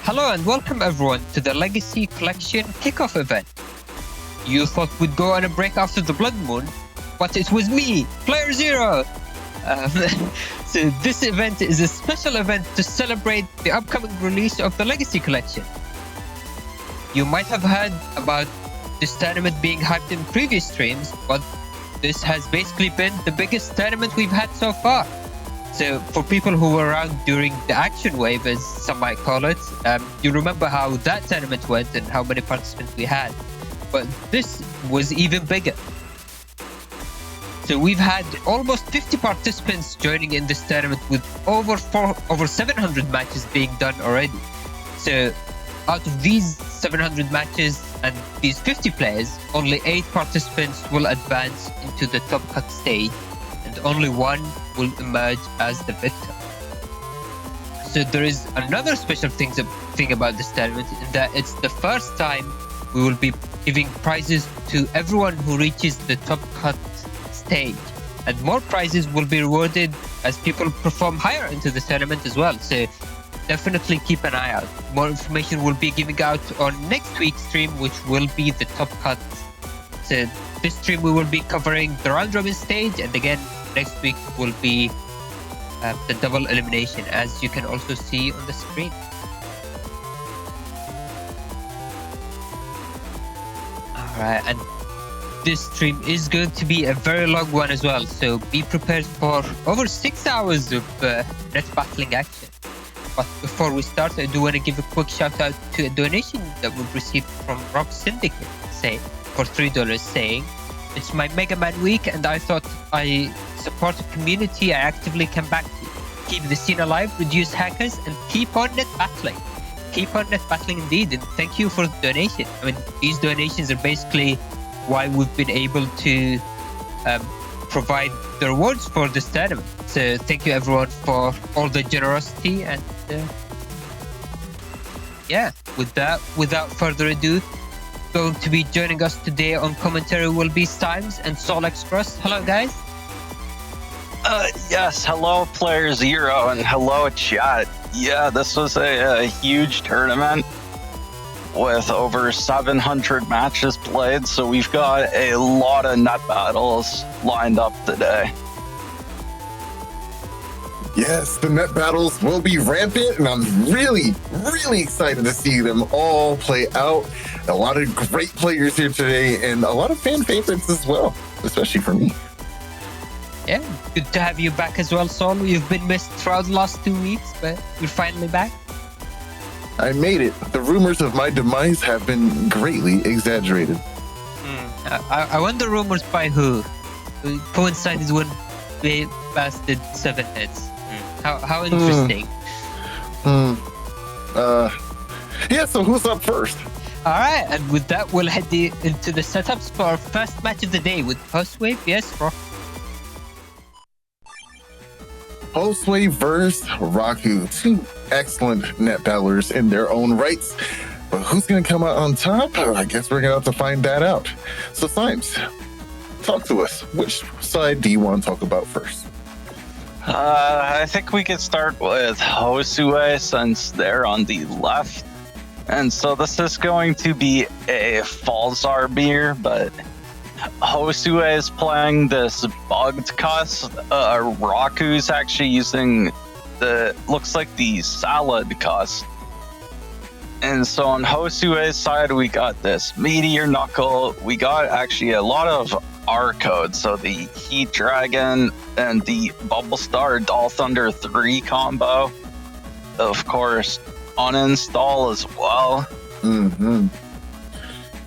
Hello and welcome everyone to the Legacy Collection kickoff event. You thought we'd go on a break after the Blood Moon, but it was me, playerzero. So this event is a special event to celebrate the upcoming release of the Legacy Collection. You might have heard about this tournament being hyped in previous streams, but this has basically been the biggest tournament we've had so far. So for people who were around during the action wave, as some might call it, you remember how that tournament went and how many participants we had. But this was even bigger. So we've had almost 50 participants joining in this tournament with over 700 matches being done already. So out of these 700 matches and these 50 players, only 8 participants will advance into the top cut stage, and only 1 will emerge as the victor. So there is another special thing about this tournament, in that it's the first time we will be giving prizes to everyone who reaches the top cut stage, and more prizes will be rewarded as people perform higher into the tournament as well. So definitely keep an eye out. More information will be giving out on next week's stream, which will be the top cut. So this stream we will be covering the round robin stage, and again next week will be the double elimination, as you can also see on the screen. Alright, and this stream is going to be a very long one as well, so be prepared for over 6 hours of net battling action. But before we start, I do want to give a quick shout out to a donation that we've received from Rock Syndicate, for $3, saying, "It's my Mega Man week and I thought I support a community I actively come back to. Keep the scene alive, reduce hackers, and keep on net battling." Keep on net battling indeed, and thank you for the donation. I mean, these donations are basically why we've been able to provide the rewards for this tournament. So thank you everyone for all the generosity, and yeah, with that, without further ado, going to be joining us today on commentary will be Symes and SoulXCross. Hello guys. Yes, hello playerzero and hello chat. Yeah, this was a huge tournament with over 700 matches played, so we've got a lot of net battles lined up today. Yes, the net battles will be rampant, and I'm really excited to see them all play out. A lot of great players here today, and a lot of fan favorites as well, especially for me. Yeah, good to have you back as well, Soul. You've been missed throughout the last 2 weeks, but you're finally back. I made it. The rumors of my demise have been greatly exaggerated. I wonder rumors by who? Coincided when they blasted 7 hits. How interesting. Yeah, so who's up first? Alright, and with that, we'll head into the setups for our first match of the day with Josue vs Rocku. Josue versus Rocku, 2 excellent net battlers in their own rights. But who's going to come out on top? I guess we're going to have to find that out. So Symes, talk to us. Which side do you want to talk about first? I think we could start with Josue, since they're on the left. And so this is going to be a false arbiter, but Josue is playing this bugged cuss. Rocku's actually using looks like the salad cuss. And so on Josue's side, we got this meteor knuckle. We got actually a lot of R codes, so the Heat Dragon and the Bubble Star Doll Thunder 3 combo. Of course, uninstall as well.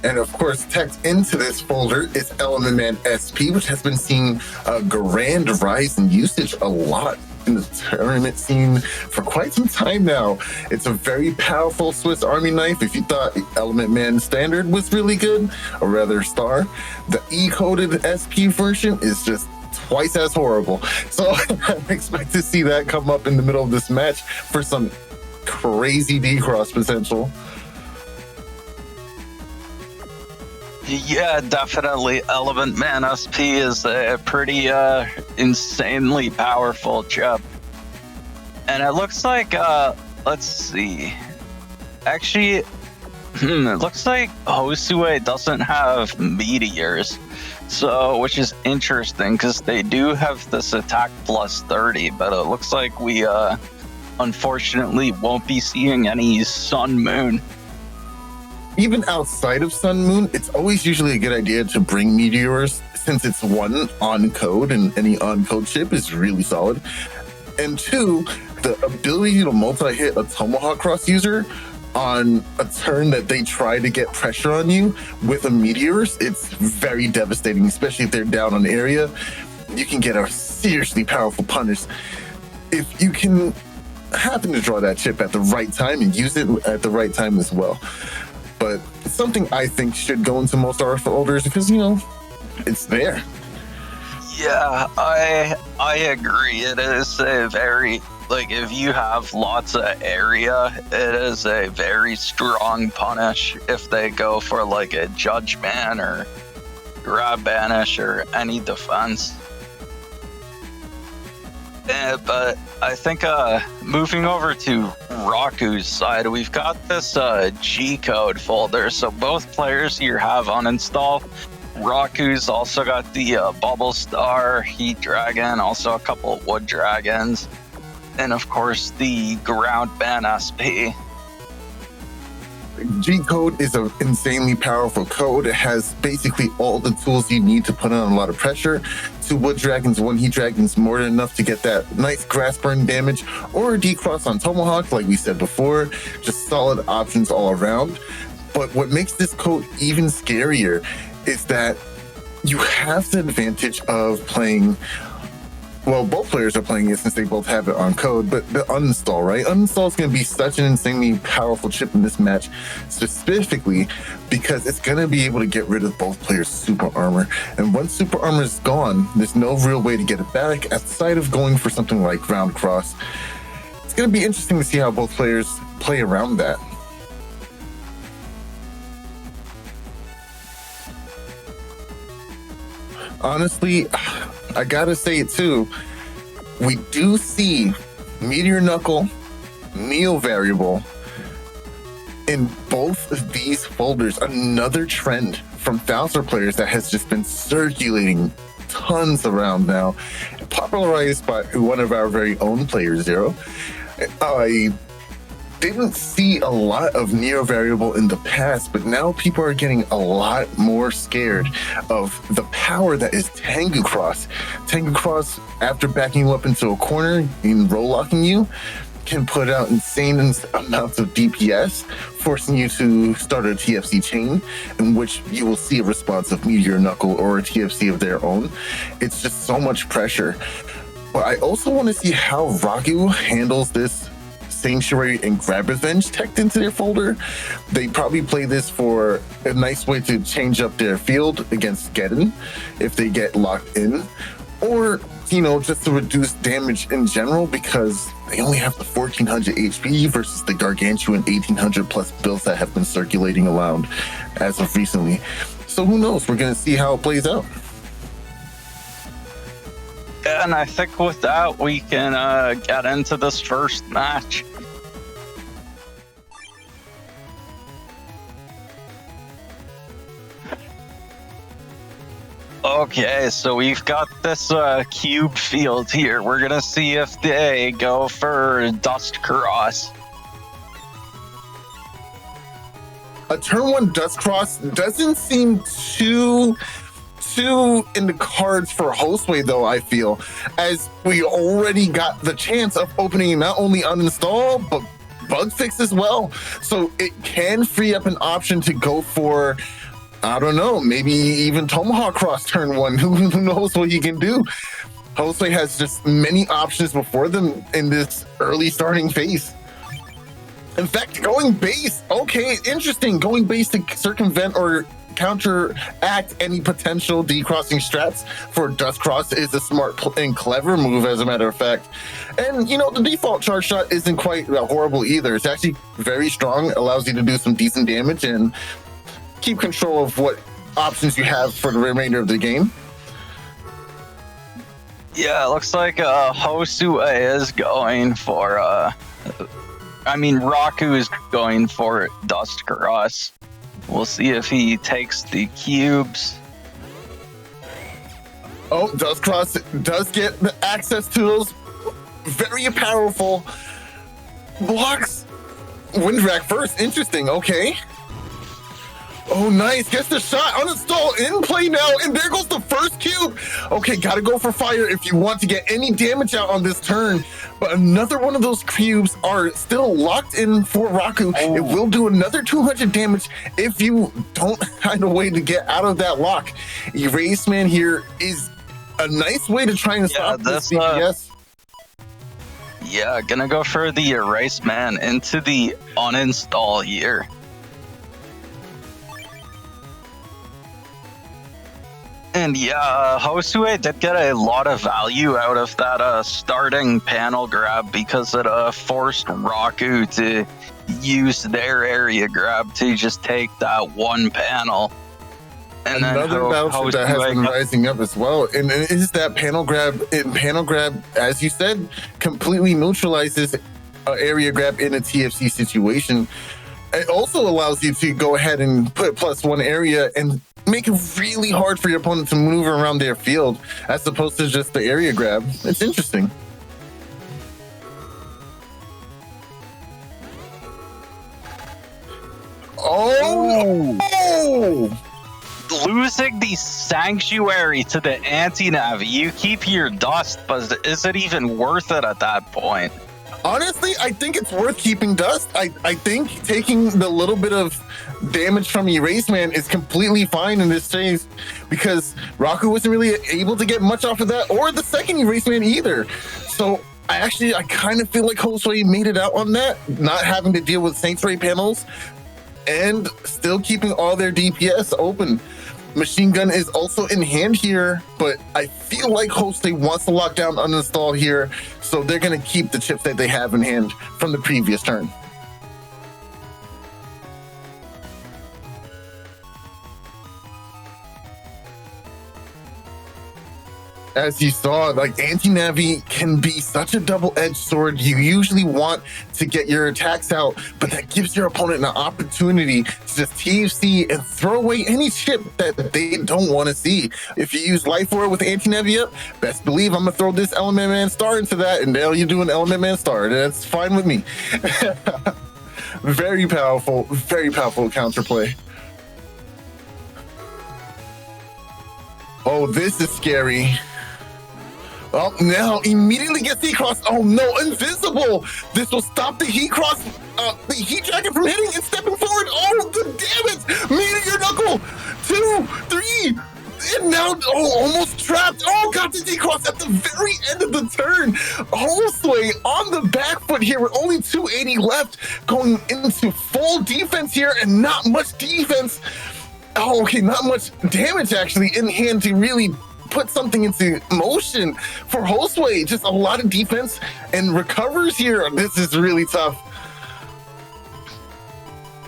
And of course, tucked into this folder is Element Man SP, which has been seeing a grand rise in usage a lot in the tournament scene for quite some time now. It's a very powerful Swiss Army knife. If you thought Element Man Standard was really good, or rather Star, the E-coded SP version is just twice as horrible. So I expect to see that come up in the middle of this match for some crazy D-cross potential. Yeah, definitely. Element Man SP is a pretty insanely powerful chip. And it looks like, let's see. Actually, it looks like Josue doesn't have meteors, so which is interesting because they do have this attack plus 30, but it looks like we unfortunately won't be seeing any Sun Moon. Even outside of Sun Moon, it's always usually a good idea to bring meteors, since it's one on code, and any on code chip is really solid. And two, the ability to multi-hit a Tomahawk Cross user on a turn that they try to get pressure on you with a meteors, it's very devastating, especially if they're down on area. You can get a seriously powerful punish if you can happen to draw that chip at the right time and use it at the right time as well. But it's something I think should go into most art folders because, you know, it's there. Yeah, I agree. It is a very, like, if you have lots of area, it is a very strong punish if they go for like a judge ban or grab banish or any defense. But I think moving over to Rocku's side, we've got this G-code folder. So both players here have uninstall. Rocku's also got the Bubble Star, Heat Dragon, also a couple of Wood Dragons, and of course the Ground Ban SP. G-code is an insanely powerful code. It has basically all the tools you need to put on a lot of pressure. 2 Wood Dragons, 1 Heat Dragon's more than enough to get that nice grass burn damage, or a D-Cross on Tomahawk, like we said before. Just solid options all around. But what makes this code even scarier is that you have the advantage of playing, well, both players are playing it since they both have it on code, but the uninstall, right? Uninstall is going to be such an insanely powerful chip in this match, specifically because it's going to be able to get rid of both players' super armor. And once super armor is gone, there's no real way to get it back outside of going for something like ground cross. It's going to be interesting to see how both players play around that. Honestly, I gotta say it too. We do see Meteor Knuckle, Neo Variable in both of these folders. Another trend from Thouser players that has just been circulating tons around now, popularized by one of our very own playerzero. I didn't see a lot of Neo Variable in the past, but now people are getting a lot more scared of the power that is Tengu Cross. Tengu Cross, after backing you up into a corner and roll locking you, can put out insane amounts of DPS, forcing you to start a TFC chain, in which you will see a response of Meteor Knuckle or a TFC of their own. It's just so much pressure. But I also want to see how Rocku handles this Sanctuary and Grab Revenge teched into their folder. They probably play this for a nice way to change up their field against Geddon if they get locked in, or, you know, just to reduce damage in general because they only have the 1400 HP versus the gargantuan 1800 plus builds that have been circulating around as of recently. So who knows? We're going to see how it plays out. And I think with that, we can get into this first match. Okay, so we've got this cube field here. We're gonna see if they go for Dust Cross. A turn 1 Dust Cross doesn't seem too in the cards for Josue, though, I feel, as we already got the chance of opening not only uninstall, but bug fix as well. So it can free up an option to go for, I don't know, maybe even Tomahawk Cross turn 1. Who knows what he can do? Josue has just many options before them in this early starting phase. In fact, going base, okay, interesting. Going base to circumvent or counteract any potential decrossing strats for Dust Cross is a smart and clever move, as a matter of fact. And, you know, the default charge shot isn't quite horrible either. It's actually very strong, allows you to do some decent damage and keep control of what options you have for the remainder of the game. Yeah, it looks like Josue is going for I mean, Rocku is going for Dust Cross. We'll see if he takes the cubes. Oh, Dust Cross does get the access to those very powerful blocks. Windwrack first. Interesting. Okay. Oh, nice. Gets the shot. Uninstall in play now. And there goes the first cube. Okay, gotta go for fire if you want to get any damage out on this turn. But another one of those cubes are still locked in for Rocku. Oh. It will do another 200 damage if you don't find a way to get out of that lock. Erase Man here is a nice way to try and stop this DPS. Yeah, gonna go for the Erase Man into the uninstall here. And yeah, Josue did get a lot of value out of that starting panel grab because it forced Rocku to use their area grab to just take that one panel. And another bouncer that has been rising up as well, and it is that panel grab. Panel grab, as you said, completely neutralizes area grab in a TFC situation. It also allows you to go ahead and put +1 area and make it really hard for your opponent to maneuver around their field, as opposed to just the area grab. It's interesting. Oh! Losing the Sanctuary to the anti-nav, you keep your dust, but is it even worth it at that point? Honestly, I think it's worth keeping dust. I think taking the little bit of damage from Erase Man is completely fine in this phase because Rocku wasn't really able to get much off of that, or the second Erase Man either. So I kind of feel like Josue made it out on that, not having to deal with Sanctuary panels and still keeping all their DPS open. Machine Gun is also in hand here, but I feel like Josue wants to lock down uninstall here, so they're going to keep the chips that they have in hand from the previous turn. As you saw, like, anti-navi can be such a double-edged sword. You usually want to get your attacks out, but that gives your opponent an opportunity to just TFC and throw away any chip that they don't want to see. If you use Life Orb with anti-navi up, best believe I'm gonna throw this Element Man Star into that, and now you do an Element Man Star. That's fine with me. Very powerful counterplay. Oh, this is scary. Oh, now immediately gets heat cross. Oh no, invisible! This will stop the heat cross, the heat jacket from hitting and stepping forward. Oh, the damage! Meteor knuckle! 2, 3, and now, almost trapped. Oh, got the heat cross at the very end of the turn. Josue on the back foot here with only 280 left, going into full defense here and not much defense. Oh, okay, not much damage actually in hand to really put something into motion for Josue. Just a lot of defense and recovers here. This is really tough.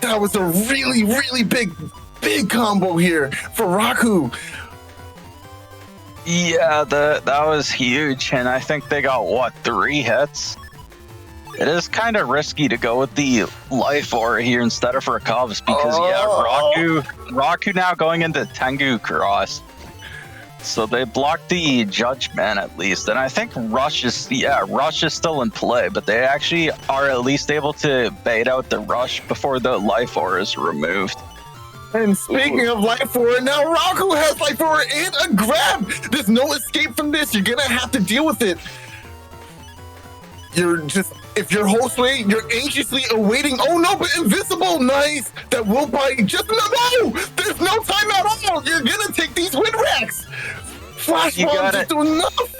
That was a really, really big combo here for Rocku. Yeah, that was huge, and I think they got, 3 hits? It is kind of risky to go with the Life Aura here instead of Recovs because, Rocku now going into Tengu Cross. So they blocked the Judgment at least, and I think Rush is still in play, but they actually are at least able to bait out the Rush before the Life Aura is removed. And speaking of Life Aura, now Rocku has Life Aura and a grab. There's no escape from this. You're gonna have to deal with it. If you're Josue, you're anxiously awaiting. Oh no, but invisible, nice. That will buy just no. There's no time at all. You're gonna take these win racks. Flash bombs just do enough.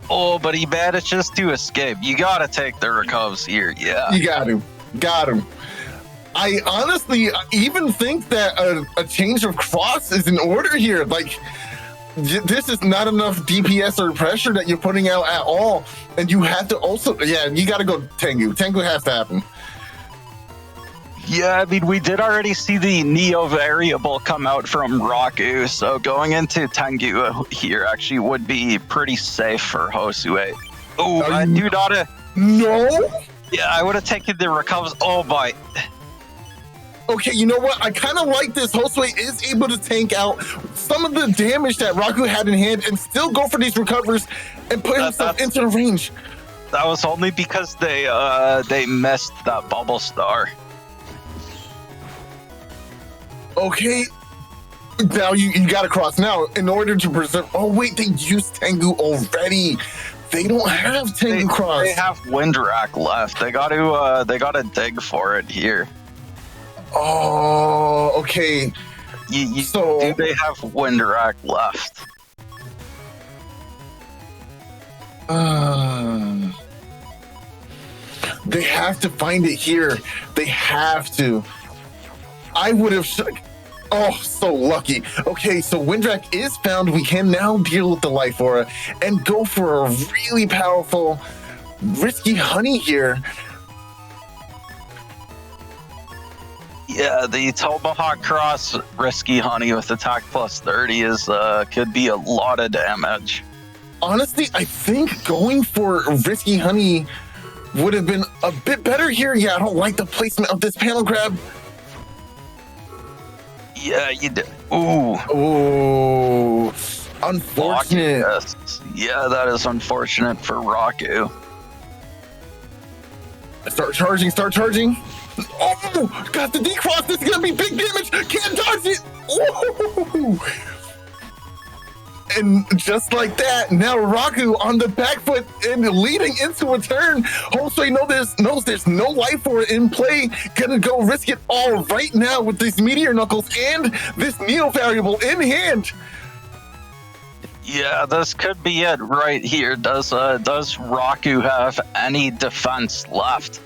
Oh, but he manages to escape. You gotta take the recovs here. Yeah, you got him. I honestly even think that a change of cross is in order here. Like, this is not enough DPS or pressure that you're putting out at all. And you have to also, you got to go Tengu. Tengu has to happen. Yeah, I mean, we did already see the Neo variable come out from Rocku, so going into Tengu here actually would be pretty safe for Josue. Oh, I do not. No? Yeah, I would have taken the recovers. Oh my. Okay, you know what? I kind of like this. Josue is able to tank out some of the damage that Rocku had in hand and still go for these recovers and put himself into the range. That was only because they missed that bubble star. Okay. Now you gotta cross now in order to preserve. Oh wait, they used Tengu already. They don't have Tengu cross. They have Windrak left. They gotta dig for it here. Oh, okay. So do they have Windrak left? They have to find it here. They have to. I would have. Oh, so lucky. Okay, so Windrak is found. We can now deal with the Life Aura and go for a really powerful, risky honey here. Yeah, the Tomahawk Cross risky honey with attack plus 30 is could be a lot of damage. Honestly, I think going for risky honey would have been a bit better here. Yeah, I don't like the placement of this panel grab. Yeah, you did. Ooh. Ooh. Unfortunate. Yes. Yeah, that is unfortunate for Rocku. Start charging. Oh, got the decross. This is going to be big damage. Can't dodge it. Ooh. And just like that, now Rocku on the back foot and leading into a turn. Josue knows there's no life for it in play. Gonna go risk it all right now with these Meteor Knuckles and this Neo variable in hand. Yeah, this could be it right here. Does Rocku have any defense left?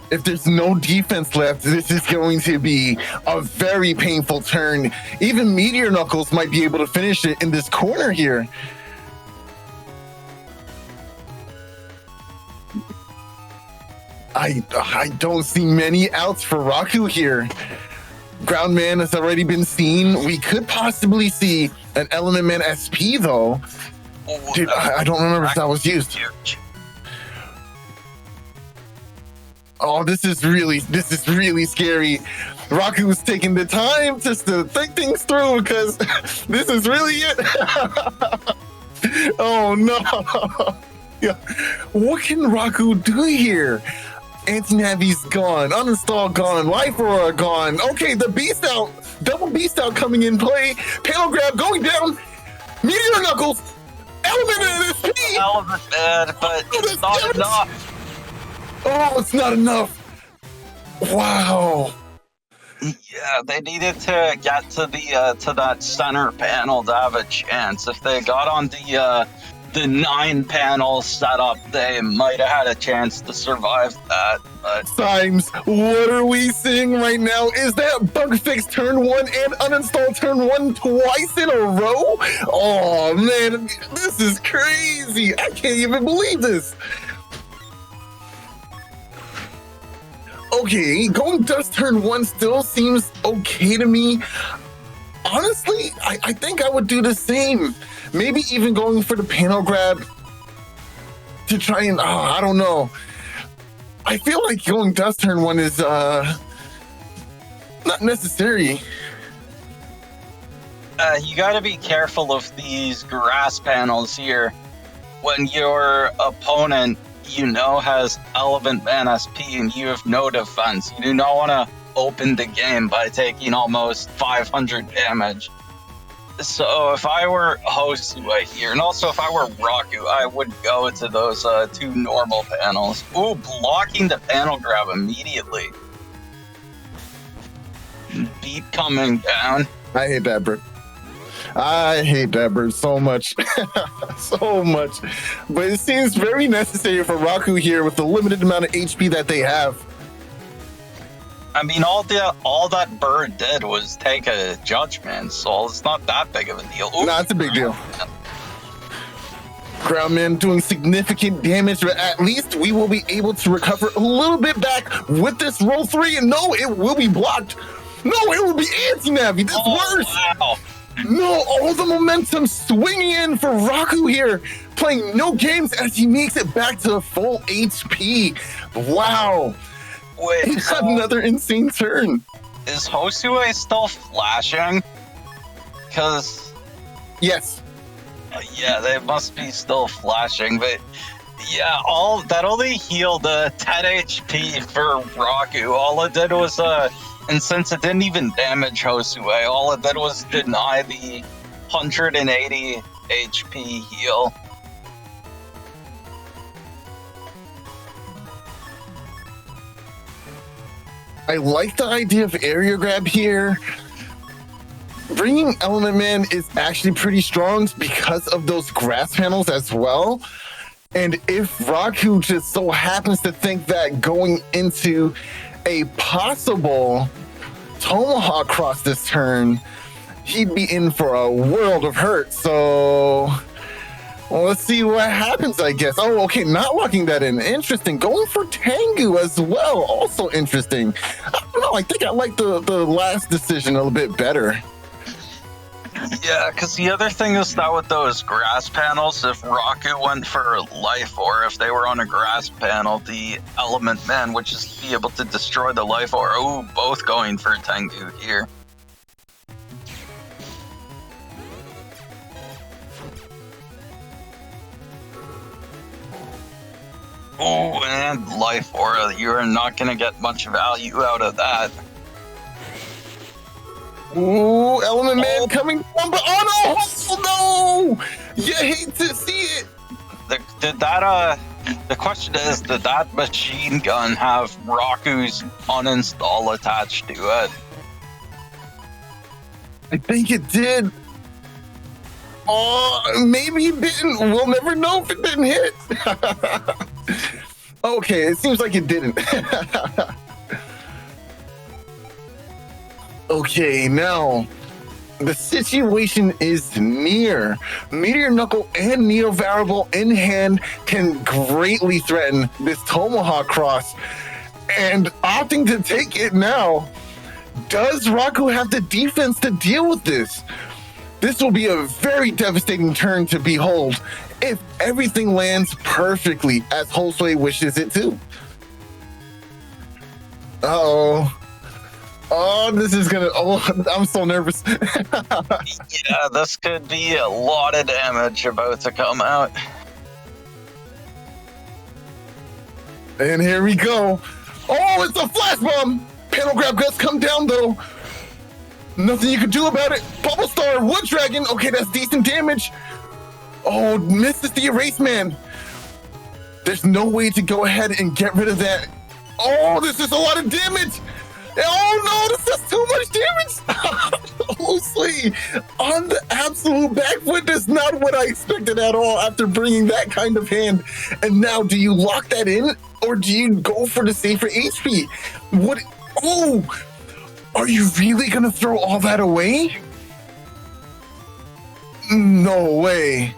If there's no defense left, this is going to be a very painful turn. Even Meteor Knuckles might be able to finish it in this corner here. I don't see many outs for Rocku here. Ground Man has already been seen. We could possibly see an Element Man SP though. Dude, I don't remember if that was used. Huge. Oh, this is really scary. Rocku's taking the time just to think things through because this is really it. Oh no. Yeah. What can Rocku do here? Anti-Navi's gone, uninstall gone, Life Aura gone. Okay, the Beast Out, double Beast Out coming in play. Panel grab going down. Meteor Knuckles, Element and SP. Element, but it's not enough. Oh, it's not enough. Wow. Yeah, they needed to get to the to that center panel to have a chance. If they got on the 9 panel setup, they might have had a chance to survive that. But Symes, what are we seeing right now? Is that bug fix turn 1 and uninstall turn 1 twice in a row? Oh man, this is crazy. I can't even believe this. Okay, going dust turn 1 still seems okay to me. Honestly, I think I would do the same. Maybe even going for the panel grab to try and, I don't know. I feel like going dust turn 1 is not necessary. You gotta be careful of these grass panels here. When your opponent, has Element Man SP and you have no defense, you do not want to open the game by taking almost 500 damage. So if I were Josue here, and also if I were Rocku, I would go into those 2 normal panels. Ooh, blocking the panel grab immediately. Beat coming down. I hate that bird. I hate that bird so much. So much. But it seems very necessary for Rocku here with the limited amount of HP that they have. I mean, all that bird did was take a judgment, so it's not that big of a deal. Ooh. No, it's a big deal. Groundman doing significant damage, but at least we will be able to recover a little bit back with this roll 3. And no, it will be blocked. No, it will be anti-Navi. That's worse. Wow. No, all the momentum swinging in for Rocku here, playing no games as he makes it back to full HP. Wow. Wait, He's had another insane turn. is Josue still flashing? Because, Yes. yeah, they must be still flashing, but yeah, all that only healed 10 HP for Rocku. All it did was, and since it didn't even damage Josue, all it did was deny the 180 HP heal. I like the idea of area grab here. Bringing Element Man is actually pretty strong because of those grass panels as well. And if Rocku just so happens to think that going into a possible Tomahawk cross this turn, he'd be in for a world of hurt. So well, let's see what happens, I guess. Oh, okay, not locking that in. Interesting. Going for Tengu as well. Also interesting. I don't know. I think I like the last decision a little bit better. Yeah, because the other thing is that with those grass panels, if Rocku went for life, or if they were on a grass panel, the Element Man would just be able to destroy the life aura. Ooh, both going for Tengu here. Oh, and life aura. You're not going to get much value out of that. Ooh, Element Man coming down, but oh no! You hate to see it. The question is, did that machine gun have Rocku's uninstall attached to it? I think it did. Oh, maybe it didn't. We'll never know if it didn't hit. Okay, it seems like it didn't. Okay, now the situation is near. Meteor Knuckle and Neo Variable in hand can greatly threaten this Tomahawk cross. And opting to take it now, does Rocku have the defense to deal with this? This will be a very devastating turn to behold if everything lands perfectly as Josue wishes it to. Uh-oh. Oh, this is gonna... Oh, I'm so nervous. Yeah, this could be a lot of damage about to come out. And here we go. Oh, it's a flash bomb! Panel grab guts come down, though. Nothing you can do about it. Bubble Star, Wood Dragon. Okay, that's decent damage. Oh, misses the Erase Man. There's no way to go ahead and get rid of that. Oh, this is a lot of damage. Oh no, this is too much damage! Honestly, on the absolute back foot, that's not what I expected at all after bringing that kind of hand. And now, do you lock that in, or do you go for the safer HP? What? Oh, are you really gonna throw all that away? No way.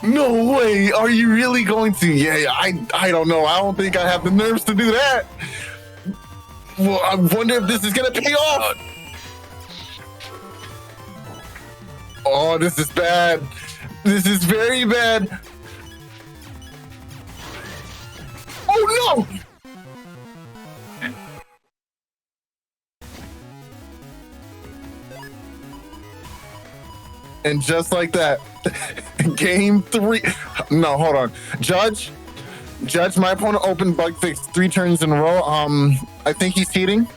No way! Are you really going to? Yeah, I don't know. I don't think I have the nerves to do that. Well, I wonder if this is gonna pay off. Oh, this is bad. This is very bad. Oh no! And just like that, game 3. No, hold on. Judge, my opponent opened bug fix 3 turns in a row. I think he's cheating.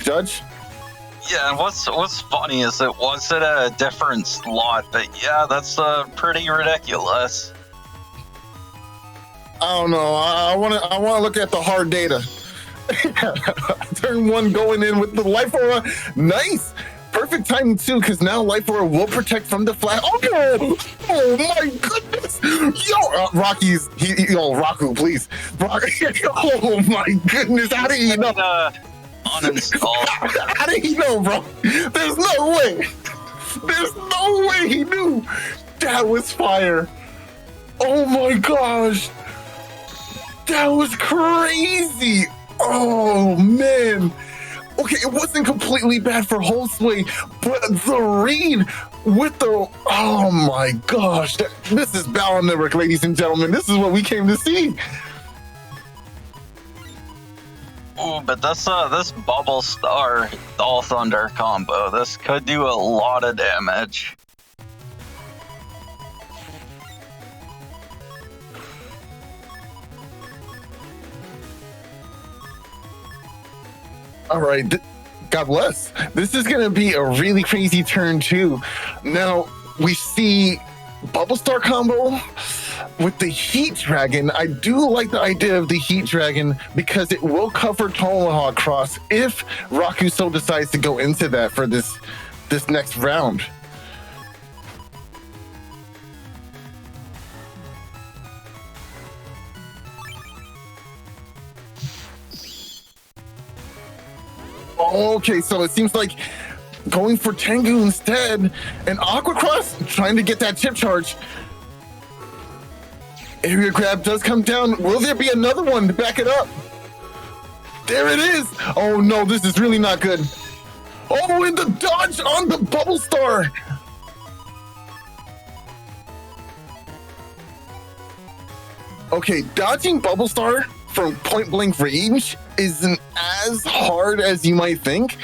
Judge? Yeah, and what's funny is it was at a different slot, but yeah, that's pretty ridiculous. I don't know. I want to look at the hard data. Turn 1 going in with the life aura. Nice. Perfect timing too, because now life aura will protect from the flash. Oh my goodness! Yo, Rocku, please. Oh my goodness! How did he know? Uninstall. How did he know, bro? There's no way. There's no way he knew. That was fire. Oh my gosh. That was crazy. Oh man. Okay, it wasn't completely bad for Josue, but the read with the, oh my gosh, this is Battle Network, ladies and gentlemen. This is what we came to see. Ooh, but this Bubble Star All Thunder combo, this could do a lot of damage. All right, God bless. This is going to be a really crazy turn too. Now, we see Bubble Star combo with the Heat Dragon. I do like the idea of the Heat Dragon because it will cover Tomahawk Cross if Rocku so decides to go into that for this next round. Okay, so it seems like going for Tengu instead, and Aqua Cross trying to get that chip charge. Area grab does come down. Will there be another one to back it up? There it is. Oh no, this is really not good. Oh, and the dodge on the Bubble Star. Okay, dodging Bubble Star from point blank range isn't as hard as you might think.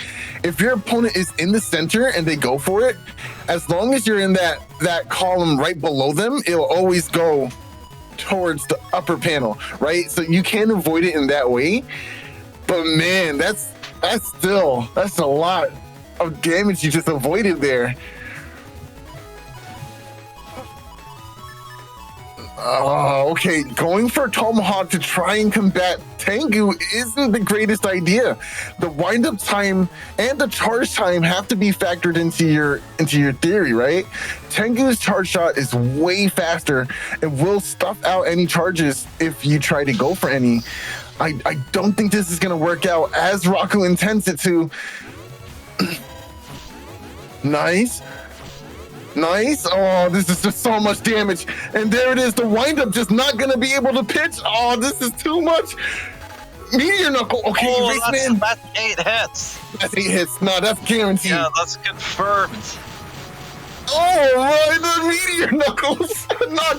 If your opponent is in the center and they go for it, as long as you're in that column right below them, it'll always go towards the upper panel, right? So you can avoid it in that way. But man, that's a lot of damage you just avoided there. Okay, going for Tomahawk to try and combat Tengu isn't the greatest idea. The wind-up time and the charge time have to be factored into your theory, right? Tengu's charge shot is way faster and will stuff out any charges if you try to go for any. I don't think this is going to work out as Rocku intends it to. Nice. Nice. Oh, this is just so much damage. And there it is. The windup just not going to be able to pitch. Oh, this is too much. Meteor Knuckle. Okay, oh, that's 8 hits. That's 8 hits. No, that's guaranteed. Yeah, that's confirmed. Oh, right, the Meteor Knuckles.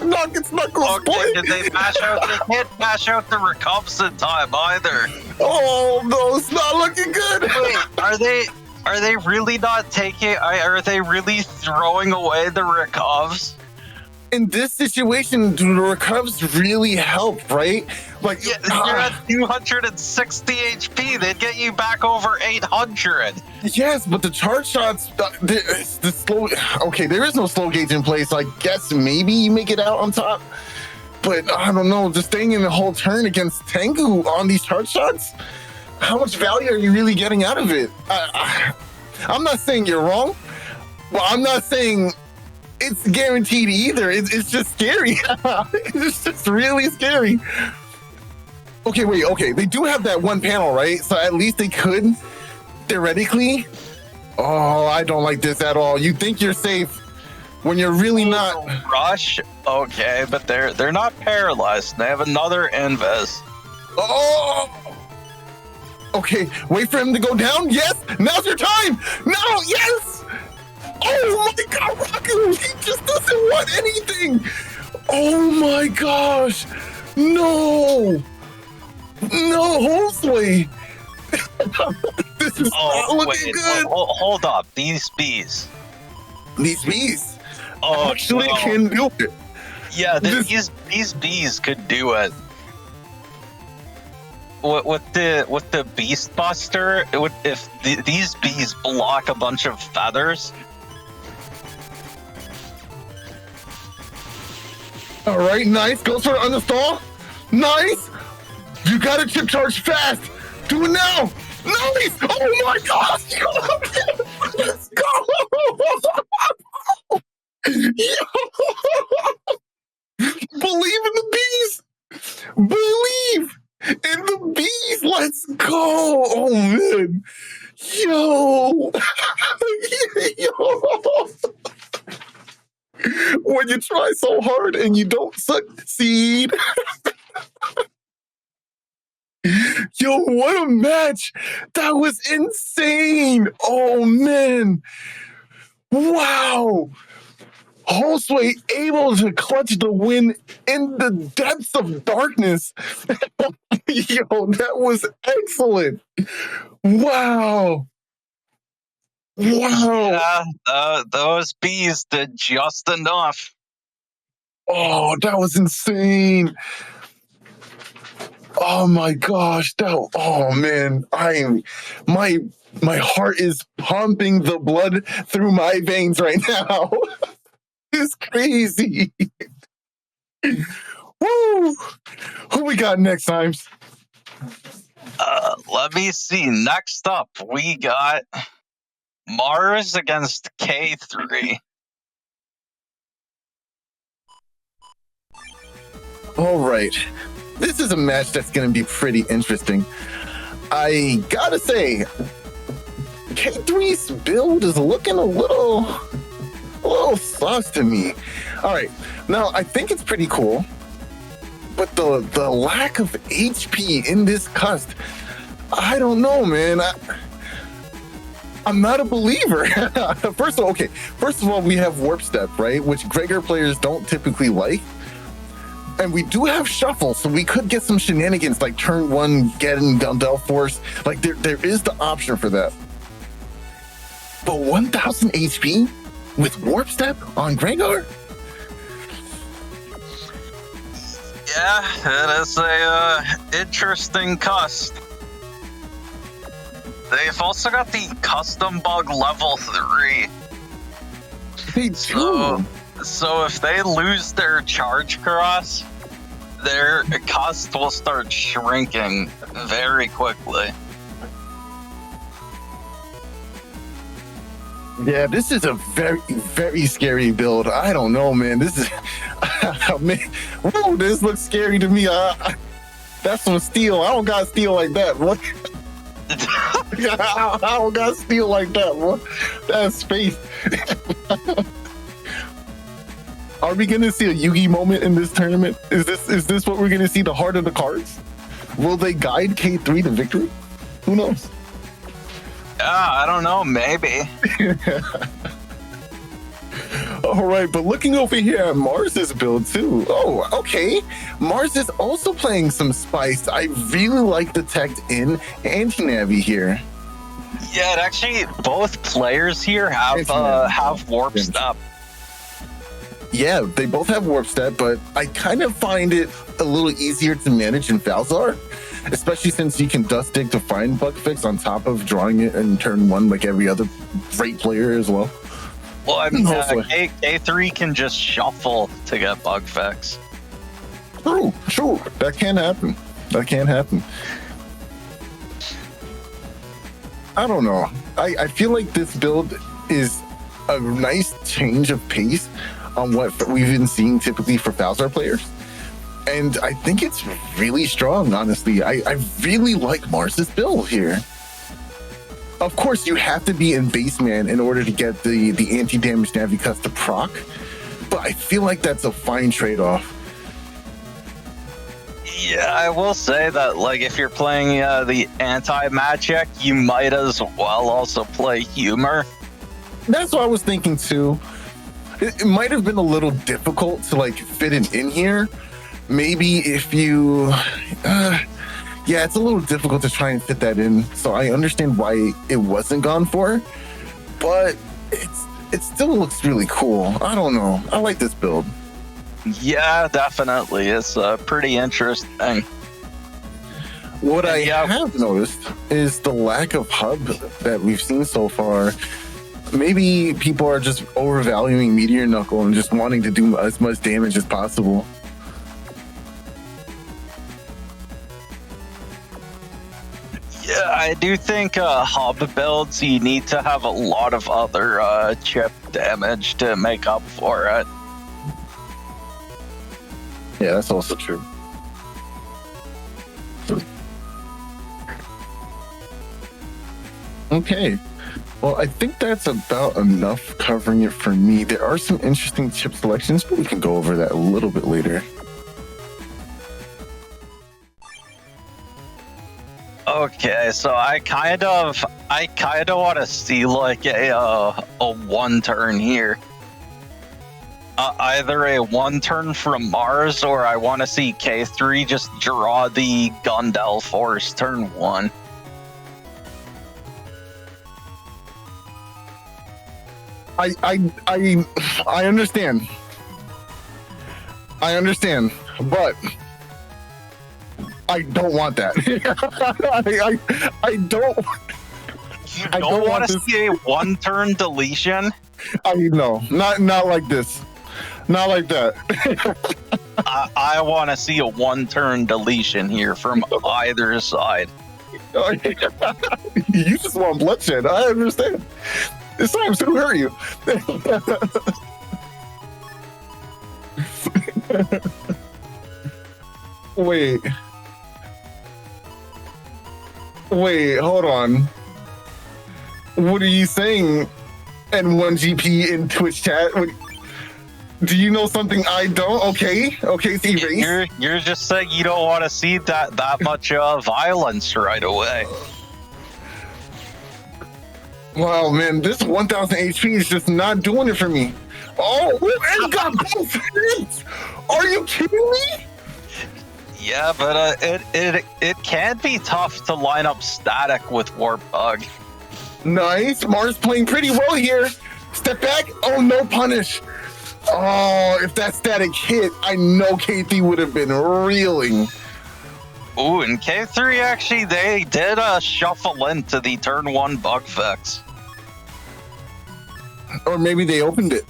knock, it's Knuckles. Okay, did they mash out the hit? Mash out the recovs in time either. Oh, no, it's not looking good. Wait, are they really not taking? Are they really throwing away the recovs? In this situation, do the recovs really help, right? Like, yeah, you're at 260 HP. They'd get you back over 800. Yes, but the charge shots, the slow. Okay, there is no slow gauge in place. So I guess maybe you make it out on top. But I don't know, just staying in the whole turn against Tengu on these charge shots. How much value are you really getting out of it? I'm not saying you're wrong. Well, I'm not saying it's guaranteed either. It's just scary. It's just really scary. Okay, wait. Okay, they do have that one panel, right? So at least they could, theoretically. Oh, I don't like this at all. You think you're safe when you're really not. Rush? Okay, but they're not paralyzed. They have another invis. Oh! Okay, wait for him to go down. Yes, now's your time. No, yes. Oh my God, Rocku, he just doesn't want anything. Oh my gosh, no, Josue. This is not looking good. Hold up, these bees. Oh, actually no. Can do it. Yeah, these bees could do it. With the Beast Buster, if these bees block a bunch of feathers. All right, nice. Goes for an understall. Nice. You got to chip charge fast. Do it now. Nice. Oh my gosh. Let's go. Believe in the bees. Believe. And the bees, let's go! Oh man, yo, when you try so hard and you don't succeed. Yo, what a match! That was insane! Oh man! Wow! Josue able to clutch the win in the depths of darkness. Yo, that was excellent! Wow! Wow! Yeah, those bees did just enough. Oh, that was insane! Oh my gosh! Oh man! My heart is pumping the blood through my veins right now. It's crazy. Woo! Who we got next, Symes? Let me see. Next up, we got Mars against KayThree. All right. This is a match that's going to be pretty interesting. I gotta say, KayThree's build is looking a little sus to me. All right. Now, I think it's pretty cool, but the lack of HP in this cust, I don't know, man. I'm not a believer. First of all, we have Warp Step, right? Which Gregor players don't typically like. And we do have Shuffle, so we could get some shenanigans like turn one, get in Gundel Force. Like there is the option for that. But 1000 HP with Warp Step on Gregor? Yeah, it is a interesting cust. They've also got the custom bug level 3. They do. So if they lose their charge cross, their cust will start shrinking very quickly. Yeah, this is a very, very scary build. I don't know, man. This is, man, whoa, this looks scary to me. That's some steel. I don't got steel like that. What? I don't got steel like that. What? That's space. Are we gonna see a Yugi moment in this tournament? Is this what we're gonna see? The heart of the cards? Will they guide KayThree to victory? Who knows? I don't know. Maybe. All right, but looking over here at Mars's build too. Oh, okay. Mars is also playing some spice. I really like the tech in anti-navi here. Yeah, actually, both players here have warp step. Yeah, they both have warp step, but I kind of find it a little easier to manage in Falzar, especially since you can dust dig to find bug fix on top of drawing it in turn one like every other great player as well. Well, I mean, KayThree can just shuffle to get bug fix. True. That can happen. I don't know. I feel like this build is a nice change of pace on what we've been seeing typically for Falzar players. And I think it's really strong, honestly. I really like Mars's build here. Of course, you have to be in Baseman in order to get the anti-damage Navi cuts to proc, but I feel like that's a fine trade-off. Yeah, I will say that, like, if you're playing the anti-magic, you might as well also play Humor. That's what I was thinking too. It might have been a little difficult to like fit it in here. Maybe if you, yeah, it's a little difficult to try and fit that in. So I understand why it wasn't gone for, but it still looks really cool. I don't know. I like this build. Yeah, definitely. It's pretty interesting. What I have noticed is the lack of hub that we've seen so far. Maybe people are just overvaluing Meteor Knuckle and just wanting to do as much damage as possible. Yeah, I do think hub builds, you need to have a lot of other chip damage to make up for it. Yeah, that's also true. Okay. Well, I think that's about enough covering it for me. There are some interesting chip selections, but we can go over that a little bit later. Okay, so I kind of want to see like a one turn here. Either a one turn from Mars, or I want to see KayThree just draw the Gundel Force turn 1. I understand. I understand, but I don't want that. I don't. You I don't want to this. see a one turn deletion? No, not like this. Not like that. I want to see a one turn deletion here from either side. You just want bloodshed. I understand. Symes, who hurt you? Wait, hold on. What are you saying? N1GP in Twitch chat? Do you know something I don't? Okay, erase. You're just saying you don't want to see that much violence right away. Wow, man, this 1000 HP is just not doing it for me. Oh, it got both hits! Are you kidding me? Yeah, but it can be tough to line up static with Warp Bug. Nice, Mars playing pretty well here. Step back. Oh, no punish. Oh, if that static hit, I know KayThree would have been reeling. Ooh, and KayThree actually, they did shuffle into the turn 1 bug fix. Or maybe they opened it.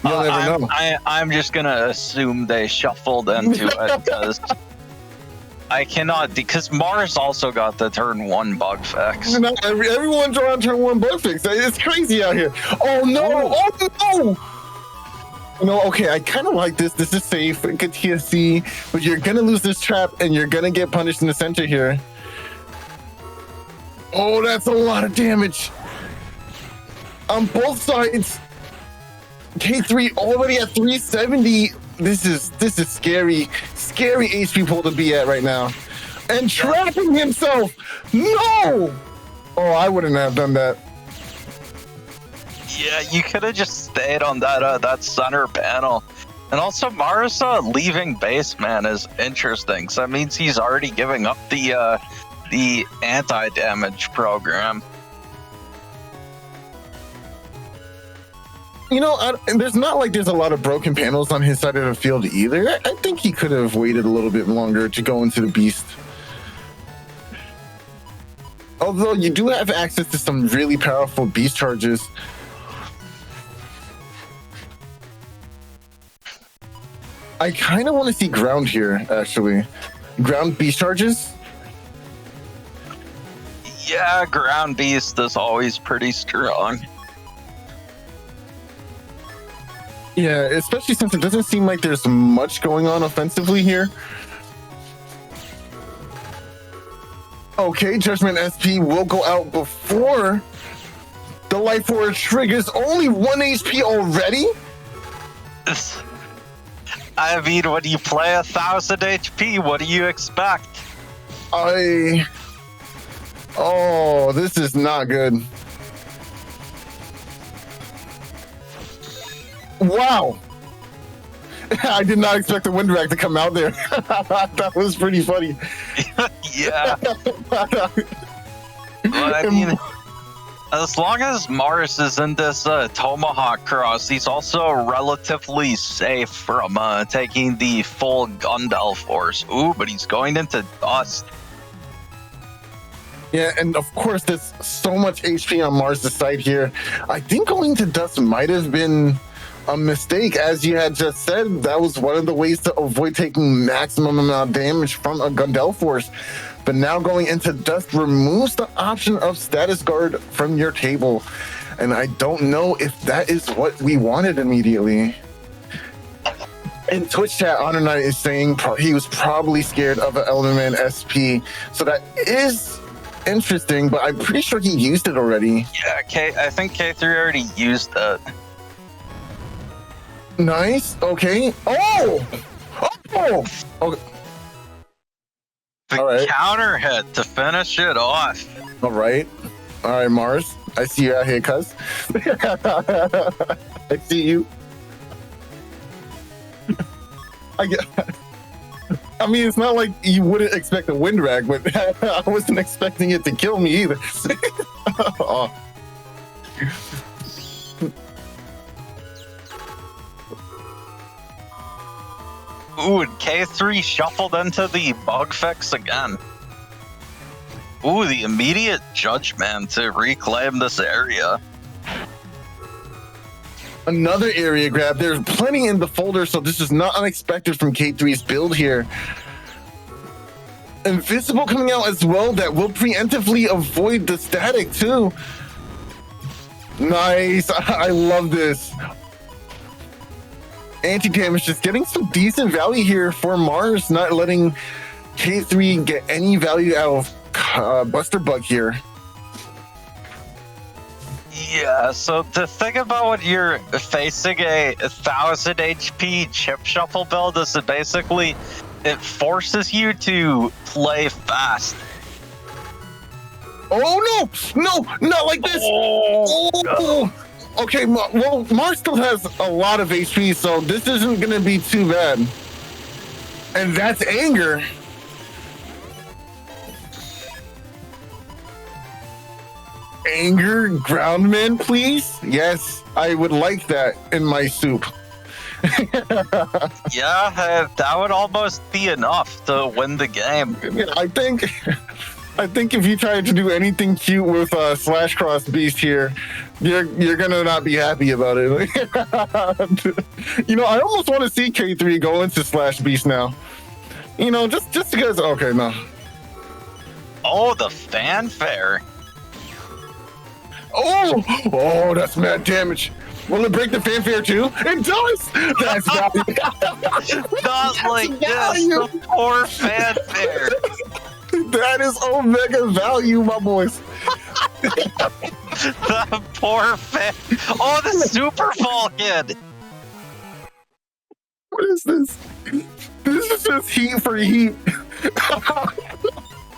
You'll never know. I'm just gonna assume they shuffled into it because I cannot, because Mars also got the turn 1 bug fix. Everyone drawing turn 1 bug fix. It's crazy out here. Oh no! Oh no! You know, okay, I kind of like this. This is safe. Good TSC, but you're gonna lose this trap, and you're gonna get punished in the center here. Oh, that's a lot of damage on both sides. KayThree already at 370. This is scary HP pool to be at right now, and trapping himself. No! Oh, I wouldn't have done that. Yeah, you could have just stayed on that center panel. And also, Mars leaving base, man, is interesting. So that means he's already giving up the anti-damage program. You know, there's not like there's a lot of broken panels on his side of the field either. I think he could have waited a little bit longer to go into the beast. Although you do have access to some really powerful beast charges. I kind of want to see ground here, actually. Ground beast charges? Yeah, ground beast is always pretty strong. Yeah, especially since it doesn't seem like there's much going on offensively here. Okay, Judgment SP will go out before the Life Force triggers. Only 1 HP already? I mean, when you play 1000 HP, what do you expect? Oh, this is not good. Wow. I did not expect the wind rack to come out there. That was pretty funny. Yeah. But I mean, as long as Mars is in this Tomahawk cross, he's also relatively safe from taking the full Gundel force. Ooh, but he's going into dust. Yeah, and of course, there's so much HP on Mars' side here. I think going to dust might have been a mistake. As you had just said, that was one of the ways to avoid taking maximum amount of damage from a Gundel force. But now going into dust removes the option of status guard from your table. And I don't know if that is what we wanted immediately. In Twitch chat, HonorNite is saying he was probably scared of an Element SP. So that is interesting, but I'm pretty sure he used it already. Yeah, I think KayThree already used it. Nice. Okay. Oh! Okay. The All right. counter hit to finish it off. All right, Mars. I see you out here, cuz. I see you. I mean, it's not like you wouldn't expect a wind rag, but I wasn't expecting it to kill me either. Oh. Ooh, and KayThree shuffled into the bug fix again. Ooh, the immediate judgment to reclaim this area. Another area grab. There's plenty in the folder, so this is not unexpected from KayThree's build here. Invisible coming out as well, that will preemptively avoid the static too. Nice. I love this. Anti-damage just getting some decent value here for Mars, not letting KayThree get any value out of Buster Bug here. Yeah, so the thing about when you're facing a 1000 HP chip shuffle build is that basically it forces you to play fast. Oh no, not like this. Oh. Okay, well, Mars still has a lot of HP, so this isn't gonna be too bad. And that's anger. Anger groundman, please? Yes, I would like that in my soup. Yeah, that would almost be enough to win the game. I think if you try to do anything cute with SoulXCross Beast here, you're gonna not be happy about it. You know, I almost want to see KayThree go into /Beast now. You know, just because. Okay, no. Oh, the fanfare. Oh, that's mad damage. Will it break the fanfare too? It does. That's value. Not like this. The poor fanfare. That is Omega value, my boys. The poor fan. Oh, the Super Falcon. What is this? This is just heat for heat.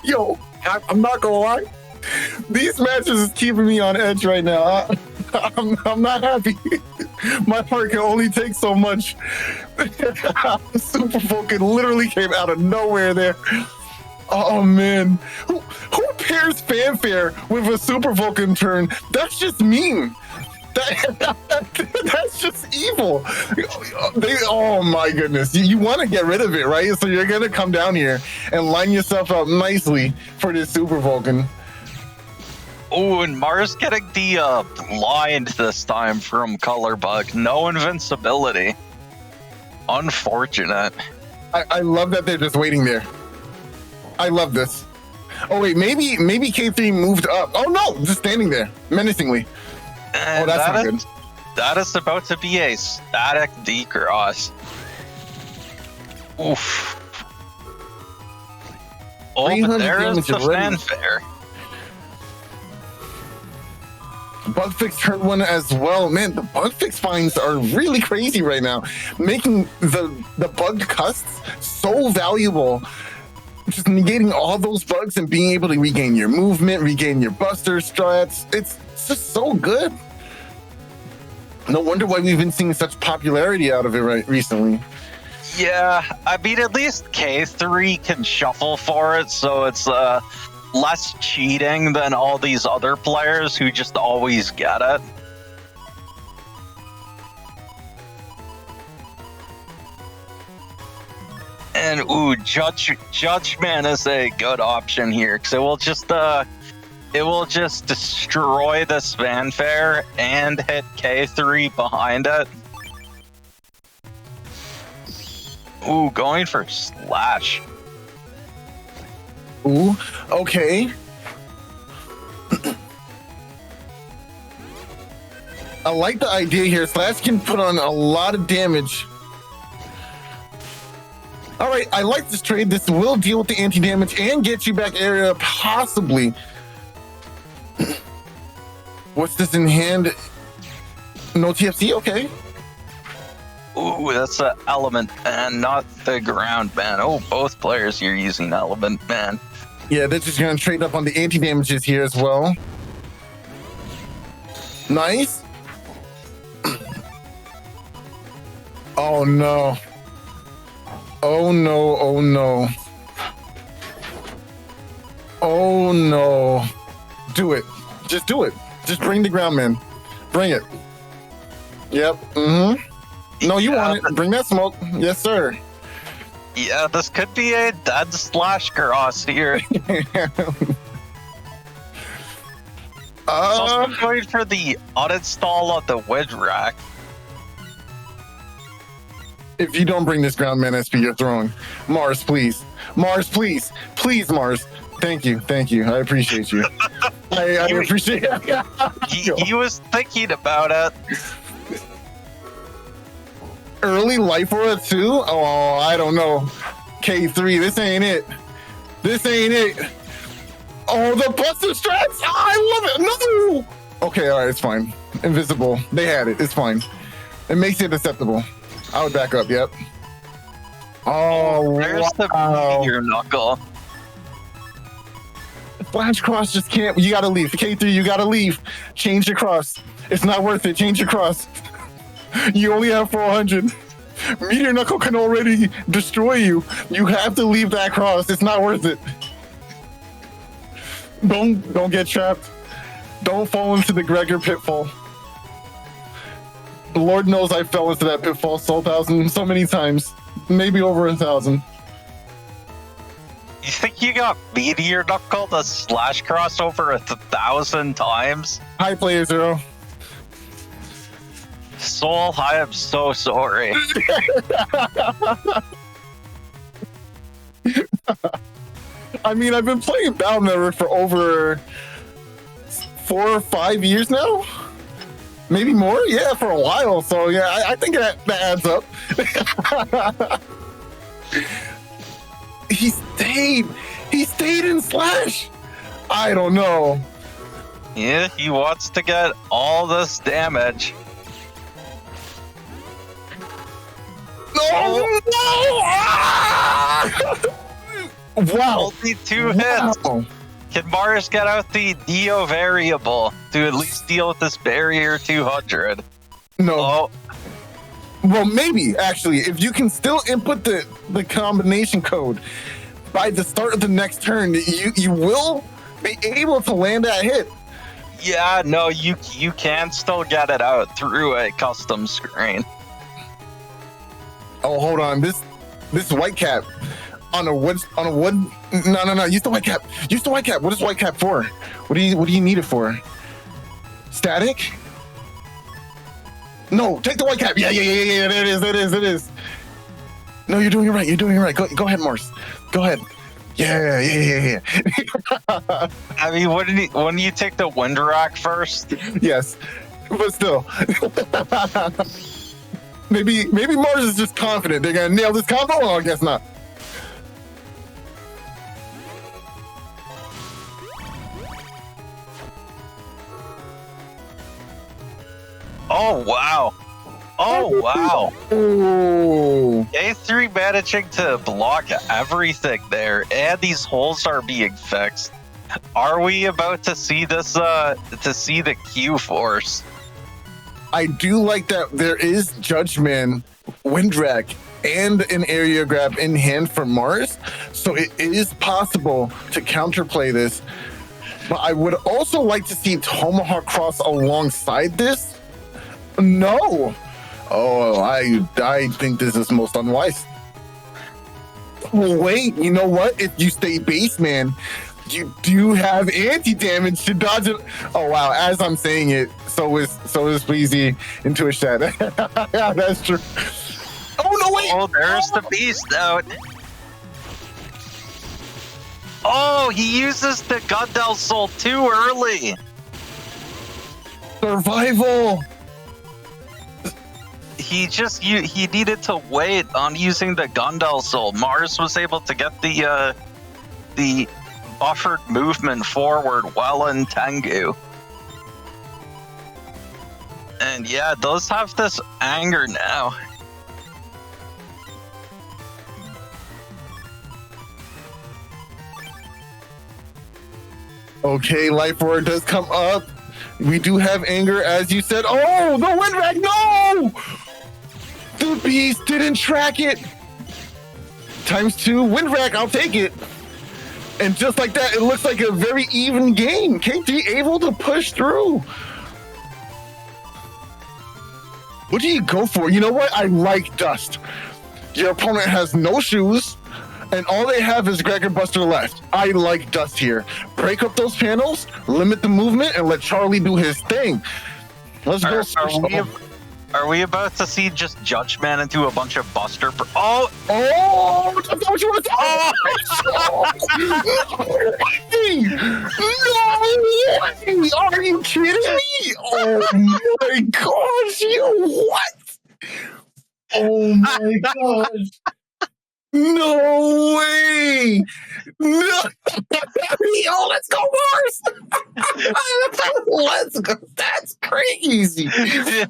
Yo, I'm not gonna lie. These matches is keeping me on edge right now. I'm not happy. My heart can only take so much. Super Falcon literally came out of nowhere there. Oh man, who pairs fanfare with a Super Vulcan turn? That's just mean. That's just evil. Oh my goodness, you want to get rid of it, right? So you're gonna come down here and line yourself up nicely for this Super Vulcan. Oh, and Mars getting the blind this time from Color Bug. No invincibility. Unfortunate. I love that they're just waiting there. I love this. Oh wait, maybe KayThree moved up. Oh no, just standing there menacingly. And oh, that's not good. That is about to be a static decross. Oof. Oh, but there is the fanfare. Bug fix heard one as well. Man, the bug fix finds are really crazy right now, making the bug custs so valuable. Just negating all those bugs and being able to regain your movement, regain your buster strats. It's just so good. No wonder why we've been seeing such popularity out of it recently. Yeah, I mean, at least KayThree can shuffle for it, so it's less cheating than all these other players who just always get it. And ooh, Judgment is a good option here because it will just destroy this fanfare and hit KayThree behind it. Ooh, going for slash. Ooh, okay. I like the idea here. Slash can put on a lot of damage. All right, I like this trade. This will deal with the anti-damage and get you back area, possibly. What's this in hand? No TFC? Okay. Ooh, that's an element man, not the ground man. Oh, both players here using element man. Yeah, they're just gonna trade up on the anti-damages here as well. Nice. Oh no. Oh no, oh no. Oh no. Do it. Just do it. Just bring the ground man. Bring it. Yep. Mm-hmm. No, you want it. Bring that smoke. Yes, sir. Yeah, this could be a dead /cross here. Also going for the uninstall of the wedge rack. If you don't bring this ground man SP, you're throwing. Mars, please. Mars, please. Please, Mars. Thank you. Thank you. I appreciate you. I appreciate it. He was thinking about it. Early life aura too? Oh, I don't know. KayThree, this ain't it. This ain't it. Oh, the buster strats! Oh, I love it. No! Okay, all right, it's fine. Invisible. They had it. It's fine. It makes it acceptable. I would back up. Yep. Oh, there's wow. The meteor knuckle. SoulXCross just can't. You gotta leave. KayThree, you gotta leave. Change your cross. It's not worth it. Change your cross. You only have 400. Meteor Knuckle can already destroy you. You have to leave that cross. It's not worth it. Don't get trapped. Don't fall into the Gregor pitfall. Lord knows I fell into that pitfall so many times. Maybe over 1,000. You think you got Meteor Knuckle to /cross over 1,000 times? Hi, playerzero. Soul, I am so sorry. I mean, I've been playing Battle Network for over 4 or 5 years now. Maybe more? Yeah, for a while. So, yeah, I think that adds up. He stayed in Slash. I don't know. Yeah, he wants to get all this damage. No! Wow. Only 2 hits. Wow. Can Mars get out the Dio variable to at least deal with this barrier 200? No. Oh. Well, maybe, actually. If you can still input the combination code by the start of the next turn, you will be able to land that hit. Yeah, no, you can still get it out through a custom screen. Oh, hold on. This white cap on a wood. No. Use the white cap. Use the white cap. What is white cap for? What do you need it for? Static? No, take the white cap. Yeah. It is. No, you're doing it right. You're doing it right. Go ahead, Mars. Go ahead. Yeah. I mean, wouldn't you take the wind rack first? Yes, but still. Maybe Mars is just confident they're gonna nail this combo. Oh, I guess not. Oh wow! Oh. KayThree managing to block everything there, and these holes are being fixed. Are we about to see this? To see the Q force? I do like that there is Judgment, Windrack, and an area grab in hand for Mars, so it is possible to counterplay this. But I would also like to see Tomahawk Cross alongside this. No. Oh, I think this is most unwise. Wait, you know what? If you stay base, man, you do have anti-damage to dodge it. Oh wow! As I'm saying it, so is Pleasy into a shadow. Yeah, that's true. Oh no! Wait! Oh, there's the beast out. Oh, he uses the Gundel Soul too early. Survival. He needed to wait on using the Gundel Soul. Mars was able to get the buffered movement forward well in Tengu. And yeah, it does have this anger now. Okay, Life Roar does come up. We do have Anger, as you said. Oh, the wind rag, no! The beast didn't track it. ×2, wind rag, I'll take it. And just like that, it looks like a very even game. KayThree able to push through. What do you go for? You know what? I like Dust. Your opponent has no shoes, and all they have is Gregor Buster left. I like Dust here. Break up those panels, limit the movement, and let Charlie do his thing. Let's go. Are we about to see just Judge Man into a bunch of Buster? Oh, that's not what you want to No way! Are you kidding me? Oh my gosh, you what? Oh my gosh. No way! No! Yo, let's go, Mars! Let's go. That's crazy. He said,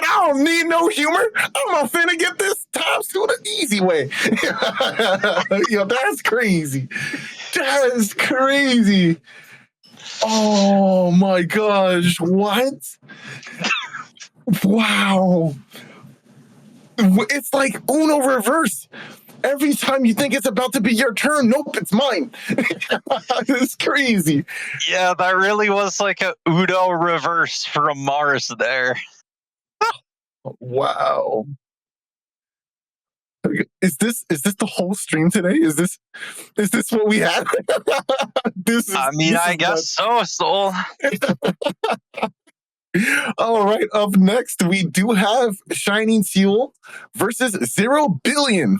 I don't need no humor. I'm finna get this ×2 the easy way. Yo, that's crazy. That's crazy. Oh my gosh. What? Wow. It's like Uno reverse. Every time you think it's about to be your turn, nope, it's mine. It's crazy. Yeah, that really was like a Uno reverse from Mars there. Wow. Is this the whole stream today? Is this what we had? I guess so, Soul. All right, up next we do have Shining Tseul versus Zerobillion.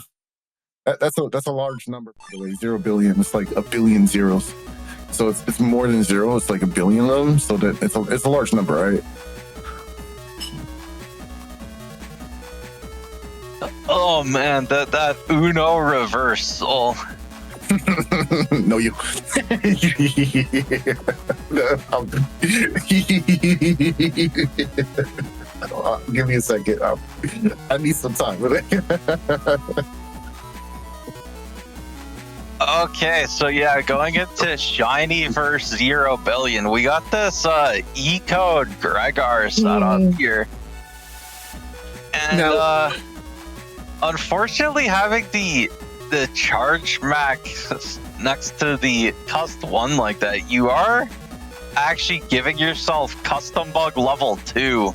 That's a large number, by the way. Zerobillion. It's like a billion zeros, so it's more than zero. It's like a billion of them. So that it's a large number, right? Oh man, that Uno reversal. No, you. Give me a second. I need some time. Okay, so yeah, going into Shiny versus Zerobillion, we got this E-code Gregor set up here. And unfortunately, having the charge max next to the custom one like that, you are actually giving yourself custom bug level 2.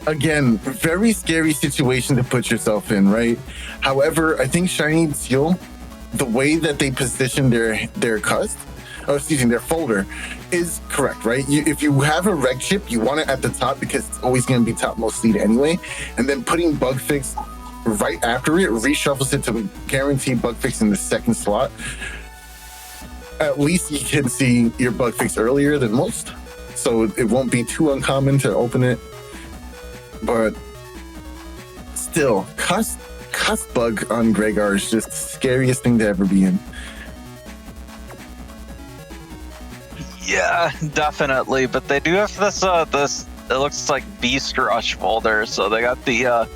Again, very scary situation to put yourself in, right? However, I think Shiny Tseul, the way that they position their their folder is correct, right? If you have a reg chip, you want it at the top because it's always going to be topmost seed anyway. And then putting bug fix right after it reshuffles it to guarantee bug fix in the second slot. At least you can see your bug fix earlier than most, so it won't be too uncommon to open it. But still, cuss bug on Gregor is just the scariest thing to ever be in. Yeah, definitely. But they do have this it looks like Beast Rush folder. So they got the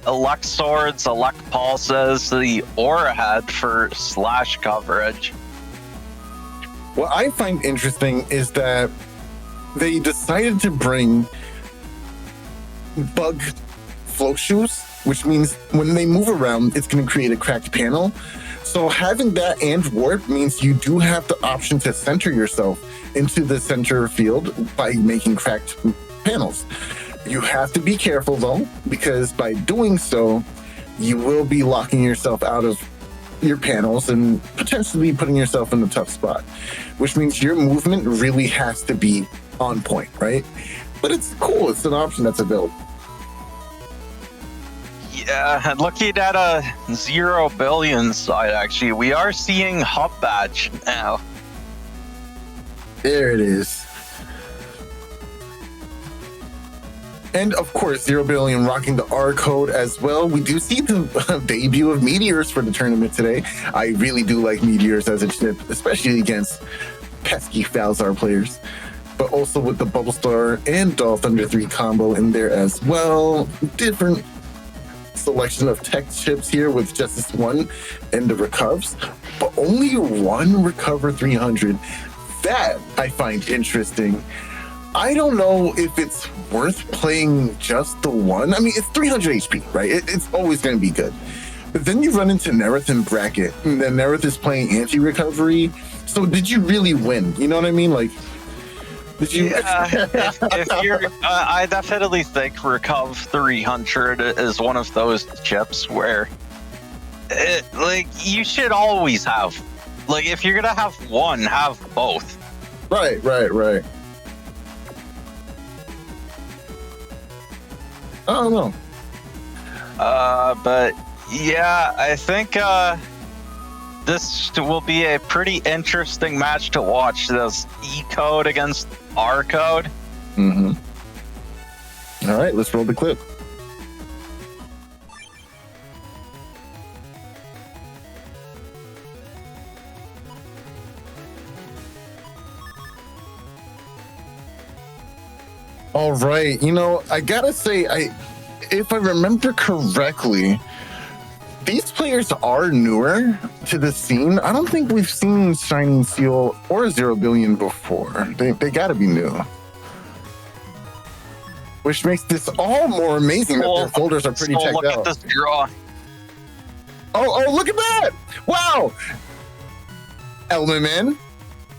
Elect Swords, Elect Pulses, the Aura Head for slash coverage. What I find interesting is that they decided to bring bug float shoes, which means when they move around, it's going to create a cracked panel. So having that and warp means you do have the option to center yourself into the center field by making cracked panels. You have to be careful though, because by doing so, you will be locking yourself out of your panels and potentially putting yourself in a tough spot, which means your movement really has to be on point, right? But it's cool. It's an option that's available. Yeah, and looking at a Zerobillion side, actually, we are seeing Hub Badge now. There it is. And of course, Zerobillion rocking the R code as well. We do see the debut of Meteors for the tournament today. I really do like Meteors as a chip, especially against pesky Falzar players. But also with the Bubble Star and Doll Thunder 3 combo in there as well. Different selection of tech chips here with just this one and the recovs, but only one recover 300. That I find interesting. I don't know if it's worth playing just the one. I mean, it's 300 HP, right? It's always going to be good. But then you run into Neryth in bracket, and then Neryth is playing anti-recovery. So did you really win? You know what I mean? Like, did you? If you're, I definitely think Recuv 300 is one of those chips where, like, you should always have. Like, if you're gonna have one, have both. Right. I don't know. But yeah, I think this will be a pretty interesting match to watch. This E code against R code. Mm-hmm. All right, let's roll the clip. All right, you know, I gotta say, if I remember correctly, these players are newer to the scene. I don't think we've seen Shining Seal or Zerobillion before. They gotta be new. Which makes this all more amazing that their folders are pretty checked look out. Look at this draw. Oh, look at that! Wow! Element Man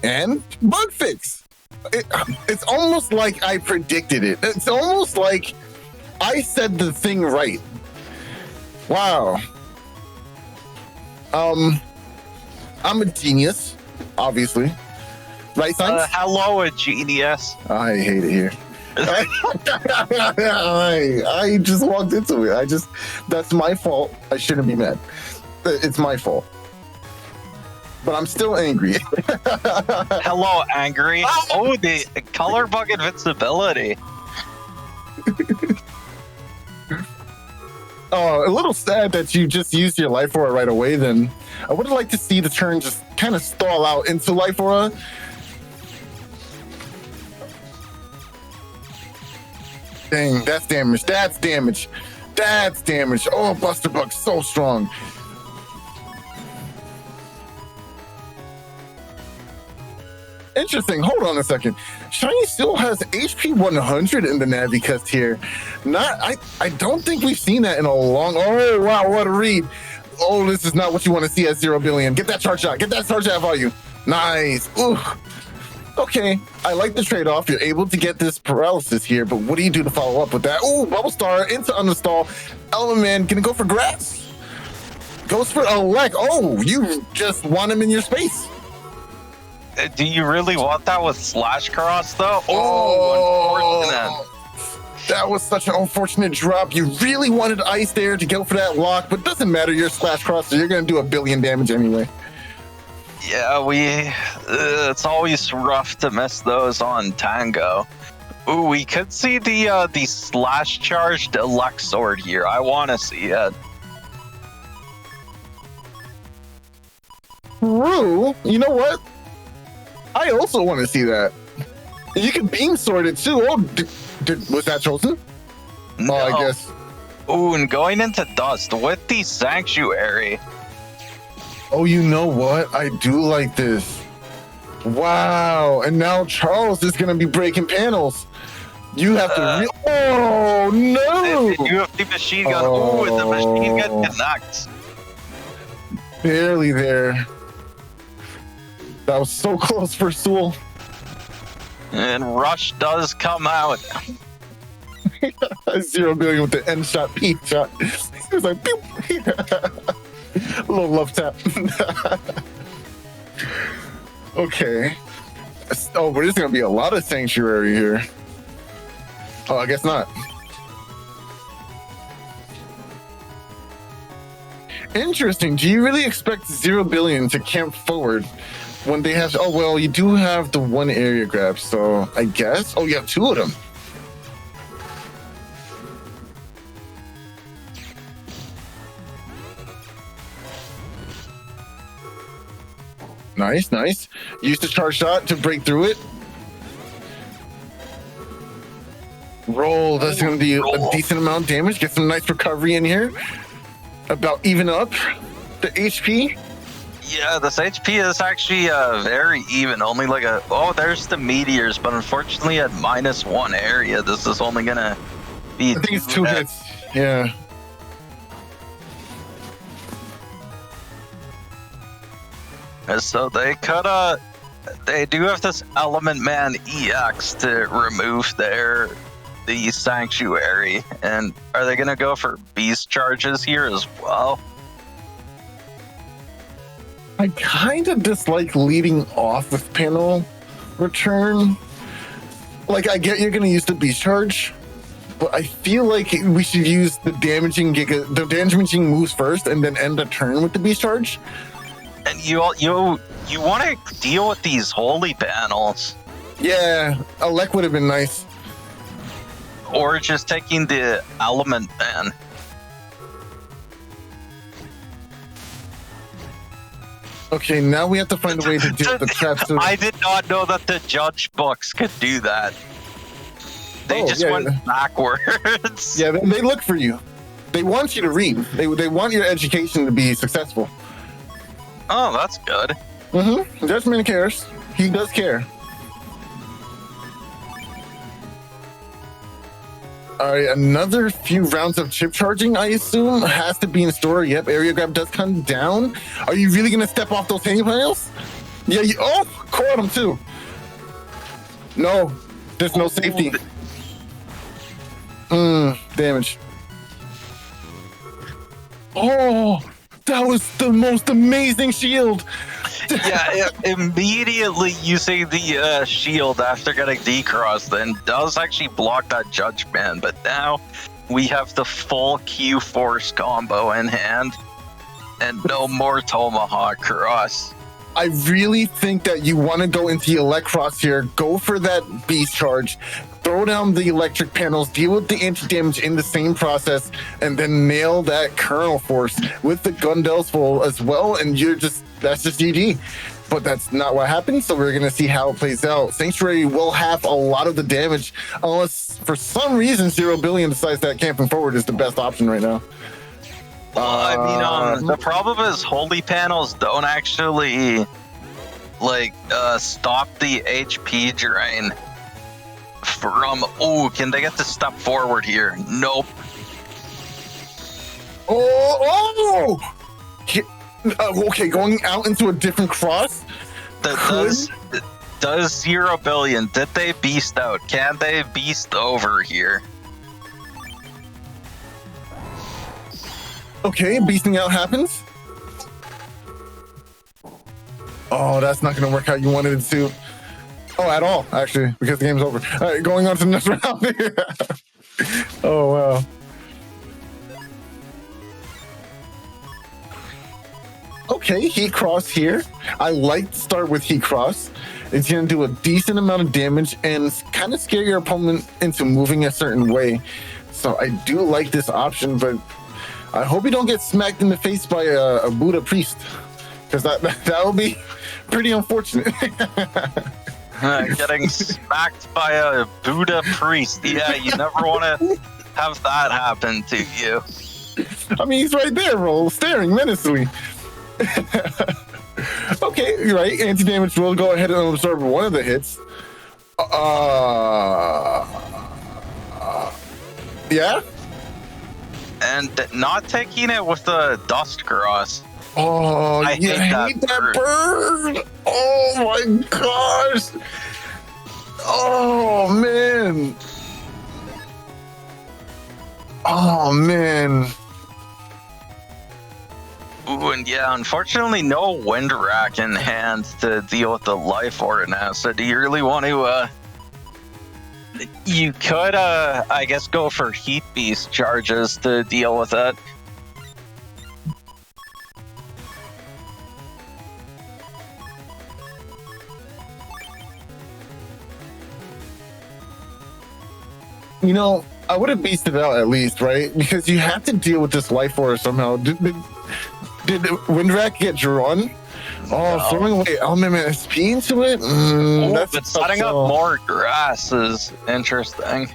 and Bug Fix. It's almost like I predicted it. It's almost like I said the thing right. Wow. I'm a genius, obviously. Right, Symes? Hello, a genius. I hate it here. I just walked into it. That's my fault. I shouldn't be mad. It's my fault. But I'm still angry. Hello, angry. Oh, the color bug invincibility. A little sad that you just used your life aura right away. Then I would have liked to see the turn just kind of stall out into life aura. Dang, that's damage. That's damage. That's damage. Oh, Buster Bug, so strong. Interesting. Hold on a second. Shiny still has HP 100 in the Navi cast here. I don't think we've seen that in a long. Oh wow, what a read! Oh, this is not what you want to see at Zerobillion. Get that charge shot. Get that charge out value. Nice. Ooh. Okay, I like the trade-off. You're able to get this paralysis here, but what do you do to follow up with that? Ooh, Bubble Star into Understall. Element Man gonna go for grass. Goes for a leg. Oh, you just want him in your space. Do you really want that with SoulXCross though? Oh, unfortunate. That was such an unfortunate drop. You really wanted ice there to go for that lock, but doesn't matter. You're SoulXCross, so you're going to do 1 billion damage anyway. Yeah, it's always rough to miss those on Tango. Ooh, we could see the slash charge deluxe sword here. I want to see it. True. You know what? I also want to see that. You can beam sword it too. Oh, was that chosen? No. Oh, I guess. Ooh, and going into Dust with the Sanctuary. Oh, you know what? I do like this. Wow. And now Charles is going to be breaking panels. You have to... oh, no! You have the machine gun. Oh. Ooh, the machine gun connects. Barely there. That was so close for Tseul. And Rush does come out. Zerobillion with the end shot, P shot. He was like, pew. A little love tap. Okay. Oh, but there's going to be a lot of Sanctuary here. Oh, I guess not. Interesting. Do you really expect Zerobillion to camp forward when they have... Oh, well, you do have the one area grab, so I guess... Oh, you have 2 of them. Nice, nice. Use the charge shot to break through it. Roll. That's going to do a decent amount of damage. Get some nice recovery in here. About even up the HP. Yeah, this HP is actually very even. Only like there's the meteors, but unfortunately at -1 area, this is only gonna be. I think it's 2 hits. Yeah. So they do have this Element Man EX to remove the Sanctuary, and are they gonna go for beast charges here as well? I kind of dislike leading off with panel return. Like, I get you're going to use the beast charge, but I feel like we should use the damaging moves first and then end the turn with the beast charge. And you want to deal with these holy panels. Yeah, Elec would have been nice. Or just taking the Element Man. Okay, now we have to find a way to deal with the traps. I did not know that the judge books could do that. They went backwards. Yeah, they look for you. They want you to read. They want your education to be successful. Oh, that's good. Mm-hmm. Judgment cares. He does care. All right, another few rounds of chip charging, I assume, has to be in store. Yep, area grab does come down. Are you really going to step off those hanging panels? Yeah, caught him too. No, there's no safety. Damage. Oh, that was the most amazing shield. Yeah, immediately using the shield after getting decrossed then does actually block that judgment, but now we have the full Q force combo in hand and no more tomahawk cross. I really think that you want to go into the elect cross here, go for that beast charge, throw down the electric panels, deal with the anti-damage in the same process, and then nail that kernel force with the Gundels full as well, and that's just GG. But that's not what happened, so we're going to see how it plays out. Sanctuary will have a lot of the damage, unless for some reason Zerobillion decides that camping forward is the best option right now. Well, the problem is holy panels don't actually stop the HP drain from. Oh, can they get to step forward here? Nope. Okay, going out into a different cross. Does Zerobillion, did they beast out? Can they beast over here? Okay, beasting out happens. Oh, that's not going to work how you wanted it to. Oh, at all, actually, because the game's over. All right, going on to the next round. Oh, wow. Okay, Heat Cross here. I like to start with Heat Cross. It's going to do a decent amount of damage and kind of scare your opponent into moving a certain way. So I do like this option, but I hope you don't get smacked in the face by a Buddha priest, because that would be pretty unfortunate. Getting smacked by a Buddha priest. Yeah, you never want to have that happen to you. I mean, he's right there, staring menacingly. Okay, you're right. Anti-damage will go ahead and absorb one of the hits. Yeah? And not taking it with the dust cross. Oh, I hate that bird. Oh my gosh. Oh man. Oh man. Ooh, and yeah, unfortunately no wind rack in hand to deal with the life order now. So do you really want to you could I guess go for heat beast charges to deal with it. You know, I would have beasted out at least, right? Because you have to deal with this life order somehow. Did Windrak get drawn? Oh, no. Throwing away Element SP into it? But setting up more grass is interesting.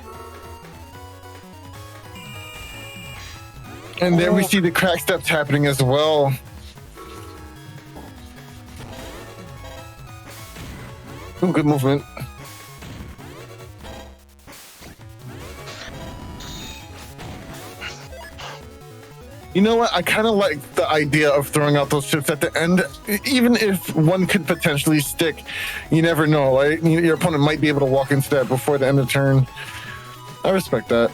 And then we see the crack steps happening as well. Ooh, good movement. You know what? I kind of like the idea of throwing out those chips at the end, even if one could potentially stick. You never know, right? Your opponent might be able to walk into that before the end of turn. I respect that.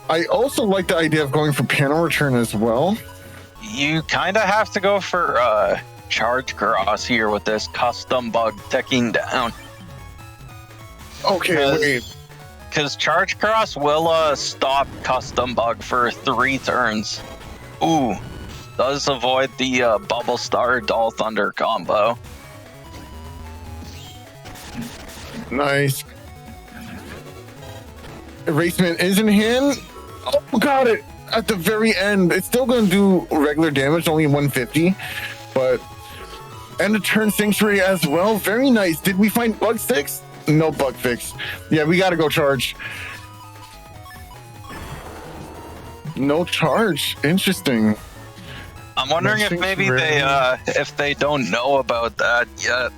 I also like the idea of going for panel return as well. You kind of have to go for charge cross here with this custom bug ticking down. Okay, wait. Because charge cross will stop custom bug for 3 turns. Ooh, does avoid the bubble star dull thunder combo. Nice. Erasement is in hand. Oh, got it. At the very end, it's still going to do regular damage, only 150. But end of turn sanctuary as well. Very nice. Did we find bug fix? No bug fix. Yeah, we got to go charge. No charge. Interesting. I'm wondering if maybe they don't know about that yet.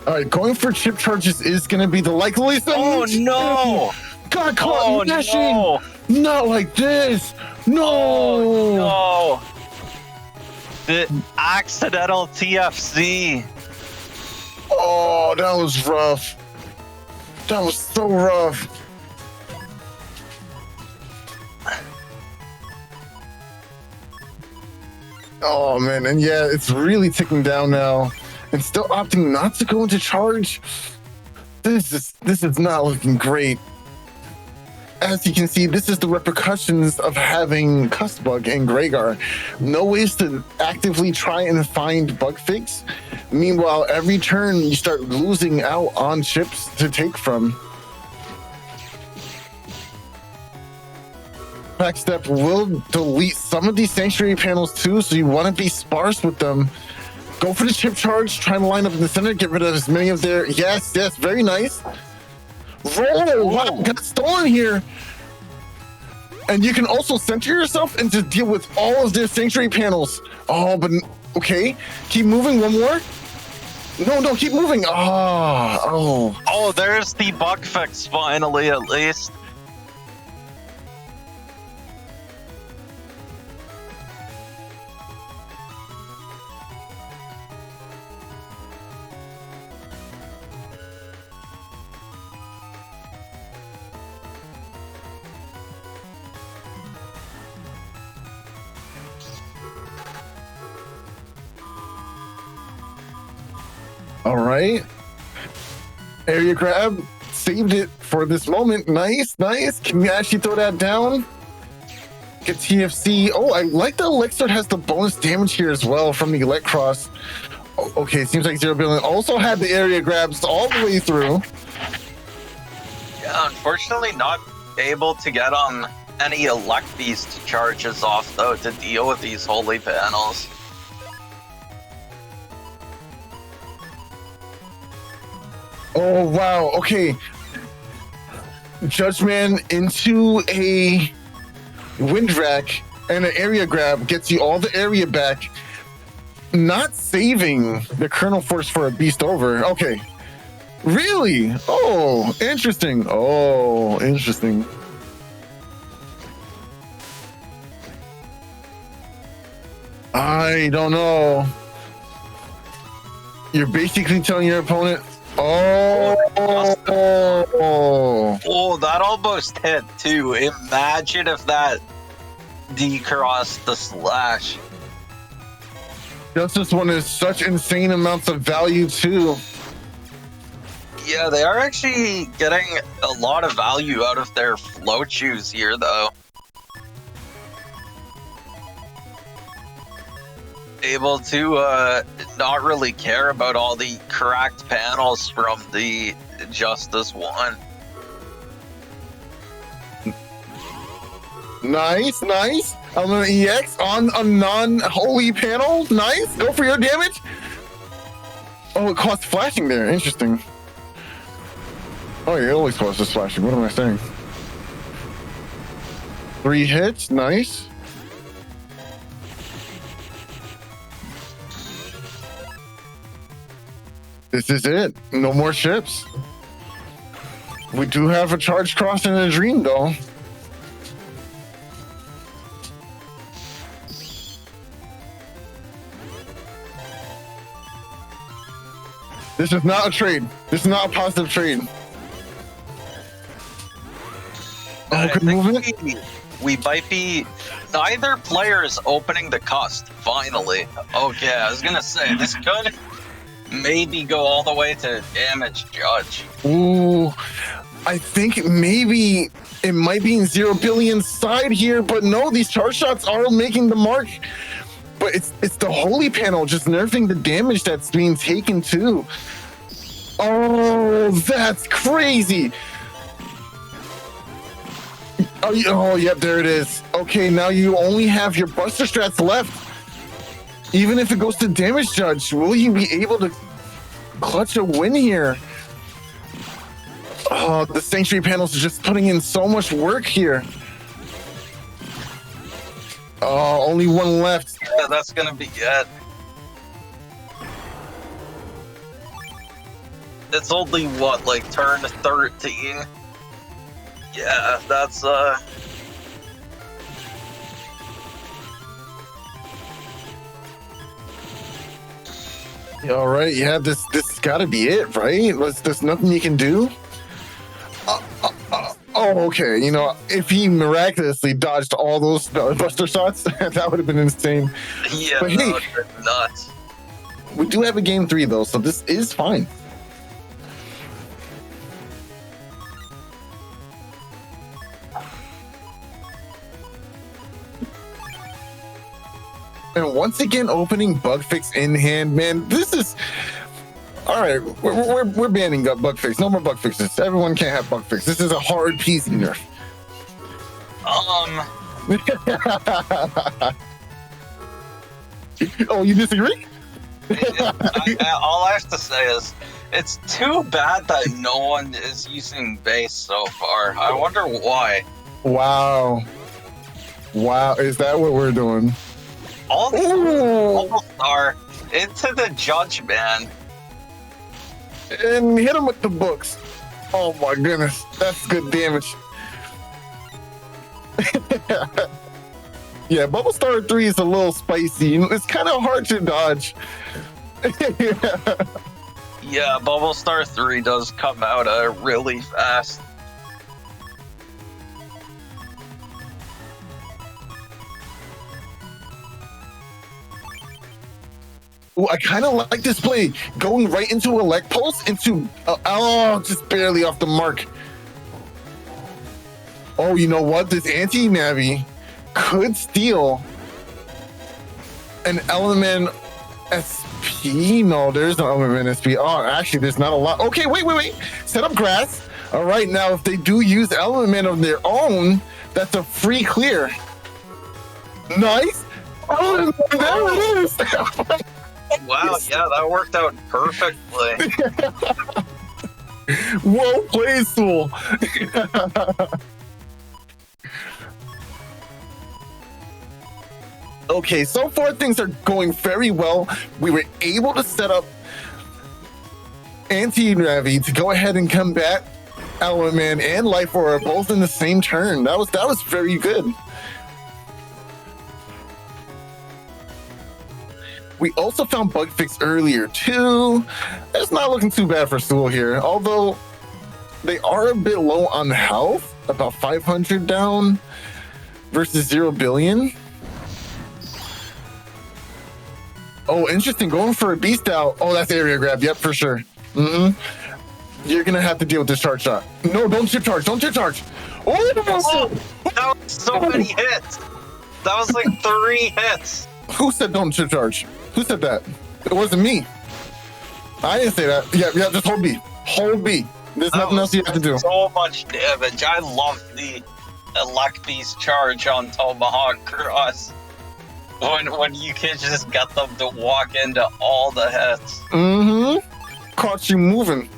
All right, going for chip charges is going to be the likely thing. Oh no! Got caught mashing. No! Not like this. No. Oh, no! The accidental TFC. Oh, that was rough. That was so rough. Oh man, and yeah, it's really ticking down now. And still opting not to go into charge. This is not looking great. As you can see, this is the repercussions of having Custbug and Gregar. No ways to actively try and find bug fix. Meanwhile, every turn you start losing out on chips to take from. Backstep will delete some of these sanctuary panels too, so you want to be sparse with them. Go for the chip charge, try to line up in the center, get rid of as many of their... Yes, very nice. Roll! Wow, got stolen here. And you can also center yourself and just deal with all of their sanctuary panels. Oh, but okay. Keep moving, one more. No, keep moving. Oh, there's the bug fix finally, at least. all right. Area grab. Saved it for this moment. Nice. Can we actually throw that down? Get TFC. Oh, I like the Elixir has the bonus damage here as well from the Elect Cross. Oh, okay, seems like Zerobillion also had the area grabs all the way through. Yeah, unfortunately not able to get on any Elect Beast charges off, though, to deal with these holy panels. Oh, wow. Okay. Judgment into a Wind Rack and an area grab gets you all the area back. Not saving the Kernel Force for a Beast over. Okay. Really? Oh, interesting. I don't know. You're basically telling your opponent, oh, that almost hit too. Imagine if that decrossed the slash. Justice one is such insane amounts of value too. Yeah, they are actually getting a lot of value out of their float shoes here, though. Able to not really care about all the cracked panels from the Justice one. Nice, nice. Element EX on a non-holy panel. Nice. Go for your damage. Oh, it costs flashing there. Interesting. Oh, yeah, it always costs flashing. What am I saying? 3 hits. Nice. This is it. No more ships. We do have a charge cross and a dream, though. This is not a trade. This is not a positive trade. Oh, good movement. We might be. Neither player is opening the cusp. Finally. Okay, I was gonna say this could maybe go all the way to damage judge. Ooh, I think maybe it might be in Zerobillion's side here, but no, these charge shots are making the mark. But it's the holy panel just nerfing the damage that's being taken too. Oh, that's crazy. Oh, yep, there it is. Okay, now you only have your Buster Strats left. Even if it goes to damage judge, will you be able to clutch a win here? Oh, the Sanctuary panels are just putting in so much work here. Oh, only one left. Yeah, that's gonna be it. It's only what, like turn 13? Yeah, that's All right, yeah, this gotta be it, right? There's nothing you can do. Oh, okay. You know, if he miraculously dodged all those Buster shots, that would have been insane. Yeah, but that hey, would have been nuts. We do have a game 3 though, so this is fine. And once again, opening bug fix in hand, man. This is all right. We're banning bug fix. No more bug fixes. Everyone can't have bug fix. This is a hard PC nerf. Oh, you disagree? All I have to say is, it's too bad that no one is using base so far. I wonder why. Wow. Is that what we're doing? All these almost are into the judge, man. And hit him with the books. Oh my goodness, that's good damage. Yeah, Bubble Star 3 is a little spicy. It's kind of hard to dodge. Yeah, Bubble Star 3 does come out really fast. Ooh, I kind of like this play. Going right into Elect Pulse, into... just barely off the mark. Oh, you know what? This anti-Navi could steal an Element SP. No, there's no Element SP. Oh, actually, there's not a lot. Okay, wait. Set up grass. All right, now, if they do use Element of their own, that's a free clear. Nice. Oh, there it is. Wow, yeah, that worked out perfectly. Well played, Tseul. Okay, so far things are going very well. We were able to set up Anti-Navi to go ahead and combat Element and Life Aura both in the same turn. That was very good. We also found bug fix earlier too. It's not looking too bad for Tseul here, although they are a bit low on health, about 500 down versus Zerobillion. Oh, interesting, going for a beast out. Oh, that's area grab, yep, for sure. You're gonna have to deal with this charge shot. No, don't chip charge. Oh, that was so many hits. That was like 3 hits. Who said don't chip charge? Who said that? It wasn't me. I didn't say that. Yeah, just hold B. Hold B. There's nothing else you have to do. So much damage. I love the a luck beast charge on Tomahawk Cross. When you can just get them to walk into all the hits. Mm-hmm. Caught you moving.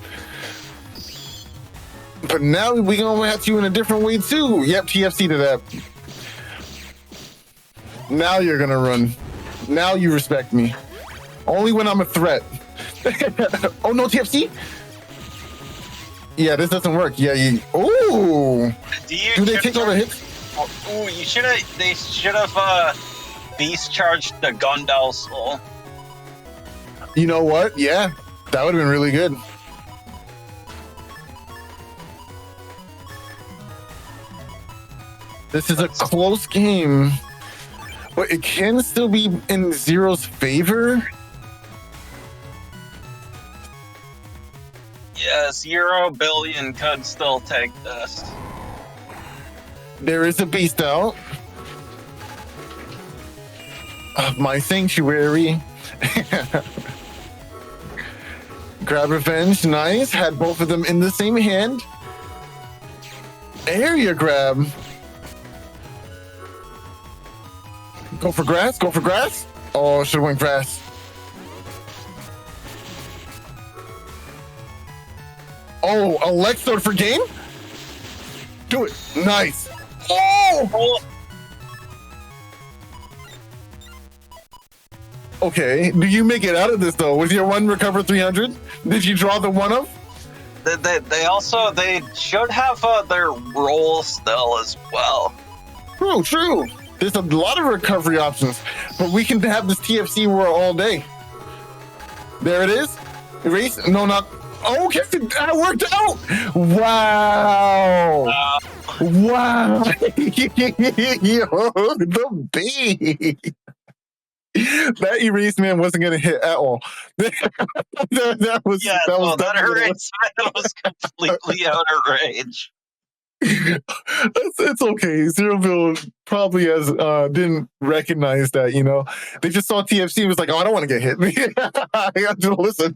But now we gonna have you in a different way too. Yep, TFC to that. Now you're gonna run. Now you respect me. Only when I'm a threat. Oh no, TFC? Yeah, this doesn't work. Yeah, you. Ooh. Do they take all the hits? Ooh, you should have. They should have beast charged the Gundel Soul. You know what? Yeah, that would have been really good. This is a close game, but it can still be in Zero's favor. Yeah, Zerobillion could still take this. There is a beast out of my sanctuary. Grab revenge, nice. Had both of them in the same hand. Area grab. Go for grass, go for grass. Oh, should have went grass. Oh, Alexa for game? Do it. Nice. Oh! Okay, do you make it out of this though? With your one recover 300? Did you draw the one of? They should have their roll still as well. True. There's a lot of recovery options, but we can have this TFC war all day. There it is. Erase. No, not. Okay, that worked out. Wow. Wow. Yo, the B. That erase man wasn't gonna hit at all. that was completely out of range. It's okay. Zerobillion probably didn't recognize that, you know. They just saw TFC and was like, oh, I don't want to get hit. I got to listen.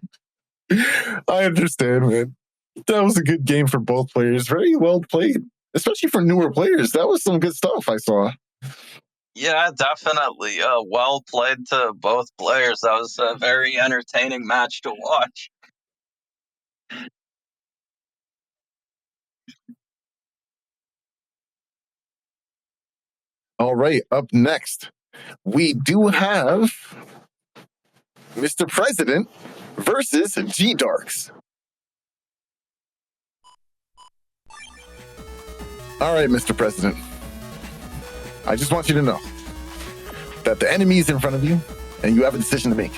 I understand, man. That was a good game for both players. Very well played, especially for newer players. That was some good stuff I saw. Yeah, definitely. Well played to both players. That was a very entertaining match to watch. All right, up next, we do have Mr. President versus GDarks. All right, Mr. President. I just want you to know that the enemy is in front of you and you have a decision to make.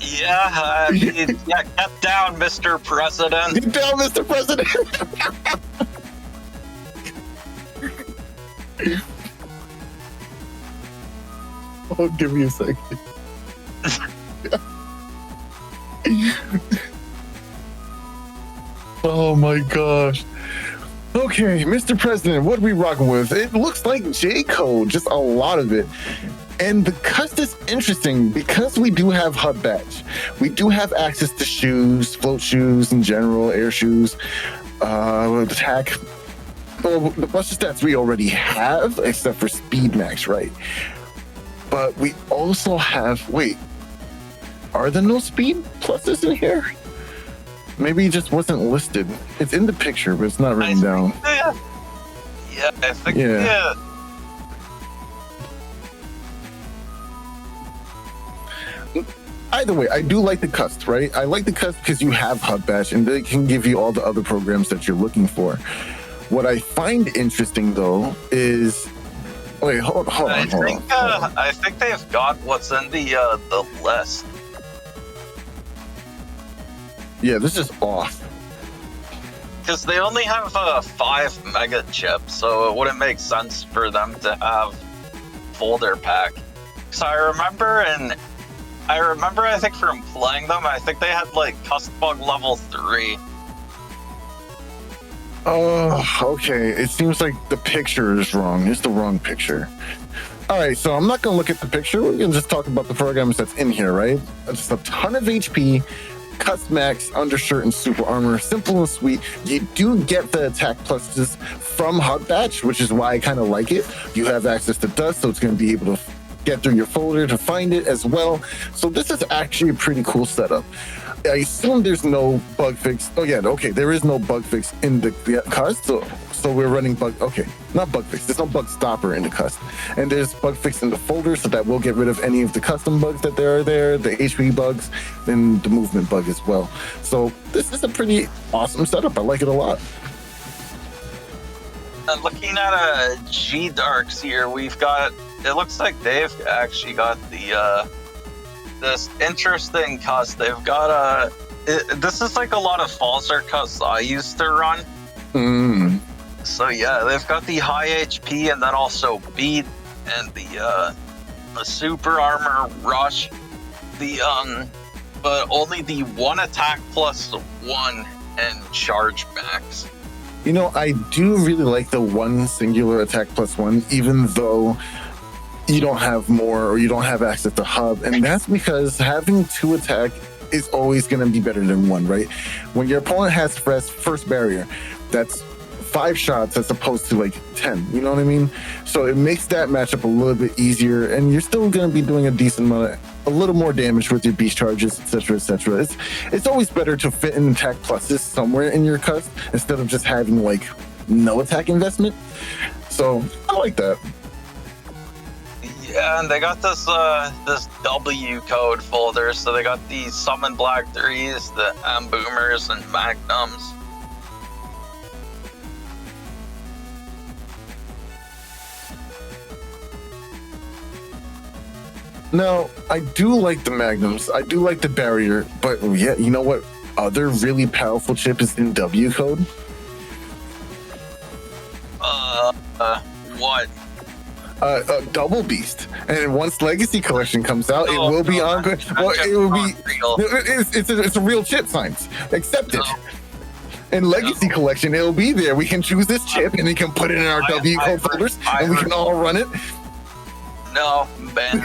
Yeah, get down, Mr. President. Get down, Mr. President. Oh, give me a second. Oh my gosh. Okay, Mr. President, what are we rocking with? It looks like J-code, just a lot of it. And the cust is interesting because we do have HUD badge. We do have access to shoes, float shoes in general, air shoes, attack. Well, the bunch of stats we already have, except for speed max, right? But we also have, wait, are there no speed pluses in here? Maybe it just wasn't listed. It's in the picture, but it's not written down. Yeah, I think, yeah. Either way, I do like the cust, right? I like the cust because you have HUD badge and they can give you all the other programs that you're looking for. What I find interesting though is, wait, hold on. I think they've got what's in the list. Yeah, this is off. Because they only have 5 mega chips, so it wouldn't make sense for them to have folder pack. So I remember, I think from playing them, I think they had like cust bug level 3. Oh, okay. It seems like the picture is wrong. It's the wrong picture. All right, so I'm not going to look at the picture. We're going to just talk about the programs that's in here, right? Just a ton of HP, Cusmax, Undershirt, and Super Armor. Simple and sweet. You do get the attack pluses from HUD Batch, which is why I kind of like it. You have access to Dust, so it's going to be able to get through your folder to find it as well. So this is actually a pretty cool setup. I assume there's no bug fix. Oh yeah, okay, there is no bug fix in the cust. So we're running not bug fix. There's no bug stopper in the cust, and there's bug fix in the folder, so that will get rid of any of the custom bugs that there are there, the HP bugs, and the movement bug as well. So this is a pretty awesome setup. I like it a lot. And looking at GDarks here, we've got. It looks like they've actually got the this interesting cust. They've got this is like a lot of Falzer custs I used to run. So yeah, they've got the high HP and then also beat and the super armor rush. But only the 1 attack plus 1 and charge max. You know, I do really like the 1 singular attack plus 1, even though you don't have more or you don't have access to hub, and that's because having 2 attack is always going to be better than 1, right? When your opponent has first barrier, that's 5 shots as opposed to like 10, you know what I mean? So it makes that matchup a little bit easier, and you're still going to be doing a decent amount a little more damage with your beast charges, etc., etc. It's always better to fit in attack pluses somewhere in your cust instead of just having like no attack investment. So I like that. Yeah, and they got this this W code folder, so they got the Summon Black 3s, the Boomers, and Magnums. Now, I do like the Magnums, I do like the barrier, but yeah, you know what other really powerful chip is in W code? What? Double Beast, and once Legacy Collection comes out, it will be on. Well, it will be. It's a real chip, Symes. Accept it. In Legacy Collection, it'll be there. We can choose this chip, and we can put it in our W code folders, and we can all run it. No, Ben.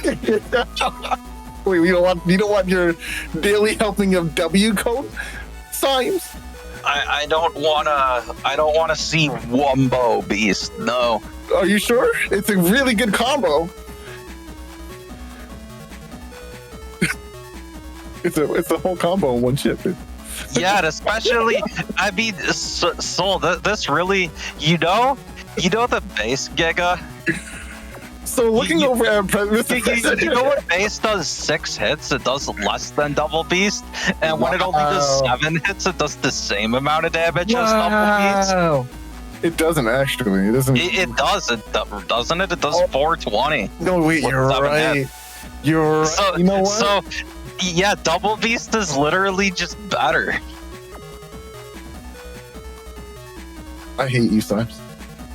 Wait, you don't want your daily helping of W code, Symes? I don't wanna see Wumbo Beast. No. Are you sure? It's a really good combo. it's a whole combo in one chip. Yeah, and especially I mean, Soul. This really, you know the base Giga. So looking over at you know what base does 6 hits? It does less than Double Beast, and when it only does 7 hits, it does the same amount of damage as Double Beast. It doesn't actually. It doesn't. It does. Doesn't it? It does 420. No, wait. You're right. Hits. You're right. So, you know what? So, yeah, Double Beast is literally just better. I hate you, Symes.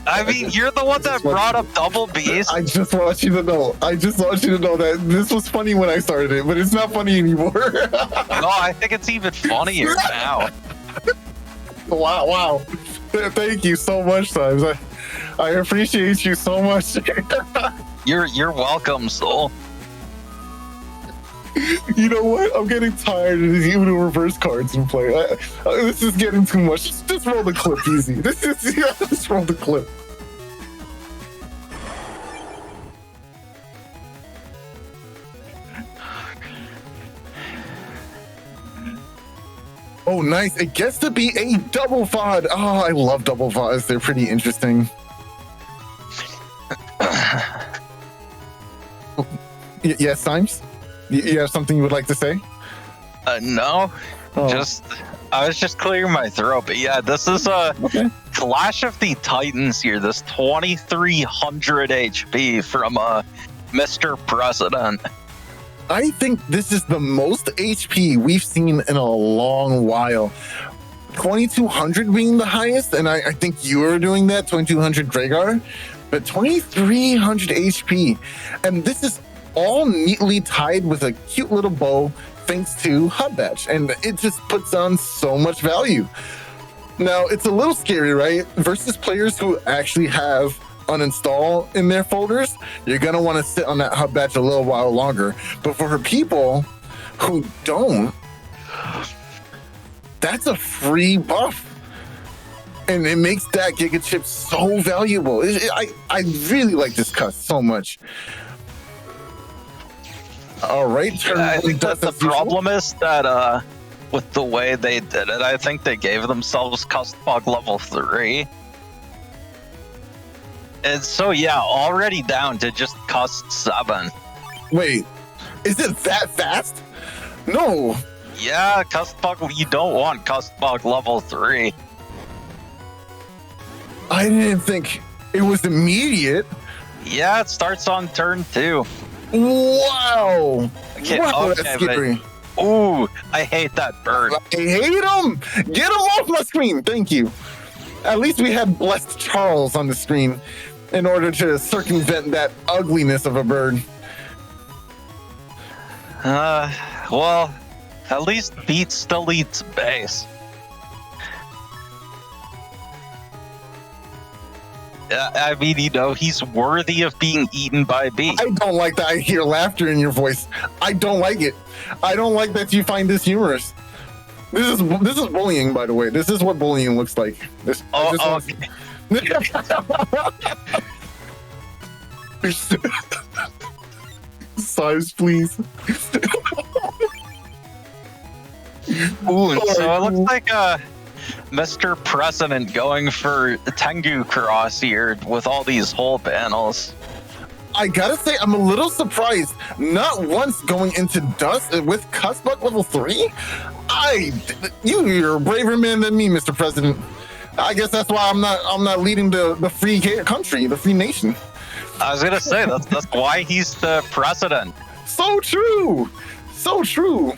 I mean, you're the one that brought up Double Beast. I just want you to know. I just want you to know that this was funny when I started it, but it's not funny anymore. No, I think it's even funnier now. Wow. Thank you so much, Symes. I appreciate you so much. You're welcome, Soul. You know what? I'm getting tired of these Uno reverse cards in play. This is getting too much. Just roll the clip easy. Just roll the clip. Oh, nice. It gets to be a double VOD. Oh, I love double VODs. They're pretty interesting. Yes, Symes? You have something you would like to say? No. Oh. I was just clearing my throat. But yeah, this is a Clash of the Titans here. This 2300 HP from Mr. President. I think this is the most HP we've seen in a long while. 2200 being the highest, and I think you were doing that, 2200 Dragar, but 2300 HP. And this is all neatly tied with a cute little bow thanks to HUD Batch, and it just puts on so much value. Now, it's a little scary, right? Versus players who actually have uninstall in their folders, you're going to want to sit on that HUD Batch a little while longer. But for people who don't, that's a free buff. And it makes that Giga Chip so valuable. I really like this cut so much. All right. I think that the problem is that with the way they did it, I think they gave themselves Cust Bug level 3. And so, yeah, already down to just Cust 7. Wait, is it that fast? No. Yeah, Cust Bug, you don't want Cust Bug level 3. I didn't think it was immediate. Yeah, it starts on turn 2. Wow. Okay, Wow, okay, that's scary. Ooh, I hate that bird. I hate him. Get him off my screen. Thank you. At least we had blessed Charles on the screen in order to circumvent that ugliness of a bird. Well, at least Beat still eats base. I mean, you know, he's worthy of being eaten by Beat. I don't like that I hear laughter in your voice. I don't like it. I don't like that you find this humorous. This is bullying, by the way. This is what bullying looks like. Okay. Symes, please. Ooh, and so it looks like Mr. President going for Tengu Cross here with all these whole panels. I gotta say, I'm a little surprised. Not once going into Dust with Cussbuck level 3. You're a braver man than me, Mr. President. I guess that's why I'm not leading the free country, the free nation. I was gonna say that's why he's the president. So true, so true.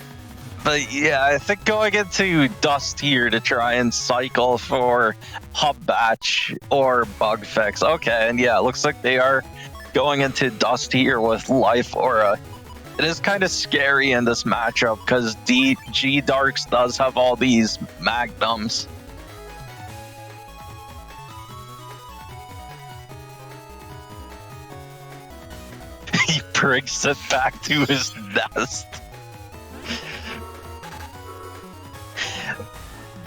But yeah, I think going into Dust here to try and cycle for Hub Batch or Bug Fix. Okay, and yeah, it looks like they are going into Dust here with Life Aura. It is kind of scary in this matchup because GDarks does have all these magnums. He brings it back to his nest.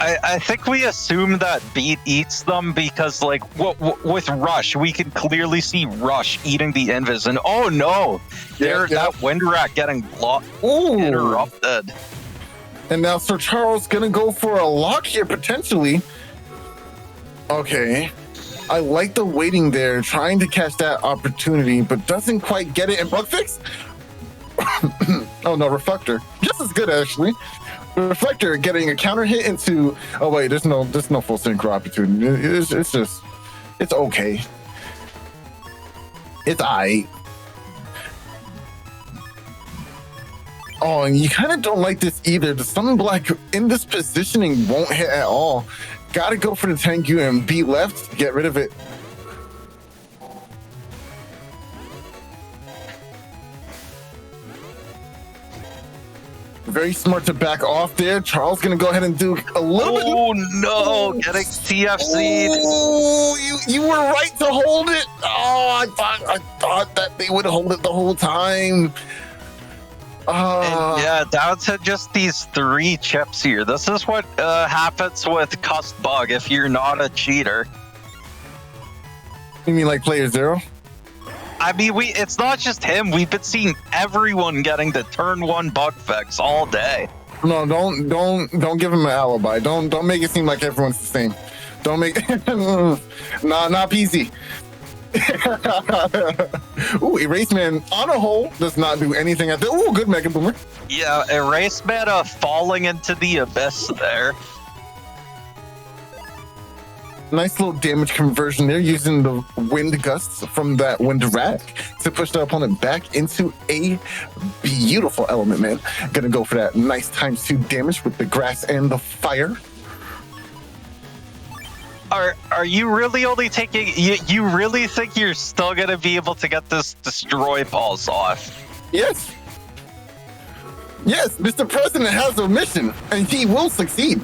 I think we assume that Beat eats them because, like, with Rush, we can clearly see Rush eating the Invis, and oh no, that Wind Rat getting interrupted. And now Sir Charles gonna go for a lock here potentially. Okay, I like the waiting there, trying to catch that opportunity, but doesn't quite get it. And Bug Fix. Oh no, Reflector, just as good actually. Reflector getting a counter hit into. Oh wait, there's no full synchro opportunity. It's okay. It's aight. Oh, and you kind of don't like this either. The Sun Black in this positioning won't hit at all. Got to go for the Tengu and be left to get rid of it. Very smart to back off there. Charles gonna go ahead and do a little bit. Oh no, getting TFC'd. Oh, you were right to hold it. Oh, I thought that they would hold it the whole time. And yeah, down to just these 3 chips here. This is what happens with Cust Bug if you're not a cheater. You mean like playerzero? I mean, it's not just him. We've been seeing everyone getting the turn 1 bug fix all day. No, don't give him an alibi. Don't make it seem like everyone's the same. Don't make not PC. Ooh, Erase Man on a hole does not do anything at the. Ooh, good Mega Boomer. Yeah, Erase Man falling into the abyss there. Nice little damage conversion there, using the wind gusts from that wind rat to push the opponent back into a beautiful element, man. Gonna go for that nice ×2 damage with the grass and the fire. Are you really only taking? You really think you're still gonna be able to get this destroy pulse off? Yes. Yes, Mr. President has a mission, and he will succeed.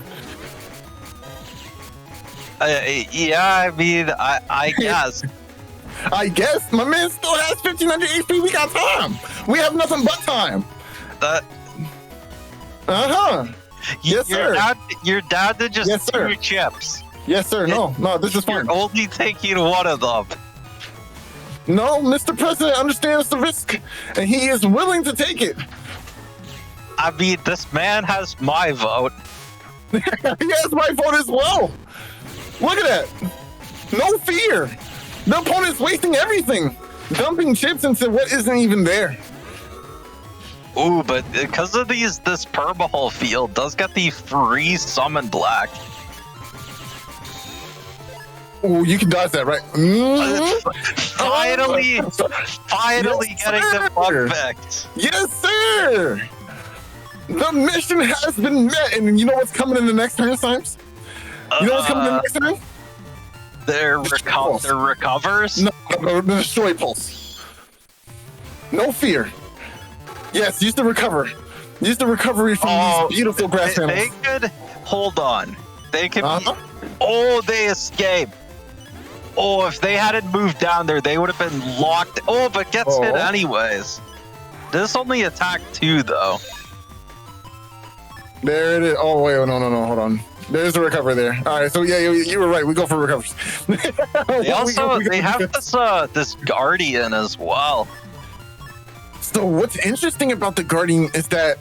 Yeah, I mean, I guess. I guess my man still has 1500 HP. We got time. We have nothing but time. Yes, sir. You're down to just Yes, sir. 2 chips. Yes, sir. No, this is fine. You're only taking one of them. No, Mr. President understands the risk, and he is willing to take it. I mean, this man has my vote. He has my vote as well. Look at that. No fear. The opponent's wasting everything, dumping chips into what isn't even there. Ooh, but because of this permahole field does get the free summon black. Ooh, you can dodge that, right? Finally getting the bug fix. Yes, sir. The mission has been met, and you know what's coming in the next turn, Symes? You know what's coming in the next turn? Their recovers? No, the destroy pulse. No fear. Yes, use the recover. Use the recovery from these beautiful grass panels. They could hold on. They could. Oh, they escaped. Oh, if they hadn't moved down there, they would have been locked. Oh, but gets hit anyways. This only attacked 2 though. There it is. Oh wait, no, hold on. There's the recovery there. All right, so yeah, you were right. We go for recovers. They also they have this guardian as well. So what's interesting about the guardian is that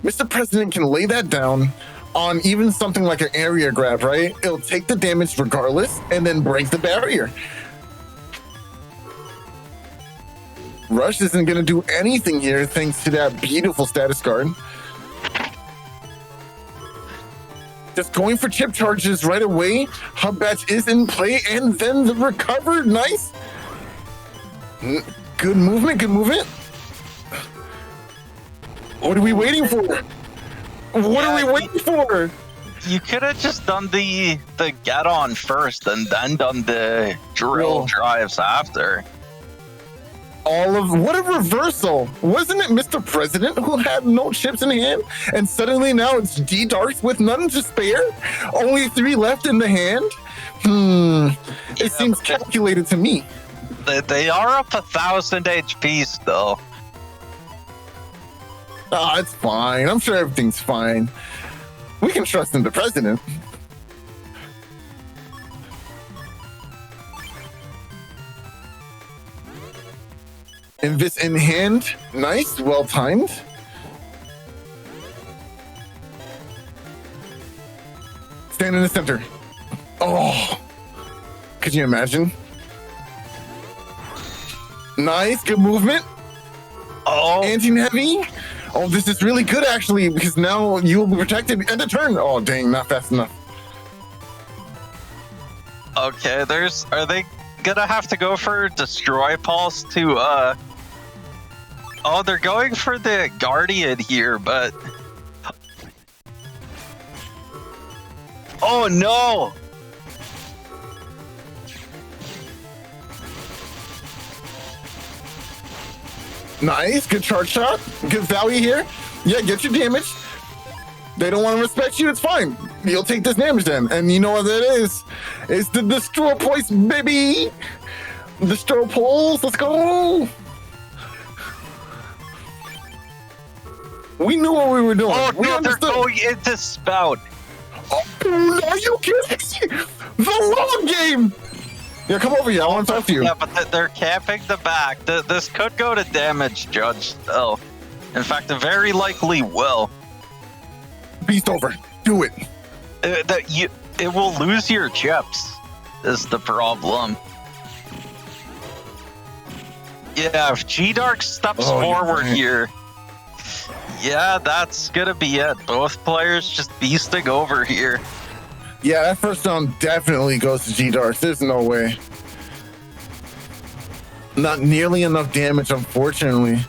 Mr. President can lay that down on even something like an area grab, right? It'll take the damage regardless and then break the barrier. Rush isn't going to do anything here thanks to that beautiful status card. Just going for chip charges right away. Hub batch is in play and then the recover. Nice. Good movement, good movement. What are we waiting for? What are we waiting for? You could have just done the get on first and then done the drill drives after. What a reversal. Wasn't it Mr. President who had no chips in hand? And suddenly now it's GDarks with none to spare? Only 3 left in the hand? It seems calculated to me. They are up 1,000 HP still. It's fine. I'm sure everything's fine. We can trust in the president. Invis in hand. Nice. Well timed. Stand in the center. Oh. Could you imagine? Nice. Good movement. Oh. Anti-heavy. Oh, this is really good actually, because now you will be protected end of turn. Oh, dang, not fast enough. Okay, are they gonna have to go for Destroy Pulse to, Oh, they're going for the Guardian here, but... Oh, no! Nice, good charge shot. Good value here. Yeah, get your damage. They don't want to respect you, it's fine. You'll take this damage then. And you know what that is? It's the Destroy Pulse, baby! Destroy Pulse, let's go! We knew what we were doing. Oh, we no, understood. they're going into Spout. Oh, are you kidding? The long game! Yeah, come over here. I want to talk to you. Yeah, but they're camping the back. This could go to damage, Judge. Oh, in fact, it very likely will. Beast over. Do it. It will lose your chips, is the problem. Yeah, if GDarks steps forward here, yeah, that's gonna be it. Both players just beasting over here. Yeah, that first round definitely goes to GDarks. There's no way. Not nearly enough damage, unfortunately.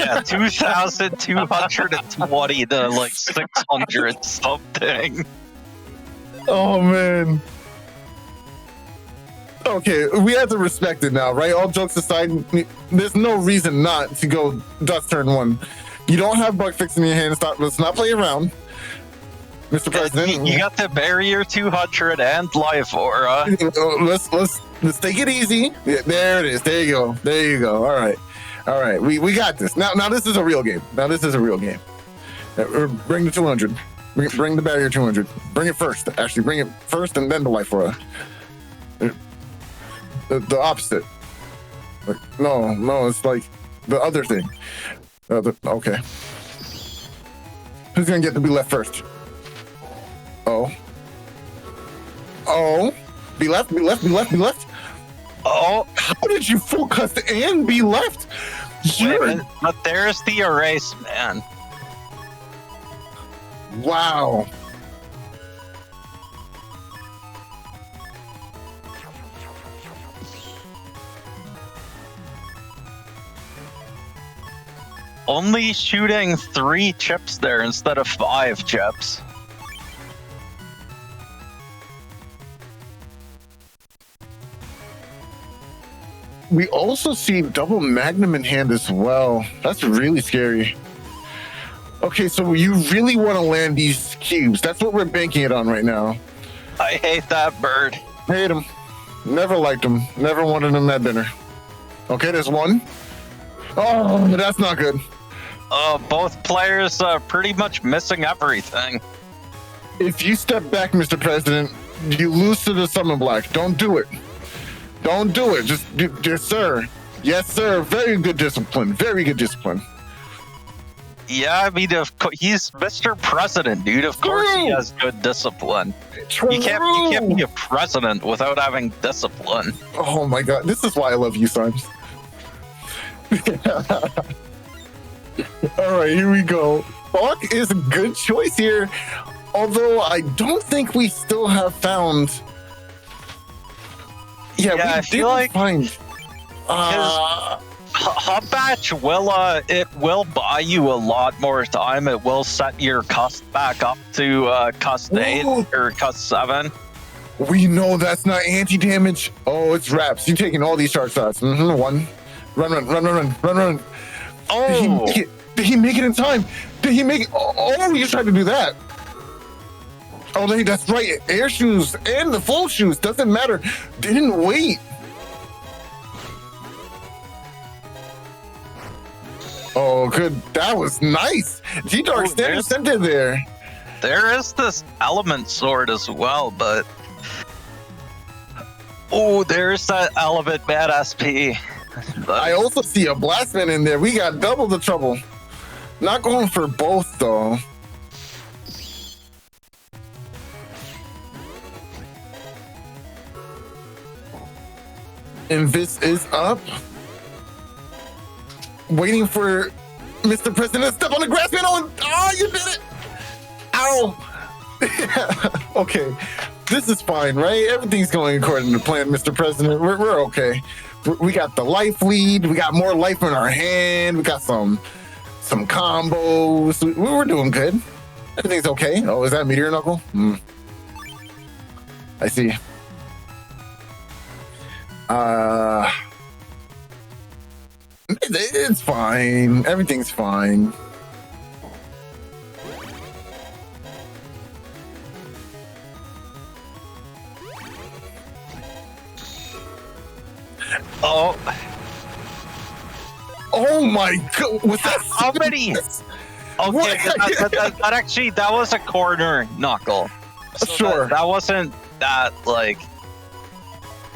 Yeah, 2,220 to like 600 something. Oh, man. Okay, we have to respect it now, right? All jokes aside, there's no reason not to go Dust turn 1. You don't have bug fix in your hand. Let's not play around. Mr. President. You got the barrier 200 and life aura. Let's take it easy. Yeah, there it is. There you go. There you go. All right. We got this. Now this is a real game. Bring the 200. Bring the barrier 200. Bring it first. Actually, bring it first and then the life aura. The opposite. No, it's like the other thing. Okay. Who's gonna get to be left first? Oh. Be left. Oh. How did you focus and be left? But there's the erase, man. Wow. Only shooting 3 chips there instead of 5 chips. We also see double magnum in hand as well. That's really scary. Okay, so you really want to land these cubes. That's what we're banking it on right now. I hate that bird. Hate him. Never liked him. Never wanted him at dinner. Okay, there's one. Oh, that's not good. Both players pretty much missing everything. If you step back, Mr. President, you lose to the summon black. Don't do it. Don't do it. Just yes, sir. Yes, sir. Very good discipline. Very good discipline. Yeah, I mean, he's Mr. President, dude. Of course he has good discipline. You can't be a president without having discipline. Oh my god, this is why I love you, Symes. All right, here we go. Fuck is a good choice here, although I don't think we still have found. Yeah, we didn't find. Hubbatch will buy you a lot more time. It will set your cust back up to cust 8 or cust 7. We know that's not anti-damage. Oh, it's wraps. You're taking all these sharp shots. One. Run. Oh! Did he make it in time? Did he make it? Oh, you tried to do that. Oh, that's right. Air shoes and the full shoes. Doesn't matter. Didn't wait. Oh, good. That was nice. GDarks standing center there. There is this element sword as well, but... Oh, there's that element bad SP. I also see a blastman in there. We got double the trouble. Not going for both, though. And this is up. Waiting for Mr. President to step on the grass panel. Oh, you did it. Ow. Okay. This is fine, right? Everything's going according to plan, Mr. President. We're okay. We got the life lead. We got more life in our hand. We got some combos. We're doing good. Everything's okay. Oh, is that Meteor Knuckle? I see. It's fine. Everything's fine. Oh my god! Was that how many? Okay, that actually that was a corner knuckle. So sure. That wasn't that like.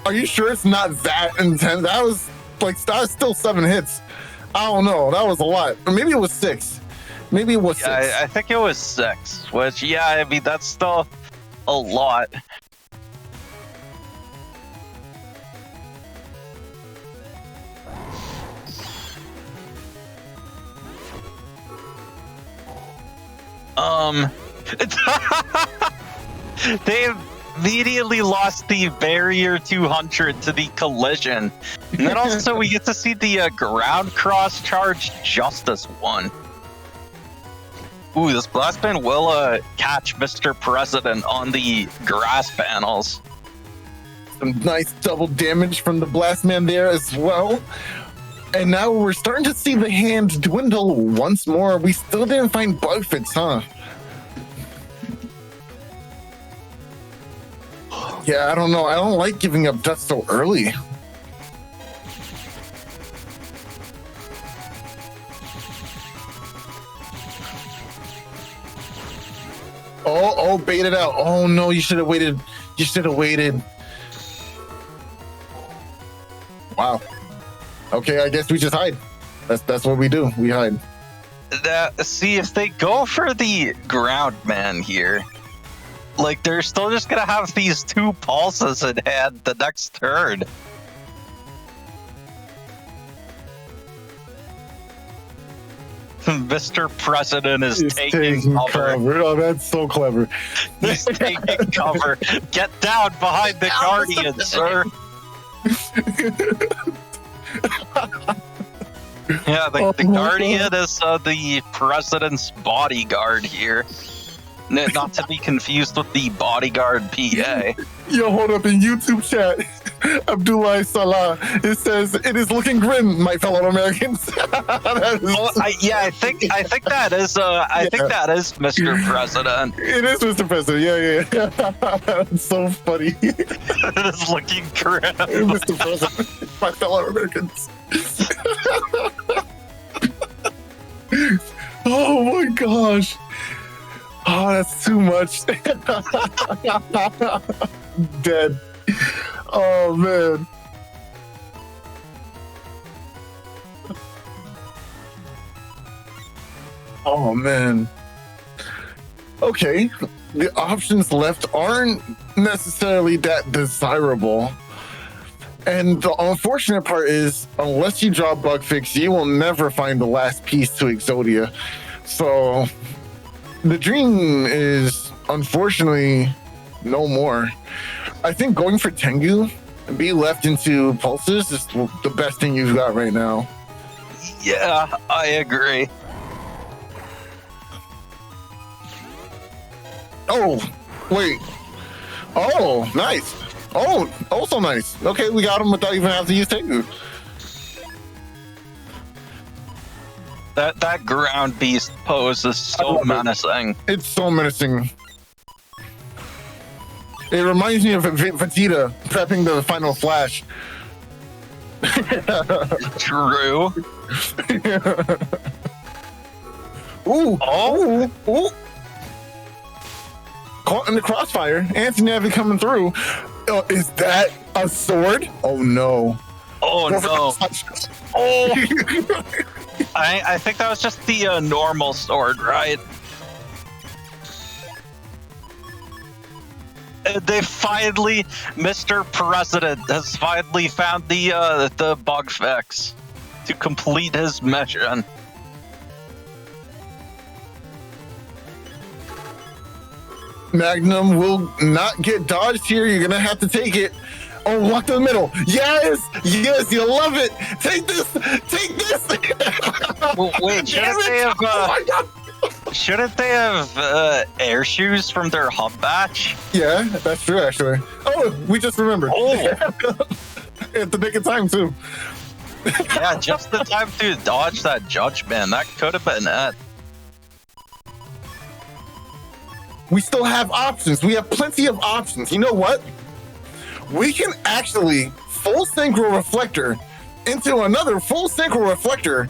Are you sure it's not that intense? That was still 7 hits. I don't know. That was a lot. Or maybe it was 6. Maybe it was 6. I think it was 6. Which I mean that's still a lot. They immediately lost the barrier 200 to the collision. And then also we get to see the ground cross charge Justice 1. Ooh, this blastman will catch Mr. President on the grass panels. Some nice double damage from the blastman there as well. And now we're starting to see the hand dwindle once more. We still didn't find bug fits, huh? Yeah, I don't know. I don't like giving up dust so early. Oh, bait it out. Oh no, you should have waited. You should have waited. Wow. Okay, I guess we just hide. That's what we do. We hide. See, if they go for the ground man here, like they're still just gonna have these 2 pulses in hand the next turn. Mr. President is taking cover. Oh, that's so clever. He's taking cover. Get down behind the Guardian, sir. Yeah, the Guardian is the President's bodyguard here. Not to be confused with the bodyguard PA. Yo, hold up, in YouTube chat, Abdullah Salah, it says, it is looking grim, my fellow Americans. I think that is that is Mr. President. It is Mr. President, yeah. That's so funny. It is looking grim. Mr. President, my fellow Americans. Oh my gosh. Oh, that's too much. Dead. Oh, man. Oh, man. Okay. The options left aren't necessarily that desirable. And the unfortunate part is, unless you draw Bug Fix, you will never find the last piece to Exodia. So the dream is unfortunately no more. I think going for Tengu and be left into pulses is the best thing you've got right now. Yeah, I agree. Oh, wait. Oh, nice. Oh, also nice. Okay, we got him without even having to use Tengu. That ground beast pose is so menacing. It's so menacing. It reminds me of Vegeta prepping the final flash. True. Ooh. Oh. Ooh. Caught in the crossfire. Anti-Navi coming through. Is that a sword? Oh no. Oh no. Oh. I think that was just the normal sword, right? They finally, Mr. President has finally found the bug fix to complete his mission. Magnum will not get dodged here. You're gonna have to take it. Oh, walk to the middle. Yes, you love it. Take this. Well, wait, shouldn't they have air shoes from their hub batch? Yeah, that's true, actually. Oh, we just remembered. Oh. At the nick of time, too. Yeah, just the time to dodge that judgment. That could have been it. We still have options. We have plenty of options. You know what? We can actually full synchro reflector into another full synchro reflector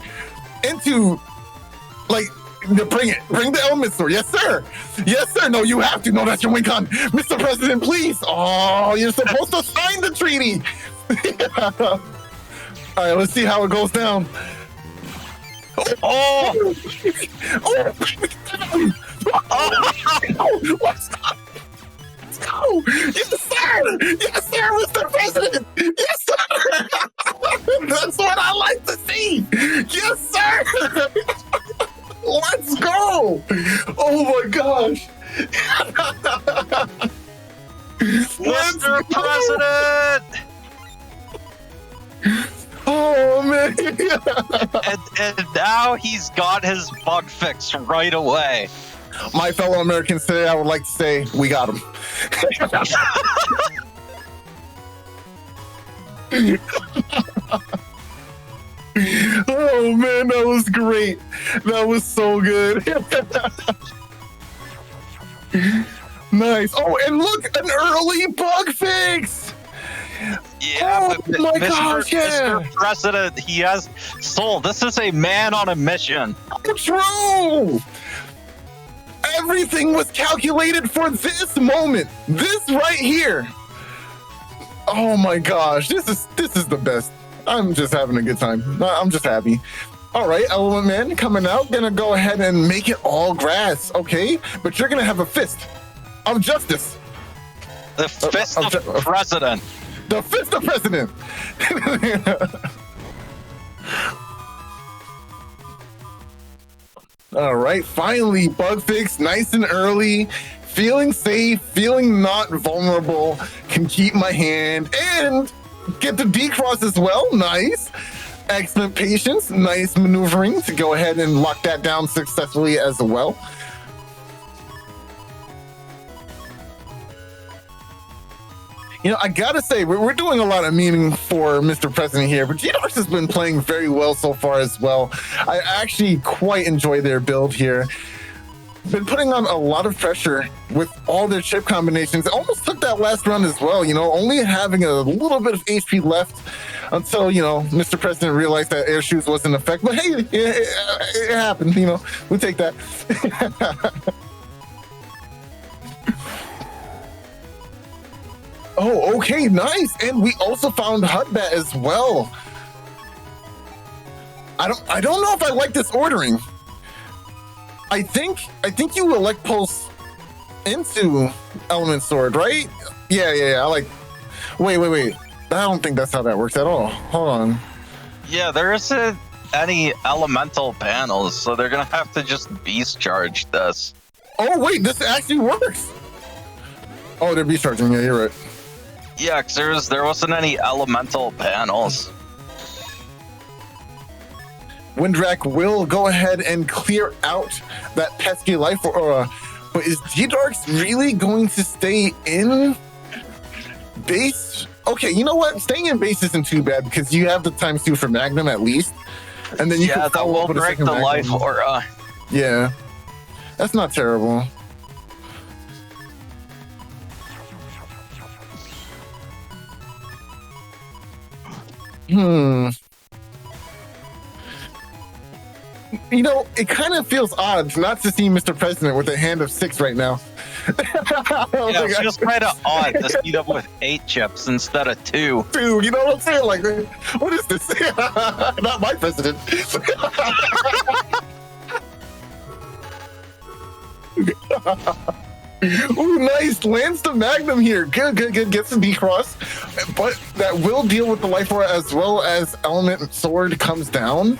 into, like, bring the element sword. Yes, sir. No, you have to. No, that's your win con. Mr. President, please. Oh, you're supposed to sign the treaty. All right, let's see how it goes down. Oh! Let's go! Yes, sir! Yes, sir, Mr. President! Yes, sir! That's what I like to see! Yes, sir! Let's go! Oh my gosh! Mr. President! Oh man! and now he's got his bug fix right away. My fellow Americans today, I would like to say, we got him. Oh man, that was great. That was so good. Nice. Oh, and look, an early bug fix. Yeah, Oh but my gosh, yeah. Mr. President, he has soul. This is a man on a mission. True. Everything was calculated for this moment. This right here. Oh my gosh, this is the best. I'm just having a good time. I'm just happy. All right, Element Man coming out. Gonna go ahead and make it all grass, okay? But you're gonna have a fist of justice. The fist of president. The fist of president. All right, finally, bug fix, nice and early. Feeling safe, feeling not vulnerable. Can keep my hand and get the D-cross as well. Nice. Excellent patience, nice maneuvering to go ahead and lock that down successfully as well. You know, I gotta say, we're doing a lot of meaning for Mr. President here, but GDarks has been playing very well so far as well. I actually quite enjoy their build here. Been putting on a lot of pressure with all their chip combinations. Almost took that last run as well, you know, only having a little bit of HP left until, you know, Mr. President realized that air shoes was in effect. But hey, it happened, you know, we'll take that. Oh, okay, nice. And we also found Hudbat as well. I don't know if I like this ordering. I think you elect pulse into Element Sword, right? Yeah. I like. Wait. I don't think that's how that works at all. Hold on. Yeah, there isn't any elemental panels, so they're gonna have to just beast charge this. Oh wait, this actually works. Oh, they're beast charging. Yeah, you're right. Yeah, because there wasn't any elemental panels. Windrak will go ahead and clear out that pesky life aura, but is GDarks really going to stay in base? Okay, you know what? Staying in base isn't too bad because you have the ×2 for Magnum at least, and then you can that follow will up with a break second the Magnum. life aura. Yeah, that's not terrible. You know, it kind of feels odd not to see Mr. President with a hand of 6 right now. Yeah, it's just kind of odd to speed up with 8 chips instead of 2. Dude, you know what I'm saying? Like, what is this? Not my president. Ooh, nice. Lands the Magnum here. Good. Gets the D-cross. But that will deal with the life aura as well as Element Sword comes down.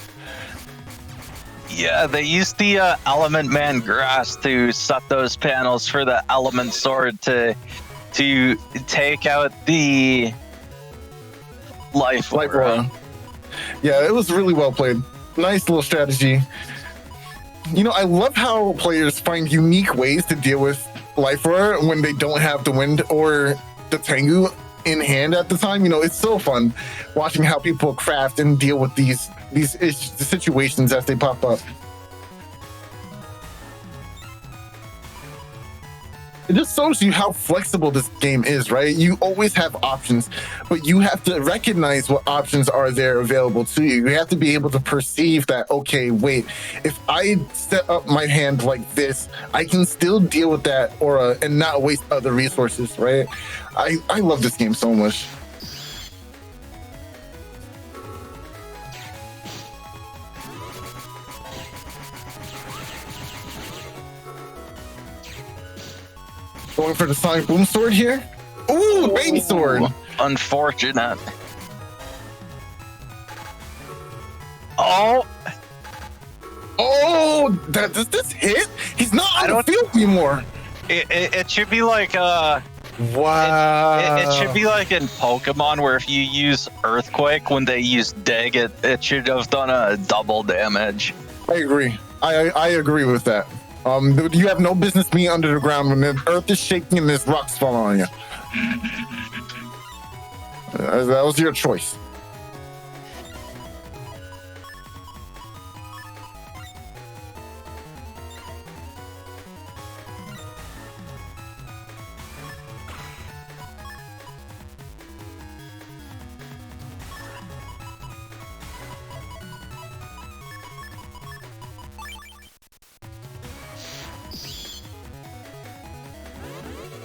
Yeah, they used the Element Man Grass to set those panels for the Element Sword to take out the life aura. Yeah, it was really well played. Nice little strategy. You know, I love how players find unique ways to deal with life aura when they don't have the wind or the Tengu in hand at the time. You know, it's so fun watching how people craft and deal with these situations as they pop up. It just shows you how flexible this game is, right? You always have options, but you have to recognize what options are there available to you. You have to be able to perceive that, okay, wait, if I set up my hand like this, I can still deal with that aura and not waste other resources, right? I love this game so much. Going for the Sonic Boom Sword here. Ooh, baby sword. Unfortunate. Oh, does this hit? He's not on the field anymore. It should be like Wow. It should be like in Pokemon where if you use Earthquake when they use Dig, it should have done a double damage. I agree. I agree with that. You have no business being under the ground when the earth is shaking and there's rocks falling on you. That was your choice.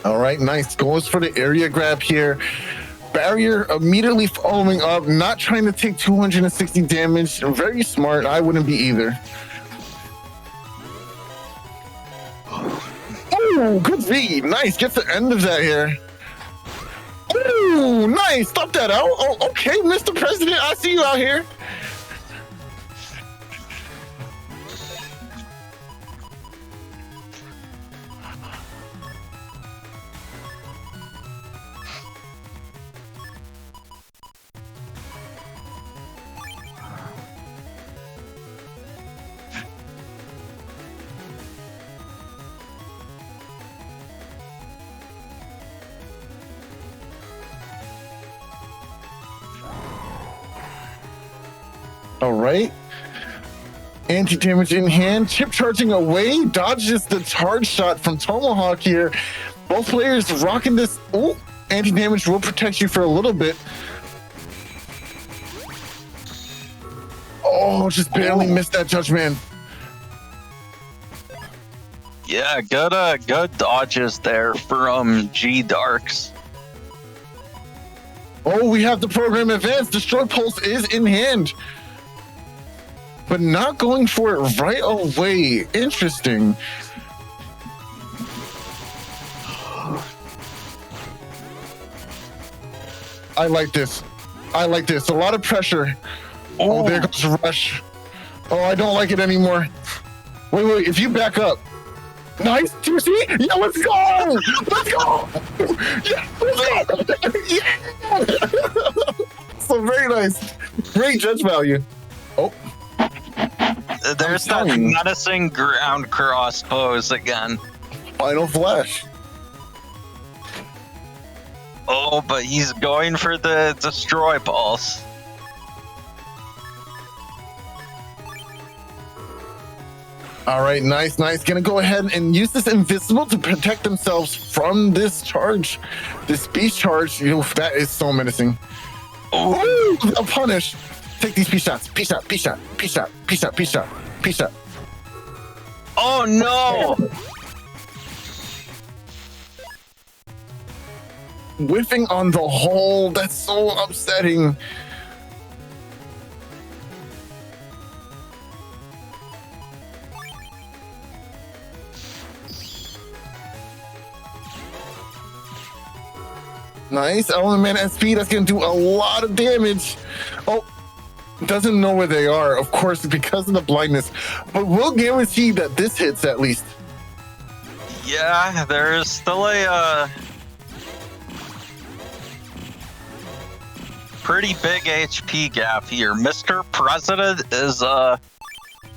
All right, nice. Goes for the area grab here. Barrier immediately following up, not trying to take 260 damage. Very smart. I wouldn't be either. Oh, good V. Nice. Gets the end of that here. Oh, nice. Stop that out. Oh, okay, Mr. President. I see you out here. All right. Anti-damage in hand. Chip charging away. Dodges the charge shot from Tomahawk here. Both players rocking this. Oh, anti-damage will protect you for a little bit. Oh, just barely missed that judgment. Yeah, good dodges there from GDarks. Oh, we have the program advanced. Destroy Pulse is in hand, but not going for it right away. Interesting. I like this. I like this. A lot of pressure. Oh, there goes Rush. Oh, I don't like it anymore. Wait. If you back up. Nice. Do you see? Yeah, let's go. Let's go. Yeah, let's go. Yeah. So very nice. Great judge value. Oh. There's that menacing ground cross pose again. Final flash. Oh, but he's going for the destroy pulse. All right, nice. Gonna go ahead and use this invisible to protect themselves from this charge. This beast charge, that is so menacing. Oh, a punish. Take these P shots. P shot. Oh no! Whiffing on the hole. That's so upsetting. Nice. Element SP. That's going to do a lot of damage. Oh, doesn't know where they are, of course, because of the blindness. But we'll guarantee that this hits at least. Yeah, there's still a pretty big HP gap here. Mr. President is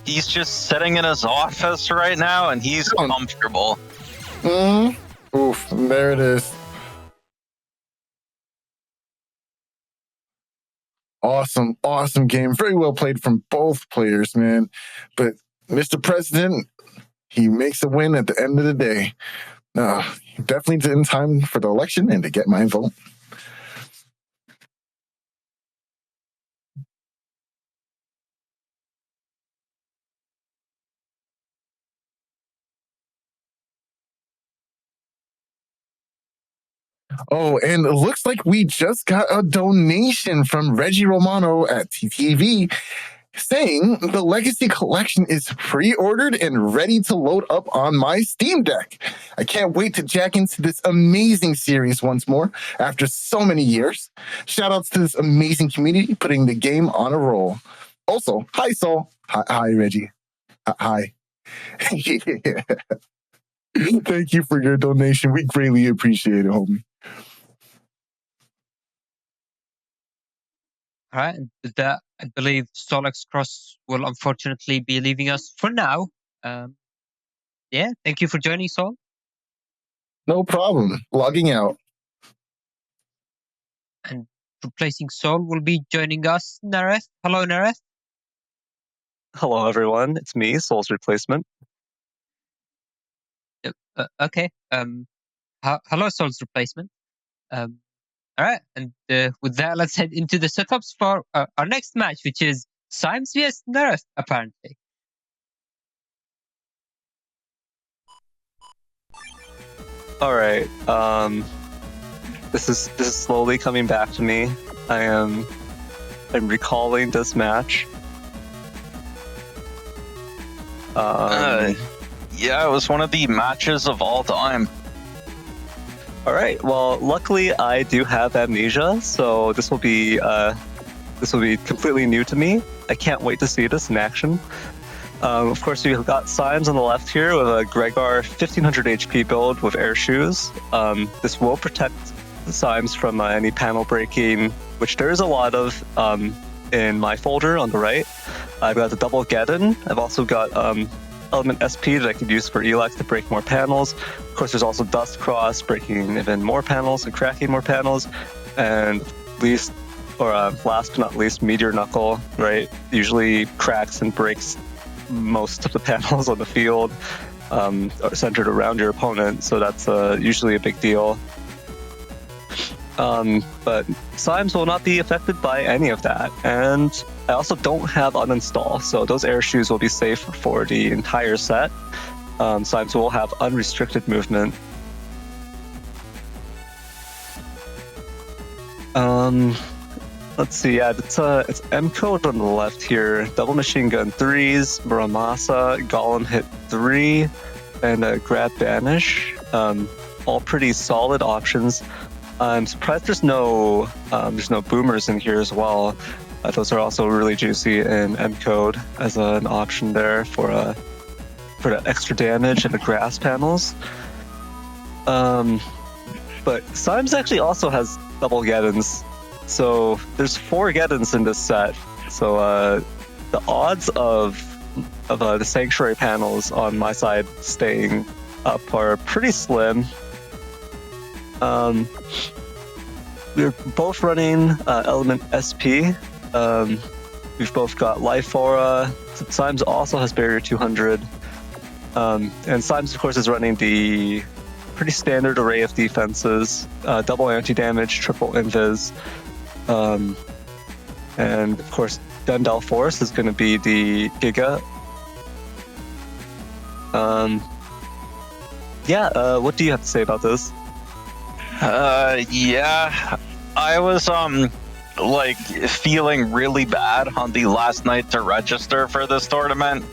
he's just sitting in his office right now and he's comfortable. Oof, there it is. Awesome game. Very well played from both players, man. But Mr. President, he makes a win at the end of the day. Definitely in time for the election and to get my vote. Oh, and it looks like we just got a donation from Reggie Romano at TTV saying the Legacy Collection is pre-ordered and ready to load up on my Steam Deck. I can't wait to jack into this amazing series once more after so many years. Shoutouts to this amazing community putting the game on a roll. Also, hi, Soul. Hi, Reggie. Hi. Thank you for your donation. We greatly appreciate it, homie. All right, and with that, I believe SoulXCross will unfortunately be leaving us for now. Yeah, thank you for joining, Soul. No problem. Logging out. And replacing Soul will be joining us, Neryth. Hello, Neryth. Hello, everyone. It's me, Soul's replacement. Okay. Hello, Soul's replacement. All right, and with that, let's head into the setups for our next match, which is Symes vs Neryth, apparently. All right. This is slowly coming back to me. I'm recalling this match. Yeah, it was one of the matches of all time. All right. Well, luckily I do have amnesia, so this will be completely new to me. I can't wait to see this in action. Of course, we've got Symes on the left here with a Gregar 1500 HP build with air shoes. This will protect Symes from any panel breaking, which there is a lot of in my folder on the right. I've got the double Geddon. I've also got element SP that I could use for Elex to break more panels. Of course, there's also SoulXCross, breaking even more panels and cracking more panels. And last but not least, Meteor Knuckle, right? Usually cracks and breaks most of the panels on the field are centered around your opponent, so that's usually a big deal. But Symes will not be affected by any of that, and I also don't have uninstall, so those air shoes will be safe for the entire set. Symes will have unrestricted movement. Let's see, yeah, it's M code on the left here. Double machine gun 3s, Muramasa, Golem hit 3, and Grab Banish. All pretty solid options. I'm surprised there's no boomers in here as well. Those are also really juicy in M code as an option there for the extra damage and the grass panels. But Symes actually also has double Geddons. So there's 4 Geddons in this set. So the odds of the Sanctuary panels on my side staying up are pretty slim. We're both running element SP. We've both got Life Aura. Symes also has Barrier 200. And Symes, of course, is running the pretty standard array of defenses. Double anti-damage, triple invis. And of course, Dundal Force is going to be the Giga. What do you have to say about this? Yeah, I was feeling really bad on the last night to register for this tournament.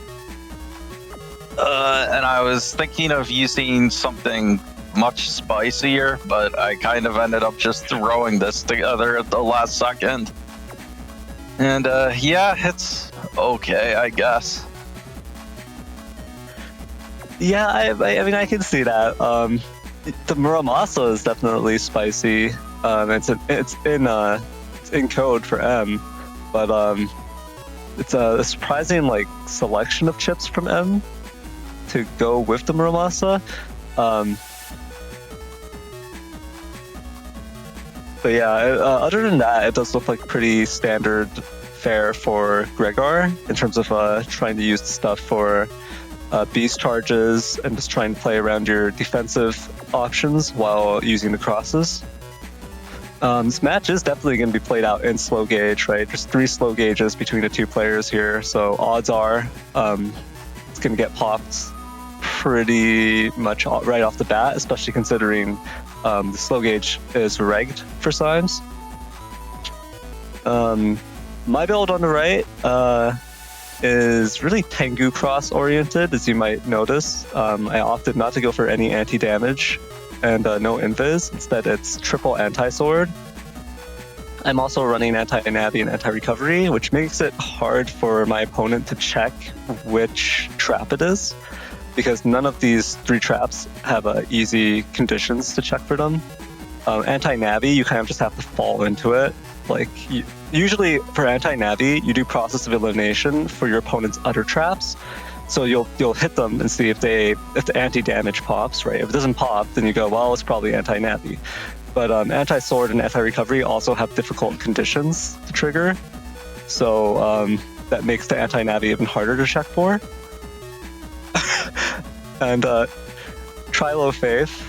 And I was thinking of using something much spicier, but I kind of ended up just throwing this together at the last second. And yeah, it's okay, I guess. Yeah, I mean, I can see that. The Muramasa is definitely spicy. It's in code for M, but it's a surprising selection of chips from M to go with the Muramasa. But yeah, other than that, it does look like pretty standard fare for Gregar in terms of trying to use the stuff for beast charges and just trying to play around your defensive options while using the crosses. This match is definitely going to be played out in slow gauge, right? There's 3 slow gauges between the 2 players here, so odds are it's going to get popped pretty much right off the bat, especially considering the slow gauge is regged for Symes. My build on the right is really Tengu cross oriented, as you might notice. I opted not to go for any anti-damage and no invis. Instead, it's triple anti-sword. I'm also running anti-navi and anti-recovery, which makes it hard for my opponent to check which trap it is, because none of these 3 traps have easy conditions to check for them. Anti-navi, you kind of just have to fall into it. Usually for anti-navi, you do process of elimination for your opponent's other traps. So you'll hit them and see if the anti-damage pops, right? If it doesn't pop, then you go, well, it's probably anti-navi. But anti-sword and anti-recovery also have difficult conditions to trigger. So that makes the anti-navi even harder to check for. And Trilo Faith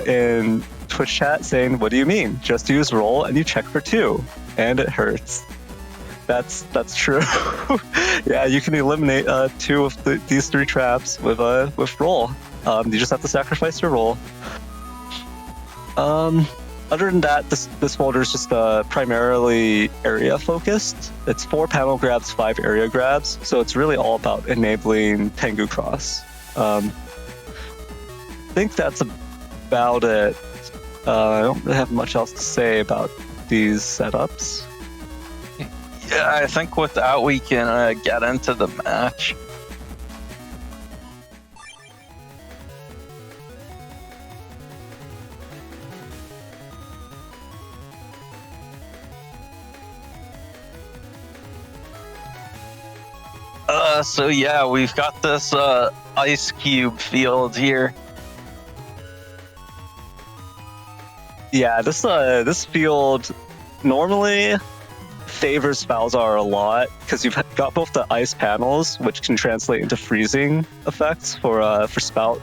in Twitch chat saying, what do you mean? Just use roll and you check for 2. And it hurts. That's true. Yeah, you can eliminate 2 of these 3 traps with roll. You just have to sacrifice your roll. Other than that, this folder is just primarily area focused. It's 4 panel grabs, 5 area grabs, so it's really all about enabling Tengu Cross. I think that's about it. I don't really have much else to say about these setups. Yeah, I think with that we can get into the match. So yeah, we've got this ice cube field here. Yeah, this field normally favors Falzar a lot because you've got both the ice panels, which can translate into freezing effects for Spout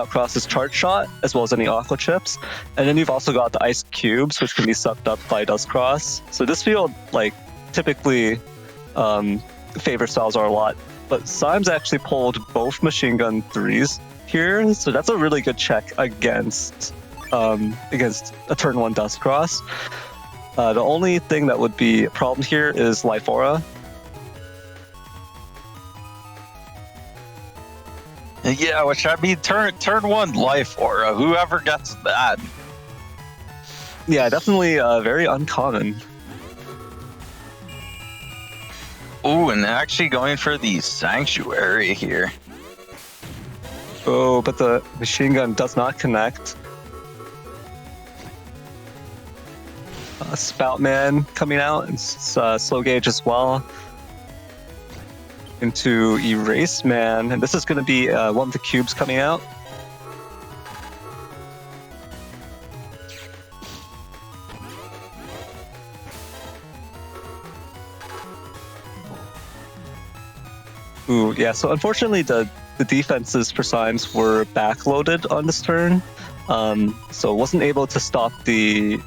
Cross's charge shot, as well as any aqua chips, and then you've also got the ice cubes, which can be sucked up by Dust Cross. So this field, like, typically favors Falzar a lot, but Symes actually pulled both machine gun 3s here, so that's a really good check against a turn 1 Dust Cross. The only thing that would be a problem here is Life Aura. Yeah, which I mean, turn 1 Life Aura. Whoever gets that. Yeah, definitely very uncommon. Ooh, and actually going for the Sanctuary here. Oh, but the machine gun does not connect. Spoutman coming out, and Slow Gauge as well. Into Erase Man, and this is going to be one of the cubes coming out. Ooh, yeah, so unfortunately the defenses for Symes were backloaded on this turn, so wasn't able to stop the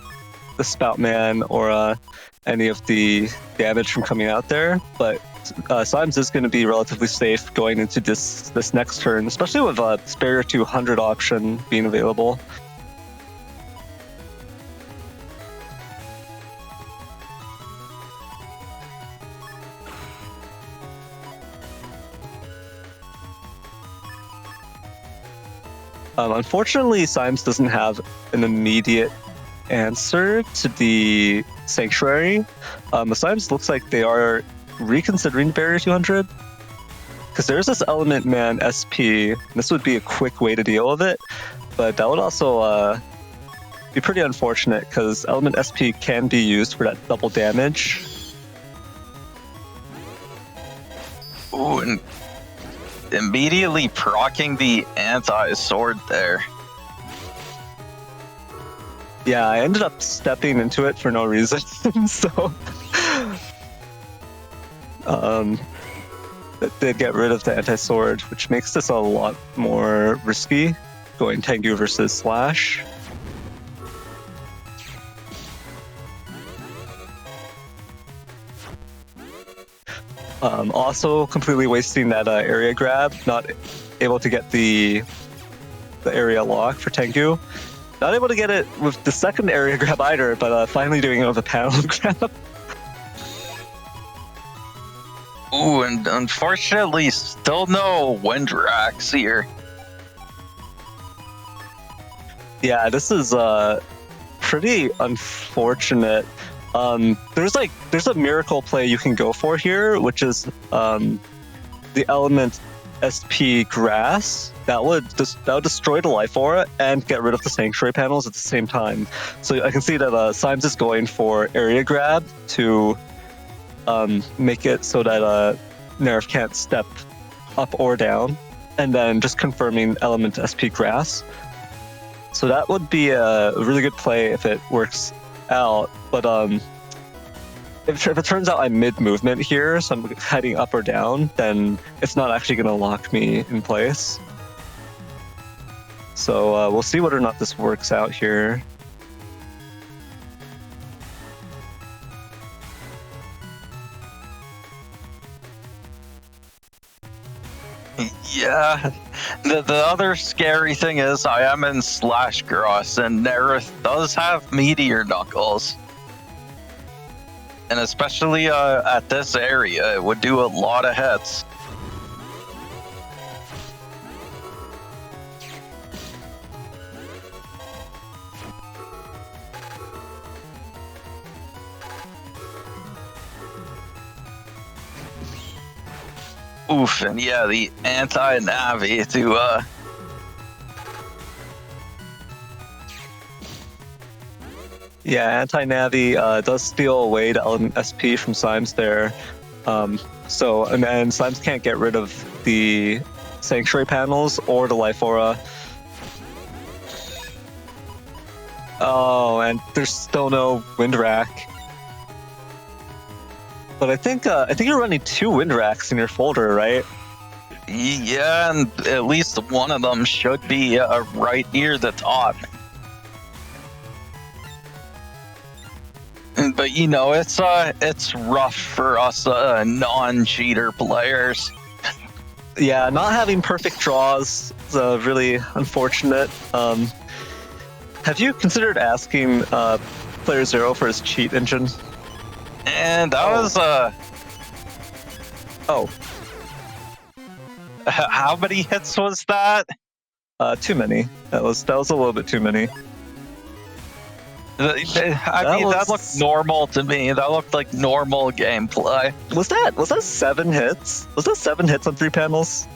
Spoutman or any of the damage from coming out there, but Symes is going to be relatively safe going into this next turn, especially with this barrier 200 option being available. Unfortunately, Symes doesn't have an immediate answer to the Sanctuary. The Symes looks like they are reconsidering Barrier 200, because there's this Element Man SP. This would be a quick way to deal with it, but that would also be pretty unfortunate, because Element SP can be used for that double damage. Ooh, and immediately proccing the anti-sword there. Yeah, I ended up stepping into it for no reason, so that did get rid of the anti-sword, which makes this a lot more risky, going Tengu versus Slash. Also completely wasting that area grab, not able to get the area lock for Tengu. Not able to get it with the second area grab either, but finally doing it with a panel grab. Ooh, and unfortunately still no Wind Racks here. Yeah, this is pretty unfortunate. There's a miracle play you can go for here, which is the Element SP Grass. That would destroy the Life Aura and get rid of the Sanctuary panels at the same time. So I can see that Symes is going for area grab to make it so that Neryth can't step up or down, and then just confirming Element SP Grass. So that would be a really good play if it works out, but if it turns out I'm mid-movement here, so I'm heading up or down, then it's not actually going to lock me in place. So we'll see whether or not this works out here. Yeah, Yeah. The other scary thing is I am in SoulXCross, and Neryth does have meteor knuckles. And especially at this area, it would do a lot of hits. Oof, and yeah, the anti-Navi to Yeah, anti-Navi does steal away the element SP from Symes there. And then Symes can't get rid of the Sanctuary panels or the Life Aura. Oh, and there's still no Wind Rack. But I think you're running 2 Wind Racks in your folder, right? yeah, and at least one of them should be right near the top. But you know, it's rough for us non-cheater players. Yeah, not having perfect draws is really unfortunate. Have you considered asking playerzero for his cheat engine? And that was how many hits was that? Too many. That was a little bit too many. That looked normal to me. That looked like normal gameplay. Was that 7 hits? Was that 7 hits on 3 panels?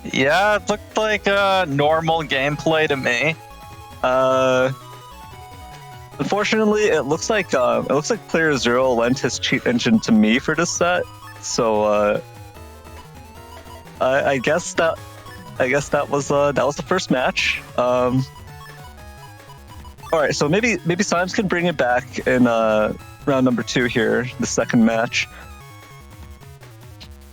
Yeah, it looked like normal gameplay to me. Unfortunately, it looks like playerzero lent his cheat engine to me for this set. So I guess that was the first match. All right, so maybe Symes can bring it back in round number 2 here, the second match.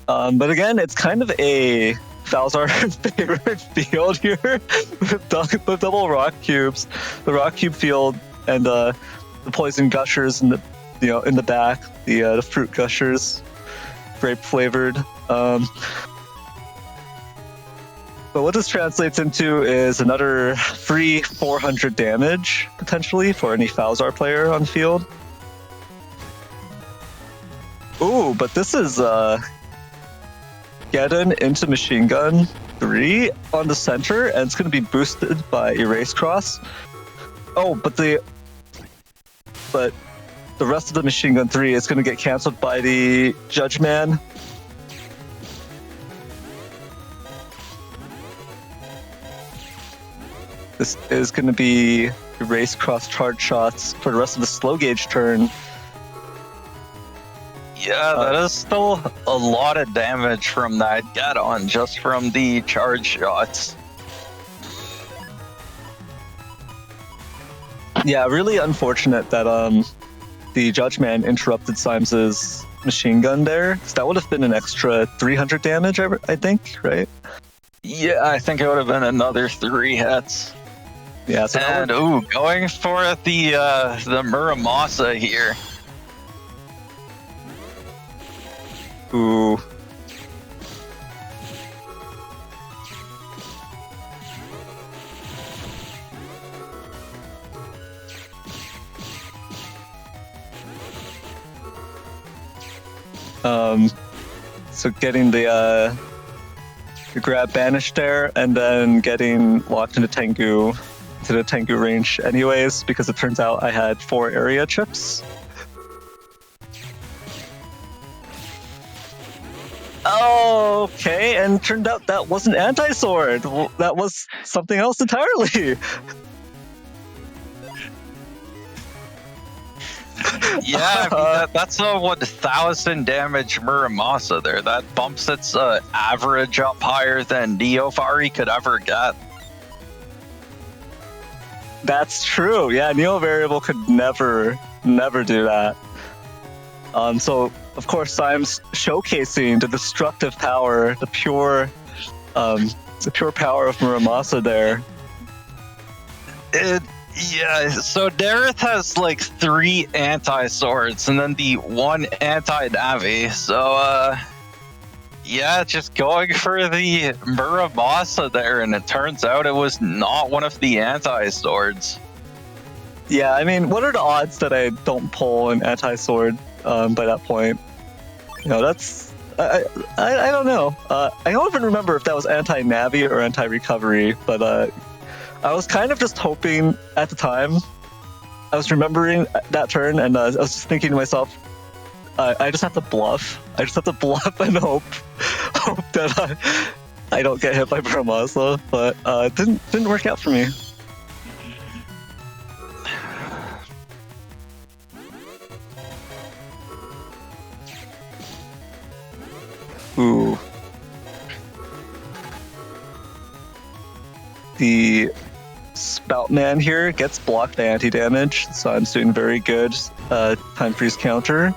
But again, it's kind of a Falzar favorite field here with double rock cubes, the rock cube field, and the poison gushers in the back, the fruit gushers, grape flavored. But what this translates into is another free 400 damage, potentially, for any Falzar player on the field. Ooh, but this is Geddon into Machine Gun 3 on the center, and it's going to be boosted by Erase Cross. Oh, but the rest of the Machine Gun 3 is going to get cancelled by the Judge Man. This is going to be Erase Cross charge shots for the rest of the slow gauge turn. Yeah, that is still a lot of damage from that Geddon just from the charge shots. Yeah, really unfortunate that the Judge Man interrupted Symes' machine gun there. So that would have been an extra 300 damage, I think, right? Yeah, I think it would have been another 3 hits. Yeah, so and going for the Muramasa here. Ooh. So getting the grab banished there, and then getting locked into Tengu, to the Tengu range anyways, because it turns out I had 4 area chips. Okay, and turned out that wasn't anti-sword. That was something else entirely. Yeah, I mean, that's a 1,000 damage Muramasa there. That bumps its average up higher than Neofari could ever get. That's true. Yeah, Neo Variable could never do that. So of course Symes showcasing the destructive power, the pure power of Muramasa there. Yeah, so Neryth has like 3 anti-swords and then the 1 anti-Navi. So Yeah, just going for the Muramasa there, and it turns out it was not one of the anti-swords. Yeah, I mean, what are the odds that I don't pull an anti-sword by that point? You know, that's... I don't know. I don't even remember if that was anti-navi or anti-recovery, but I was kind of just hoping at the time. I was remembering that turn, and I was just thinking to myself, I just have to bluff. I just have to bluff and hope that I don't get hit by Muramasa, but it didn't work out for me. Ooh. The Spout Man here gets blocked by anti-damage, so I'm doing very good time freeze counter.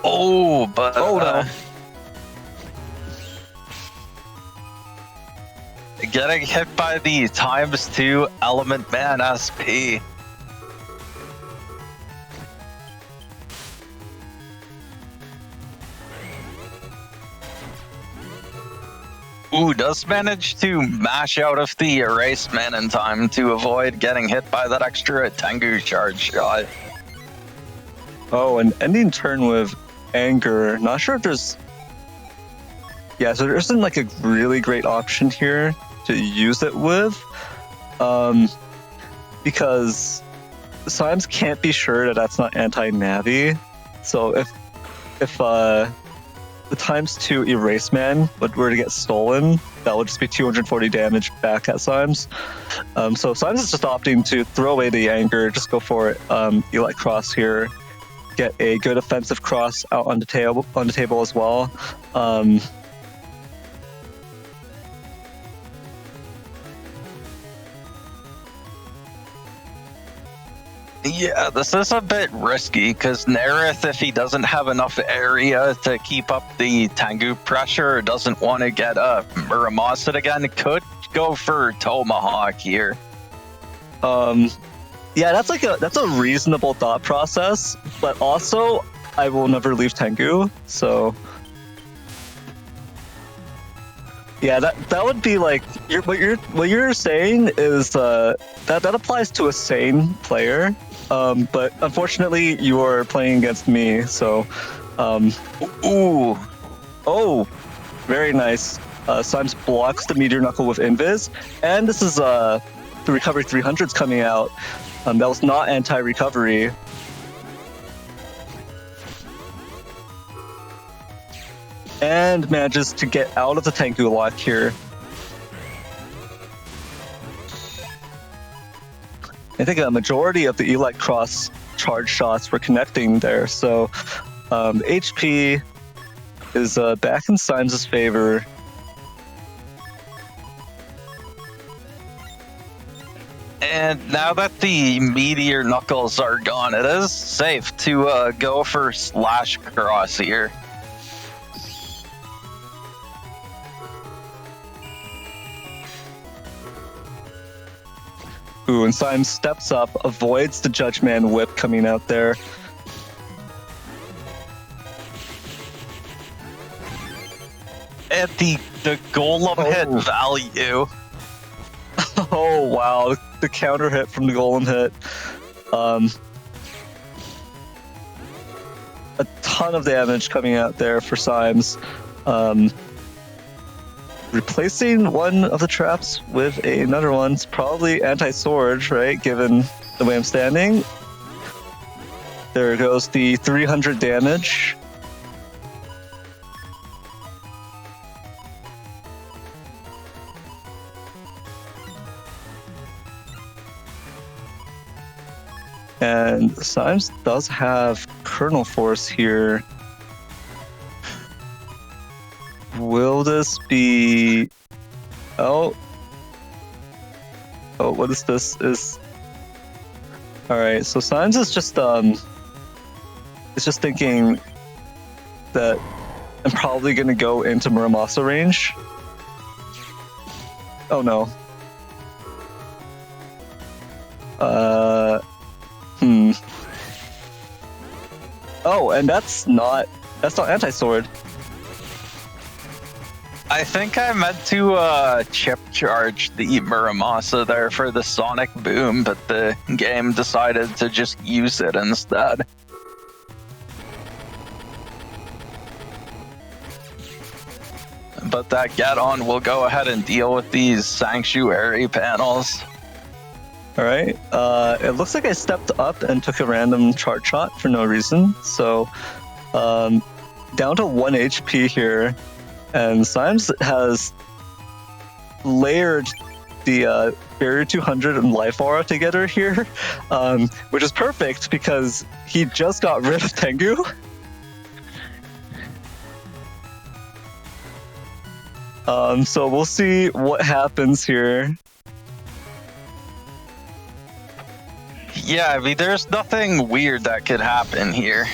Oh, but... Oh, no. Getting hit by the ×2 Element Man SP. Ooh, does manage to mash out of the Erase Man in time to avoid getting hit by that extra Tengu charge shot. Oh, and ending turn with Anger. Not sure if there's... Yeah, so there isn't like a really great option here to use it with. Because Symes can't be sure that that's not anti-navi. So if the ×2 Erase Man were to get stolen, that would just be 240 damage back at Symes. So Symes is just opting to throw away the Anger, just go for it. Elite Cross here, get a good offensive cross out on the table as well. Yeah, this is a bit risky because Neryth, if he doesn't have enough area to keep up the Tengu pressure, or doesn't want to get a Muramasa again, could go for Tomahawk here. Yeah, that's a reasonable thought process, but also I will never leave Tengu, so yeah, that would be like what you're saying is that applies to a sane player, but unfortunately you are playing against me, so Ooh, oh, very nice. Symes blocks the Meteor Knuckle with Invis, and this is the Recovery 300's coming out. That was not anti-recovery. And manages to get out of the Tengu lock here. I think a majority of the Elite Cross charge shots were connecting there, so HP is back in Symes' favor. and now that the Meteor Knuckles are gone, it is safe to go for /cross here. Ooh, and Symes steps up, avoids the Judgman Whip coming out there. And the golem hit value. Oh wow, the counter hit from the golem hit. A ton of damage coming out there for Symes. Replacing one of the traps with another one. It's probably anti-sword, right? Given the way I'm standing. There goes the 300 damage. And Symes does have Kernel Force here. Will this be... Oh, what is this? Alright, so Symes is just thinking that I'm probably gonna go into Muramasa range. Oh no. Oh, and that's not anti-sword. I think I meant to chip charge the Muramasa there for the Sonic Boom, but the game decided to just use it instead. But that get-on will go ahead and deal with these Sanctuary panels. Alright, it looks like I stepped up and took a random charge shot for no reason, so down to 1 HP here, and Symes has layered the Barrier 200 and Life Aura together here, which is perfect because he just got rid of Tengu. So we'll see what happens here. Yeah, I mean, there's nothing weird that could happen here.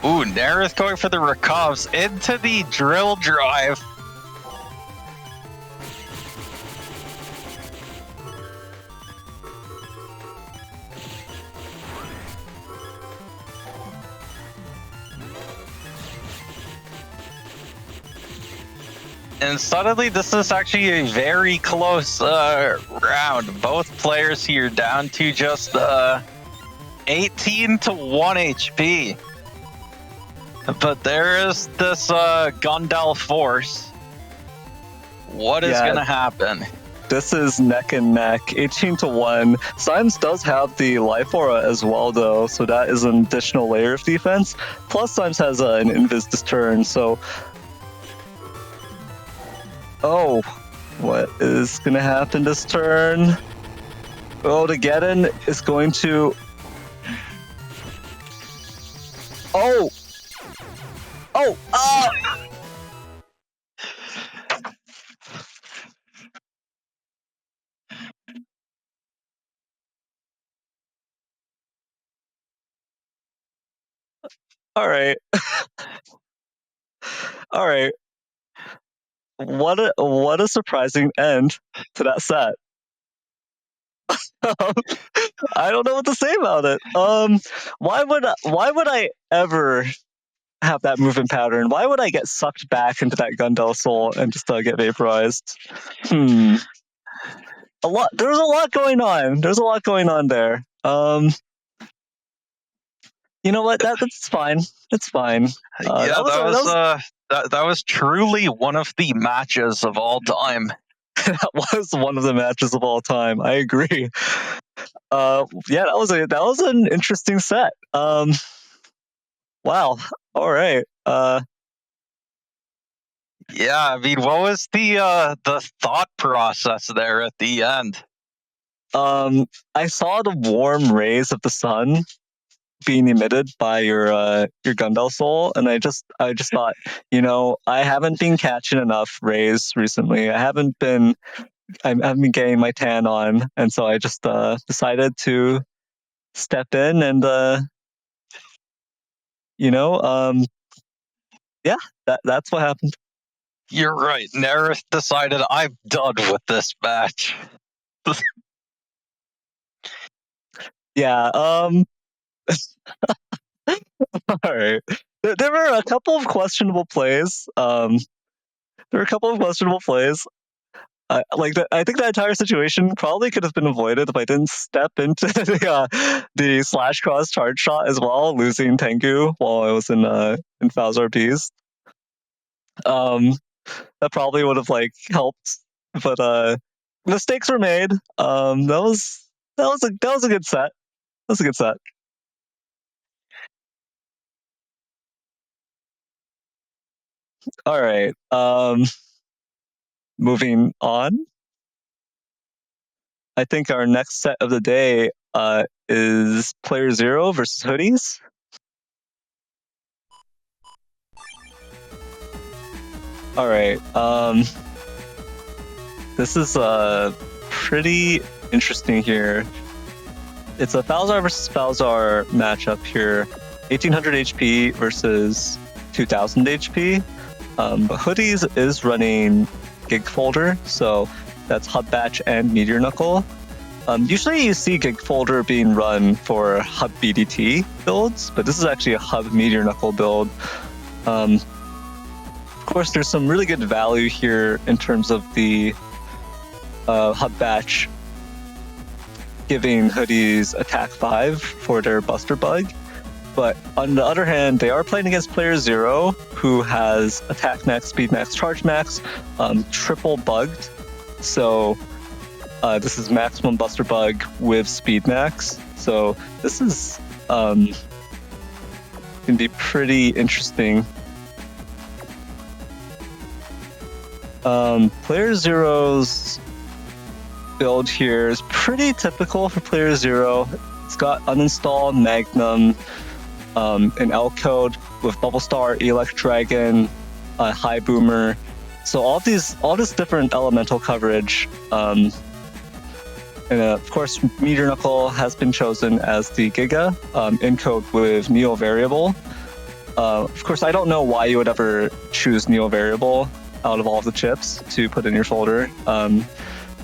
Ooh, Neryth going for the recovs into the drill drive. And suddenly, this is actually a very close round. Both players here down to just 18 to 1 HP. But there is this Gundel force. What is going to happen? This is neck and neck, 18 to 1. Symes does have the Life Aura as well, though, so that is an additional layer of defense. Plus, Symes has an Invis this turn, so... Oh, what is going to happen this turn? Oh, the Geddon is going to... Oh! Oh! All right. All right. What a surprising end to that set. I don't know what to say about it. Why would I ever have that movement pattern? Why would I get sucked back into that Gundel soul and just get vaporized? There's a lot going on. There's a lot going on there. You know what? That's fine. It's fine. That was truly one of the matches of all time. That was one of the matches of all time. I agree. Yeah, that was an interesting set. Wow. All right. Yeah, I mean, what was the thought process there at the end? I saw the warm rays of the sun being emitted by your Gundel soul, and I just thought, I haven't been catching enough rays recently. I haven't been getting my tan on, and so I just decided to step in and yeah, that's what happened. You're right. Neryth decided, I'm done with this match. Yeah. All right. There were a couple of questionable plays. I think the entire situation probably could have been avoided if I didn't step into the /cross charge shot as well, losing Tengu while I was in Falzar Beast. That probably would have helped, but mistakes were made. That was a good set. That was a good set. All right. Moving on. I think our next set of the day is playerzero versus hoodies. All right. This is pretty interesting here. It's a Falzar versus Falzar matchup here. 1800 HP versus 2000 HP. But hoodies is running Gig Folder, so that's Hub Batch and Meteor Knuckle. Usually you see Gig Folder being run for Hub BDT builds, but this is actually a Hub Meteor Knuckle build. Of course, there's some really good value here in terms of the hub batch giving hoodies attack 5 for their Buster Bug. But on the other hand, they are playing against playerzero, who has attack max, speed max, charge max, triple bugged. So this is maximum Buster Bug with speed max. So this is going to be pretty interesting. Playerzero's build here is pretty typical for playerzero. It's got uninstall, Magnum, an L code with Bubble Star, Elect Dragon, High Boomer. So all this different elemental coverage. And of course, Meteor Knuckle has been chosen as the Giga encode with Neo Variable. Of course, I don't know why you would ever choose Neo Variable out of all of the chips to put in your folder.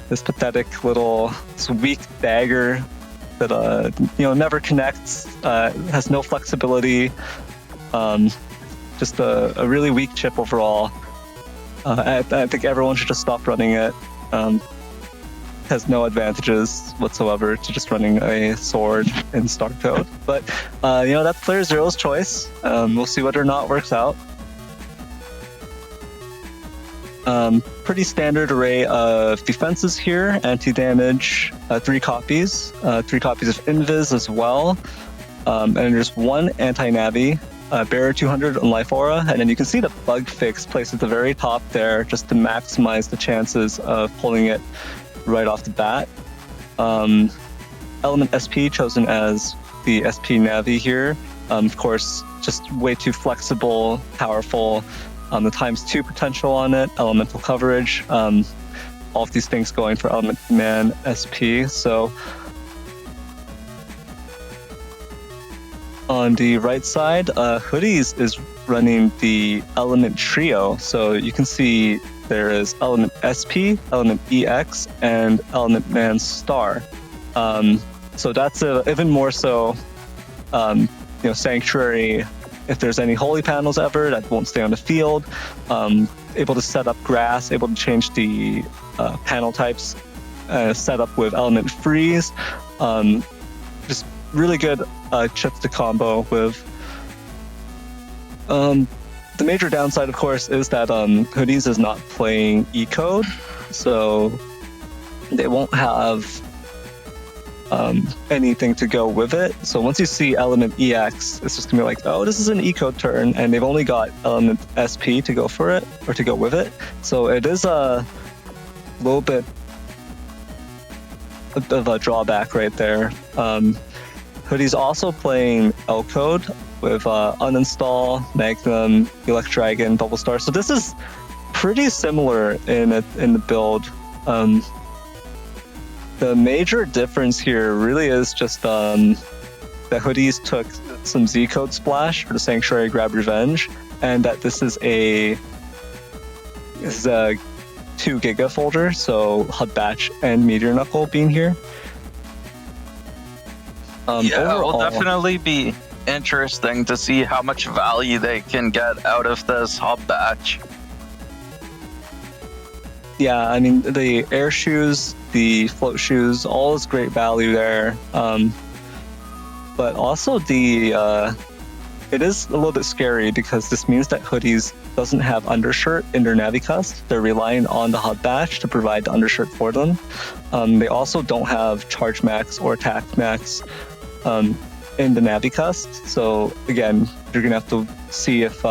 This pathetic little weak dagger that never connects, has no flexibility, just a really weak chip overall. I think everyone should just stop running it. Has no advantages whatsoever to just running a sword in star code. But that's playerzero's choice. We'll see whether or not it works out. Pretty standard array of defenses here. Anti-damage, 3 copies. 3 copies of Invis as well. And there's 1 anti-navi, Bearer 200 on Life Aura. And then you can see the bug fix placed at the very top there just to maximize the chances of pulling it right off the bat. Element SP chosen as the SP Navi here. Of course, just way too flexible, powerful. The ×2 potential on it, elemental coverage, all of these things going for Element Man SP. So on the right side, Hoodies is running the Element Trio. So you can see there is Element SP, Element EX, and Element Man Star. So that's even more so, Sanctuary. If there's any holy panels ever that won't stay on the field, able to set up grass, able to change the panel types, set up with element freeze, just really good chips to combo with. The major downside, of course, is that Hoodies is not playing E-code, so they won't have anything to go with it. So once you see element EX, it's just gonna be like, oh, this is an E-code turn, and they've only got element SP to go for it, or to go with it. So it is a little bit of a drawback right there. Hoodie's also playing L code with uninstall, Magnum, Elect Dragon, Bubble Star. So this is pretty similar in the build. The major difference here really is just that Hoodies took some Z-code splash for the Sanctuary Grab Revenge, and that this is a 2 Giga folder, so HUD Batch and Meteor Knuckle being here. It will overall, definitely be interesting to see how much value they can get out of this HUD Batch. Yeah, I mean, the air shoes, the float shoes, all is great value there. But also it is a little bit scary because this means that Hoodies doesn't have undershirt in their Navicust. They're relying on the HUD Batch to provide the undershirt for them. They also don't have charge max or attack max in the Navicust. So again, you're gonna have to see if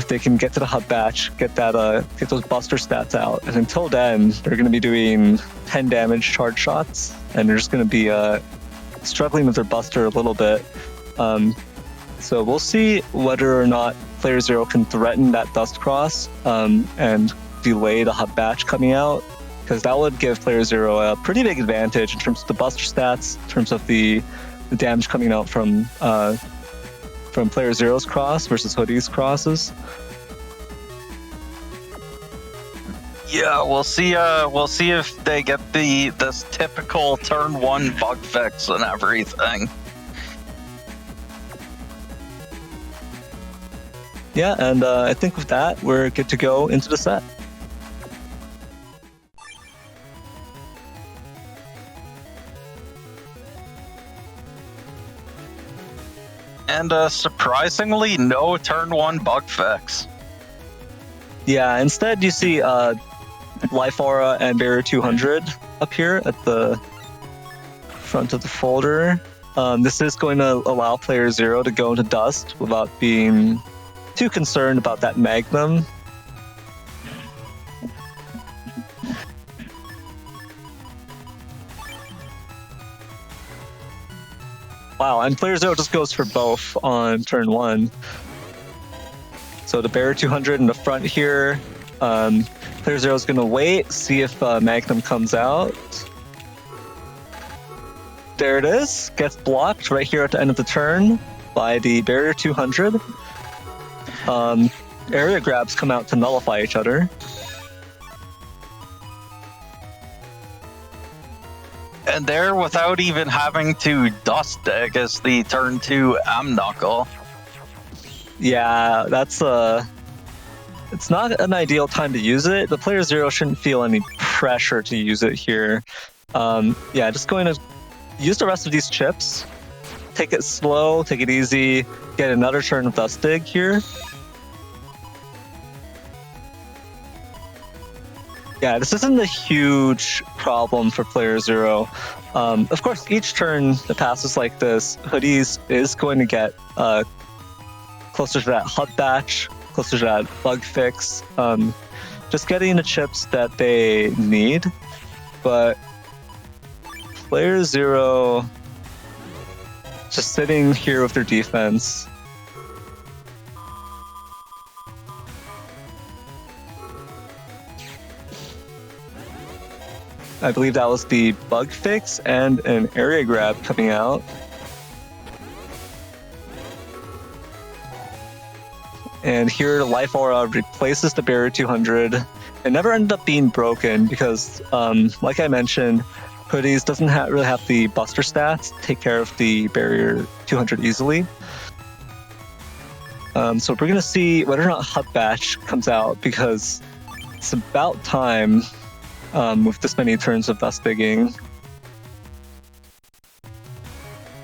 they can get to the HUD Batch, get those Buster stats out. And until then, they're going to be doing 10 damage charge shots, and they're just going to be struggling with their Buster a little bit. So we'll see whether or not playerzero can threaten that Dust Cross and delay the HUD Batch coming out, because that would give playerzero a pretty big advantage in terms of the Buster stats, in terms of the damage coming out from playerzero's cross versus Hoodie's crosses. Yeah, we'll see if they get this typical turn 1 bug fix and everything. Yeah, and I think with that, we're good to go into the set. And surprisingly, no turn 1 bug fix. Yeah, instead you see Life Aura and Barrier 200 up here at the front of the folder. This is going to allow player 0 to go into Dust without being too concerned about that Magnum. Wow, and player 0 just goes for both on turn 1. So the Barrier 200 in the front here. Player 0 is going to wait, see if Magnum comes out. There it is. Gets blocked right here at the end of the turn by the Barrier 200. Area grabs come out to nullify each other. And there, without even having to dust dig, is the turn 2 M Knuckle. Yeah, that's it's not an ideal time to use it. The player 0 shouldn't feel any pressure to use it here. Yeah, just going to use the rest of these chips. Take it slow, take it easy, get another turn of Dust Dig here. Yeah, this isn't a huge problem for player 0. Of course, each turn that passes like this, Hoodies is going to get closer to that HUD batch, closer to that bug fix. Just getting the chips that they need. But player 0 just sitting here with their defense. I believe that was the bug fix and an area grab coming out. And here, Life Aura replaces the Barrier 200. It never ended up being broken because, like I mentioned, Hoodies doesn't really have the Buster stats to take care of the Barrier 200 easily. So we're going to see whether or not HUD Batch comes out because it's about time with this many turns of Dust Digging.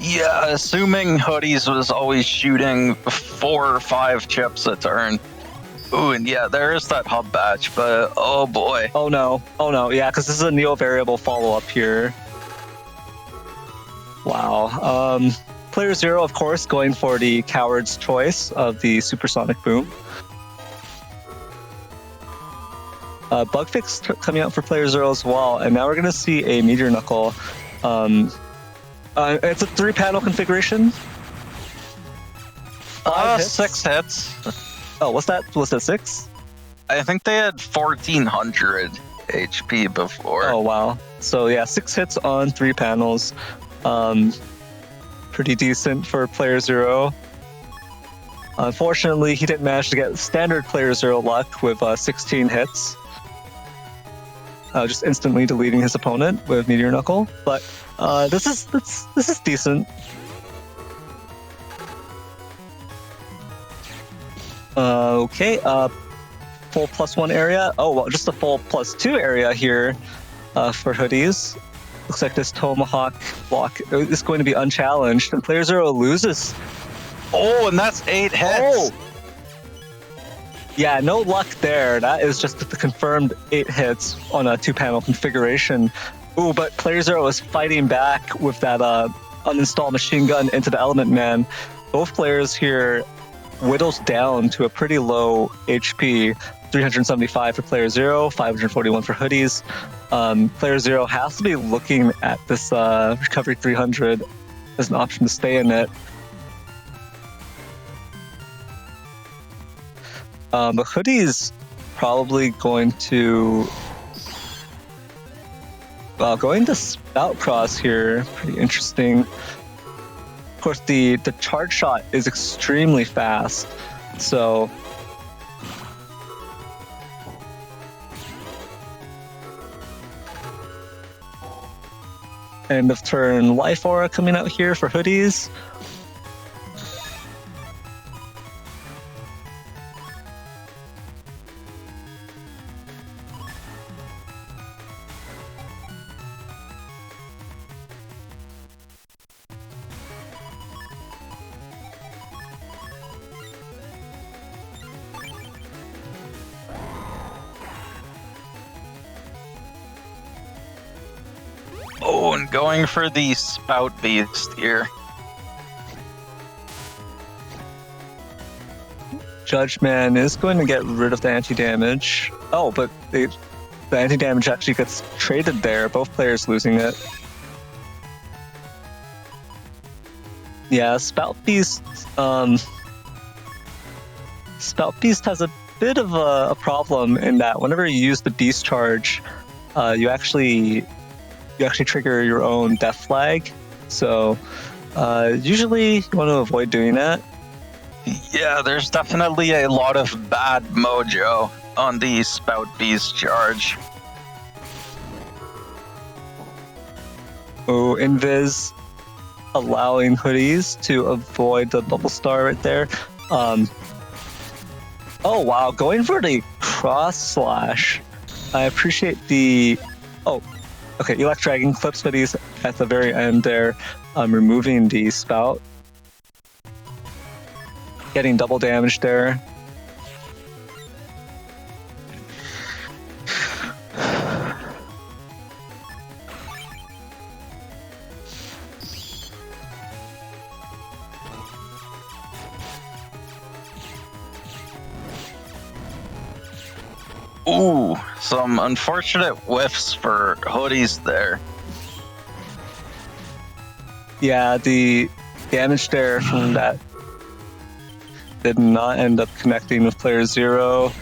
Yeah, assuming Hoodies was always shooting 4 or 5 chips a turn. Ooh, and yeah, there is that hub batch, but oh boy. Oh no, yeah, because this is a neo variable follow-up here. Wow. Player 0, of course, going for the coward's choice of the supersonic boom. Bug fix coming out for player 0 as well, and now we're going to see a Meteor Knuckle. It's a 3-panel configuration. 6 hits. Oh, what's that? Was that 6? I think they had 1400 HP before. Oh, wow. So yeah, 6 hits on 3 panels. Pretty decent for player 0. Unfortunately, he didn't manage to get standard player 0 luck with 16 hits. Just instantly deleting his opponent with Meteor Knuckle. But this is decent. Okay, full +1 area. Oh, well, just a full +2 area here for Hoodies. Looks like this Tomahawk block is going to be unchallenged, and player 0 loses. Oh, and that's 8 hits. Oh. Yeah, no luck there. That is just the confirmed 8 hits on a 2-panel configuration. Ooh, but player 0 is fighting back with that uninstall machine gun into the Element Man. Both players here whittles down to a pretty low HP. 375 for player 0, 541 for Hoodies. Player 0 has to be looking at this recovery 300 as an option to stay in it. But Hoodies probably going to going to Spout Cross here. Pretty interesting. Of course, the charge shot is extremely fast, so end of turn Life Aura coming out here for Hoodies. Oh, and going for the spout beast here. Judgeman is going to get rid of the anti-damage. Oh, but the anti-damage actually gets traded there. Both players losing it. Yeah, Spout Beast has a bit of a problem in that whenever you use the Beast Charge, you actually trigger your own death flag. So usually you want to avoid doing that. Yeah, there's definitely a lot of bad mojo on the Spout Beast charge. Oh, Invis allowing hoodies to avoid the bubble star right there. Oh wow, going for the cross slash. I appreciate the... Oh, okay, Elect Dragon clips hoodies at the very end there, removing the spout. Getting double damage there. Ooh, some unfortunate whiffs for hoodies there. Yeah, the damage there from that did not end up connecting with player 0.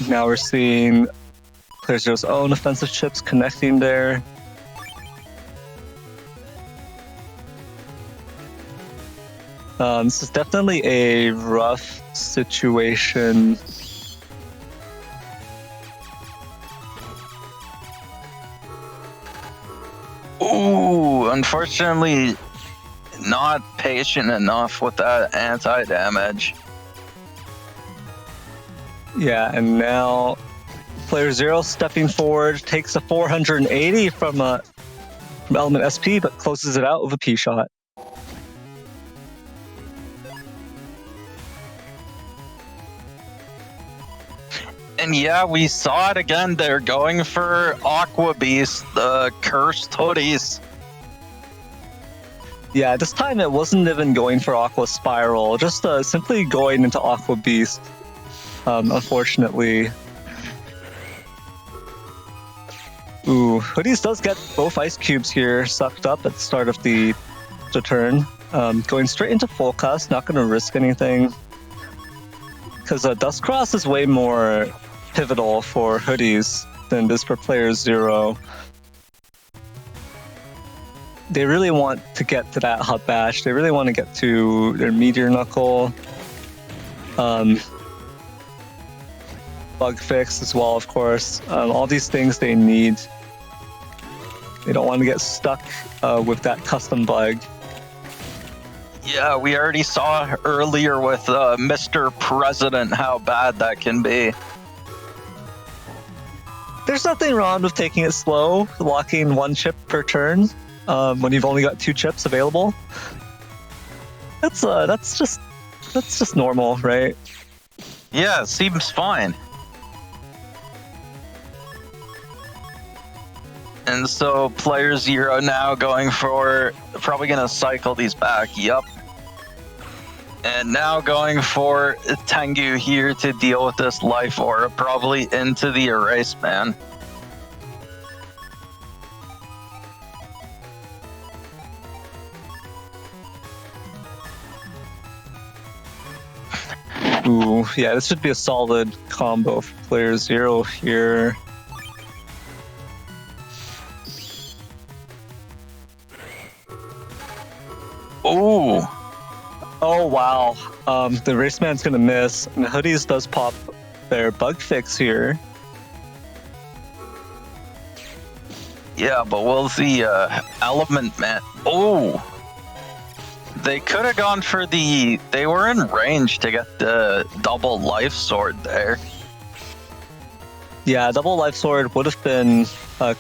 Now we're seeing player 0's own offensive chips connecting there. This is definitely a rough situation. Ooh, unfortunately, not patient enough with that anti-damage. Yeah, and now player 0 stepping forward takes a 480 from Element SP, but closes it out with a P shot. And yeah, we saw it again. They're going for Aqua Beast, the cursed hoodies. Yeah, this time it wasn't even going for Aqua Spiral, just simply going into Aqua Beast, unfortunately. Ooh, Hoodies does get both ice cubes here sucked up at the start of the turn. Going straight into full cast, not going to risk anything. Because Dust Cross is way more pivotal for Hoodies than it is for player 0. They really want to get to that hot bash. They really want to get to their meteor knuckle. Bug fix as well, of course. All these things they need. They don't want to get stuck with that custom bug. Yeah, we already saw earlier with Mr. President how bad that can be. There's nothing wrong with taking it slow, locking one chip per turn. When you've only got 2 chips available, that's just normal, right? Yeah, seems fine. And so player 0 now going for, probably gonna cycle these back. Yup. And now going for Tengu here to deal with this life orb, probably into the erase man. Ooh, yeah, this should be a solid combo for player 0 here. Ooh. Oh, wow. The Raceman's gonna miss, and Hoodies does pop their bug fix here. Yeah, but will the element man... Oh! They could have gone for the... They were in range to get the double life sword there. Yeah, double life sword would have been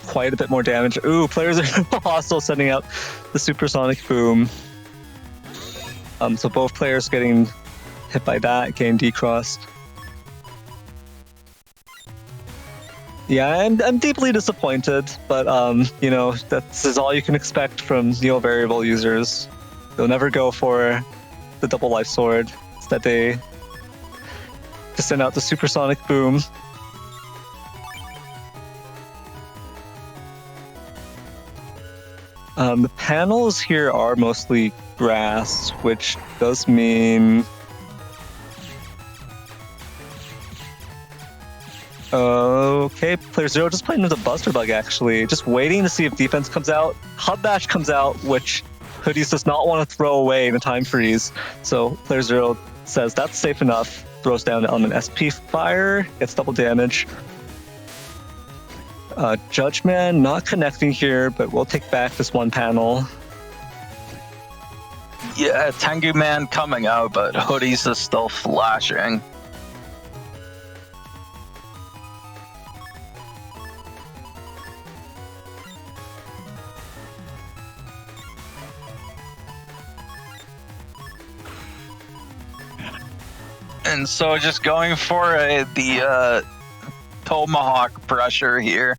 quite a bit more damage. Ooh, players are also sending out the supersonic boom. So both players getting hit by that, getting decrossed. Yeah, I'm deeply disappointed, but you know, this is all you can expect from Neo variable users. They'll never go for the double life sword. Instead, they just send out the supersonic boom. The panels here are mostly grass, which does mean... Okay, player 0 just playing with a Buster Bug, actually. Just waiting to see if defense comes out. Hub Bash comes out, which Hoodies does not want to throw away in a time freeze. So player 0 says that's safe enough. Throws down Element SP Fire, gets double damage. Judgeman not connecting here, but we'll take back this one panel. Yeah, Tengu Man coming out, but Hoodies is still flashing. And so just going for the Tomahawk pressure here.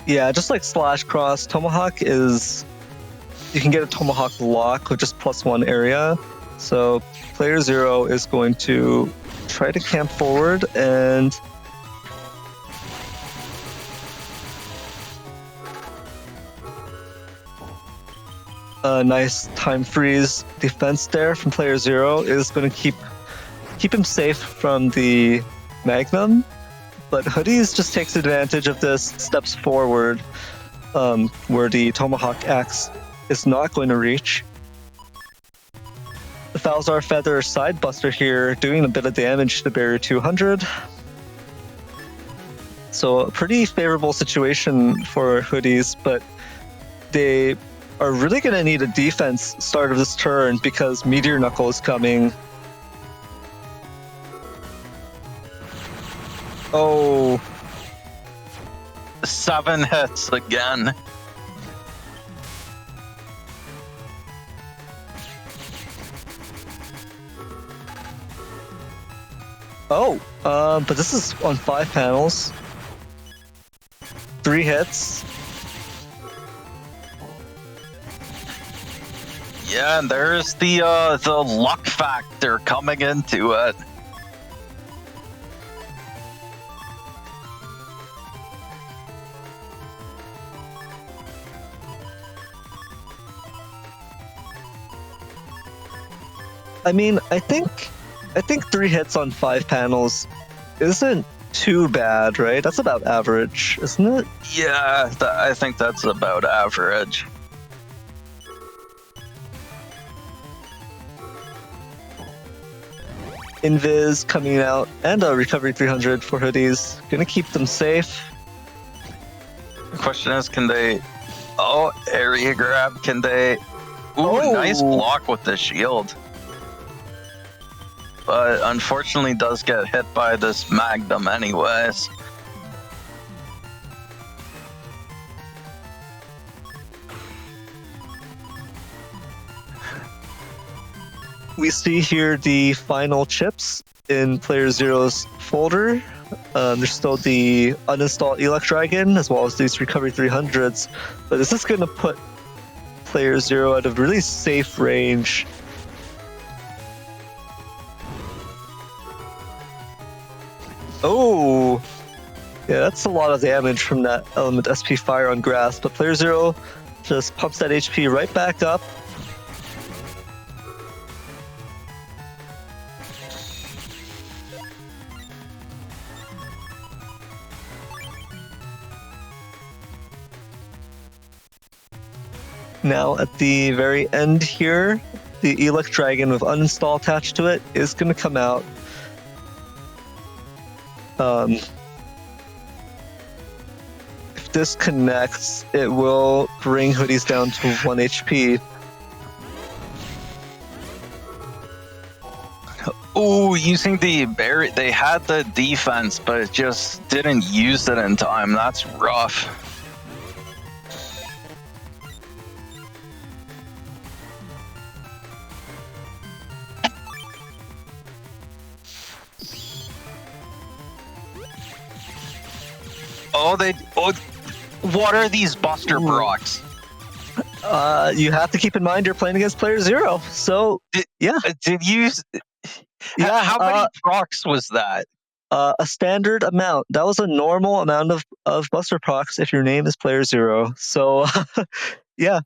Yeah, just like SoulXCross, Tomahawk is... You can get a Tomahawk lock with just +1 area. So player 0 is going to try to camp forward and... A nice time freeze defense there from player 0 is going to keep him safe from the Magnum, but Hoodies just takes advantage of this, steps forward where the Tomahawk Axe is not going to reach. The Falzar Feather Sidebuster here doing a bit of damage to Barrier 200. So a pretty favorable situation for Hoodies, but they are really going to need a defense start of this turn because Meteor Knuckle is coming. Oh. 7 hits again. Oh, but this is on 5 panels. 3 hits. Yeah, and there's the luck factor coming into it. I mean, I think 3 hits on 5 panels isn't too bad, right? That's about average, isn't it? Yeah, I think that's about average. Invis coming out and a recovery 300 for Hoodies. Gonna keep them safe. The question is, can they... Oh, area grab, can they... Ooh, Oh. Nice block with the shield. But unfortunately does get hit by this Magnum anyways. We see here the final chips in player 0's folder. There's still the uninstalled Elect Dragon as well as these recovery 300s, but this is going to put player 0 at a really safe range. Oh, yeah, that's a lot of damage from that Element SP Fire on grass, but player 0 just pumps that HP right back up. Now at the very end here, the Elect Dragon with uninstall attached to it is going to come out. If this connects, it will bring Hoodies down to 1 HP. Ooh, using the berry, they had the defense, but just didn't use it in time. That's rough. What are these Buster Procs? You have to keep in mind you're playing against player 0. So yeah. Did you? Yeah. How many procs was that? A standard amount. That was a normal amount of Buster procs if your name is player 0. So yeah.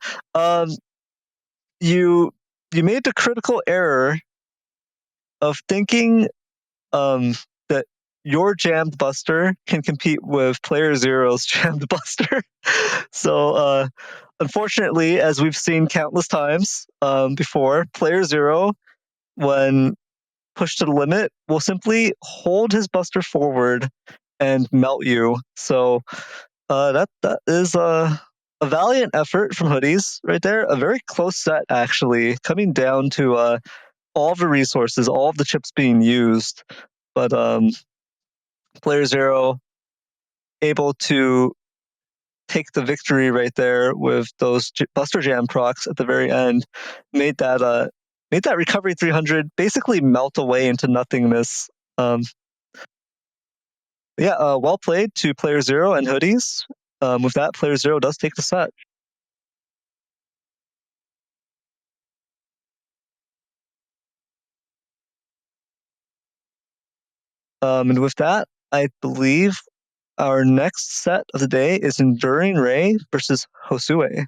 You made the critical error of thinking that your jammed Buster can compete with player 0's jammed Buster. So unfortunately, as we've seen countless times before, player 0, when pushed to the limit, will simply hold his Buster forward and melt you. So that is a valiant effort from Hoodies right there. A very close set, actually, coming down to all the resources, all of the chips being used. But player 0 able to take the victory right there with those Buster Jam procs at the very end, made that recovery 300 basically melt away into nothingness. Well played to player 0 and Hoodies. With that, player 0 does take the set. And with that, I believe our next set of the day is Enduring Ray versus Josue.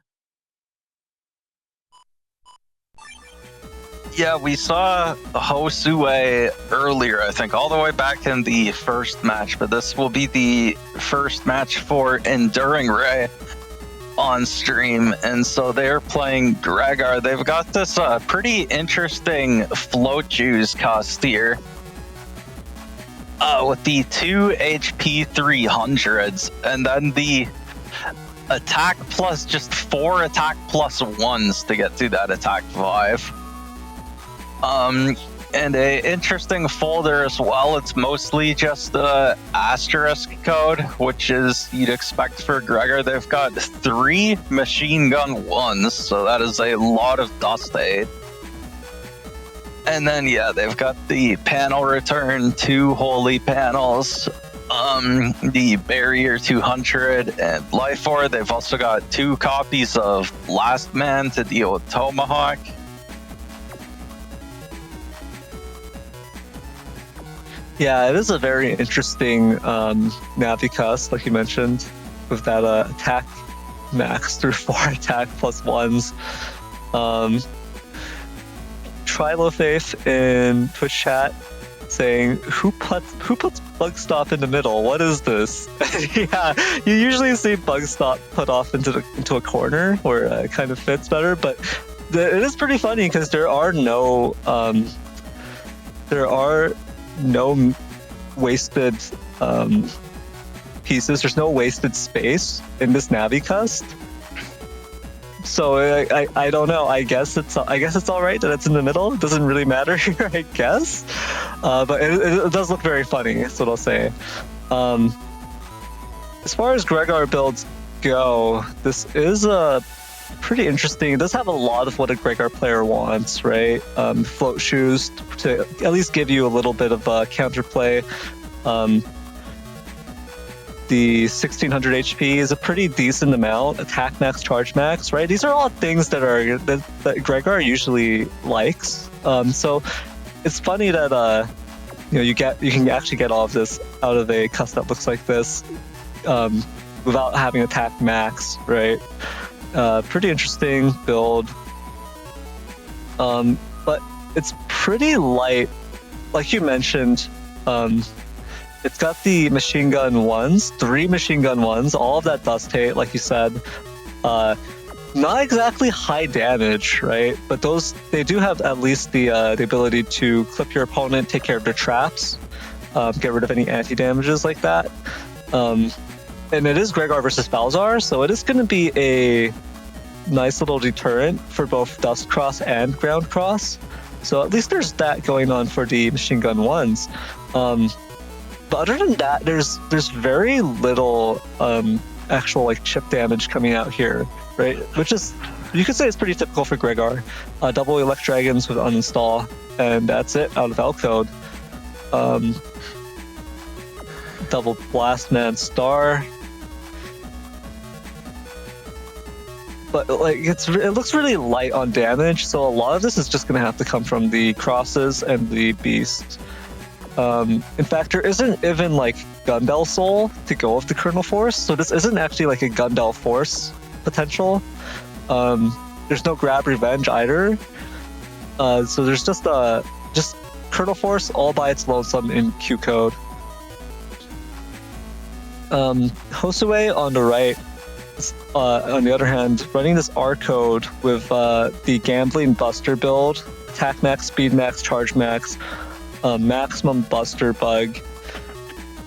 Yeah, we saw Josue earlier, I think, all the way back in the first match, but this will be the first match for Enduring Ray on stream, and so they're playing Gregor. They've got this pretty interesting float juice cost here with the 2 HP 300s, and then the attack plus just 4 attack plus 1s to get to that attack 5. And a interesting folder as well. It's mostly just the asterisk code, which is you'd expect for Gregor. They've got 3 machine gun 1s, so that is a lot of dust aid. And then they've got the panel return, 2 holy panels, the barrier 200 and life orb. They've also got 2 copies of Last Man to deal with Tomahawk. Yeah, it is a very interesting Navicus, like you mentioned, with that attack max through 4 attack plus 1s. Trilofaith in Twitch chat saying, who puts Bugstop in the middle? What is this? Yeah, you usually see Bugstop put off into a corner where it kind of fits better, but it is pretty funny because there are no wasted pieces. There's no wasted space in this Navicust. So I don't know. I guess it's all right that it's in the middle. It doesn't really matter here, I guess. But it does look very funny. That's what I'll say. As far as Gregor builds go, this is a pretty interesting. It does have a lot of what a Gregor player wants, right? Float shoes to at least give you a little bit of counterplay. The 1600 HP is a pretty decent amount. Attack max, charge max, right? These are all things that Gregor usually likes. So it's funny that you can actually get all of this out of a cust that looks like this without having attack max, right? Pretty interesting build, but it's pretty light, like you mentioned. It's got the machine gun 1s, 3 machine gun 1s, all of that dust hate, like you said. Not exactly high damage, right? But they do have at least the ability to clip your opponent, take care of their traps, get rid of any anti-damages like that. And it is Gregor versus Balzar, so it is going to be a nice little deterrent for both Dust Cross and Ground Cross. So at least there's that going on for the machine gun 1s. But other than that, there's very little actual like chip damage coming out here, right? Which is, you could say, it's pretty typical for Gregor. Double Elect Dragons with uninstall, and that's it out of L code. Double Blast Man Star but like it looks really light on damage, so a lot of this is just gonna have to come from the crosses and the beast. In fact, there isn't even like Gundel Soul to go with the Kernel Force, so this isn't actually like a Gundel Force potential. There's no Grab Revenge either, so there's just Kernel Force all by its lonesome in Q code. Josue on the right, on the other hand, running this R code with the Gambling Buster build, attack max, speed max, charge max, maximum Buster bug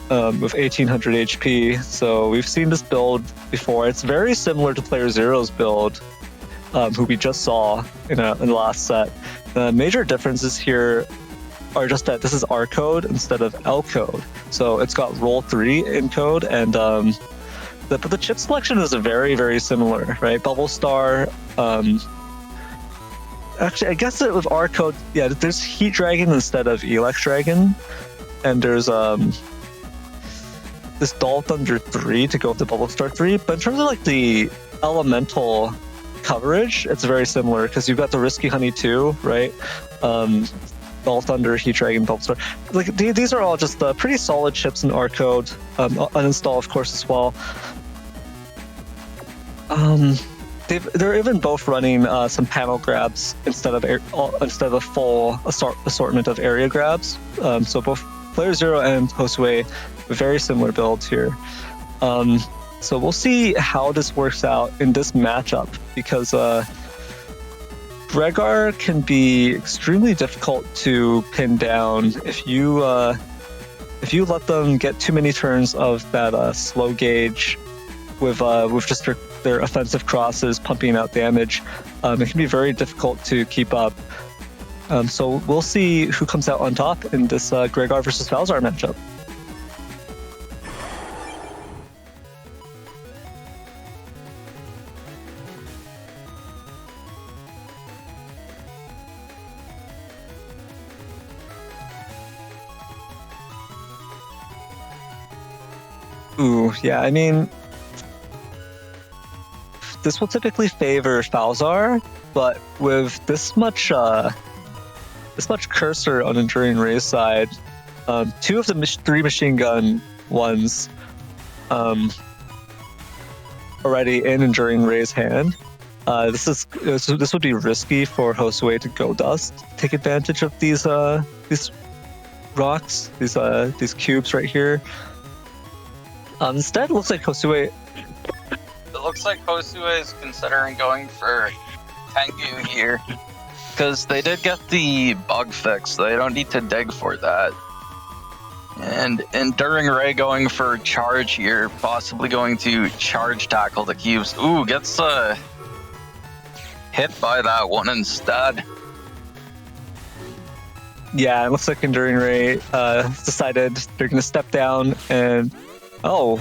with 1800 HP. So we've seen this build before. It's very similar to playerzer's build, who we just saw in the last set. The major differences here are just that this is R code instead of L code. So it's got roll 3 in code, and but the chip selection is very, very similar, right? Bubble Star. Actually, I guess it with R code, yeah, there's Heat Dragon instead of Elex Dragon, and there's this Doll Thunder 3 to go with the Bubble Star 3. But in terms of like the elemental coverage, it's very similar because you've got the Risky Honey 2, right? Doll Thunder, Heat Dragon, Bubble Star. Like these are all just pretty solid chips in R code. Uninstall, of course, as well. They're even both running some panel grabs instead of a full assortment of area grabs. So both playerzero and Josue, very similar builds here. So we'll see how this works out in this matchup, because Gregar can be extremely difficult to pin down if you let them get too many turns of that slow gauge with just their offensive crosses pumping out damage. It can be very difficult to keep up. So we'll see who comes out on top in this Gregar versus Falzar matchup. Ooh, yeah, I mean, this will typically favor Falzar, but with this much cursor on Enduring Ray's side, 2 of the 3 machine gun ones already in Enduring Ray's hand. This would be risky for Josue to go dust, take advantage of these rocks, these cubes right here. Instead, it looks like Josue. It looks like Josue is considering going for Tengu here, because they did get the bug fix. They don't need to dig for that. And Enduring Ray going for charge here, possibly going to charge tackle the cubes. Ooh, gets hit by that one instead. Yeah, it looks like Enduring Ray decided they're going to step down and... Oh,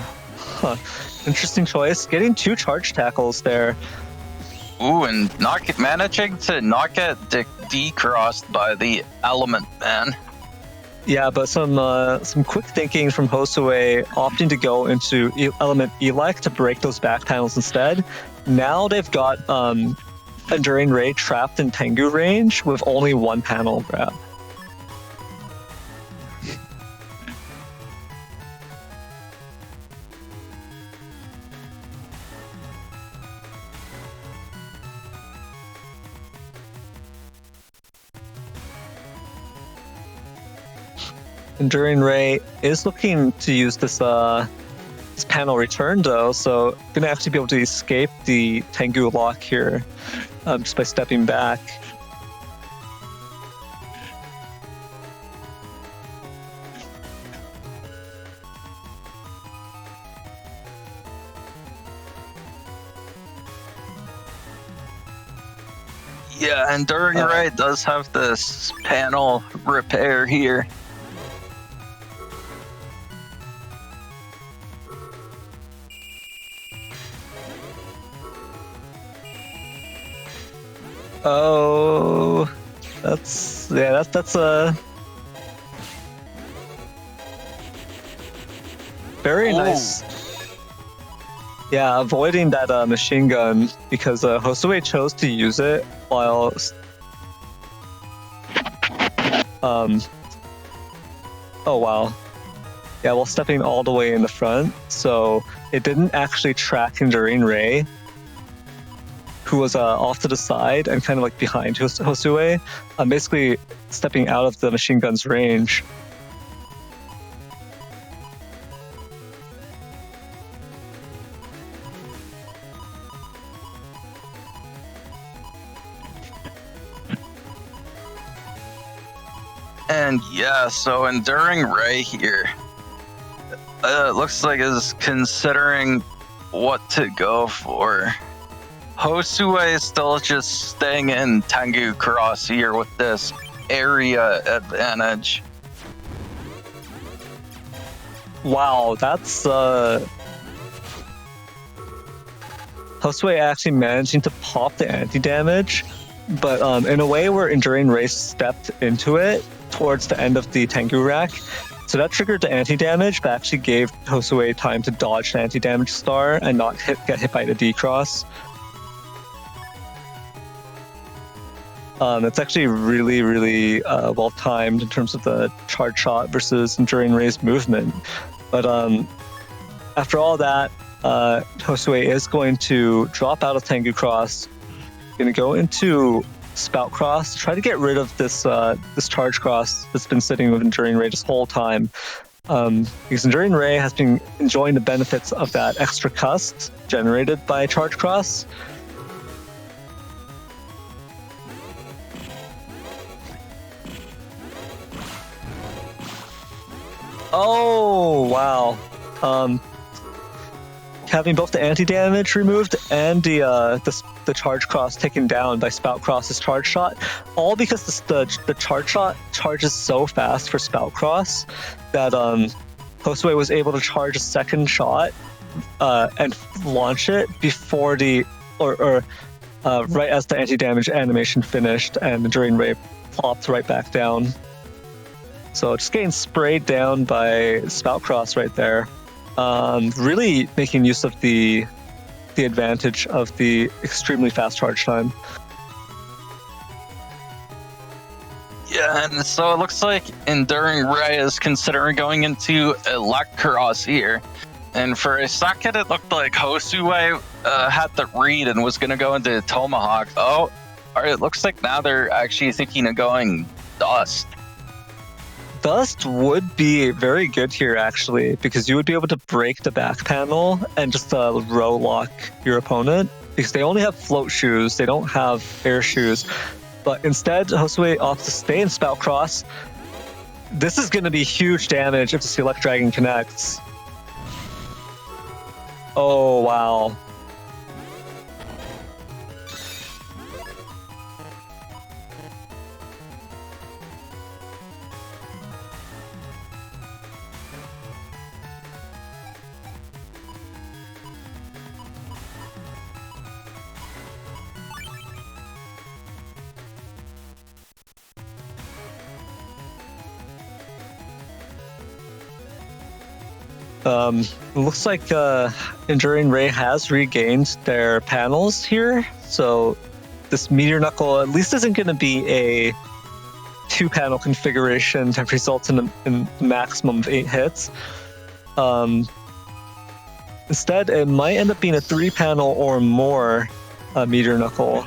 interesting choice. Getting 2 charge tackles there. Ooh, and managing to not get decrossed by the element, man. Yeah, but some quick thinking from Josue, opting to go into element Elec to break those back panels instead. Now they've got Enduring Ray trapped in Tengu range with only 1 panel grab. Enduring Ray is looking to use this panel return though, so gonna actually be able to escape the Tengu lock here just by stepping back. Yeah, Enduring Ray does have this panel repair here. Oh, that's a very nice. Yeah, avoiding that machine gun because Josue chose to use it while oh wow. Yeah, while stepping all the way in the front, so it didn't actually track Enduring Ray, who was off to the side and kind of like behind Josue, basically stepping out of the machine gun's range. And yeah, so Enduring Ray here, it looks like is considering what to go for. Josue is still just staying in Tengu Cross here with this area advantage. Wow, that's Josue actually managing to pop the anti-damage, but in a way where Enduring Ray stepped into it towards the end of the Tengu rack. So that triggered the anti-damage, but actually gave Josue time to dodge the anti-damage star and not get hit by the D-cross. It's actually really, really well timed in terms of the charge shot versus Enduring Ray's movement. But after all that, Josue is going to drop out of Tengu Cross, going to go into Spout Cross to try to get rid of this this charge cross that's been sitting with Enduring Ray this whole time. Because Enduring Ray has been enjoying the benefits of that extra cust generated by charge cross. Oh wow! Having both the anti-damage removed and the charge cross taken down by Spout Cross's charge shot, all because the charge shot charges so fast for Spout Cross that Josue was able to charge a second shot and launch it before right as the anti-damage animation finished, and the Enduring Ray plopped right back down. So just getting sprayed down by Spout Cross right there. Really making use of the advantage of the extremely fast charge time. Yeah, and so it looks like Enduring Ray is considering going into Elect Cross here. And for a second, it looked like Josue had the read and was going to go into Tomahawk. Oh, all right, it looks like now they're actually thinking of going Dust. Dust would be very good here, actually, because you would be able to break the back panel and just row lock your opponent, because they only have float shoes, they don't have air shoes. But instead, Josue opts to stay in Spout Cross. This is going to be huge damage if the Select Dragon connects. Oh, wow. It looks like Enduring Ray has regained their panels here, so this Meteor Knuckle at least isn't going to be a 2-panel configuration that results in a maximum of 8 hits. Instead, it might end up being a 3-panel or more Meteor Knuckle.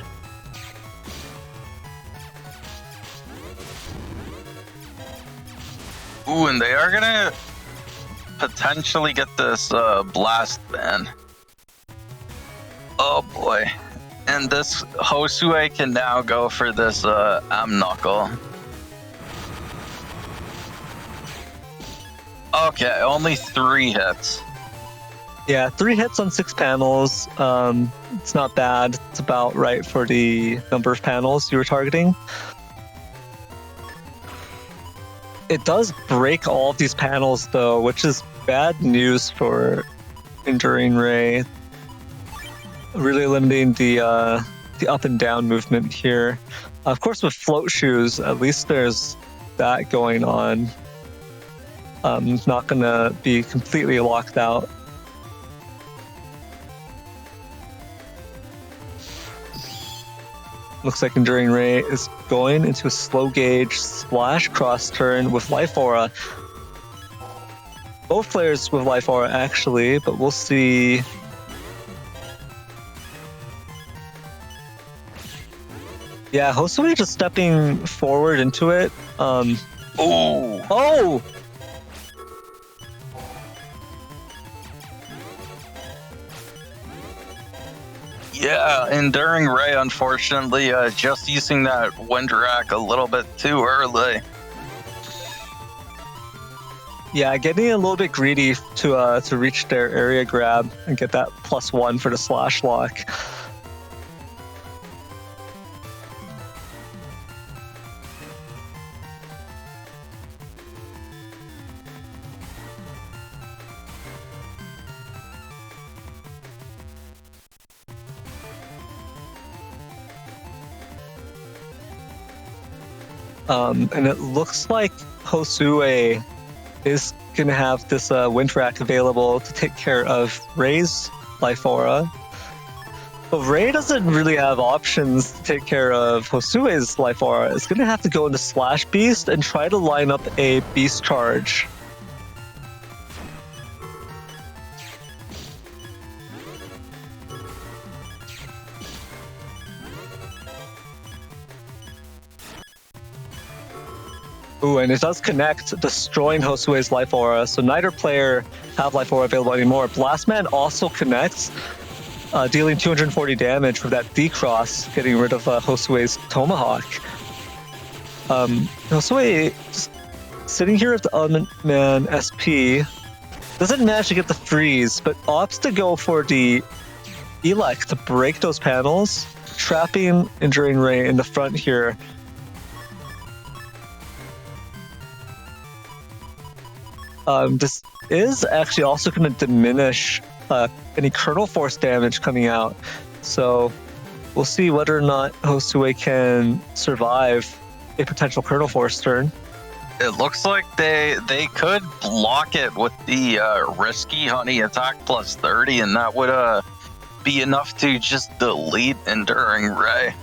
Ooh, and they are gonna potentially get this blast ban. Oh boy. And this Josue can now go for this M Knuckle. Okay, only 3 hits. Yeah, 3 hits on 6 panels. It's not bad. It's about right for the number of panels you were targeting. It does break all of these panels, though, which is bad news for Enduring Ray. Really limiting the up and down movement here. Of course, with float shoes, at least there's that going on. Not gonna be completely locked out. Looks like Enduring Ray is going into a slow gauge /cross turn with Life Aura. Both players with Life Aura, actually, but we'll see. Yeah, Josue just stepping forward into it. Oh! Yeah, Enduring Ray, unfortunately, just using that wind rack a little bit too early. Yeah, getting a little bit greedy to reach their area grab and get that +1 for the slash lock. And it looks like Josue is going to have this wind rack available to take care of Ray's Life Aura. But Ray doesn't really have options to take care of Josue's Life Aura. It's going to have to go into Slash Beast and try to line up a Beast Charge. Ooh, and it does connect, destroying Josue's Life Aura, so neither player have Life Aura available anymore. Blastman also connects, dealing 240 damage with that D-Cross, getting rid of Josue's Tomahawk. Josue just sitting here with the Element Man SP, doesn't manage to get the freeze, but opts to go for the Elec to break those panels, trapping Enduring Ray in the front here. This is actually also going to diminish any kernel force damage coming out. So we'll see whether or not Josue can survive a potential kernel force turn. It looks like they could block it with the risky honey attack +30, and that would be enough to just delete Enduring Ray.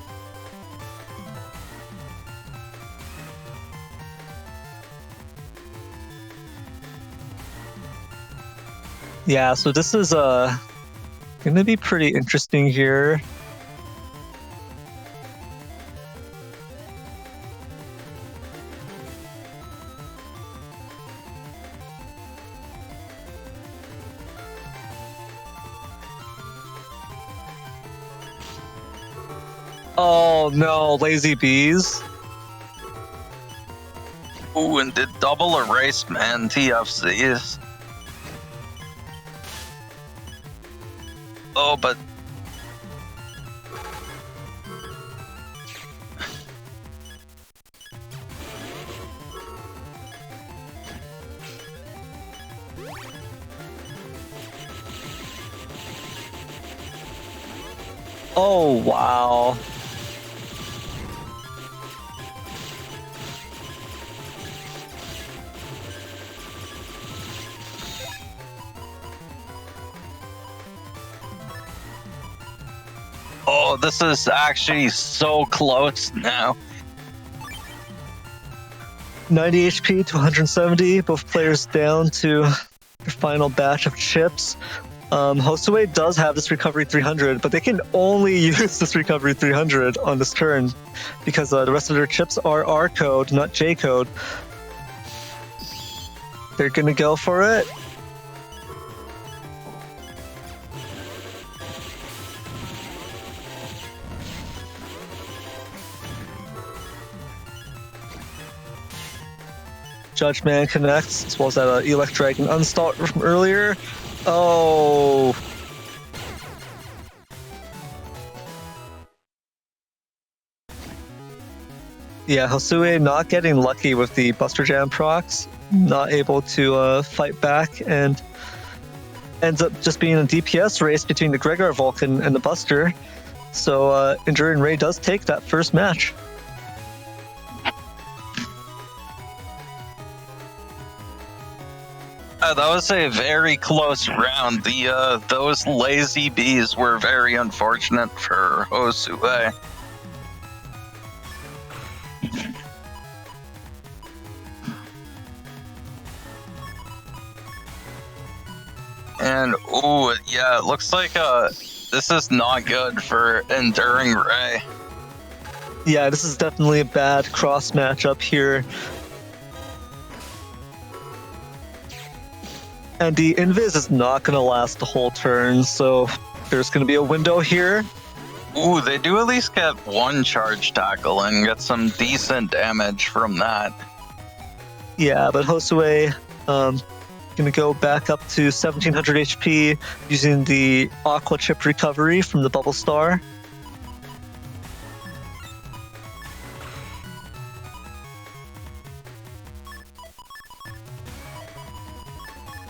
Yeah, so this is going to be pretty interesting here. Oh no, Lazy Bees. Ooh, and did double erase, man, TFCs. Oh, but oh wow. oh, this is actually so close now. 90 HP to 170, both players down to their final batch of chips. Josue does have this recovery 300, but they can only use this recovery 300 on this turn because the rest of their chips are R code, not J code. They're gonna go for it. Judge Man connects, as well as that Elec Dragon Unstart from earlier. Oh. Yeah, Josue not getting lucky with the Buster Jam procs, not able to fight back, and ends up just being a DPS race between the Gregor Vulcan and the Buster. So Enduring Ray does take that first match. That was a very close round. Those Lazy Bees were very unfortunate for Josue. And ooh, yeah, it looks like this is not good for Enduring Ray. Yeah, this is definitely a bad cross matchup here. And the invis is not going to last the whole turn, so there's going to be a window here. Ooh, they do at least get one charge tackle and get some decent damage from that. Yeah, but Josue going to go back up to 1700 HP using the Aqua Chip recovery from the Bubble Star.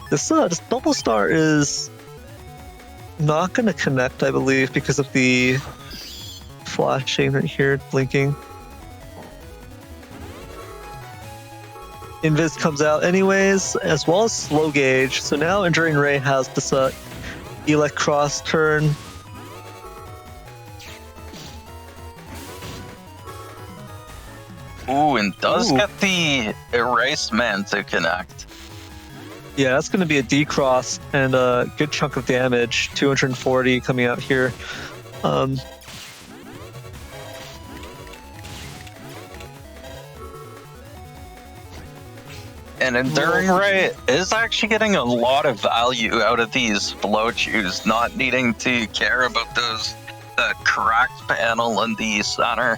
This Bubble Star is not going to connect, I believe, because of the flashing right here, blinking. Invis comes out anyways, as well as Slow Gauge. So now Enduring Ray has this Elect Cross turn. Ooh, and does get the Erase Man to connect. Yeah, that's going to be a D-Cross and a good chunk of damage. 240 coming out here. And Enduring Ray is actually getting a lot of value out of these flow chews, not needing to care about the cracked panel in the center.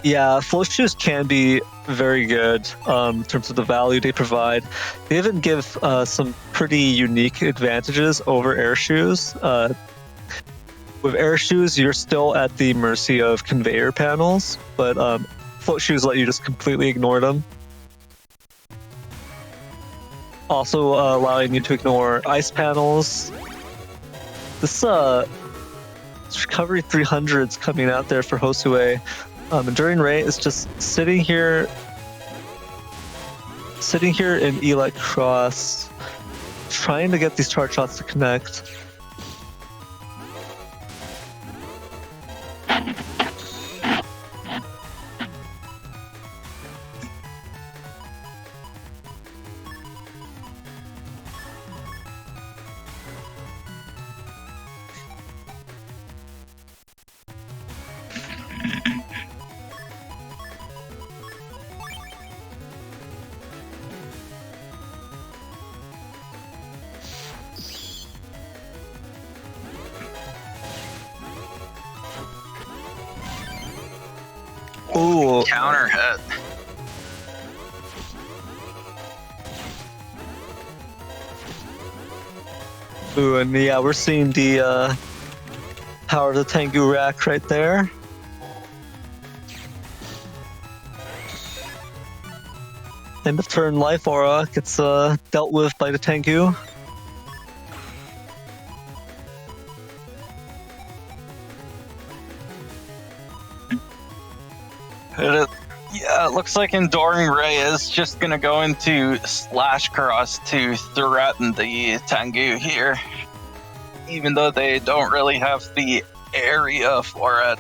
Yeah, flow shoes can be very good in terms of the value they provide. They even give some pretty unique advantages over air shoes. With air shoes, you're still at the mercy of conveyor panels, but float shoes let you just completely ignore them. Also allowing you to ignore ice panels. This recovery 300's coming out there for Josue. Enduring Ray is just sitting here in Elect Cross, trying to get these charge shots to connect. Ooh. Counter hit. Ooh, and yeah, we're seeing the power of the Tengu rack right there. End of turn life aura gets dealt with by the Tengu. Yeah, it looks like Enduring Ray is just gonna go into SoulXCross to threaten the Tengu here, even though they don't really have the area for it.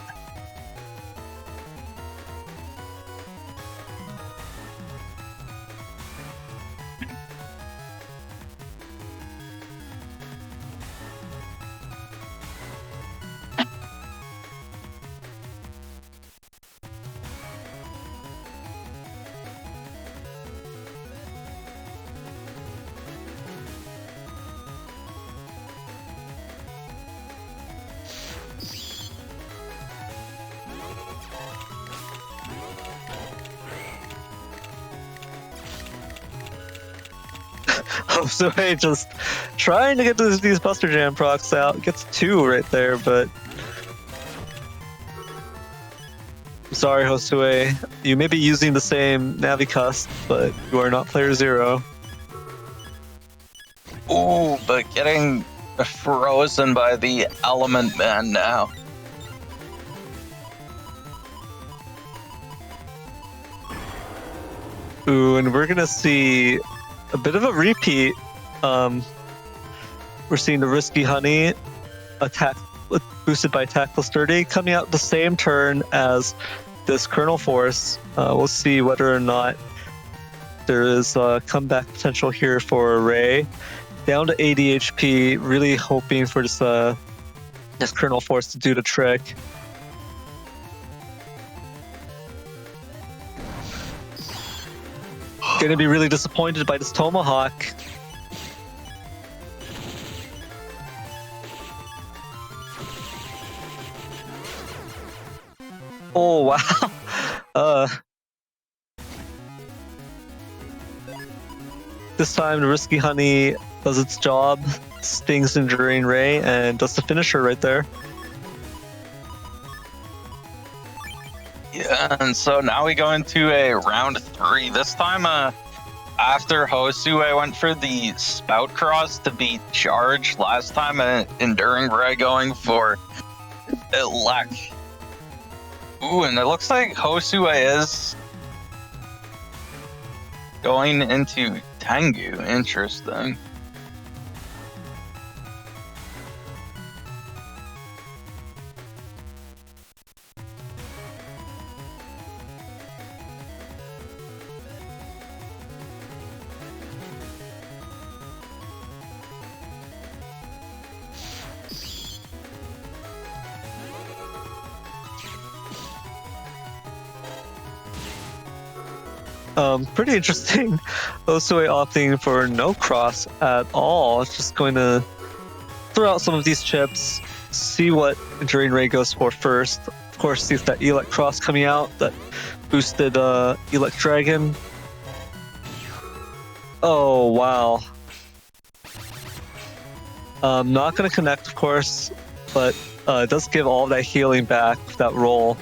Josue just trying to get these Buster Jam procs out. Gets 2 right there, but sorry, Josue. You may be using the same Navicust, but you are not player 0. Ooh, but getting frozen by the Element Man now. Ooh, and we're gonna see a bit of a repeat. We're seeing the Risky Honey attack boosted by Tactless Sturdy coming out the same turn as this Kernel Force. We'll see whether or not there is comeback potential here for Ray. Down to 80 HP, really hoping for this Kernel Force to do the trick. Gonna be really disappointed by this Tomahawk. Oh wow. This time the Risky Honey does its job, stings Enduring Ray, and does the finisher right there. Yeah, and so now we go into a round 3. This time, after Josue went for the Spout Cross to beat Charge last time, Enduring Ray going for Elect. Ooh, and it looks like Josue is going into Tengu. Interesting. Pretty interesting. Josue opting for no cross at all. It's just going to throw out some of these chips, see what Enduring Ray goes for first. Of course, sees that Elect Cross coming out that boosted Elect Dragon. Oh, wow. Not going to connect, of course, but it does give all that healing back, that roll.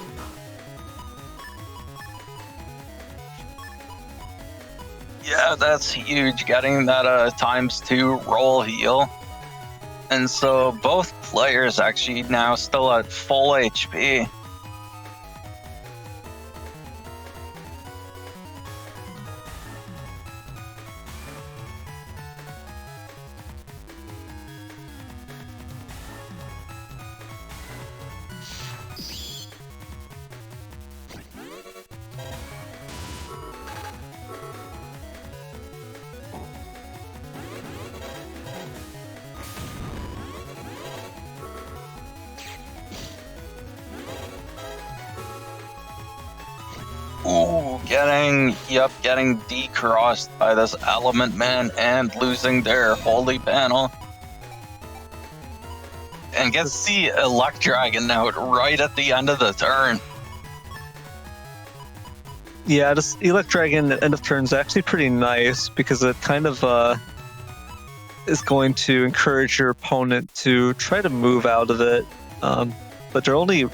Yeah, that's huge, getting that ×2 roll heal. And so both players actually now still at full HP. Ooh, getting decrossed by this Element Man and losing their Holy Panel. And gets the Elect Dragon out right at the end of the turn. Yeah, this Elect Dragon at end of turn is actually pretty nice because it kind of is going to encourage your opponent to try to move out of it. But they're only...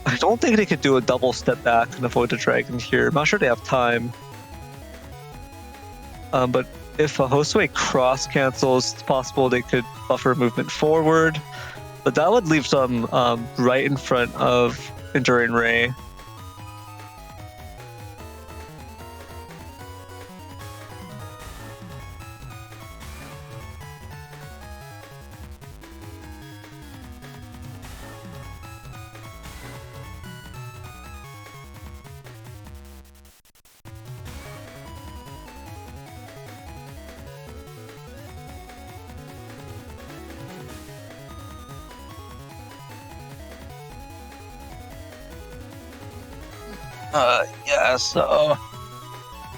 I don't think they could do a double step back and avoid the dragon here. I'm not sure they have time. But if a Josue cross cancels, it's possible they could buffer movement forward. But that would leave them right in front of Enduring Ray. Yeah, so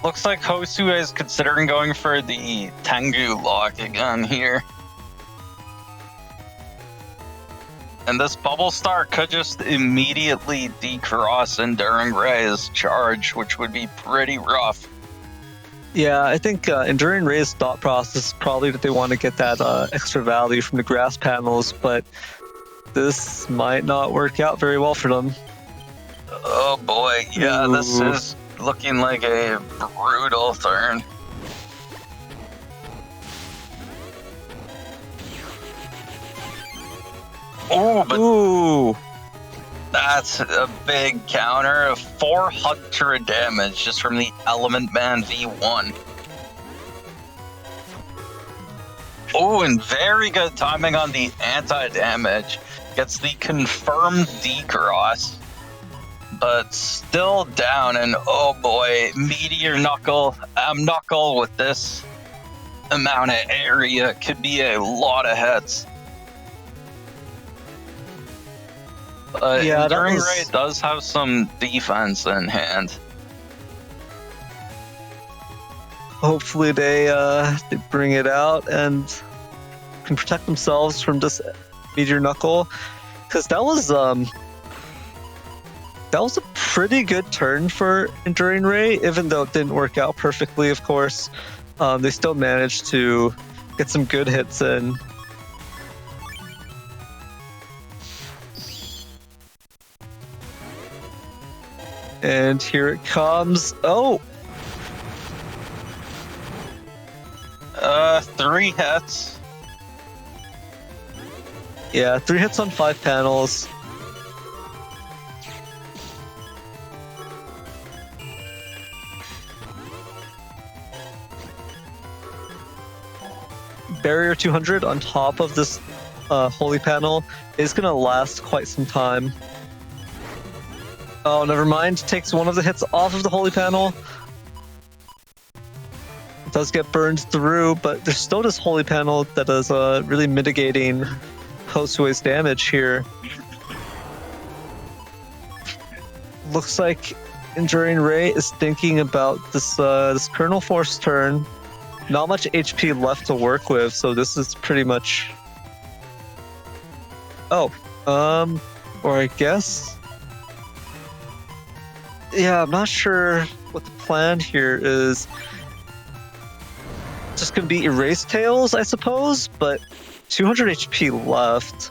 looks like Josue is considering going for the Tengu lock again here. And this Bubble Star could just immediately decross Enduring Ray's charge, which would be pretty rough. Yeah, I think Enduring Ray's thought process is probably that they want to get that extra value from the grass panels, but this might not work out very well for them. Oh boy, yeah, this is looking like a brutal turn. Oh, but Ooh! that's a big counter of 400 damage just from the Element Man V1. Oh, and very good timing on the anti-damage. Gets the confirmed decross. but still down. And oh boy, Meteor Knuckle, Knuckle with this amount of area could be a lot of hits. But Enduring Ray does have some defense in hand. Hopefully they bring it out and can protect themselves from this Meteor Knuckle, because that was a pretty good turn for Enduring Ray, even though it didn't work out perfectly. Of course, they still managed to get some good hits in. And here it comes. Oh! 3 hits. Yeah, 3 hits on 5 panels. Barrier 200 on top of this holy panel is going to last quite some time. Oh, never mind. Takes one of the hits off of the holy panel. It does get burned through, but there's still this holy panel that is really mitigating Josue's damage here. Looks like Enduring Ray is thinking about this Kernel Force turn. Not much HP left to work with, so this is pretty much... Oh, or I guess... Yeah, I'm not sure what the plan here is. Just gonna be Erase Tails, I suppose, but 200 HP left.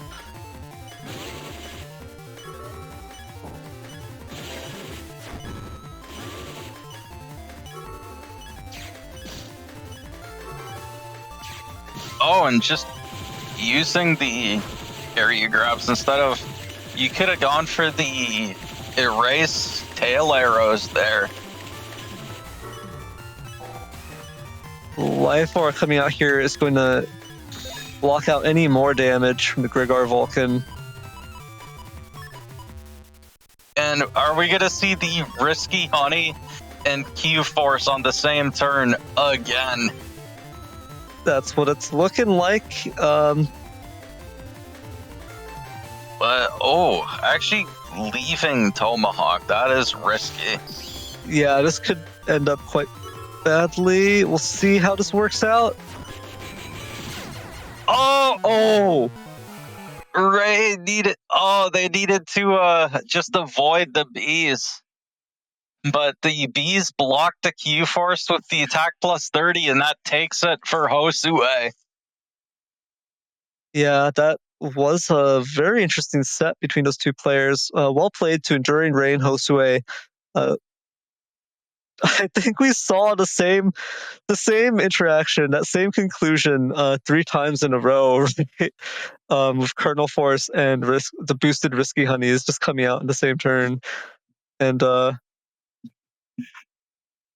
Oh, and just using the area grabs instead of... You could have gone for the Erase Tail arrows there. Life Aura coming out here is going to block out any more damage from the Grigar Vulcan. And are we going to see the Risky Honey and Q-Force on the same turn again? That's what it's looking like. But, oh, actually leaving Tomahawk, that is risky. Yeah, this could end up quite badly. We'll see how this works out. Oh! Ray needed... Oh, they needed to just avoid the bees. But the bees blocked the Q-Force with the attack plus 30, and that takes it for Josue. Yeah, that was a very interesting set between those two players. Well played to Enduring Ray and Josue. I think we saw the same interaction, that same conclusion 3 times in a row, right? With Kernel Force and the boosted Risky Honeys just coming out in the same turn. And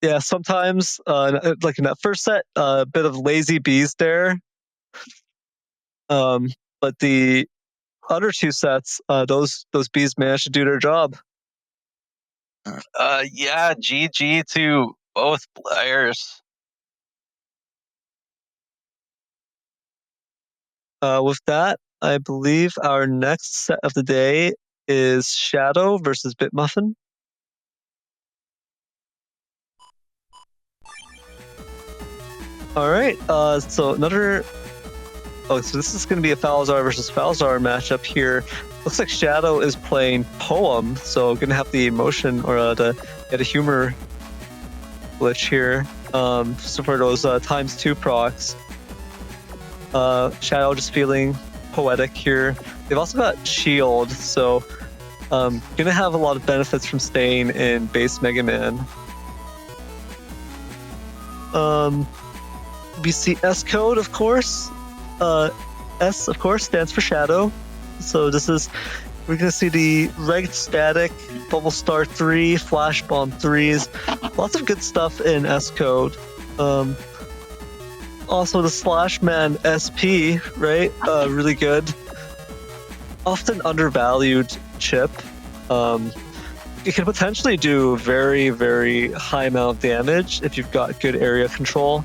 yeah, sometimes, like in that first set, a bit of lazy bees there. But the other 2 sets, those bees managed to do their job. Yeah, GG to both players. With that, I believe our next set of the day is Shadow versus BitMuffin. All right, so another... Oh, so this is going to be a Falzar versus Falzar matchup here. Looks like Shadow is playing Poem, so going to have the emotion or the humor glitch here. So for those ×2 procs. Shadow just feeling poetic here. They've also got Shield, so gonna have a lot of benefits from staying in base Mega Man. We see S code, of course. S, of course, stands for Shadow. So we're gonna see the Reg Static, Bubble Star 3, Flash Bomb 3s. Lots of good stuff in S code. Also the Slashman SP, right? Really good. Often undervalued chip. it can potentially do very, very high amount of damage if you've got good area control.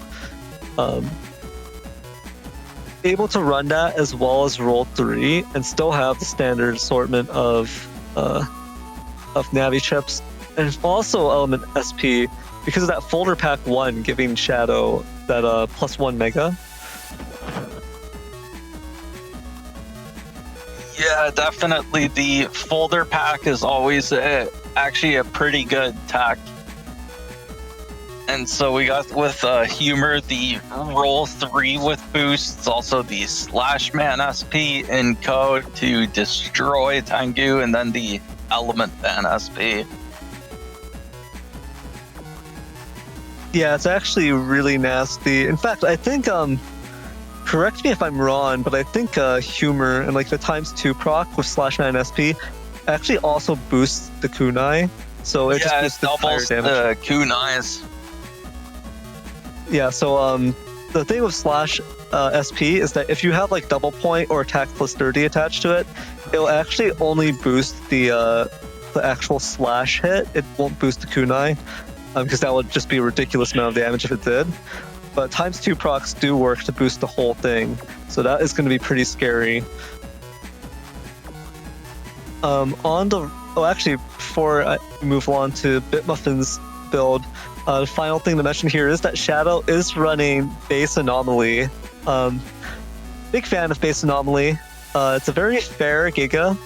Able to run that as well as roll 3 and still have the standard assortment of Navi chips, and also element SP because of that folder pack 1 giving Shadow that +1 mega. Yeah, definitely. The folder pack is always actually a pretty good tech. And so we got with Humor the roll 3 with boosts, also the /man SP in code to destroy Tengu, and then the element ban SP. Yeah, it's actually really nasty. In fact, I think correct me if I'm wrong, but I think Humor and like the ×2 proc with /man SP actually also boosts the kunai. So it just boosts the doubles damage. the kunais. Yeah, so the thing with /SP is that if you have like double point or attack +30 attached to it, it'll actually only boost the actual slash hit. It won't boost the kunai, because that would just be a ridiculous amount of damage if it did. But ×2 procs do work to boost the whole thing, so that is going to be pretty scary. Actually, before I move on to BitMuffin's build, the final thing to mention here is that Shadow is running Base Anomaly. Big fan of Base Anomaly. It's a very fair Giga.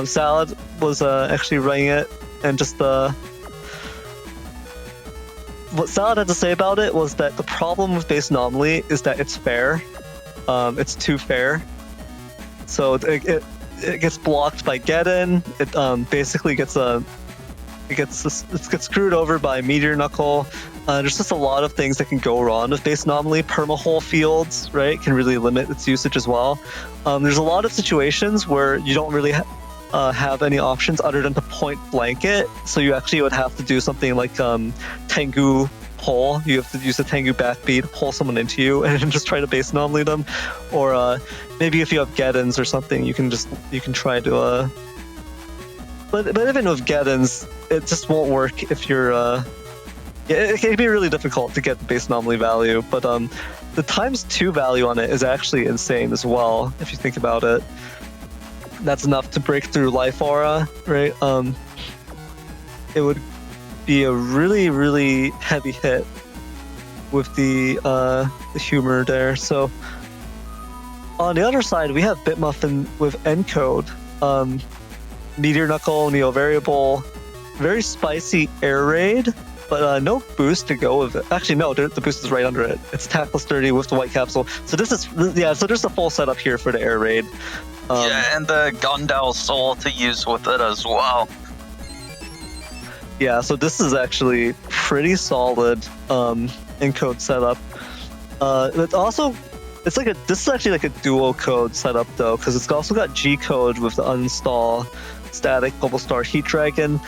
Salad was actually running it, and just what Salad had to say about it was that the problem with Base Anomaly is that it's fair. It's too fair. So it gets blocked by Get-In. It basically gets screwed over by Meteor Knuckle. There's just a lot of things that can go wrong with Base Anomaly. Perma-hole fields, right, can really limit its usage as well. There's a lot of situations where you don't really have any options other than to point blanket, so you actually would have to do something like Tengu pull. You have to use the Tengu backbeat to pull someone into you and just try to Base Anomaly them. Or maybe if you have Get-Ins or something, you can try to But even with Get-Ins, it just won't work if you're it can be really difficult to get the Base Anomaly value, but the ×2 value on it is actually insane as well, if you think about it. That's enough to break through Life Aura, right? It would be a really, really heavy hit with the Humor there. So on the other side, we have BitMuffin with Encode. Meteor Knuckle, Neo Variable, very spicy air raid, but no boost to go with it. Actually, no, the boost is right under it. It's attack +30 with the white capsule. So this is, so there's a full setup here for the air raid. And the Gundel Soul to use with it as well. Yeah, so this is actually pretty solid encode setup. This is actually like a dual code setup though, because it's also got G code with the uninstall static Global Star Heat Dragon,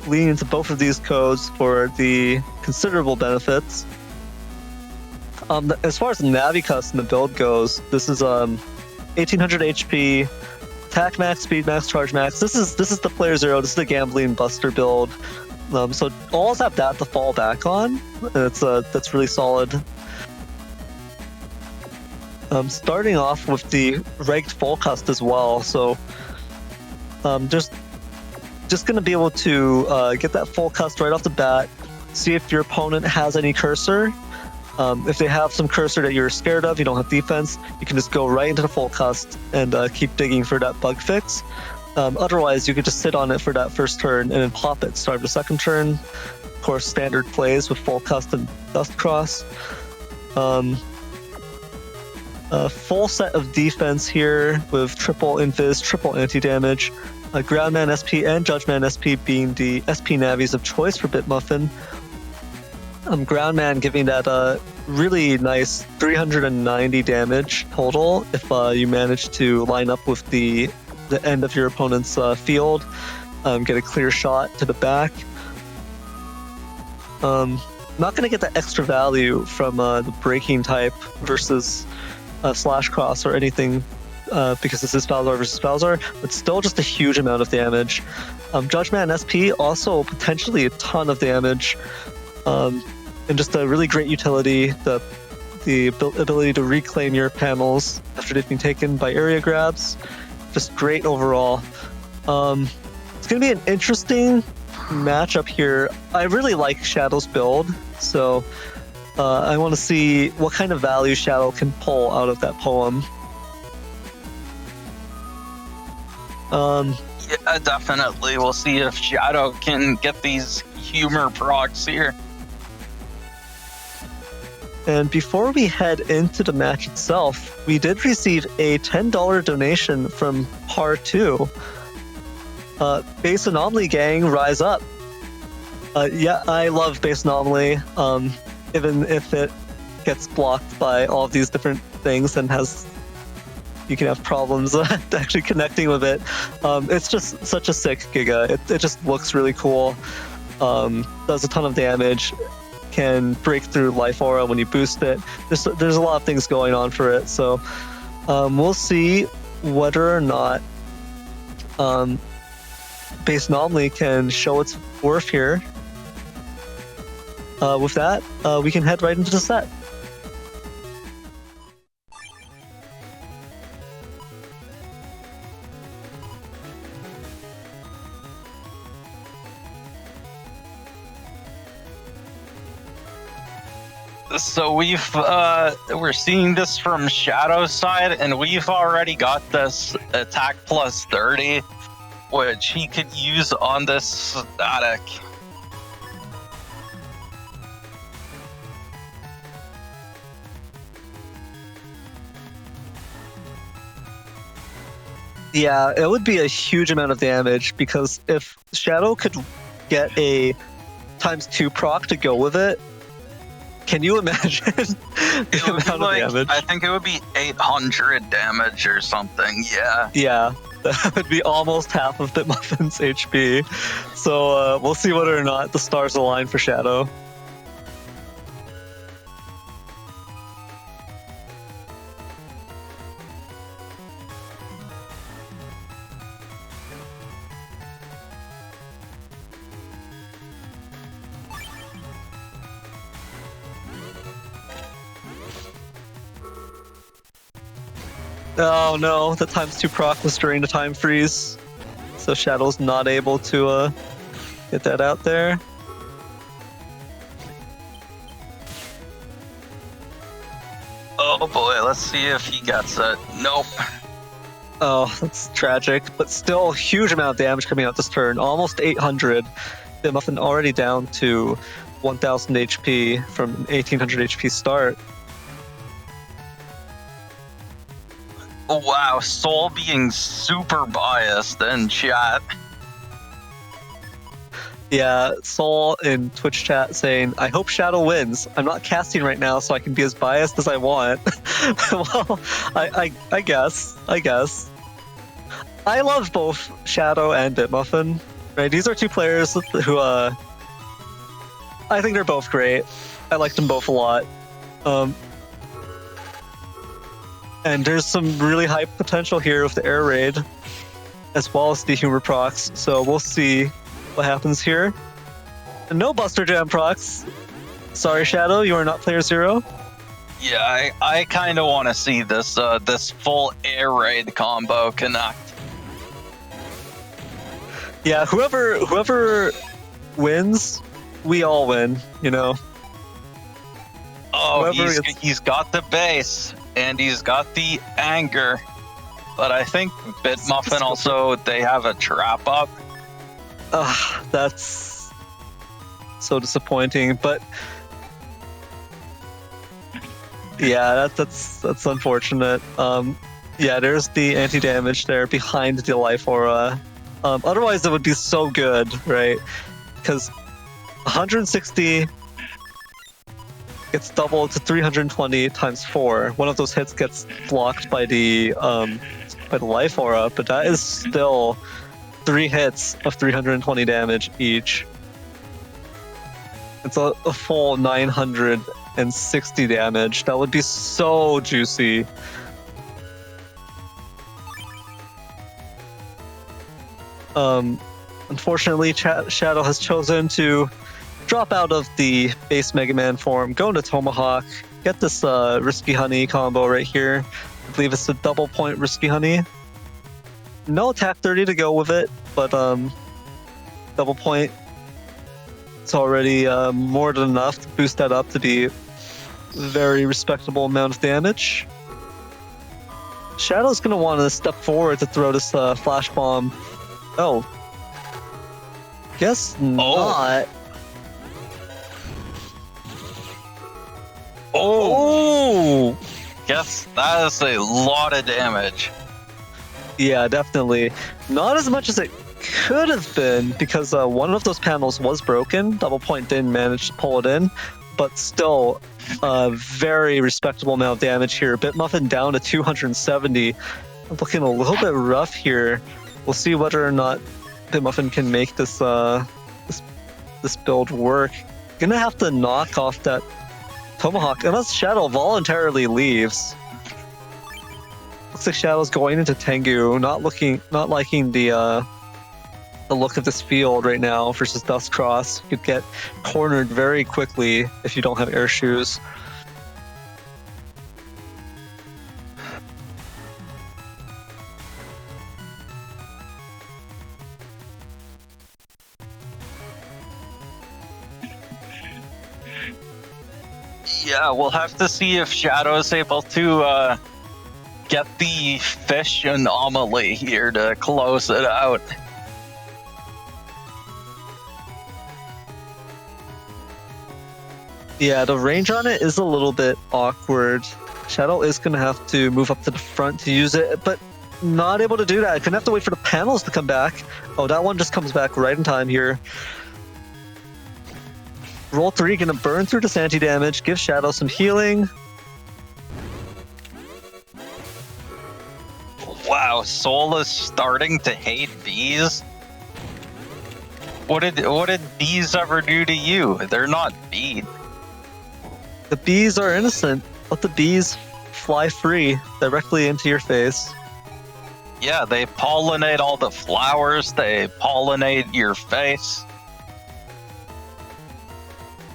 leading into both of these codes for the considerable benefits. As far as the Navi custom the build goes, this is 1800 HP, attack max, speed max, charge max. This is the playerzero. This is the gambling buster build. So always have that to fall back on. That's really solid. Starting off with the regged full cust as well. So just gonna be able to get that full cust right off the bat. See if your opponent has any cursor. If they have some cursor that you're scared of, you don't have defense, you can just go right into the full cust and keep digging for that bug fix. Otherwise, you could just sit on it for that first turn and then pop it, start the second turn. Of course, standard plays with full cust and dust cross. A full set of defense here with triple invis, triple anti-damage. Groundman SP and Judgeman SP being the SP navis of choice for BitMuffin. Groundman giving that really nice 390 damage total if you manage to line up with the end of your opponent's field, get a clear shot to the back. Not going to get that extra value from the breaking type versus /cross or anything because this is Balzar versus Balzar, but still just a huge amount of damage. Judgment and SP also potentially a ton of damage, and just a really great utility. The ability to reclaim your panels after they've been taken by area grabs, just great overall. It's going to be an interesting matchup here. I really like Shadow's build, so I want to see what kind of value Shadow can pull out of that poem. Yeah, definitely. We'll see if Shadow can get these humor procs here. And before we head into the match itself, we did receive a $10 donation from Par2. Base Anomaly Gang, rise up. Yeah, I love Base Anomaly, even if it gets blocked by all of these different things and you can have problems actually connecting with it. It's just such a sick Giga. It just looks really cool. Does a ton of damage. Can break through Life Aura when you boost it. There's a lot of things going on for it, so we'll see whether or not Base Anomaly can show its worth here. With that, we can head right into the set. So we're seeing this from Shadow's side, and we've already got this attack plus 30, which he could use on this static. Yeah, it would be a huge amount of damage, because if Shadow could get a ×2 proc to go with it, can you imagine the amount of damage? I think it would be 800 damage or something, yeah. Yeah, that would be almost half of BitMuffin's HP. So we'll see whether or not the stars align for Shadow. Oh no, the ×2 proc was during the time freeze, so Shadow's not able to get that out there. Oh boy, let's see if he gets it. Nope. Oh, that's tragic, but still a huge amount of damage coming out this turn, almost 800. BitMuffin already down to 1000 HP from an 1800 HP start. Wow, Soul being super biased in chat. Yeah, Soul in Twitch chat saying, I hope Shadow wins. I'm not casting right now, so I can be as biased as I want. Well, I guess. I love both Shadow and BitMuffin. Right? These are two players who, I think they're both great. I like them both a lot. And there's some really high potential here with the air raid, as well as the humor procs. So we'll see what happens here. And no Buster Jam procs. Sorry, Shadow, you are not player 0. Yeah, I kind of want to see this this full air raid combo connect. Yeah, whoever wins, we all win. You know. Oh, he's got the base. And he's got the anger, but I think BitMuffin also, they have a trap up. That's so disappointing, but yeah, that's unfortunate. Yeah, there's the anti-damage there behind the Life Aura. Otherwise, it would be so good, right? Because 160 gets doubled to 320 times 4. One of those hits gets blocked by the Life Aura, but that is still 3 hits of 320 damage each. It's a full 960 damage. That would be so juicy. Unfortunately, Shadow has chosen to drop out of the base Mega Man form, go into Tomahawk, get this Risky Honey combo right here. I believe it's a double point Risky Honey. No attack 30 to go with it, but double point. It's already more than enough to boost that up to be a very respectable amount of damage. Shadow's gonna want to step forward to throw this flash bomb. Oh. Guess not. Oh! Guess that is a lot of damage. Yeah, definitely. Not as much as it could have been, because one of those panels was broken. Double point didn't manage to pull it in, but still a very respectable amount of damage here. BitMuffin down to 270. Looking a little bit rough here. We'll see whether or not BitMuffin can make this this build work. Gonna have to knock off that Tomahawk, unless Shadow voluntarily leaves. Looks like Shadow's going into Tengu, not liking the look of this field right now versus SoulXCross. You could get cornered very quickly if you don't have air shoes. Yeah, we'll have to see if Shadow is able to get the fish anomaly here to close it out. Yeah, the range on it is a little bit awkward. Shadow is going to have to move up to the front to use it, but not able to do that. Gonna have to wait for the panels to come back. Oh, that one just comes back right in time here. Roll 3 gonna burn through this anti-damage, give Shadow some healing. Wow, Soul is starting to hate bees. What did bees ever do to you? They're not bees. The bees are innocent. Let the bees fly free directly into your face. Yeah, they pollinate all the flowers. They pollinate your face.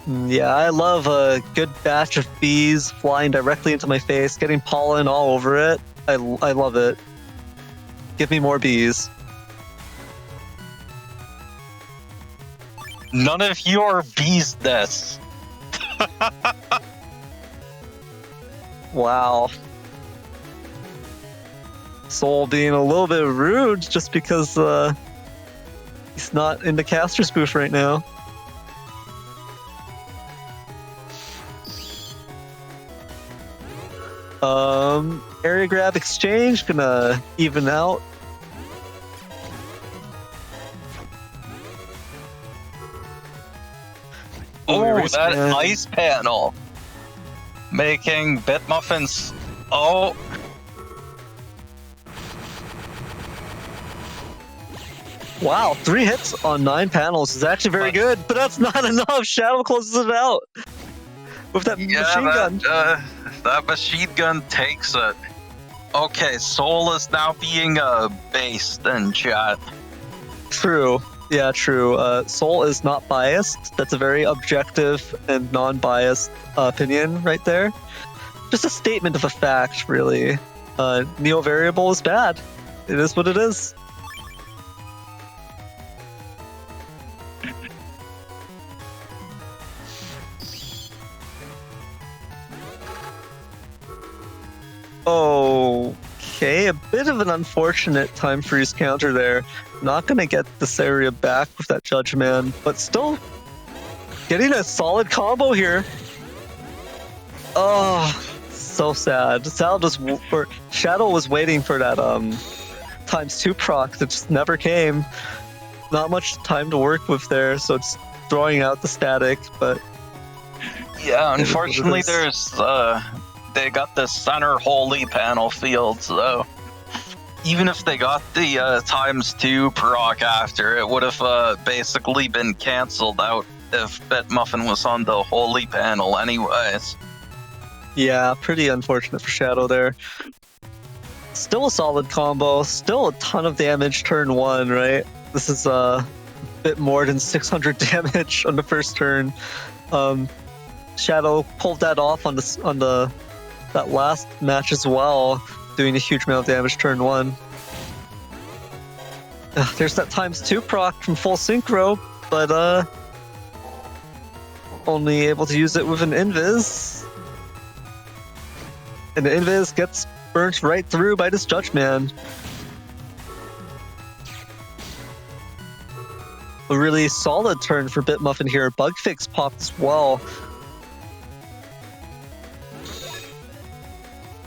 Yeah, I love a good batch of bees flying directly into my face, getting pollen all over it. I love it. Give me more bees. None of your business. Wow. Soul being a little bit rude just because he's not in the caster's booth right now. Area grab exchange gonna even out. Oh, that ice panel making BitMuffin's. Oh, wow, 3 hits on 9 panels is actually very good, but that's not enough. Shadow closes it out with that machine gun. That machine gun takes it. Okay, Soul is now being based in chat. True. Yeah, true. Soul is not biased. That's a very objective and non-biased opinion right there. Just a statement of a fact, really. Neo variable is bad. It is what it is. Okay, a bit of an unfortunate time freeze counter there. Not gonna get this area back with that Judge Man, but still getting a solid combo here. Oh, so sad. Shadow was waiting for that ×2 proc that just never came. Not much time to work with there, so it's throwing out the static, but yeah, unfortunately there's they got the center holy panel field, so even if they got the ×2 proc after, it would have basically been cancelled out if BitMuffin was on the holy panel anyways. Yeah, pretty unfortunate for Shadow there. Still a solid combo, still a ton of damage turn 1, right? This is a bit more than 600 damage on the first turn. Shadow pulled that off on that last match as well, doing a huge amount of damage turn 1. There's that ×2 proc from full synchro, but only able to use it with an invis. And the invis gets burnt right through by this Judge Man. A really solid turn for BitMuffin here. Bug fix popped as well.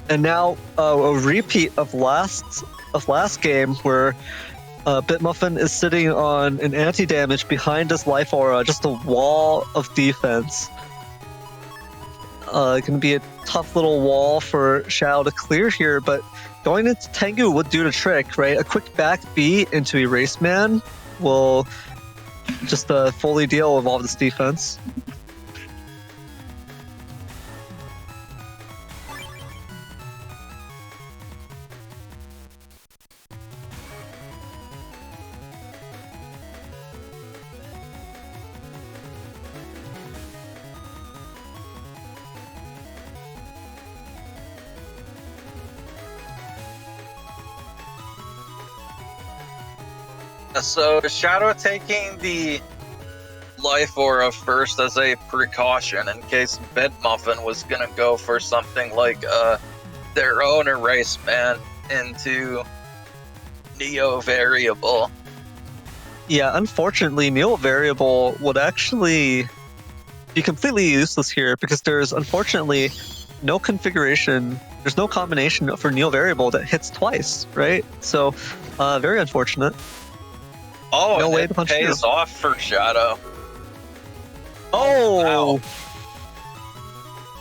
And now a repeat of last game where BitMuffin is sitting on an anti-damage behind his life aura, just a wall of defense. It can be a tough little wall for Shadow to clear here, but going into Tengu would do the trick, right? A quick back B into Erase Man will just fully deal with all this defense. So Shadow taking the life aura first as a precaution in case BitMuffin was gonna go for something like their own Erase Man into Neo Variable. Yeah, unfortunately, Neo Variable would actually be completely useless here because there's unfortunately no configuration, there's no combination for Neo Variable that hits twice, right? So, very unfortunate. Oh, no way it to punch pays through. off for Shadow. Oh!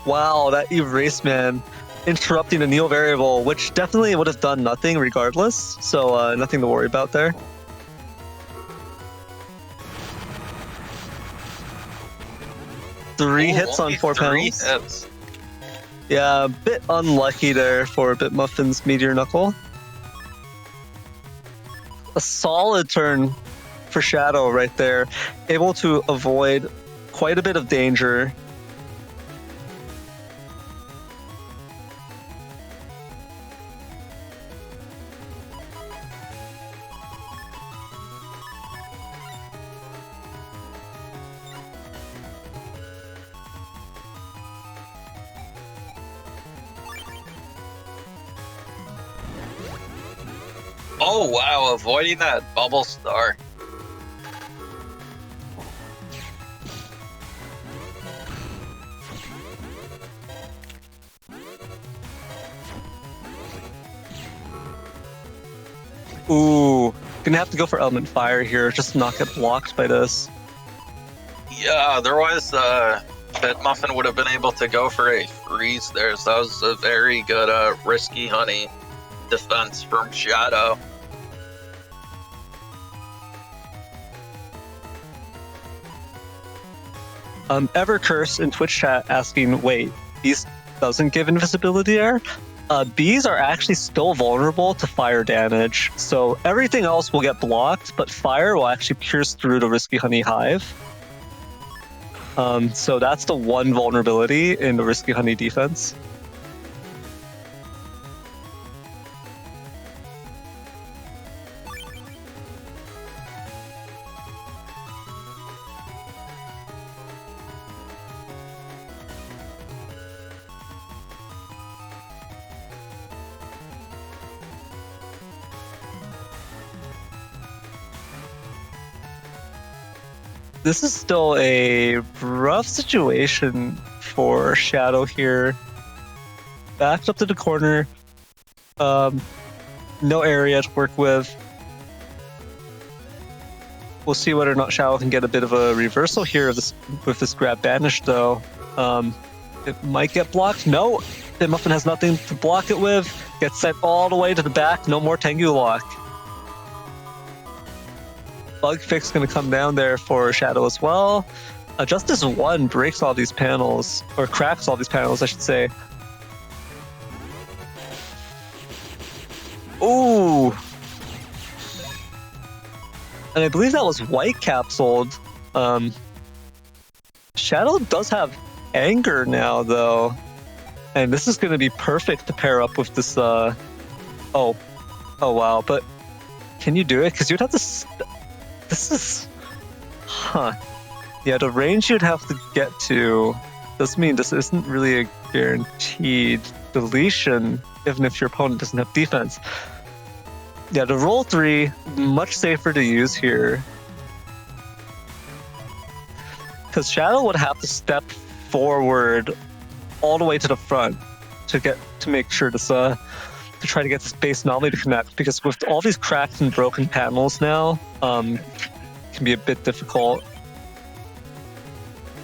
Wow, that Erase Man interrupting a Neo Variable, which definitely would have done nothing regardless, so nothing to worry about there. Three hits on 4 panels. Hits. Yeah, a bit unlucky there for BitMuffin's Meteor Knuckle. A solid turn for Shadow right there. Able to avoid quite a bit of danger. Oh wow, avoiding that bubble star. Ooh, gonna have to go for Element Fire here, just to not get blocked by this. Yeah, otherwise BitMuffin would have been able to go for a freeze there, so that was a very good risky honey defense from Shadow. Evercurse in Twitch chat asking, wait, Beast doesn't give invisibility there? Bees are actually still vulnerable to fire damage, so everything else will get blocked, but fire will actually pierce through the Risky Honey Hive. So that's the one vulnerability in the Risky Honey defense. This is still a rough situation for Shadow here. Backed up to the corner. No area to work with. We'll see whether or not Shadow can get a bit of a reversal here with this grab banish, though. It might get blocked. No! BitMuffin has nothing to block it with. Gets sent all the way to the back. No more Tengu lock. Bug fix gonna come down there for Shadow as well. Justice 1 breaks all these panels, or cracks all these panels, I should say. Ooh! And I believe that was white capsuled. Shadow does have anger now, though. And this is going to be perfect to pair up with this, oh wow, but can you do it? Because you'd have to, this is, yeah, the range you'd have to get to does mean this isn't really a guaranteed deletion, even if your opponent doesn't have defense. Yeah, the roll 3, much safer to use here. Because Shadow would have to step forward all the way to the front to make sure this to try to get this base anomaly to connect, because with all these cracked and broken panels now, it can be a bit difficult.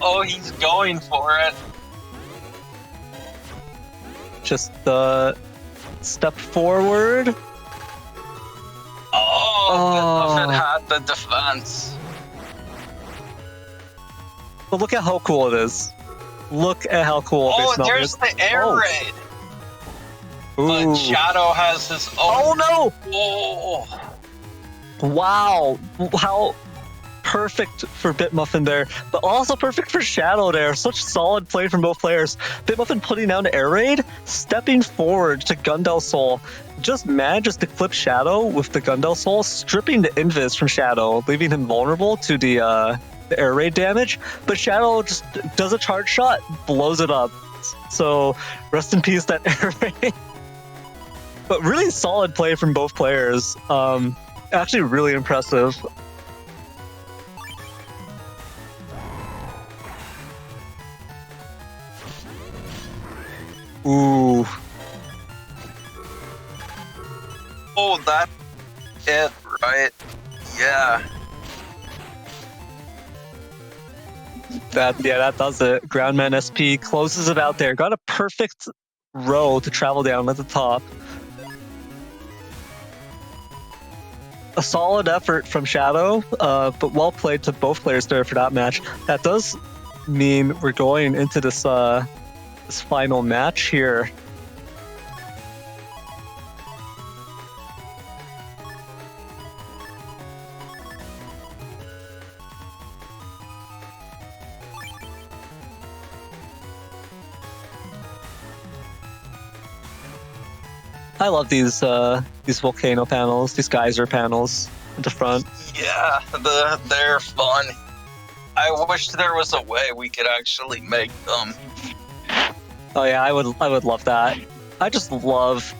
Oh, he's going for it. Just step forward. Oh, BitMuffin had the defense. But look at how cool it is. Look at how cool Oh, base anomaly there's is. the air raid. But Ooh. Shadow has his own. Oh no! Oh. Wow, how perfect for BitMuffin there, but also perfect for Shadow there. Such solid play from both players. BitMuffin putting down air raid, stepping forward to Gundel Soul, just manages to clip Shadow with the Gundel Soul, stripping the invis from Shadow, leaving him vulnerable to the air raid damage. But Shadow just does a charge shot, blows it up. So rest in peace, that air raid. But really solid play from both players. Actually really impressive. Ooh. Oh, that's it, right? Yeah. That does it. Groundman SP closes it out there. Got a perfect row to travel down at the top. A solid effort from Shadow, but well played to both players there for that match. That does mean we're going into this this final match here. I love these volcano panels, these geyser panels at the front. Yeah, they're fun. I wish there was a way we could actually make them. Oh yeah, I would love that. I just love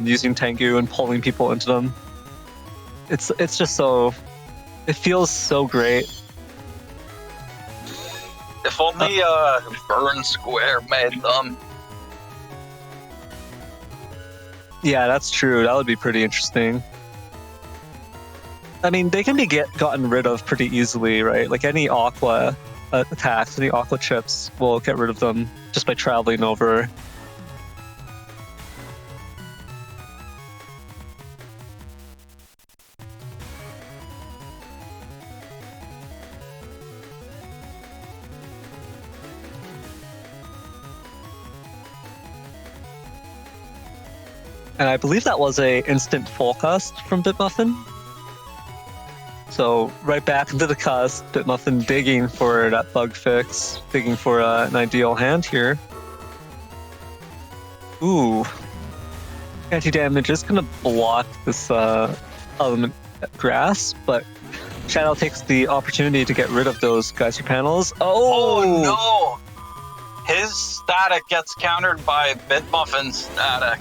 using Tengu and pulling people into them. It's just so, it feels so great. If only Burn Square made them. Yeah, that's true. That would be pretty interesting. I mean, they can be gotten rid of pretty easily, right? Like any Aqua attacks, any Aqua chips will get rid of them just by traveling over. And I believe that was a instant full cast from BitMuffin. So right back into the cast, BitMuffin digging for that bug fix, digging for an ideal hand here. Ooh. Anti-damage is going to block this element grass, but Shadow takes the opportunity to get rid of those geyser panels. Oh no! His static gets countered by BitMuffin's static.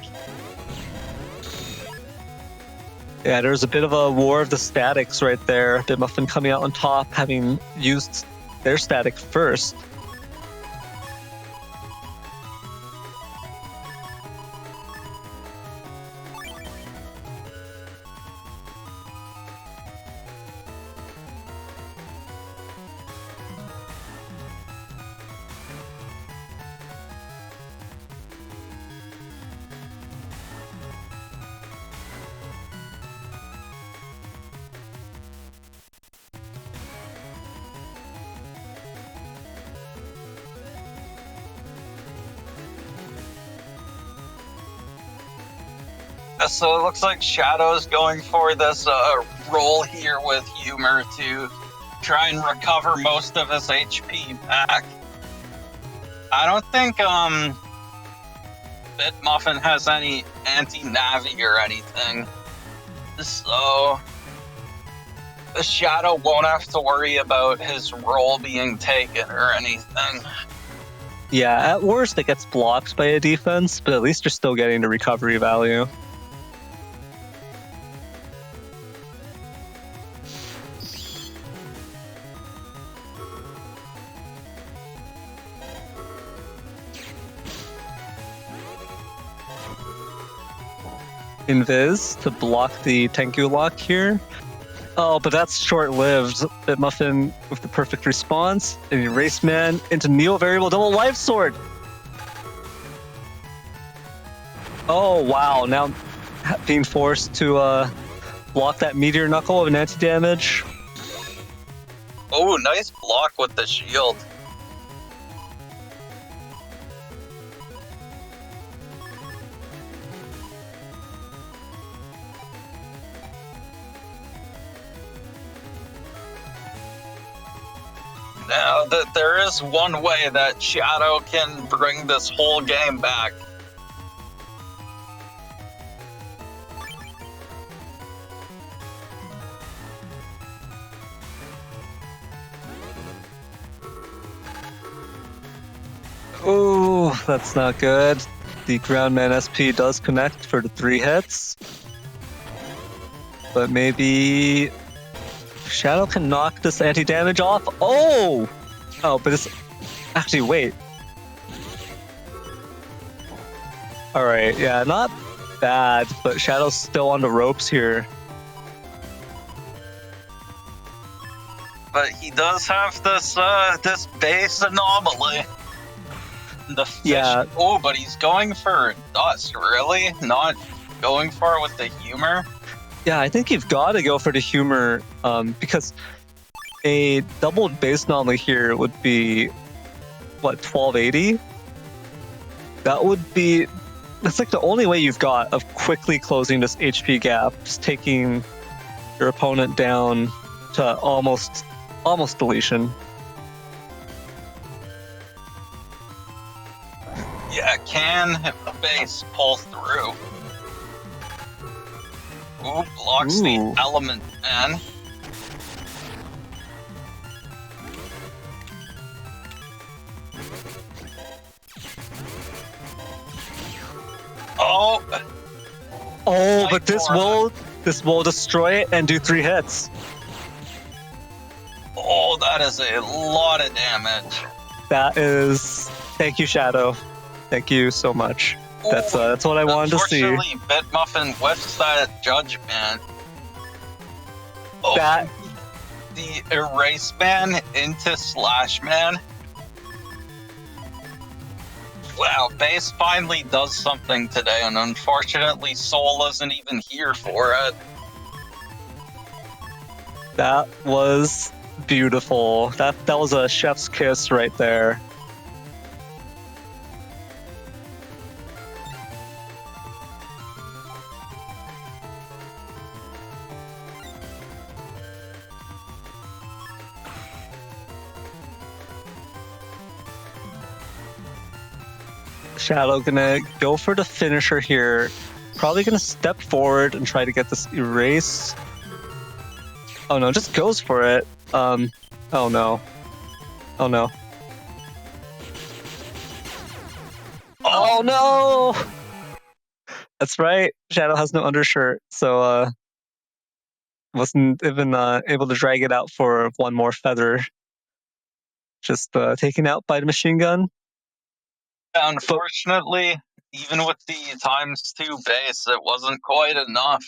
Yeah, there's a bit of a war of the statics right there. BitMuffin coming out on top, having used their static first. So it looks like Shadow's going for this roll here with humor to try and recover most of his HP back. I don't think BitMuffin has any anti-navi or anything, so the Shadow won't have to worry about his roll being taken or anything. Yeah, at worst it gets blocked by a defense, but at least you're still getting the recovery value. Invis to block the Tengu lock here. Oh, but that's short-lived. BitMuffin with the perfect response. And Erase Man into Neo Variable Double Life Sword. Oh, wow. Now being forced to block that Meteor Knuckle of an anti-damage. Oh, nice block with the shield. Now, there is one way that Shadow can bring this whole game back. Ooh, that's not good. The Groundman SP does connect for the 3 hits. But maybe Shadow can knock this anti-damage off. Oh! Oh, but it's... Actually, wait. Alright, yeah, not bad, but Shadow's still on the ropes here. But he does have this this base anomaly. The fish. Yeah. Oh, but he's going for dust, really? Not going for it with the humor? Yeah, I think you've got to go for the humor, because a doubled base anomaly here would be, what, 1280? That would be... That's like the only way you've got of quickly closing this HP gap, just taking your opponent down to almost deletion. Yeah, can base pull through? Ooh, blocks the element man. Oh! Oh, but this will destroy it and do 3 hits. Oh, that is a lot of damage. That is... Thank you, Shadow. Thank you so much. That's what I wanted to see. Unfortunately, BitMuffin whiffs that judgment. Oh, That... the erase man into slash man. Wow, base finally does something today, and unfortunately Soul isn't even here for it. That was beautiful. That was a chef's kiss right there. Shadow gonna go for the finisher here. Probably gonna step forward and try to get this erase. Oh no, just goes for it. Oh no. Oh no. Oh no! That's right. Shadow has no undershirt, so wasn't even able to drag it out for one more feather. Just taken out by the machine gun. Unfortunately, even with the ×2 base, it wasn't quite enough.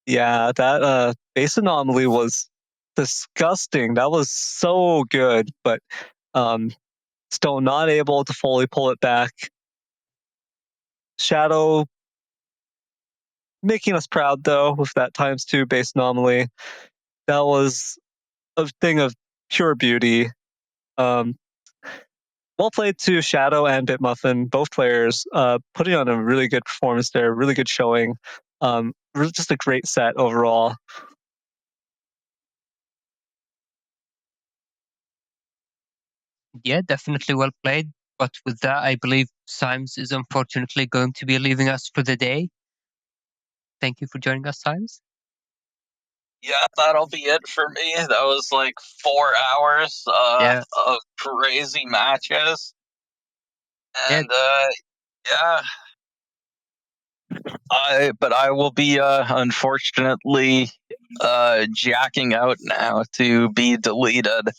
Yeah, that base anomaly was disgusting. That was so good, but still not able to fully pull it back. Shadow making us proud though with that ×2 base anomaly. That was a thing of pure beauty. well played to Shadow and BitMuffin, both players, putting on a really good performance there, really good showing. Really just a great set overall. Yeah, definitely well played. But with that, I believe Symes is unfortunately going to be leaving us for the day. Thank you for joining us, Symes. Yeah, that'll be it for me. That was like 4 hours of crazy matches. And yeah. But I will be unfortunately jacking out now to be deleted.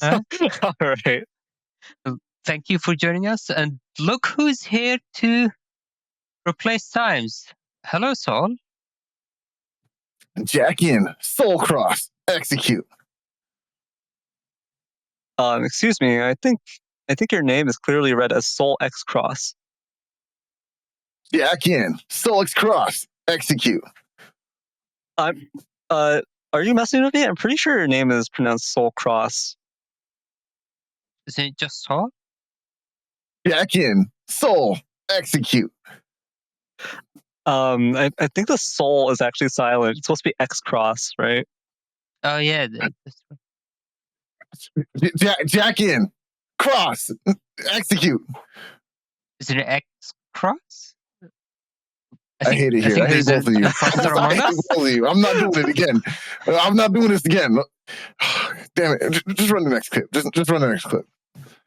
All right. Thank you for joining us. And look who's here to replace Symes. Hello, Soul. Jack in, SoulXCross, execute. Excuse me. I think your name is clearly read as SoulXCross. Jack in, SoulXCross, execute. Are you messing with me? I'm pretty sure your name is pronounced SoulXCross. Isn't it just Soul? Jack in, Soul, execute. I think the soul is actually silent. It's supposed to be X-Cross, right? Oh, yeah. Jack in, cross, execute. Isn't it X-Cross? I hate it here. I hate both of you. I hate both of you. I'm not doing it again. I'm not doing this again. Damn it. Just run the next clip. Just run the next clip.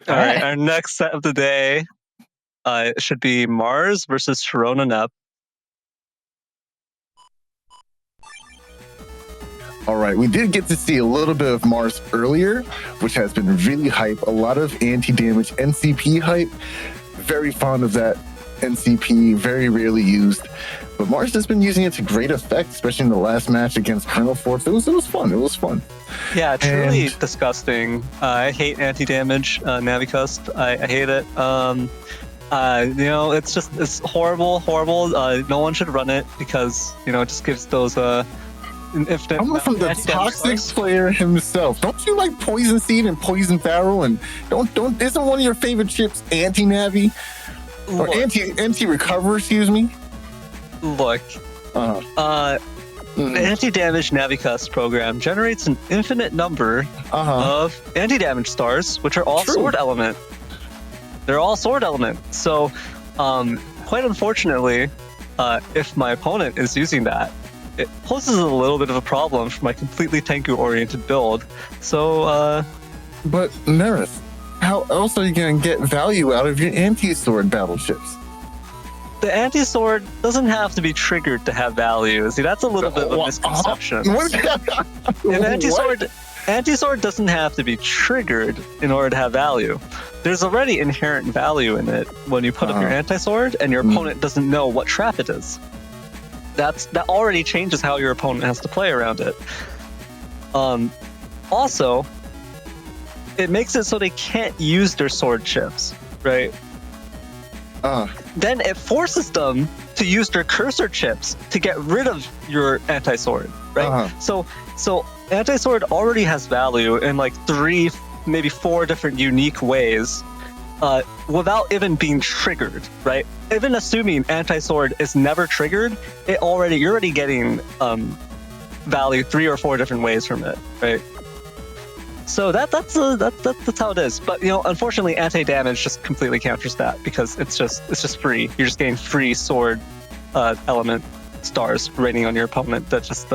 All right. Our next set of the day should be Mars versus ShironaNep. All right, we did get to see a little bit of Mars earlier, which has been really hype. A lot of anti-damage NCP hype. Very fond of that NCP, very rarely used. But Mars has been using it to great effect, especially in the last match against Colonel Force. It was fun. It was fun. Yeah, truly disgusting. I hate anti-damage Navicust. I hate it. It's horrible. No one should run it because it just gives those Coming from the toxic player himself, don't you like Poison Seed and Poison Barrel? And isn't one of your favorite chips anti-navi or anti-recover? Excuse me. Look, the anti-damage Navicust program generates an infinite number of anti-damage stars, which are all sword element. They're all sword element. So, quite unfortunately, if my opponent is using that, it poses a little bit of a problem for my completely Tenku-oriented build. So, but Neryth, how else are you going to get value out of your anti-sword battleships? The anti-sword doesn't have to be triggered to have value. See, that's a little bit of a misconception. Anti-sword doesn't have to be triggered in order to have value. There's already inherent value in it when you put up your anti-sword and your opponent doesn't know what trap it is. That already changes how your opponent has to play around it. Also, it makes it so they can't use their sword chips, right? Then it forces them to use their cursor chips to get rid of your anti-sword, right? So anti-sword already has value in like 3, maybe 4 different unique ways, without even being triggered, right? Even assuming anti-sword is never triggered, you're already getting value 3 or 4 different ways from it, right? So that's how it is. But unfortunately, anti-damage just completely counters that because it's just free. You're just getting free sword element stars raining on your opponent. That just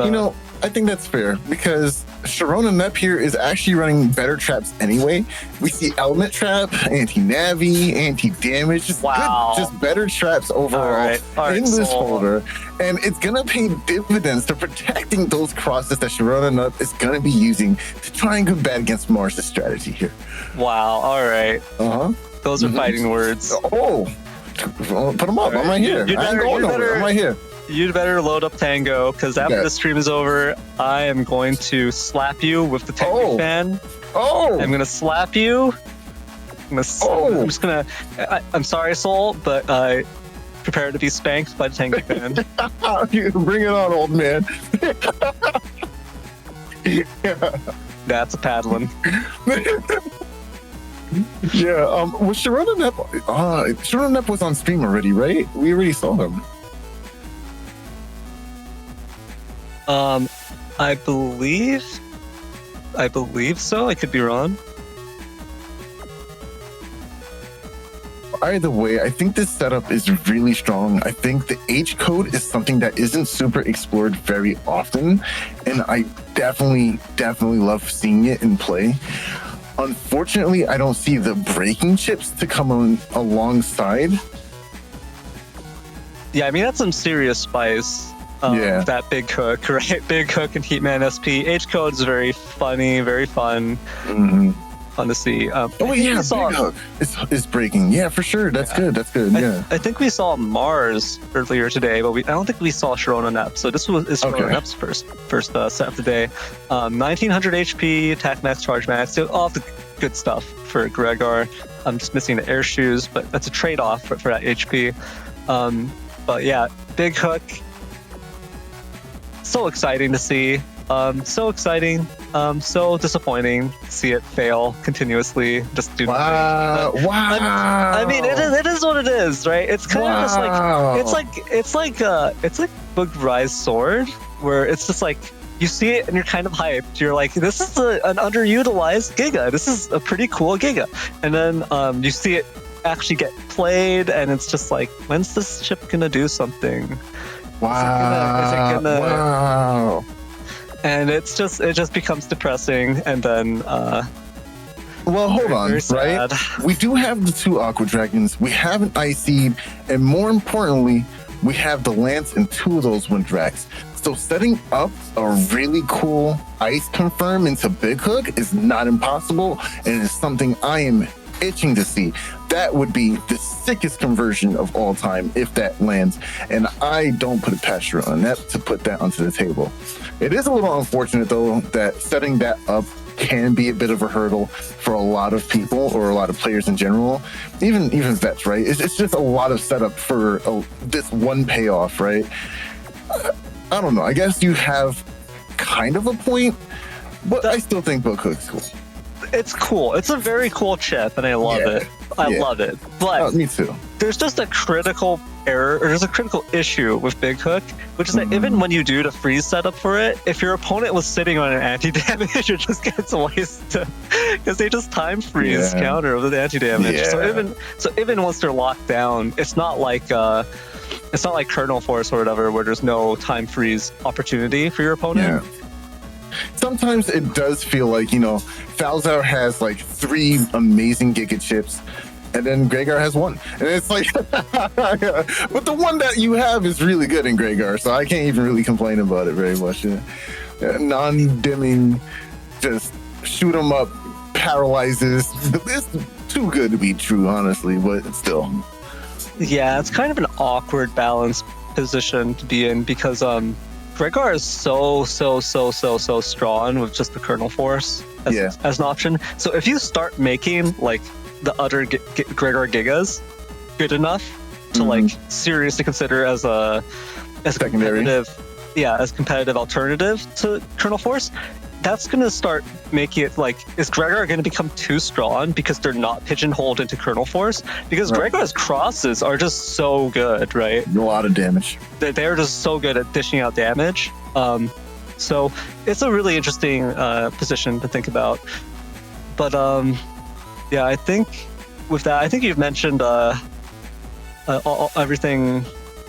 I think that's fair because ShironaNep here is actually running better traps anyway. We see element trap, anti-navi, anti-damage, just better traps overall in this folder. And it's going to pay dividends to protecting those crosses that ShironaNep is going to be using to try and go bad against Mars' strategy here. Wow, all right. Those are fighting words. Oh, put them up. I'm right here. I ain't going nowhere. I'm right here. You'd better load up Tango, because after the stream is over, I am going to slap you with the Tango fan. I'm going to slap you. I'm just going to... I'm sorry, Soul, but prepare to be spanked by the Tango fan. Bring it on, old man. That's a paddling. Yeah, was ShironaNep? ShironaNep was on stream already, right? We already saw him. I believe so. I could be wrong. Either way, I think this setup is really strong. I think the H code is something that isn't super explored very often, and I definitely love seeing it in play. Unfortunately, I don't see the breaking chips to come alongside. Yeah, I mean, that's some serious spice. Yeah. That Big Hook, right? Big Hook and Heatman SP. H code is very funny, very fun. Mm-hmm. Fun to see. Oh wait, yeah, Big Hook is breaking. Yeah, for sure. That's good. That's good. Yeah. I think we saw Mars earlier today, but I don't think we saw ShironaNep. So this is ShironaNep's first set of the day. 1900 HP, attack max, charge max, so all the good stuff for Gregor. I'm just missing the air shoes, but that's a trade-off for that HP. But yeah, Big Hook. So exciting to see. So exciting. So disappointing to see it fail continuously. Just do wow. I mean, it is what it is, right? It's kind of just like it's like Book Rise Sword, where it's just like you see it and you're kind of hyped. You're like, this is an underutilized Giga. This is a pretty cool Giga. And then you see it actually get played, and it's just like, when's this chip gonna do something? Wow. Wow. And it just becomes depressing, and then well, hold on, right? We do have the 2 Aqua Dragons, we have an Ice Seed, and more importantly, we have the Lance and 2 of those Wind Drags. So setting up a really cool Ice Confirm into Big Hook is not impossible, and it's something I am itching to see. That would be the sickest conversion of all time if that lands, and I don't put it past ShironaNep to put that onto the table. It is a little unfortunate though that setting that up can be a bit of a hurdle for a lot of people or a lot of players in general, even vets, right? It's just a lot of setup for this one payoff, right? I don't know. I guess you have kind of a point, but I still think Book Hook's cool. It's cool. It's a very cool chip, and I love it. I love it. But me too. There's just a critical error, or there's a critical issue with Big Hook, which is that even when you do the freeze setup for it, if your opponent was sitting on an anti-damage, it just gets wasted because they just time freeze counter with the anti-damage. Yeah. So even once they're locked down, it's not like Kernel Force or whatever, where there's no time freeze opportunity for your opponent. Yeah. Sometimes it does feel like, Falzar has like 3 amazing Giga chips, and then Gregor has 1. And it's like, but the one that you have is really good in Gregor, so I can't even really complain about it very much. Non-dimming, just shoot 'em up, paralyzes. It's too good to be true, honestly, but still. Yeah, it's kind of an awkward balance position to be in because Gregor is so strong with just the Kernel Force as an option. So if you start making like the other Gregor Gigas good enough to like seriously consider as a competitive alternative to Kernel Force, that's going to start making it like, is Gregor going to become too strong because they're not pigeonholed into Kernel Force? Because Gregor's crosses are just so good, right? A lot of damage. They're just so good at dishing out damage. So it's a really interesting position to think about. But I think with that, I think you've mentioned everything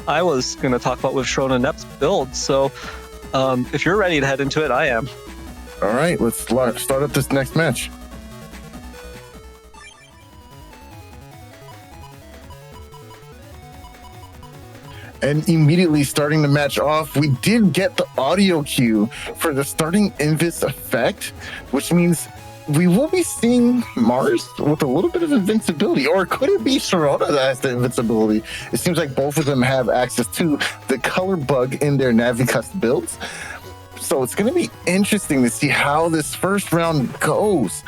I was going to talk about with ShironaNep's build. So if you're ready to head into it, I am. All right, let's start up this next match. And immediately starting the match off, we did get the audio cue for the starting Invis effect, which means we will be seeing Mars with a little bit of invincibility. Or could it be Shirona that has the invincibility? It seems like both of them have access to the color bug in their Navicust builds. So it's going to be interesting to see how this first round goes.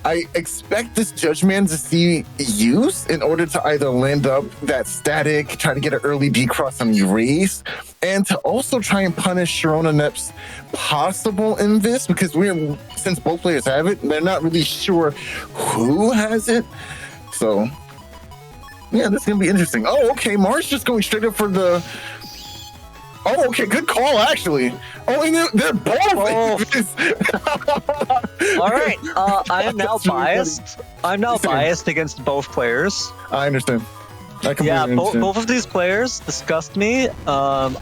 I expect this Judgman to see use in order to either land up that static, try to get an early B-Cross on Erase, and to also try and punish ShironaNep's possible Invis, because since both players have it, they're not really sure who has it. So, yeah, this is going to be interesting. Oh, okay, Mars just going straight up for the... Oh, okay, good call, actually. Oh, and they're both. Oh. All right, I am now biased. I'm now biased against both players. I understand. I completely understand. Both of these players disgust me. I'm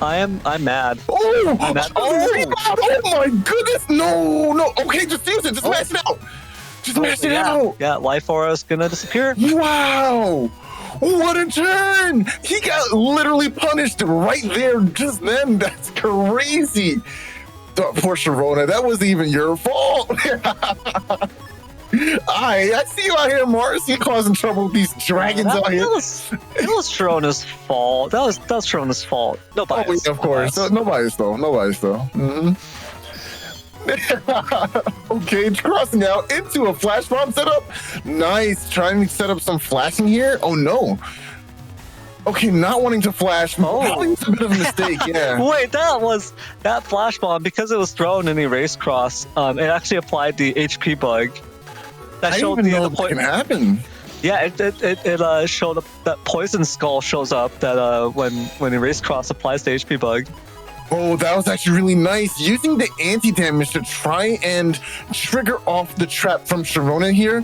mad. Oh, I'm mad. Oh my goodness! No. Okay, just use it. Just mash it out. Just mash it out. Yeah, Life Aura is gonna disappear. Wow. What a turn! He got literally punished right there just then. That's crazy. Poor Sharona, that wasn't even your fault. I see you out here, Mars. You're causing trouble with these dragons out here. It was Sharona's fault. That was Sharona's fault. No bias. Oh, yeah, of course. No bias though. Mm-hmm. Okay, crossing out into a flash bomb setup. Nice. Trying to set up some flashing here. Oh no. Okay, not wanting to flash. Probably was a bit of a mistake, yeah. Wait, that flash bomb, because it was thrown in Erase Cross, it actually applied the HP bug. That I showed didn't even know that can happen. Yeah, it showed up that Poison Skull shows up that when Erase Cross applies the HP bug. Oh, that was actually really nice. Using the anti-damage to try and trigger off the trap from Sharona here,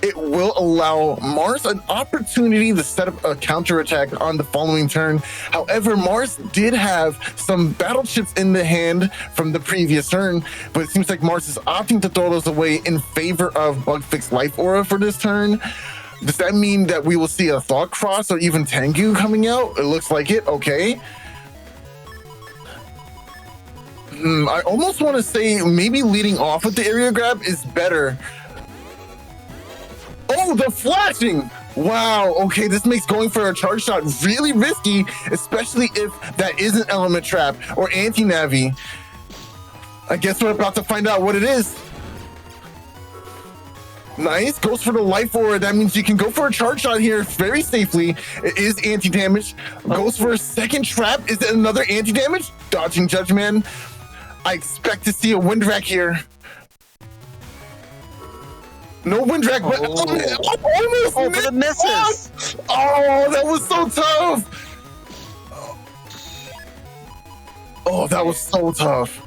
it will allow Mars an opportunity to set up a counterattack on the following turn. However, Mars did have some battle chips in the hand from the previous turn, but it seems like Mars is opting to throw those away in favor of Bug Fix Life Aura for this turn. Does that mean that we will see a Thought Cross or even Tengu coming out? It looks like it. Okay. I almost want to say maybe leading off with the area grab is better. Oh, the flashing! Wow, okay, this makes going for a charge shot really risky, especially if that is an element trap or anti-navi. I guess we're about to find out what it is. Nice, goes for the life aura. That means you can go for a charge shot here very safely. It is anti-damage. Goes for a second trap. Is it another anti-damage? Dodging Judgman. I expect to see a wind rack here. No wind rack, but almost but it misses. Oh, that was so tough. Oh, that was so tough.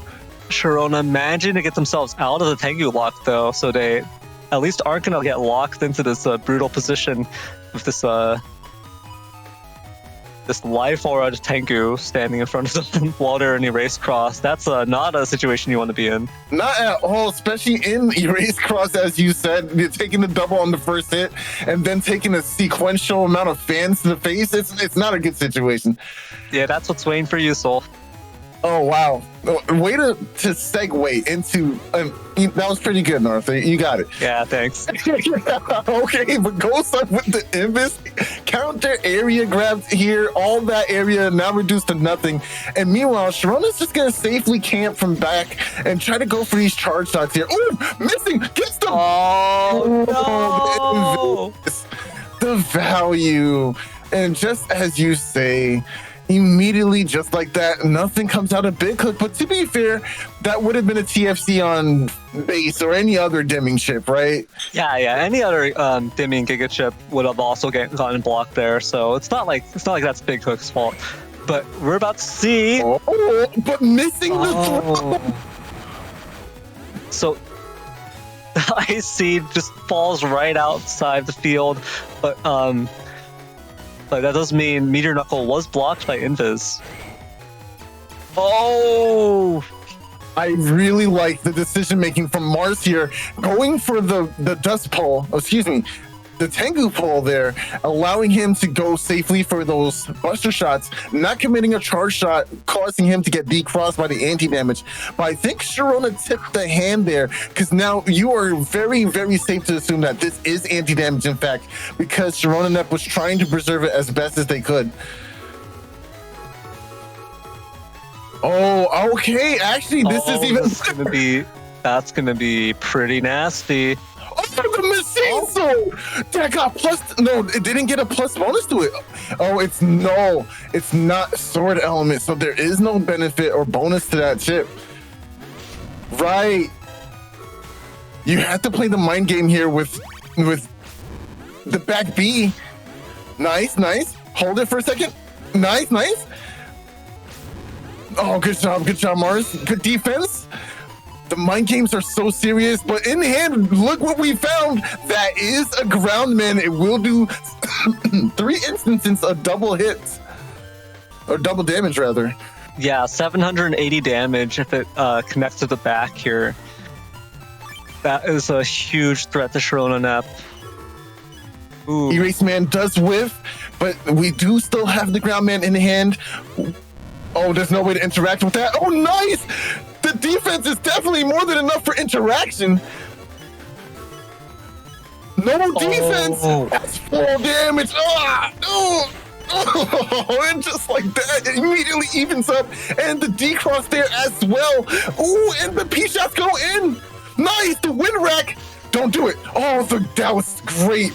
Sharona managing to get themselves out of the Tengu lock, though, so they at least aren't going to get locked into this brutal position with this life aura Tengu standing in front of the water and Erase Cross. That's not a situation you want to be in. Not at all, especially in Erase Cross, as you said. You're taking the double on the first hit and then taking a sequential amount of fans to the face. It's not a good situation. Yeah, that's what's waiting for you, Soul. Oh, wow. Way to segue into... that was pretty good, Neryth. You got it. Yeah, thanks. Okay, but goes up with the Invis. Counter area grabs here. All that area now reduced to nothing. And meanwhile, Sharona's just going to safely camp from back and try to go for these charge shots here. Oh, missing! Gets them! Oh, no! The value. And just as you say... Immediately, just like that, nothing comes out of Big Hook. But to be fair, that would have been a TFC on base or any other dimming chip, right? Yeah. Any other dimming Giga chip would have also gotten blocked there. So it's not like that's Big Hook's fault. But we're about to see. Oh, but missing the throw. So the IC just falls right outside the field, but that does mean Meteor Knuckle was blocked by Invis. Oh! I really like the decision making from Mars here, going for the dust pole, the Tengu pole there, allowing him to go safely for those buster shots, not committing a charge shot, causing him to get decrossed by the anti-damage. But I think Sharona tipped the hand there, because now you are very, very safe to assume that this is anti-damage, in fact, because ShironaNep was trying to preserve it as best as they could. Oh, okay. Actually, this is even... That's gonna be pretty nasty. for the machine sword. That got plus. No, it didn't get a plus bonus to it. Oh, it's not sword element, so there is no benefit or bonus to that chip. Right. You have to play the mind game here with the back B. Nice. Hold it for a second. Nice. Oh, good job, Mars. Good defense. The mind games are so serious, but in hand, look what we found. That is a ground man. It will do 3 instances of double hits. Or double damage, rather. Yeah, 780 damage if it connects to the back here. That is a huge threat to ShironaNep. Ooh. Erase Man does whiff, but we do still have the ground man in hand. Oh, there's no way to interact with that. Oh, nice! The defense is definitely more than enough for interaction. No defense! That's full damage! And just like that, it immediately evens up. And the D-Cross there as well. Ooh, and the P-shots go in! Nice! The win rack! Don't do it! Oh, that was great!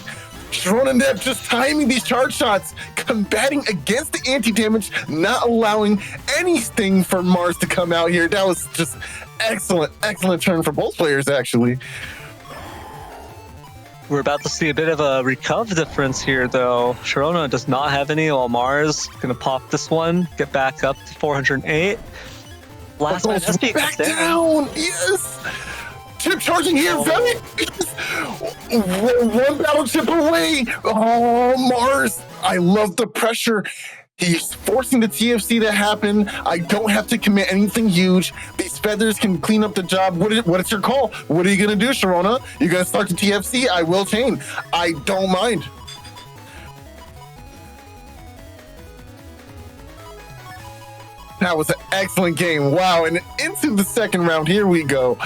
ShironaNep just timing these charge shots, combating against the anti-damage, not allowing anything for Mars to come out here. That was just excellent turn for both players, actually. We're about to see a bit of a recover difference here, though. Sharona does not have any, while Mars gonna pop this one, get back up to 408. Last one, SP back down. Yes. Chip charging here, very one battle chip away. Oh, Mars! I love the pressure. He's forcing the TFC to happen. I don't have to commit anything huge. These feathers can clean up the job. What is your call? What are you gonna do, Sharona? You gonna start the TFC? I will chain. I don't mind. That was an excellent game. Wow, and into the second round. Here we go.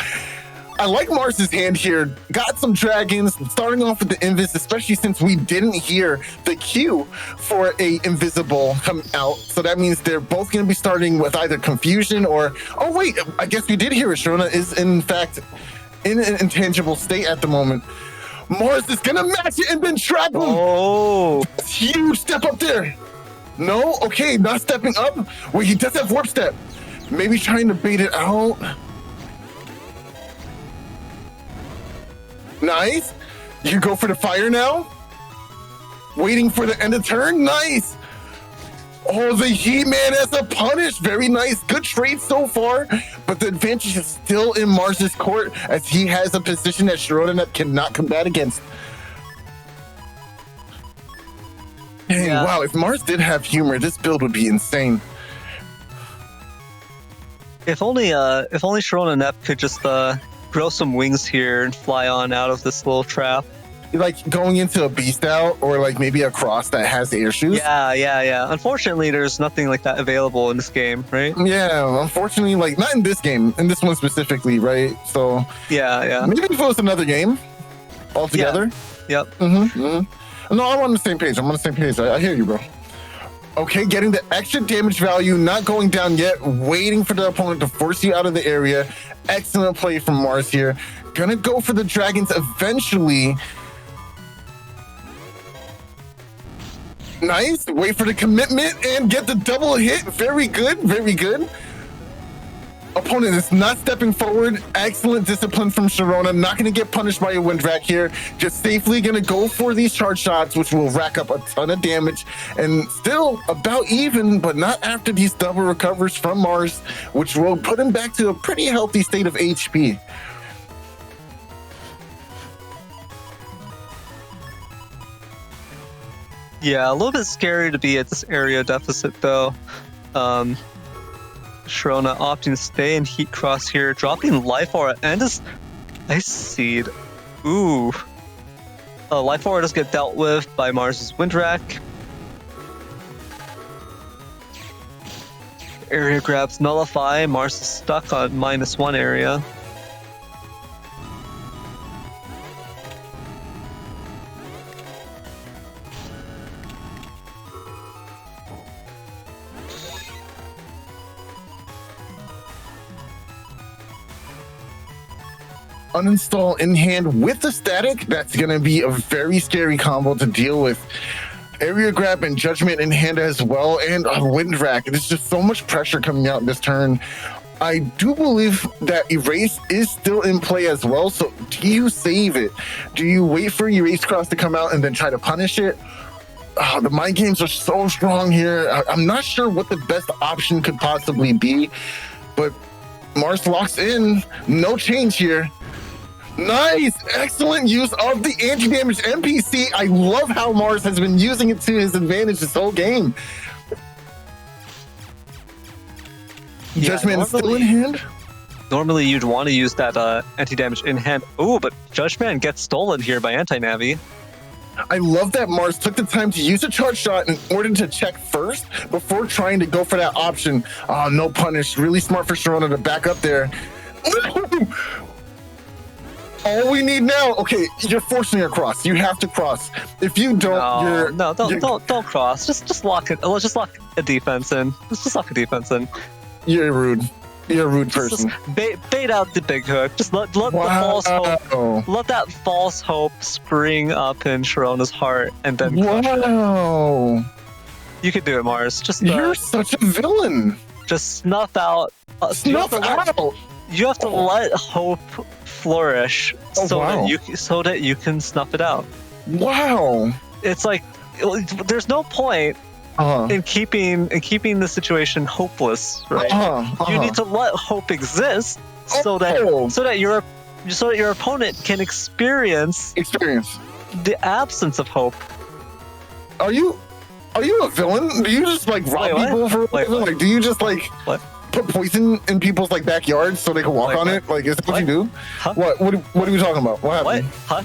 I like Mars's hand here. Got some dragons, starting off with the invis, especially since we didn't hear the cue for a invisible come out. So that means they're both going to be starting with either confusion or, oh wait, I guess we did hear it. Sharona is in fact in an intangible state at the moment. Mars is going to match it and then trap him. Oh, Huge step up there. No, okay, not stepping up. Wait, he does have warp step. Maybe trying to bait it out. Nice. You go for the fire now. Waiting for the end of turn. Nice. Oh, the Heat Man as a punish. Very nice. Good trade so far. But the advantage is still in Mars's court as he has a position that ShironaNep cannot combat against. Dang, yeah. Wow, if Mars did have humor, this build would be insane. If only ShironaNep could just grow some wings here and fly on out of this little trap. Like going into a beast out or like maybe a cross that has air shoes. Yeah. Unfortunately, there's nothing like that available in this game, right? Yeah, unfortunately, like not in this game, in this one specifically, right? So yeah. Maybe if it was another game altogether. Yeah. Yep. Mm-hmm. No, I'm on the same page. I hear you, bro. Okay, getting the extra damage value, not going down yet, waiting for the opponent to force you out of the area. Excellent play from Mars here. Gonna go for the dragons eventually. Nice. Wait for the commitment and get the double hit. Very good. Opponent is not stepping forward. Excellent discipline from Sharona. Not going to get punished by a wind rack here. Just safely going to go for these charge shots, which will rack up a ton of damage. And still about even, but not after these double recovers from Mars, which will put him back to a pretty healthy state of HP. Yeah, a little bit scary to be at this area deficit, though. Sharona opting to stay in Heat Cross here, dropping Life Aura and his Ice Seed. Ooh. Life Aura does get dealt with by Mars's Wind Rack. Area grabs Nullify. Mars is stuck on -1 area. uninstall in hand with the static. That's going to be a very scary combo to deal with. Area grab and judgment in hand as well, and a wind rack. There's just so much pressure coming out this turn. I do believe that erase is still in play as well. So do you save it? Do you wait for erase cross to come out and then try to punish it? The mind games are so strong here. I'm not sure what the best option could possibly be, but Mars locks in. No change here. Nice, excellent use of the anti-damage NPC. I love how Mars has been using it to his advantage this whole game. Yeah, Judgment is still in hand. Normally, you'd want to use that anti-damage in hand. Ooh, but Judgment gets stolen here by Anti-Navi. I love that Mars took the time to use a charge shot in order to check first before trying to go for that option. Oh, no punish. Really smart for Sharona to back up there. All we need now, okay, you're forcing a cross. You have to cross. If you don't, don't cross. Just lock it. Let's just lock a defense in. Just lock a defense in. You're rude. You're a rude person. Just bait out the big hook. Just let the false hope. Let that false hope spring up in Sharona's heart, and then. Wow. You could do it, Mars. Just you're such a villain. Just snuff out. Snuff out. You have to let hope flourish so that you can snuff it out. Wow. It's like there's no point in keeping the situation hopeless, right? You need to let hope exist so that your opponent can experience the absence of hope. Are you a villain? Do you just like rob people for a living? Like, do you just like put poison in people's like backyards so they can walk on it? Like, is that what you do? Huh? What are we talking about? What happened? Huh?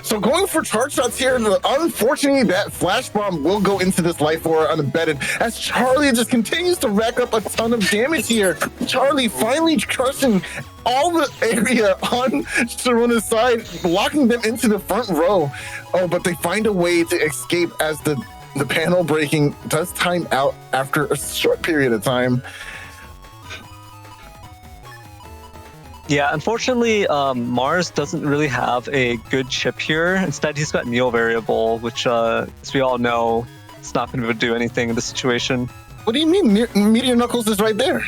So going for charge shots here, unfortunately that flash bomb will go into this life aura unembedded as Charlie just continues to rack up a ton of damage here. Charlie finally crushing all the area on Sharona's side, locking them into the front row. Oh, but they find a way to escape as the panel breaking does time out after a short period of time. Yeah, unfortunately, Mars doesn't really have a good chip here. Instead, he's got Neo Variable, which, as we all know, it's not going to do anything in this situation. What do you mean? Meteor Knuckles is right there.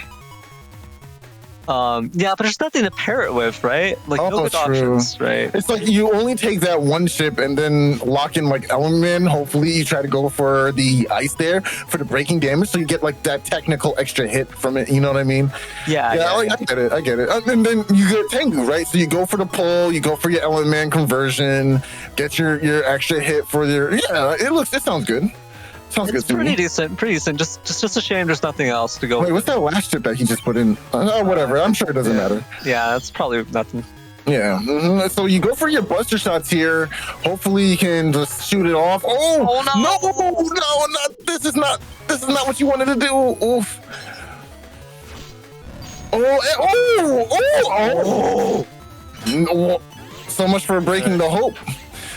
Yeah, but there's nothing to pair it with, right? Like, no good options, right? It's like you only take that one chip and then lock in like element. Hopefully you try to go for the ice there for the breaking damage, so you get like that technical extra hit from it. You know what I mean? Yeah. I get it. And then you get Tengu, right? So you go for the pull, you go for your element conversion, get your extra hit for your. Yeah, it sounds good. Sounds it's good to pretty me. decent. Just a shame there's nothing else to go. Wait, what's that last chip that he just put in? Whatever. I'm sure it doesn't matter. Yeah, it's probably nothing. Yeah. So you go for your buster shots here. Hopefully you can just shoot it off. Oh no! Not this is not what you wanted to do. Oof. No. So much for breaking the hope.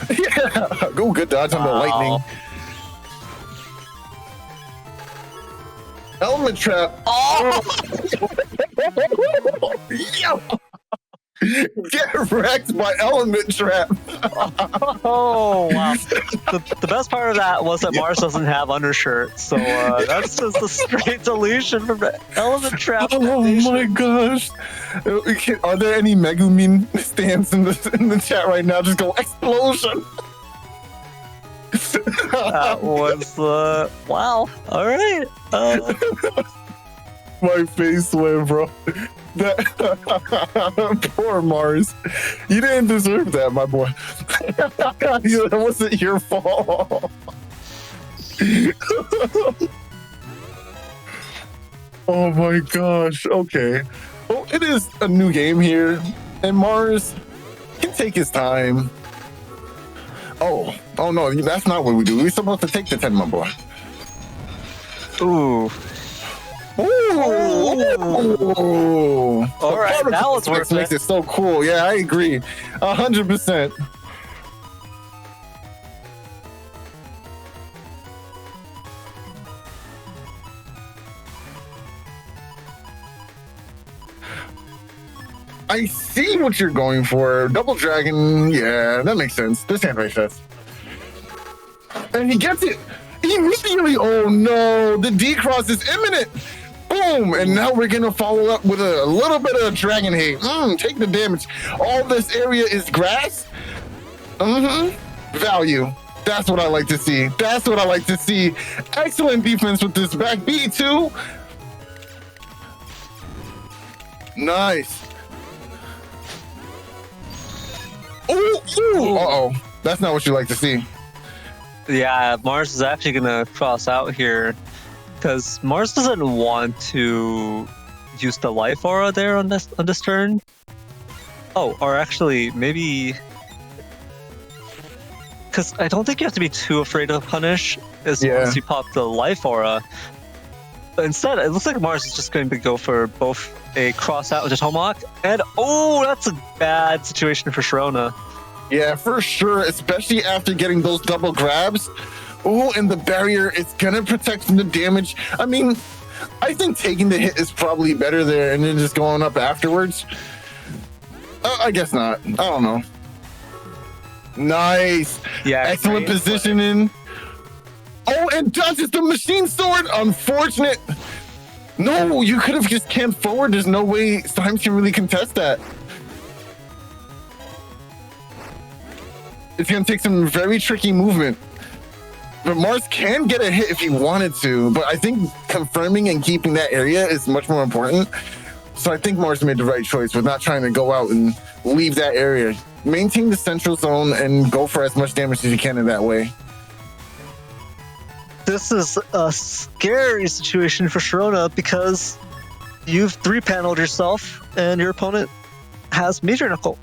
Yeah. Go good dodge on the lightning. Element trap. Get wrecked by element trap. Oh wow! The best part of that was that Mars doesn't have undershirt, so that's just a straight deletion from the element trap. Oh my gosh! Are there any Megumin stands in the chat right now? Just go explosion. That was wow. All right. My face went, bro. Poor Mars. You didn't deserve that, my boy. That wasn't your fault. Oh my gosh. Okay. Well, it is a new game here, and Mars can take his time. Oh no, that's not what we do. We're supposed to take the 10, my boy. Ooh. Ooh. All right, that was worth makes it so cool. Yeah, I agree. 100%. I see what you're going for. Double Dragon, yeah, that makes sense. This hand makes sense. And he gets it immediately. Oh no, the D-Cross is imminent. Boom, and now we're gonna follow up with a little bit of Dragon Hate. Take the damage. All this area is grass. Value. That's what I like to see. That's what I like to see. Excellent defense with this back B too. Nice. Ooh. Uh-oh. That's not what you like to see. Yeah, Mars is actually gonna cross out here because Mars doesn't want to use the life aura there on this turn. Oh, or actually maybe because I don't think you have to be too afraid of punish as long as you pop the life aura. But instead, it looks like Mars is just going to go for both a cross out with a Tomahawk and that's a bad situation for Sharona. Yeah, for sure, especially after getting those double grabs. Oh, and the barrier is gonna protect from the damage. I mean, I think taking the hit is probably better there and then just going up afterwards. I guess not. I don't know. Nice. Yeah. Excellent positioning. Oh, and dodges the machine sword. Unfortunate. No, you could have just camped forward. There's no way Symes can really contest that. It's going to take some very tricky movement. But Mars can get a hit if he wanted to, but I think confirming and keeping that area is much more important. So I think Mars made the right choice with not trying to go out and leave that area. Maintain the central zone and go for as much damage as you can in that way. This is a scary situation for Sharona because you've 3-paneled yourself and your opponent has Meteor Knuckle.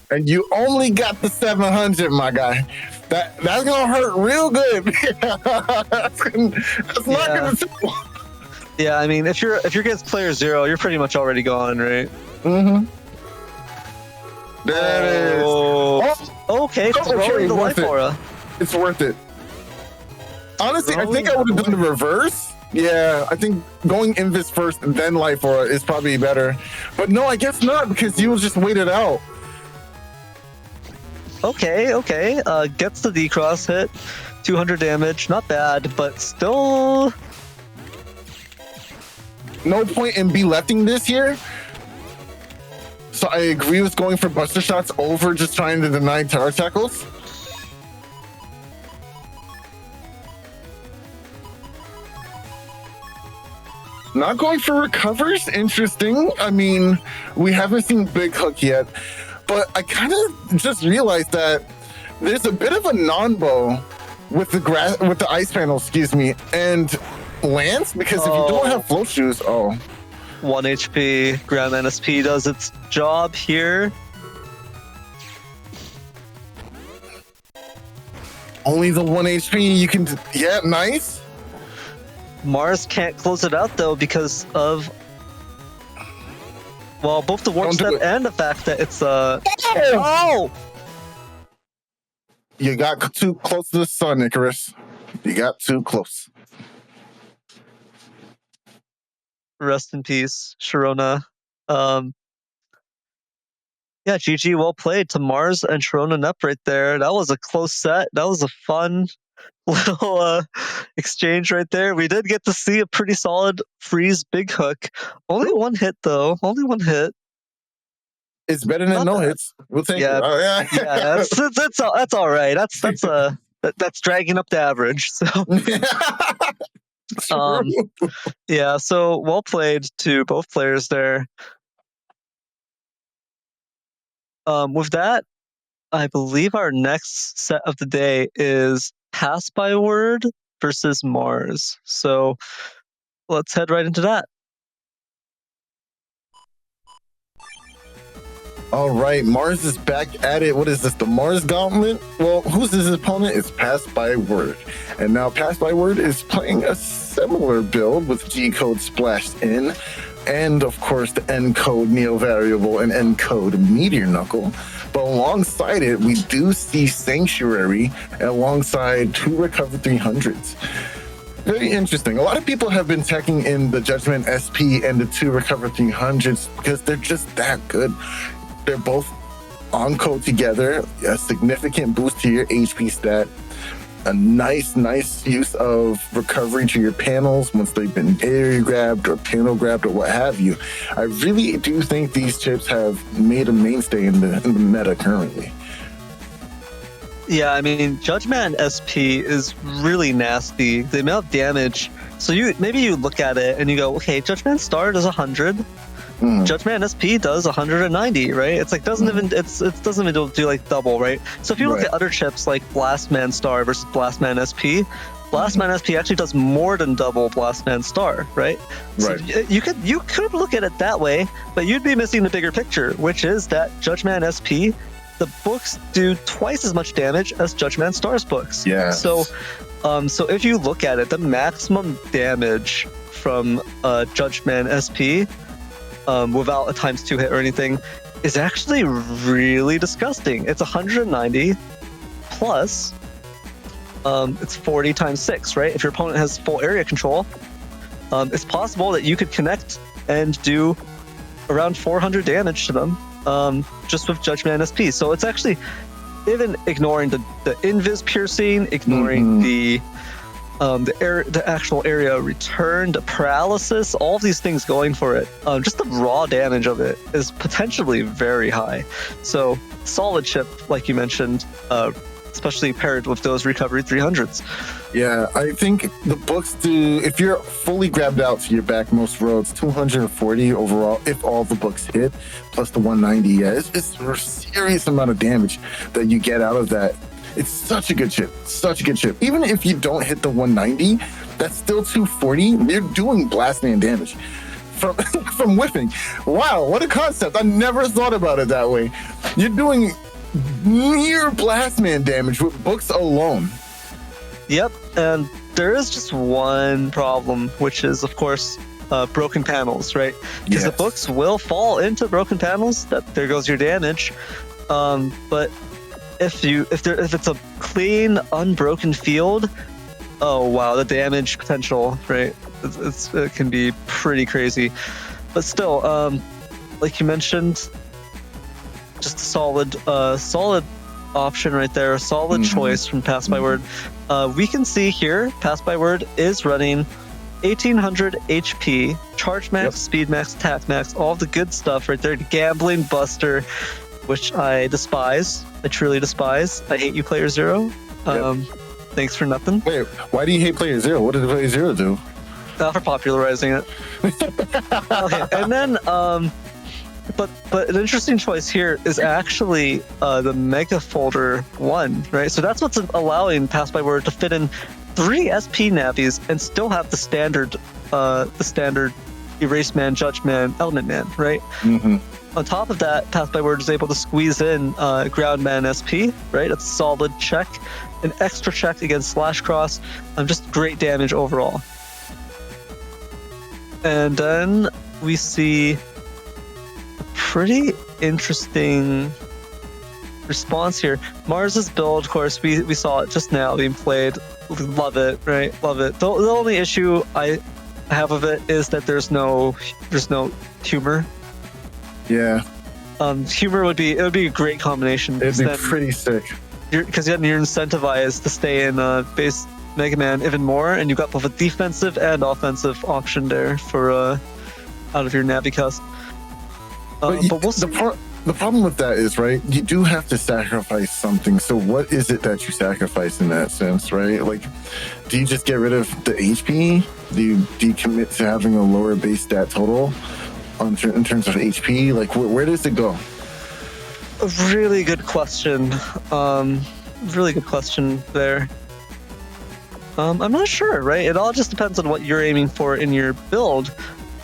And you only got the 700, my guy. That's gonna hurt real good. that's not gonna. Yeah, I mean, if you're against player 0, you're pretty much already gone, right? That is. Okay, throwing the life aura. It's worth it. Honestly, I think I would have done the reverse. Yeah, I think going Invis first and then life aura is probably better. But no, I guess not because you will just wait it out. Okay. Gets the D-Cross hit. 200 damage. Not bad, but still... No point in be-lefting this here. So I agree with going for Buster Shots over just trying to deny tower tackles. Not going for recovers? Interesting. I mean, we haven't seen Big Hook yet. But I kind of just realized that there's a bit of a non-bow with the ice panel, and Lance, because if you don't have float shoes, 1 HP, Grand NSP does its job here. Only the 1 HP you can, nice. Mars can't close it out though because of both the warp step and the fact that it's You got too close to the sun, Icarus. You got too close. Rest in peace, Sharona. GG, well played to Mars and ShironaNep right there. That was a close set. That was a fun little exchange right there. We did get to see a pretty solid freeze big hook. Only one hit though. Only one hit. It's better than no hits. We'll take it. That's all right. That's dragging up the average. So so well played to both players there. With that, I believe our next set of the day is Passbyword versus Mars. So let's head right into that. All right, Mars is back at it. What is this, the Mars Gauntlet? Well, who's his opponent? It's Passbyword. And now Passbyword is playing a similar build with G-code splashed in. And of course, the N-code Neo Variable and N-code Meteor Knuckle. But alongside it, we do see Sanctuary alongside 2 Recover 300s. Very interesting. A lot of people have been teching in the Judgment SP and the 2 Recover 300s because they're just that good. they're both on code together. A significant boost to your HP stat. A nice use of recovery to your panels once they've been area grabbed or panel grabbed or what have you. I really do think these chips have made a mainstay in the meta currently. Yeah, I mean, Judgman SP is really nasty. The amount of damage. So maybe you look at it and you go, okay, Judgman Star does 100. Judgman SP does 190, right? It's like doesn't even do like double, right? So if you look at other chips like Blastman Star versus Blastman SP, Blastman SP actually does more than double Blastman Star, right? So you could look at it that way, but you'd be missing the bigger picture, which is that Judgman SP, the books do twice as much damage as Judgman Star's books. Yeah. So if you look at it, the maximum damage from Judgman SP without a ×2 hit or anything is actually really disgusting. It's 190 plus it's 40 × 6, right? If your opponent has full area control, it's possible that you could connect and do around 400 damage to them just with Judgment SP. So it's actually, even ignoring the invis piercing, ignoring the actual area return, the paralysis, all of these things going for it, just the raw damage of it is potentially very high. So solid chip, like you mentioned, especially paired with those recovery 300s. Yeah, I think the books do, if you're fully grabbed out to your backmost roads, 240 overall, if all the books hit, plus the 190, yeah, it's a serious amount of damage that you get out of that. It's such a good chip, such a good chip. Even if you don't hit the 190, that's still 240. You're doing blast man damage from whiffing. Wow, what a concept. I never thought about it that way. You're doing near blast man damage with books alone. Yep, and there is just one problem, which is, of course, broken panels, right? Because the books will fall into broken panels. There goes your damage. But if it's a clean, unbroken field, oh wow, the damage potential, right? It can be pretty crazy. But still, like you mentioned, just a solid option right there, a solid choice from Passbyword. We can see here, Passbyword is running 1800 HP, charge max, speed max, attack max, all the good stuff right there. Gambling Buster, which I despise. I truly despise. I hate you, PlayerZero. Thanks for nothing. Wait, why do you hate PlayerZero? What did PlayerZero do? For popularizing it. Okay, and then, but an interesting choice here is actually the Mega Folder 1, right? So that's what's allowing Passbyword to fit in 3 SP navies and still have the standard Erase Man, Judge Man, Element Man, right? On top of that, Passbyword is able to squeeze in Ground Man SP, right? That's a solid check, an extra check against SoulXCross, just great damage overall. And then we see a pretty interesting response here. Mars's build, of course, we saw it just now being played. Love it, right? Love it. The only issue I have of it is that there's no humor. Yeah. Humor would be a great combination. It'd be pretty sick. Because then you're incentivized to stay in base Mega Man even more, and you've got both a defensive and offensive option there for out of your Navicus. But we'll see. The problem with that is, right, you do have to sacrifice something. So what is it that you sacrifice in that sense, right? Like, do you just get rid of the HP? Do you commit to having a lower base stat total in terms of HP? Like, where does it go? A really good question. Really good question there. I'm not sure, right? It all just depends on what you're aiming for in your build,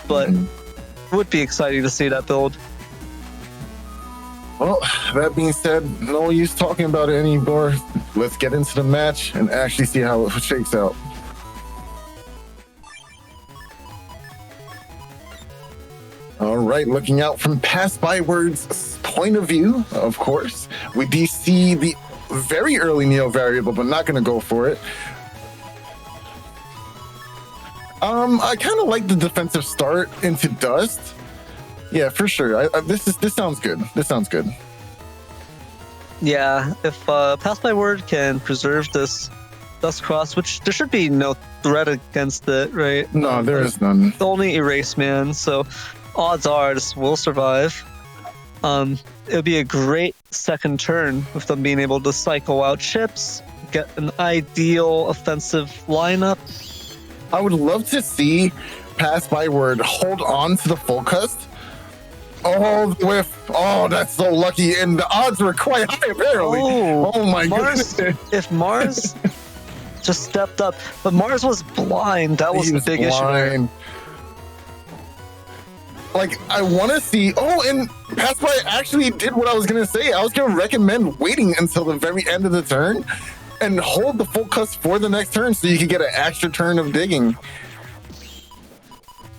but it would be exciting to see that build. Well, that being said, no use talking about it anymore. Let's get into the match and actually see how it shakes out. All right, looking out from Passbyword's point of view, of course, we do see the very early Neo variable, but not going to go for it. I kind of like the defensive start into Dust. Yeah, for sure. This sounds good. This sounds good. Yeah, if Passbyword can preserve this SoulXCross, which there should be no threat against it, right? No, there is none. The only erase man, so odds are this will survive. It would be a great second turn with them being able to cycle out chips, get an ideal offensive lineup. I would love to see Passbyword hold on to the full cust. Oh, the whiff. Oh, that's so lucky. And the odds were quite high, apparently. Oh my Mars, goodness. If Mars just stepped up, but Mars was blind. That was He the big issue there. blind. Like, I want to see. Oh, and Passby actually did what I was going to say. I was going to recommend waiting until the very end of the turn and hold the full cust for the next turn so you could get an extra turn of digging.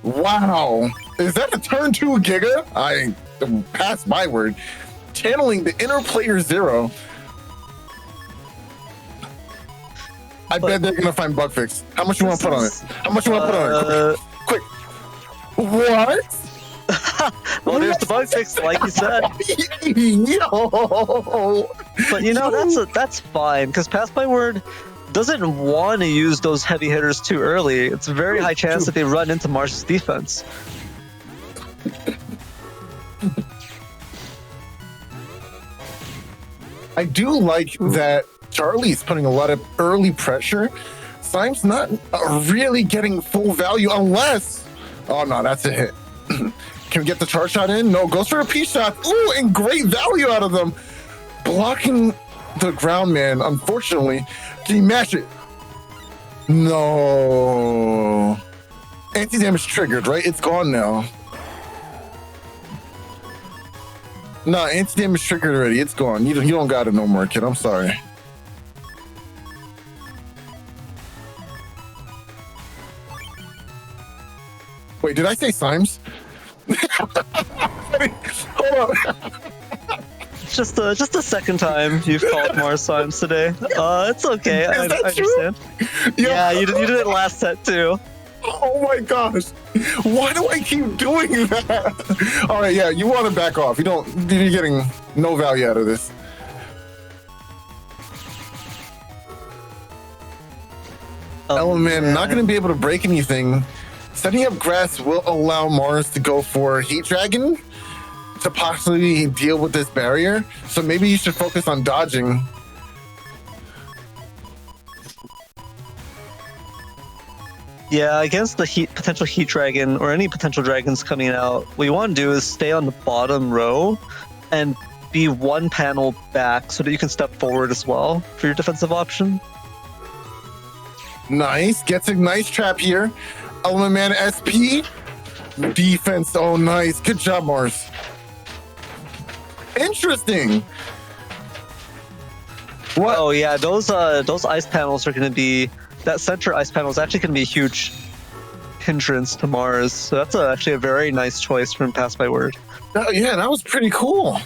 Wow. Is that a turn 2 Giga? I Passbyword. Channeling the inner playerzero. I bet they're going to find bug fix. How much you want to put on it? How much you want to put on it? Quick. What? Well, there's the bug fix, like you said. Yo. But you know, that's fine, because Passbyword doesn't want to use those heavy hitters too early. It's a very high chance that they run into Mars's defense. I do like that Charlie's putting a lot of early pressure. Symes not really getting full value unless... Oh, no, that's a hit. Can we get the charge shot in? No, goes for a P shot. Ooh, and great value out of them. Blocking the ground man, unfortunately. Can you match it? No. Anti-damage triggered, right? It's gone now. No, anti-damage triggered already. It's gone. You don't got it no more, kid. I'm sorry. Wait, did I say Symes? Hold on. Just the second time you've called Mars Symes today. It's okay. I understand. Yeah, you did it last set too. Oh my gosh. Why do I keep doing that? All right, yeah, you want to back off. You're getting no value out of this. Element, not going to be able to break anything. Setting up grass will allow Mars to go for Heat Dragon to possibly deal with this barrier. So maybe you should focus on dodging. Yeah, against the potential Heat Dragon or any potential dragons coming out, what you want to do is stay on the bottom row and be one panel back so that you can step forward as well for your defensive option. Nice. Gets a nice trap here. Element Man SP. Defense. Oh, nice. Good job, Mars. Interesting. What? Oh yeah, those ice panels are going to be... That center ice panel is actually going to be a huge hindrance to Mars. So that's actually a very nice choice from Passbyword. Oh, yeah, that was pretty cool.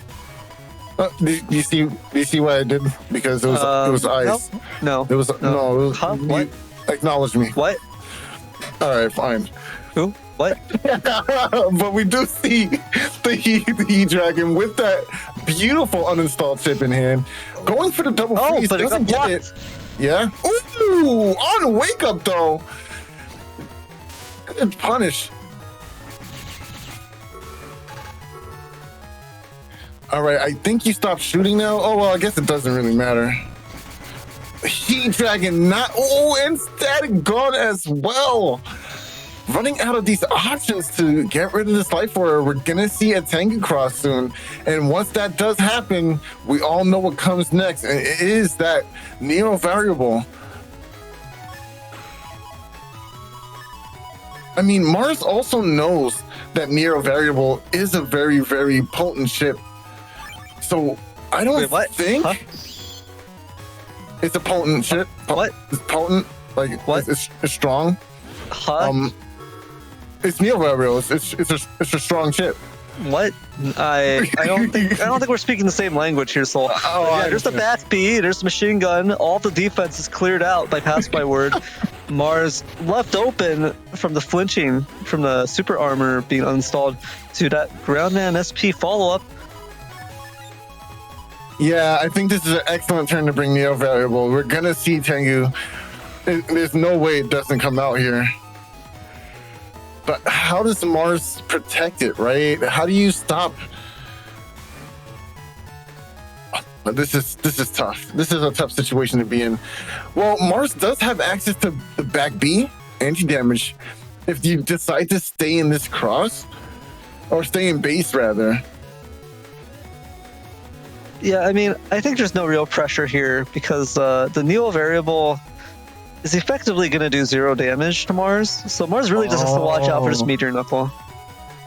Do you see what I did? Because it was ice. No. It was no. It was, huh? What? Acknowledge me. What? All right, fine. Who? What? But we do see the Heat Dragon with that beautiful uninstalled chip in hand, going for the double freeze. But doesn't get it. Yeah. Ooh, on wake up though. Good punish. All right, I think you stopped shooting now. Oh well, I guess it doesn't really matter. Heat Dragon not. Oh, and static gone as well. Running out of these options to get rid of this life order. We're gonna see a Tengu cross soon, and once that does happen, we all know what comes next, and it is that Neo variable. I mean, Mars also knows that Neo variable is a very, very potent chip, so I don't think it's a potent chip. What? It's potent, like what? It's strong. Huh? It's Neo variable. It's a strong chip. What? I don't think we're speaking the same language here, Soul. Yeah, there's the bat speed, there's the machine gun, all the defense is cleared out by Passbyword. Mars left open from the flinching from the super armor being uninstalled to that Groundman SP follow-up. Yeah, I think this is an excellent turn to bring Neo variable. We're gonna see Tengu. There's no way it doesn't come out here. But how does Mars protect it, right? How do you stop? But this is tough. This is a tough situation to be in. Well, Mars does have access to the back B anti-damage if you decide to stay in this cross, or stay in base rather. Yeah, I mean, I think there's no real pressure here because the Neo variable is effectively going to do 0 damage to Mars. So Mars really just has to watch out for this meteor knuckle.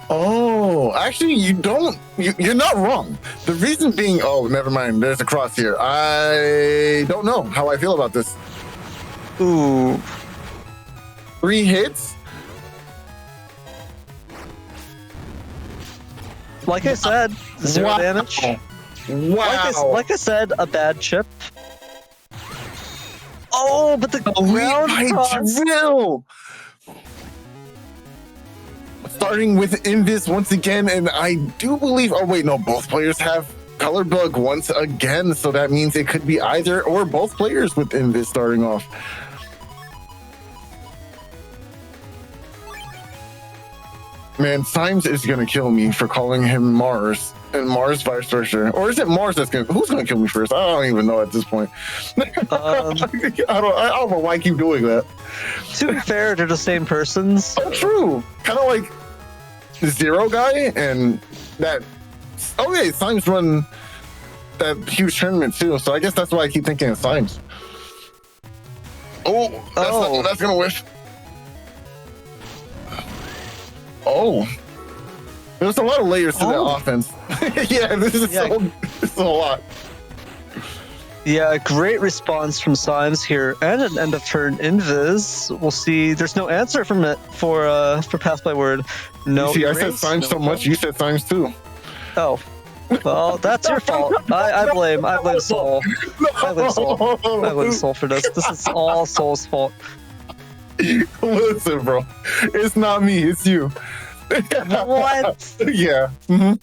Oh, actually, you're not wrong. The reason being, oh, never mind. There's a cross here. I don't know how I feel about this. Ooh. 3 hits. Like I said, 0 Wow. damage. Wow. Like I said, a bad chip. Oh, but the ground cross. drill. Starting with Invis once again, and I do believe. Oh wait, no, both players have color bug once again, so that means it could be either or both players with Invis starting off. Man, Symes is gonna kill me for calling him Mars, and Mars vice versa. Or is it Mars that's who's gonna kill me first? I don't even know at this point. I don't know why I keep doing that. To be fair, they're the same persons. Oh, true. Kind of like the Zero guy and that. Oh yeah, Symes run that huge tournament too, so I guess that's why I keep thinking of Symes. Oh, that's gonna whiff. Oh, there's a lot of layers to that offense. Yeah, this is a lot. Yeah, great response from Symes here, and an end of turn invis. We'll see. There's no answer from it for Passbyword. No. You see, I said Symes so much. You said Symes too. Oh, well, that's your fault. I blame Soul. I blame Soul for this. This is all Soul's fault. Listen, bro, it's not me. It's you. What? Yeah. Mm-hmm.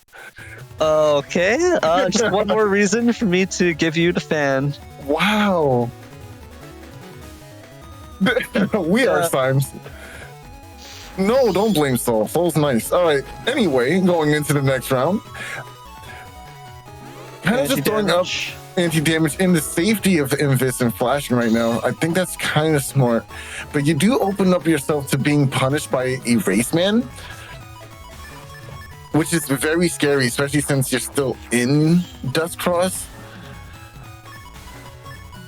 Okay. Just one more reason for me to give you the fan. Wow. We are Symes. No, don't blame Soul. Soul's nice. All right. Anyway, going into the next round. Kind of just throwing up anti-damage in the safety of Invis and flashing right now. I think that's kind of smart. But you do open up yourself to being punished by Erase Man, which is very scary, especially since you're still in Dustcross.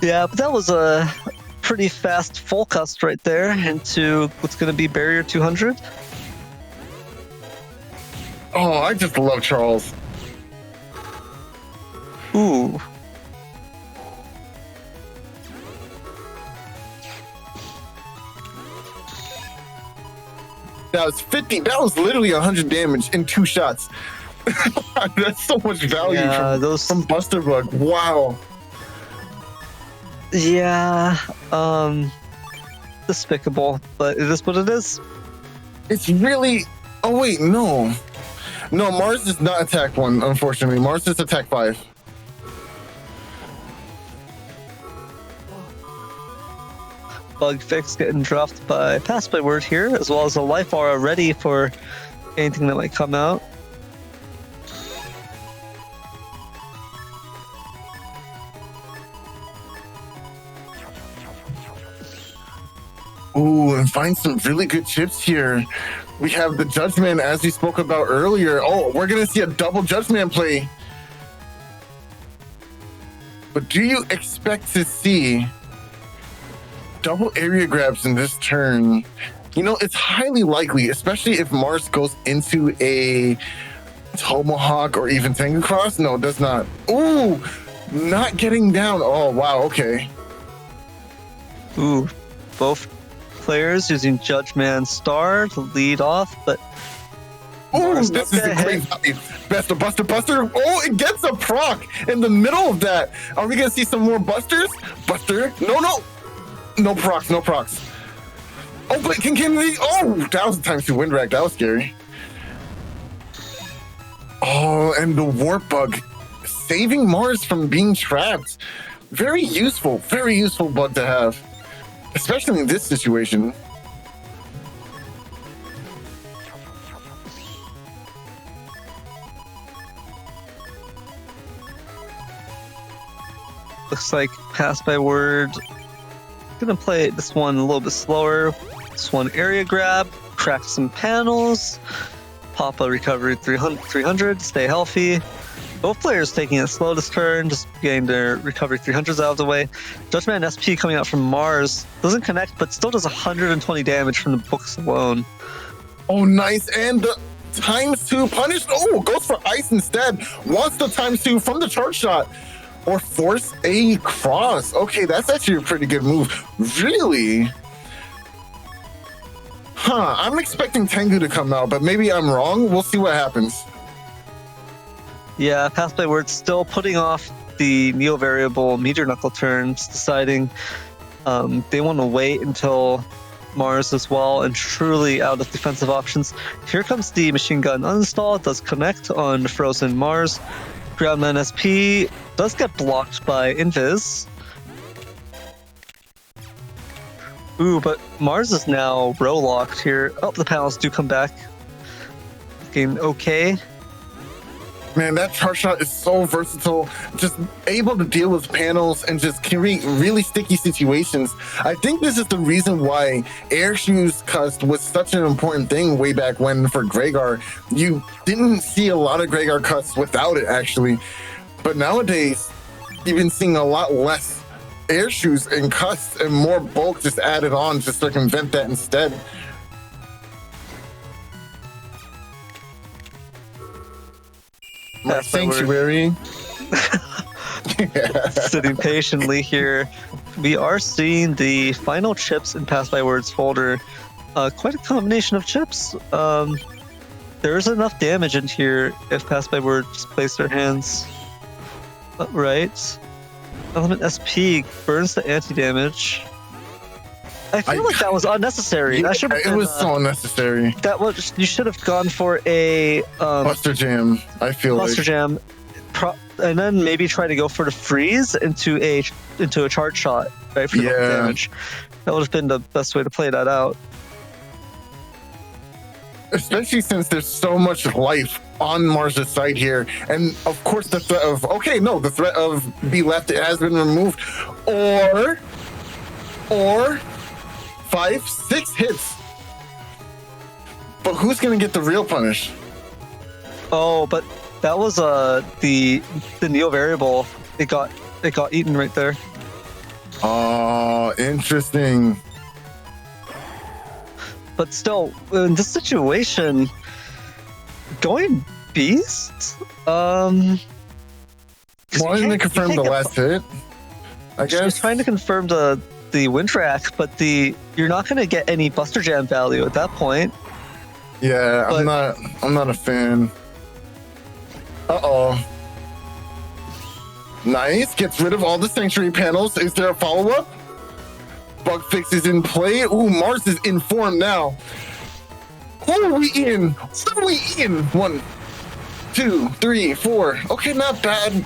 Yeah, but that was a pretty fast full cast right there into what's going to be barrier 200. Oh, I just love Charles. Ooh. That was 50. That was literally 100 damage in 2 shots. That's so much value from Buster Bug. Wow. Yeah. Despicable, but it is what it is. It's really. Oh wait, no. No, Mars does not attack 1. Unfortunately, Mars does attack 5. Bug fix getting dropped by Passbyword here, as well as a life aura ready for anything that might come out. Ooh, and find some really good chips here. We have the Judgment, as we spoke about earlier. Oh, we're gonna see a double Judgment play. But do you expect to see double area grabs in this turn? You know, it's highly likely, especially if Mars goes into a Tomahawk or even Tengu Cross. No, it does not. Ooh, not getting down. Oh, wow, okay. Ooh, both players using Judgment Star to lead off, but oh, this is a great value. Buster. Oh, it gets a proc in the middle of that. Are we gonna see some more Busters? Buster, no procs. Oh, but can they? Oh, that was a times 2 wind rack. That was scary. Oh, and the warp bug saving Mars from being trapped. Very useful bug to have, especially in this situation. Looks like Passbyword. Gonna play this one a little bit slower. This one area grab, crack some panels, pop a recovery 300, stay healthy. Both players taking it slow this turn, just getting their recovery 300s out of the way. Judgment SP coming out from Mars doesn't connect, but still does 120 damage from the books alone. Oh, nice. And the times 2 punish. Oh, goes for ice instead. Wants the times 2 from the charge shot. Or force a cross. Okay, that's actually a pretty good move. Really? Huh, I'm expecting Tengu to come out, but maybe I'm wrong. We'll see what happens. Yeah, Passbyword still putting off the Neo variable Meteor Knuckle turns, deciding they want to wait until Mars as well, and truly out of defensive options. Here comes the machine gun uninstall, does connect on Frozen Mars. Groundman SP does get blocked by Invis. Ooh, but Mars is now row locked here. Oh, the panels do come back. Looking okay. Man, that charge shot is so versatile. Just able to deal with panels and just create really sticky situations. I think this is the reason why Air Shoes Cust was such an important thing way back when for Gregar. You didn't see a lot of Gregar cuts without it, actually. But nowadays, you've been seeing a lot less Air Shoes and cuts and more bulk just added on to circumvent that instead. My sanctuary. Sitting patiently here. We are seeing the final chips in Passbyword's folder. Quite a combination of chips. There's enough damage in here if Passbyword just place their hands right. Element SP burns the anti-damage. I feel like that was unnecessary. Yeah, that it was so unnecessary. That was, you should have gone for a Buster Jam. I feel Buster like Jam, and then maybe try to go for the freeze into a charge shot, right? For the damage. That would have been the best way to play that out. Especially since there's so much life on Mars' side here, and of course the threat of the threat of be left has been removed, or 5-6 hits. But who's gonna get the real punish? Oh, but that was the Neo variable. It got eaten right there. Oh, interesting. But still, in this situation, going Beast? Wanting to confirm the last hit, I guess. She's trying to confirm the wind rack, but you're not going to get any Buster Jam value at that point. Yeah, but I'm not a fan. Uh-oh. Nice, gets rid of all the sanctuary panels. Is there a follow-up? Bug fix is in play. Ooh, Mars is in form now. Who are we in? 1, 2, 3, 4. Okay, not bad.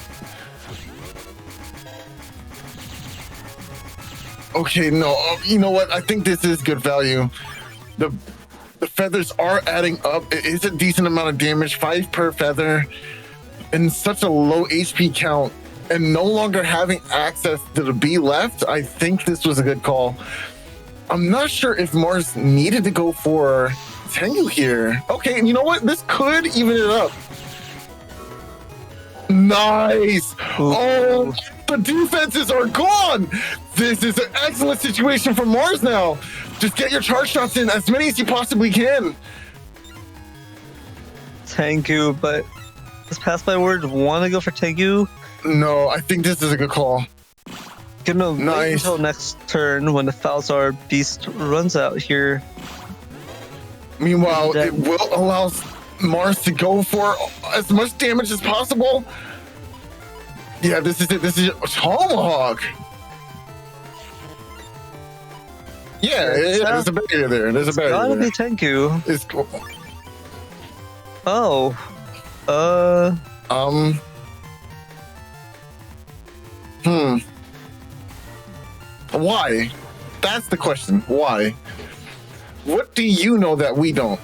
Okay, no, you know what? I think this is good value. The feathers are adding up. It is a decent amount of damage, 5 per feather, and such a low HP count. And no longer having access to the B left, I think this was a good call. I'm not sure if Mars needed to go for Tengu here. Okay, and you know what? This could even it up. Nice! Ooh. Oh, the defenses are gone! This is an excellent situation for Mars now. Just get your charge shots in, as many as you possibly can. Tengu, but does Passbyword want to go for Tengu? No, I think this is a good call. Gonna wait until next turn when the Falzar Beast runs out here. Meanwhile, it will allow Mars to go for as much damage as possible. Yeah, this is it. This is Tomahawk. Yeah, there's a barrier there. There's a barrier Gotta there. be Tengu. It's cool. Oh. Why? That's the question. Why? What do you know that we don't?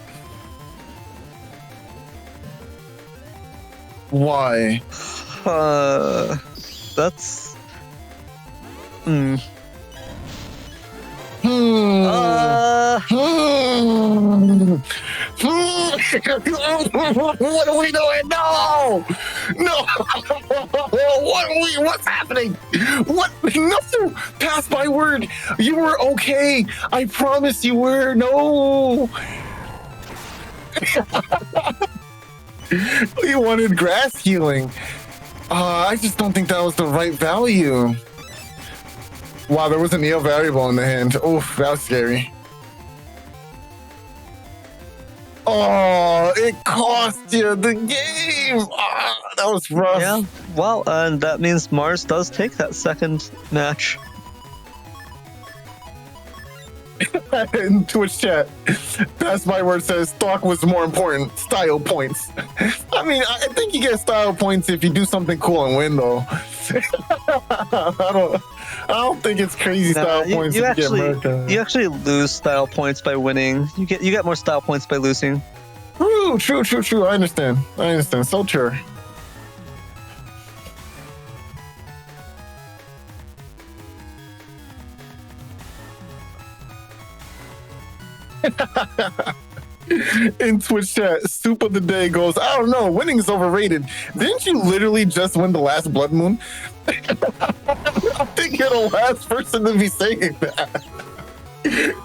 Why? That's. What are we doing? No! No! What's happening? What? No! Passbyword! You were okay! I promise you were! No! You wanted grass healing. I just don't think that was the right value. Wow, there was a neo variable in the hand. Oof, that was scary. Oh, it cost you the game. That was rough. Yeah, well, and that means Mars does take that second match. In Twitch chat, Passbyword says stock was more important. Style points. I mean, I think you get style points if you do something cool and win, though. I don't think it's crazy style points. You if actually, you get murked. you actually lose style points by winning. You get more style points by losing. True. I understand. So true. In Twitch chat, soup of the day goes, I don't know, winning is overrated. Didn't you literally just win the last blood moon? I think you're the last person to be saying that.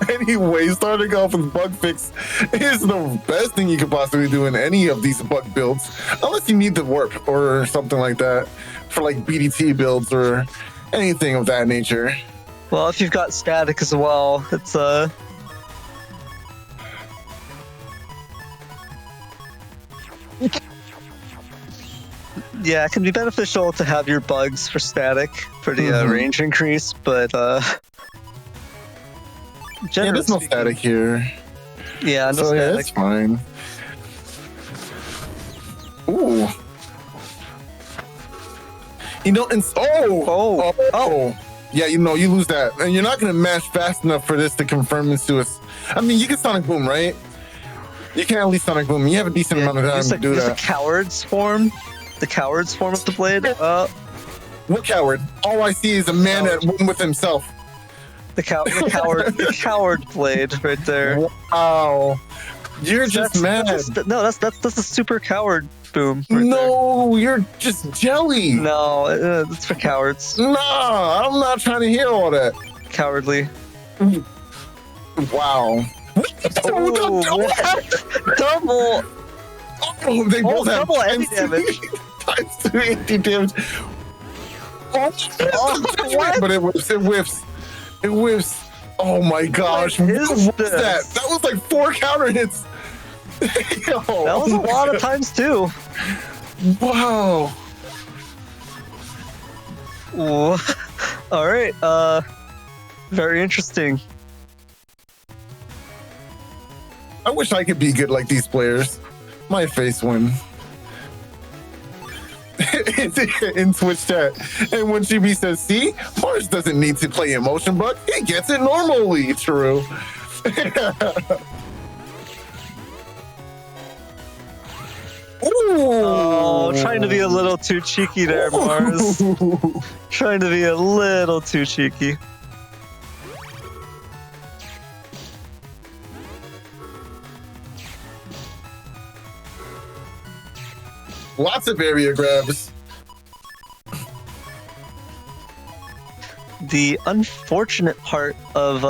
Anyway, starting off with bug fix is the best thing you could possibly do in any of these bug builds, unless you need the warp or something like that for like BDT builds or anything of that nature. Well, if you've got static as well, it's yeah, it can be beneficial to have your bugs for static for the range increase, but yeah, there's no static here. Yeah, no so static. Yeah, it's fine. Ooh. You know, and yeah, you know, you lose that, and you're not gonna mash fast enough for this to confirm Insuous. I mean, you can Sonic Boom, right? You can at least Sonic Boom. You have a decent amount of time to do that. The coward's form. The coward's form of the blade. What coward? All I see is a man at one with himself. The coward blade right there. Wow, you're just mad. That's a super coward boom. Right no, there. You're just jelly. No, it's for cowards. Nah, I'm not trying to hear all that. Cowardly. Wow. Double. Oh, they both have double anti-damage. times 2 anti-damage. But it whiffs. It whiffs. Oh my gosh. What was that? That was like 4 counter hits. That was a lot of times too. Wow. All right. Very interesting. I wish I could be good like these players. My face win. In Twitch chat. And when GB says, see, Mars doesn't need to play emotion, but he gets it normally. True. Oh, trying to be a little too cheeky there, Mars. Trying to be a little too cheeky. Lots of area grabs. The unfortunate part of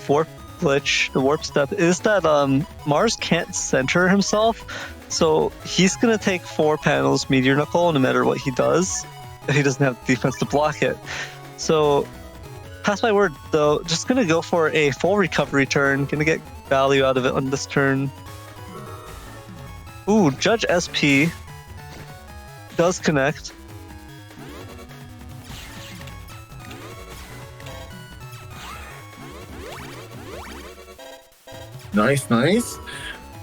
warp glitch, the warp step, is that Mars can't center himself, so he's gonna take 4 panels Meteor Knuckle no matter what he does. He doesn't have the defense to block it. So Passbyword though, just gonna go for a full recovery turn, gonna get value out of it on this turn. Ooh, Judge SP does connect. Nice, nice.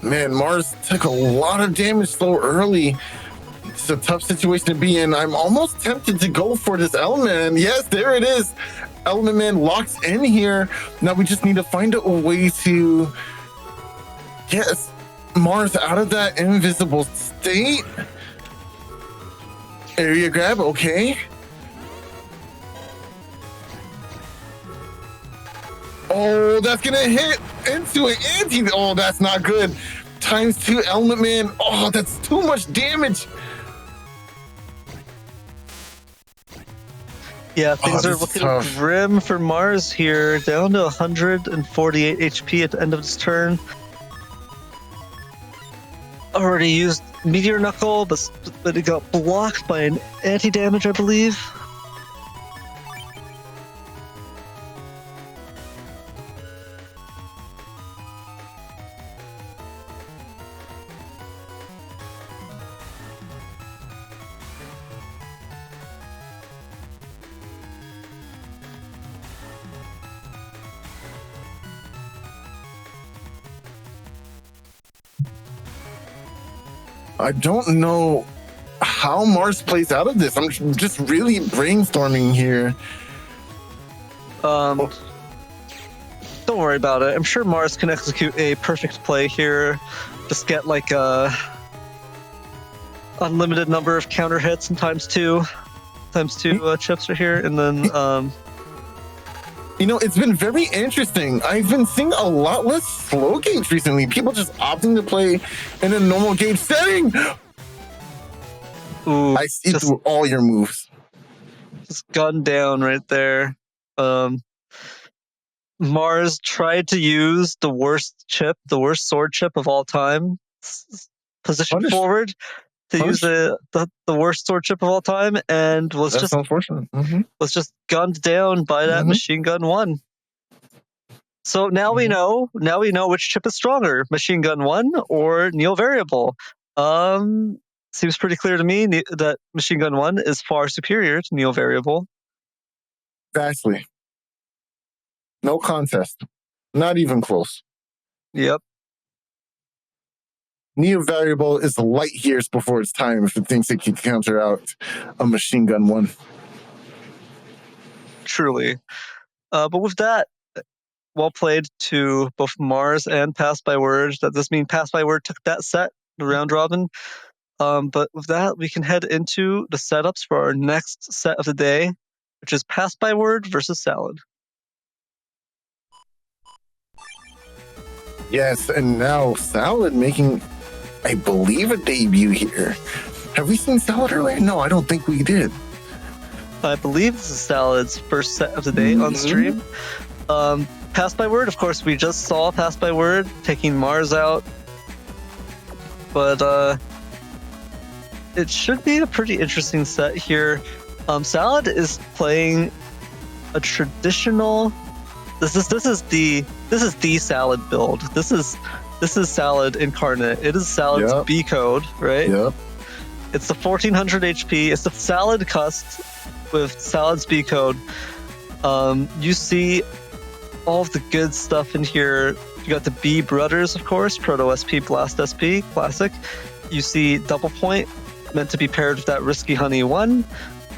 Man, Mars took a lot of damage so early. It's a tough situation to be in. I'm almost tempted to go for this Element Man. Yes, there it is. Element Man locks in here. Now we just need to find a way to get Mars out of that invisible state. Area grab, okay. Oh, that's gonna hit into an anti. Oh, that's not good. ×2 Element Man. Oh, that's too much damage. Yeah, things are looking grim for Mars here. Down to 148 HP at the end of this turn. Already used Meteor Knuckle, but it got blocked by an anti-damage, I believe. I don't know how Mars plays out of this. I'm just really brainstorming here. Don't worry about it. I'm sure Mars can execute a perfect play here. Just get like a unlimited number of counter hits and ×2 chips are here, and then you know, it's been very interesting. I've been seeing a lot less slow gauge recently. People just opting to play in a normal gauge setting. ooh, I see through all your moves. just gunned down right there. Mars tried to use the worst sword chip of all time, position Punish. forward to use the worst sword chip of all time, and was That's unfortunate. was just gunned down by that Machine Gun 1. So now we know which chip is stronger, Machine Gun 1 or Neo Variable. Seems pretty clear to me that Machine Gun 1 is far superior to Neo Variable. Vastly. No contest. Not even close. Yep. Neo Variable is light years before its time if it thinks it can counter out a Machine Gun 1. Truly. But with that, well played to both Mars and Passbyword. That does mean Passbyword took that set, the round robin. But with that, we can head into the setups for our next set of the day, which is Passbyword versus Salad. Yes, and now Salad making, I believe, a debut here. Have we seen Salad earlier? No, I don't think we did. I believe this is Salad's first set of the day on stream. Passbyword, of course, we just saw Passbyword taking Mars out. But it should be a pretty interesting set here. Salad is playing a traditional. This is the Salad build. This is Salad incarnate. It is Salad's B code, right? Yep. It's the 1400 HP. It's the Salad cust with Salad's B code. You see all of the good stuff in here. You got the B brothers, of course, Proto SP, Blast SP, classic. You see Double Point, meant to be paired with that Risky Honey 1.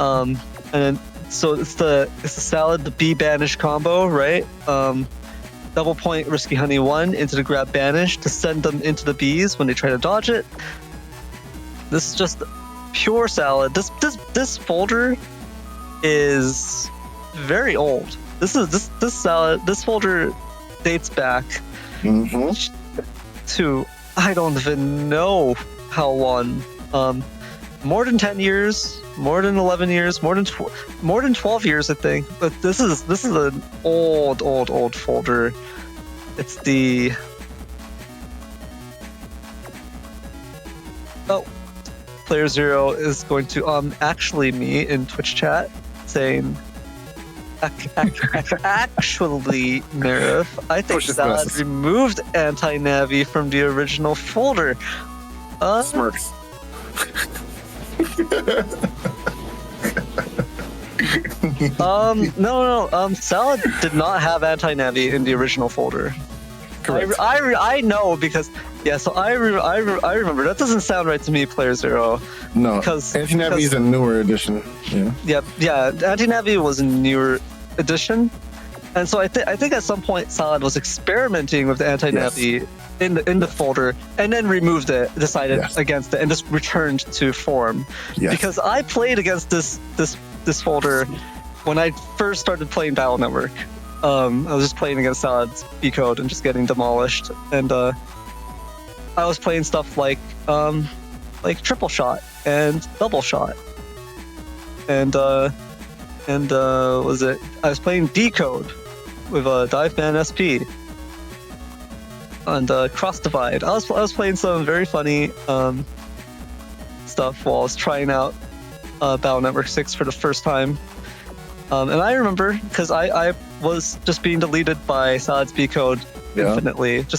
And so it's the Salad, the B Banish combo, right? Double Point Risky Honey 1 into the Grab Banish to send them into the Bs when they try to dodge it. This is just pure Salad. This folder is very old. This Salad. This folder dates back to I don't even know how long. More than 10 years, more than 11 years, more than 12 years, I think. But this is an old folder. It's the playerzero is going to actually me in Twitch chat saying actually Neryth, I think Salad removed anti-navi from the original folder. Smirks. No. Salad did not have anti-navi in the original folder. correct. I know because so I remember that doesn't sound right to me. playerzero. No, because Anti-Navi is a newer edition. Yeah. Yeah. Anti-Navi was a newer edition, and so I think at some point Salad was experimenting with the Anti-Navi in the folder, and then removed it, decided against it, and just returned to form. Yes. Because I played against this folder when I first started playing Battle Network. I was just playing against Salad's B code and just getting demolished, and I was playing stuff like triple shot and double shot, and was it? I was playing D code with Diveman SP and Cross Divide. I was playing some very funny stuff while I was trying out Battle Network 6 for the first time. And I remember because I was just being deleted by Salad's B code infinitely. It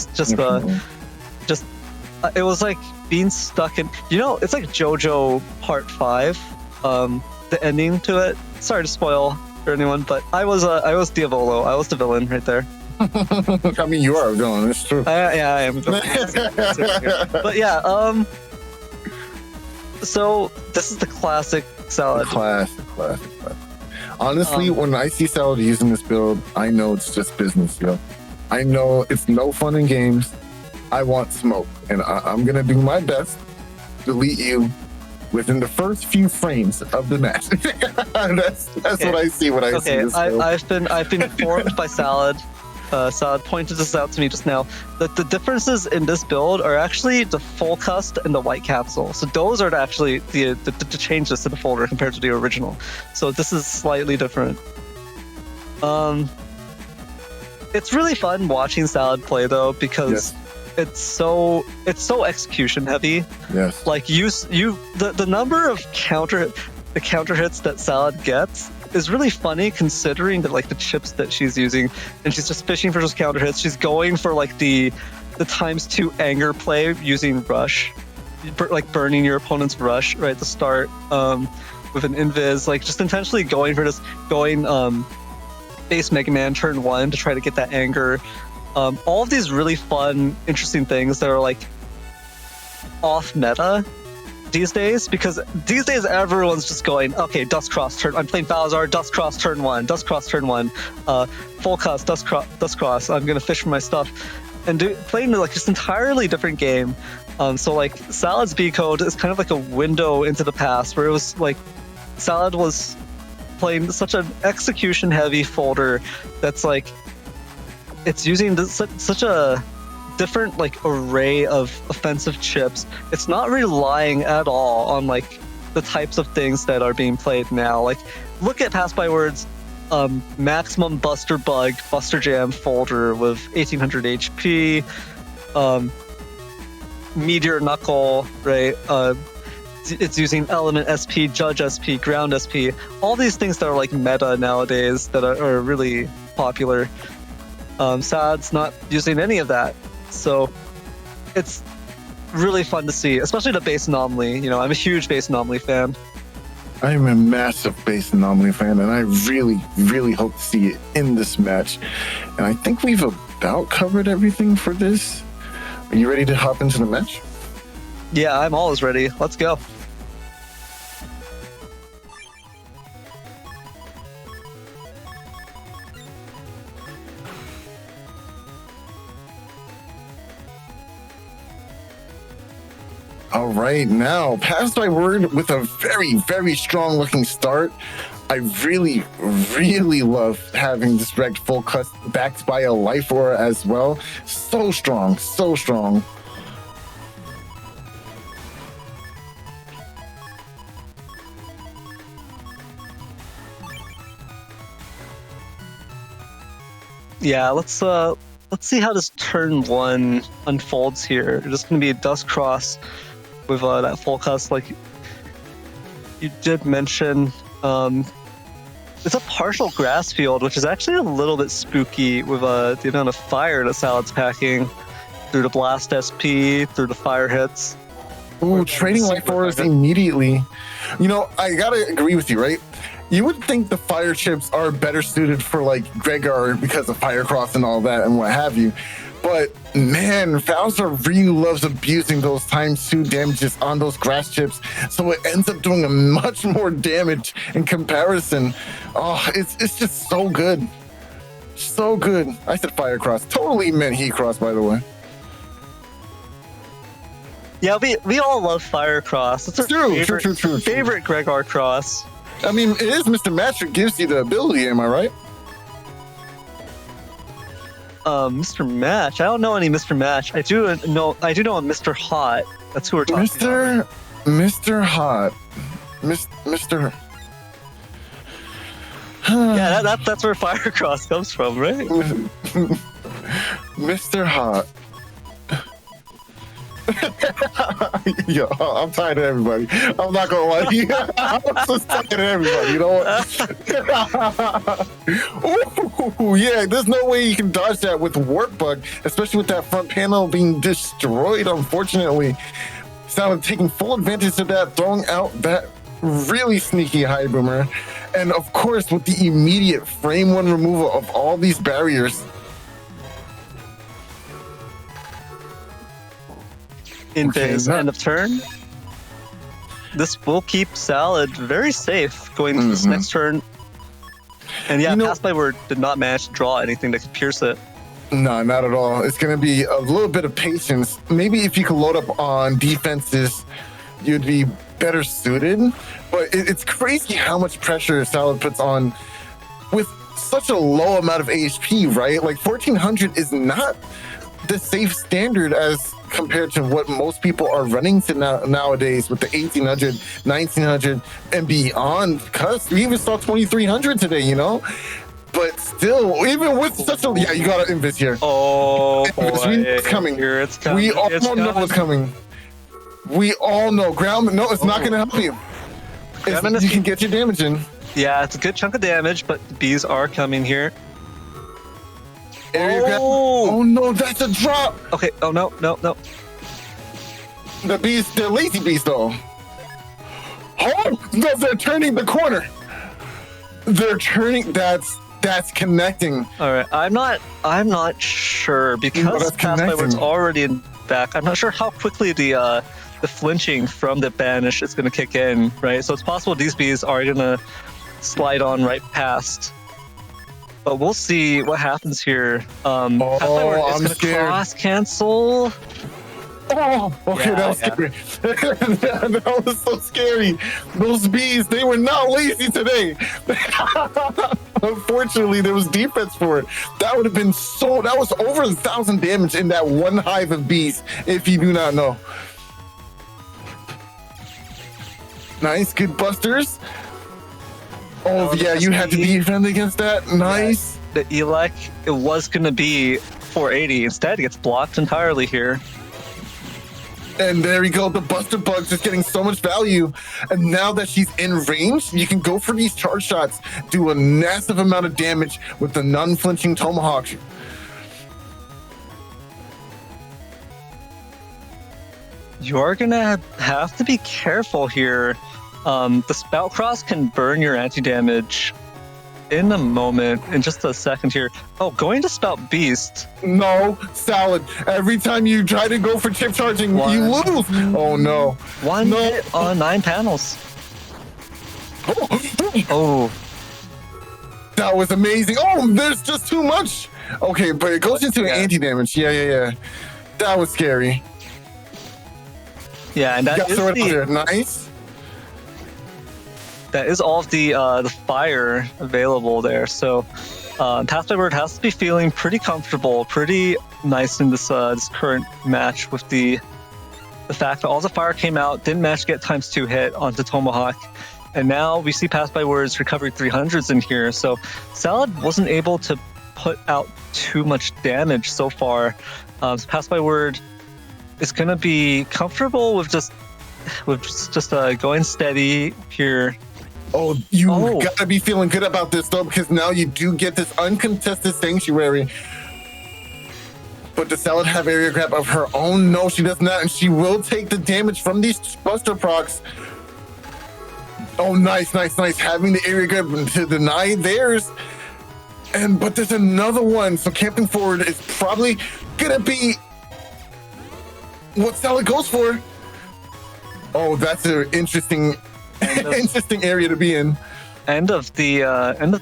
was like being stuck in. It's like JoJo Part 5. The ending to it. Sorry to spoil for anyone, but I was Diavolo. I was the villain right there. I mean, you are a villain. It's true. I am a villain. But yeah. So this is the classic Salad. Classic. Honestly, when I see Salad using this build, I know it's just business, I know it's no fun in games. I want smoke, and I'm gonna do my best to delete you within the first few frames of the match. That's what I see when I see this build. I've been informed by Salad. Salad pointed this out to me just now, that the differences in this build are actually the full cust and the white capsule. So those are actually the changes to the folder compared to the original. So this is slightly different. It's really fun watching Salad play though, because it's so execution heavy. Yes. Like the number of counter hits that Salad gets is really funny, considering that the chips that she's using, and she's just fishing for those counter hits. She's going for the ×2 anger play using rush, burning your opponent's rush right at the start with an invis, just intentionally going for this, base Mega Man turn 1 to try to get that anger. All of these really fun, interesting things that are off meta these days, because these days everyone's just going, okay, Dust Cross turn. I'm playing Balazar, Dust Cross turn 1, Dust Cross turn 1, full cast, Dust Cross. I'm gonna fish for my stuff, and playing just entirely different game. So Salad's B code is kind of like a window into the past, where it was Salad was playing such an execution heavy folder that's it's using such a different array of offensive chips. It's not relying at all on the types of things that are being played now. Look at Passbyword's maximum Buster Jam folder with 1800 HP, Meteor Knuckle, right? It's using Element SP, Judge SP, Ground SP, all these things that are meta nowadays that are really popular. Salad's not using any of that. So it's really fun to see, especially the base anomaly. I'm a huge base anomaly fan. I am a massive base anomaly fan, and I really, really hope to see it in this match. And I think we've about covered everything for this. Are you ready to hop into the match? Yeah, I'm always ready. Let's go. All right, now, Passbyword with a very, very strong looking start. I really, really love having this wrecked full cust backed by a life aura as well. So strong, so strong. Yeah, let's see how this turn 1 unfolds here. It's just gonna be a Dust Cross with that full cust, you did mention. It's a partial grass field, which is actually a little bit spooky with the amount of fire that Salad's packing through the blast SP, through the fire hits. Ooh, trading life auras immediately. I gotta agree with you, right? You would think the fire chips are better suited for Gregar because of Firecross and all that and what have you. But man, Bowser really loves abusing those ×2 damages on those grass chips, so it ends up doing a much more damage in comparison. Oh, it's just so good. So good. I said fire cross. Totally meant heat cross, by the way. Yeah, we all love fire cross. It's our True. favorite Gregor cross. I mean, it is Mr. Match that gives you the ability, am I right? Mr. Match. I don't know any Mr. Match. I do know a Mr. Hot. That's who we're talking about. Mr. Hot. Mr. Yeah, that's where fire cross comes from, right? Mr. Hot. Yo, I'm tired of everybody. I'm not gonna lie to you. I'm just tired of everybody. You know what? Ooh, yeah, there's no way you can dodge that with Warp Bug, especially with that front panel being destroyed, unfortunately. Sound taking full advantage of that, throwing out that really sneaky high boomer. And of course, with the immediate frame 1 removal of all these barriers. In phase end of turn. This will keep Salad very safe going into this next turn. And yeah, Passbyword did not manage to draw anything that could pierce it. No, not at all. It's going to be a little bit of patience. Maybe if you could load up on defenses, you'd be better suited. But it's crazy how much pressure Salad puts on with such a low amount of HP, right? Like 1400 is not the safe standard as compared to what most people are running to nowadays with the 1800, 1900, and beyond. Cuz we even saw 2300 today, you know? But still, even with such a... Yeah, you got an invis here. Oh, Invis, boy. it's coming. Here it's coming. We all know what's coming. We all know. Ground... No, it's not going to help you. You can get your damage in. Yeah, it's a good chunk of damage, but the bees are coming here. Oh no, that's a drop. Okay. Oh no. The bees, they're lazy bees though. Oh no, they're turning the corner. They're turning. That's connecting. All right. I'm not sure because Passbyword's already in back. I'm not sure how quickly the flinching from the banish is going to kick in. Right. So it's possible these bees are going to slide on right past. But we'll see what happens here. Passbyword is going to cross cancel. Oh, okay, that was scary. That was so scary. Those bees, they were not lazy today. Unfortunately, there was defense for it. That would have been that was over 1,000 damage in that one hive of bees, if you do not know. Nice, good busters. Oh, yeah, you had to defend against that. Nice. The Elec, it was going to be 480. Instead, it gets blocked entirely here. And there we go. The Buster Bug's just getting so much value. And now that she's in range, you can go for these charge shots, do a massive amount of damage with the non-flinching Tomahawk. You're going to have to be careful here. The Spout Cross can burn your anti-damage in a moment, in just a second here. Oh, going to Spout Beast. No, Salad. Every time you try to go for chip charging, you lose. Oh, no. One hit on 9 panels. Oh. That was amazing. Oh, there's just too much. Okay, but it goes into anti-damage. Yeah. That was scary. Yeah, and that is nice. That is all of the fire available there. So Passbyword has to be feeling pretty comfortable, pretty nice in this current match with the fact that all the fire came out, didn't manage to get ×2 hit onto Tomahawk. And now we see Passbyword's recovery 300s in here. So Salad wasn't able to put out too much damage so far. So Passbyword is going to be comfortable with just going steady here. Oh, you gotta be feeling good about this though, because now you do get this uncontested sanctuary. But does Salad have area grab of her own? No, she does not, and she will take the damage from these Buster procs. Oh, nice. Having the area grab to deny theirs. But there's another one, so camping forward is probably gonna be what Salad goes for. Oh, that's an interesting area to be in. End of the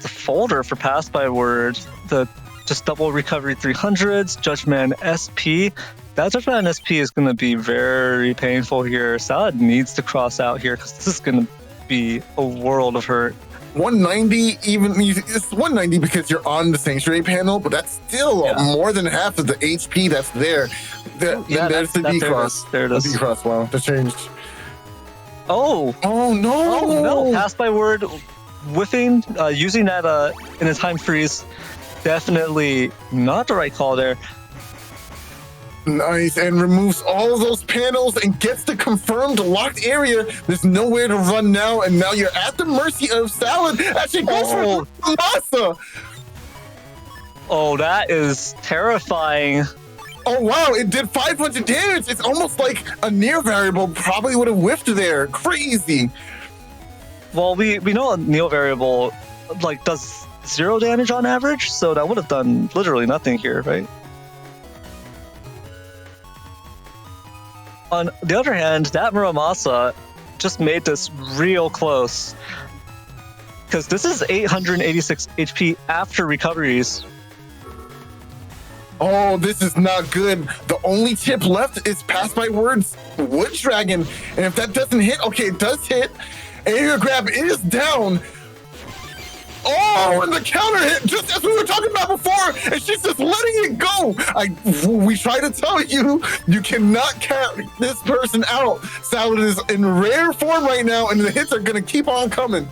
folder for Passbyword. The just double recovery 300s, Judgment SP. That Judgment SP is going to be very painful here. Salad needs to cross out here because this is going to be a world of hurt. 190, it's 190 because you're on the Sanctuary panel, but that's still more than half of the HP that's there. There's the D-Cross. There it is. The D-Cross, wow, that changed. Oh no! Passbyword whiffing, using that in a time freeze. Definitely not the right call there. Nice, and removes all of those panels and gets the confirmed locked area. There's nowhere to run now, and now you're at the mercy of Salad. Actually goes for Masa. Oh, that is terrifying. Oh wow, it did 500 damage. It's almost like a near variable probably would have whiffed there. Crazy. Well, we know a neo variable like does 0 damage on average, so that would have done literally nothing here, right? On the other hand, that Muramasa just made this real close. Because this is 886 HP after recoveries. Oh, this is not good. The only chip left is Passbyword's Wood Dragon. And if that doesn't hit, okay, it does hit. Area grab is down. Oh, and the counter hit just as we were talking about before, and she's just letting it go. We try to tell you, you cannot count this person out. Salad is in rare form right now, and the hits are going to keep on coming.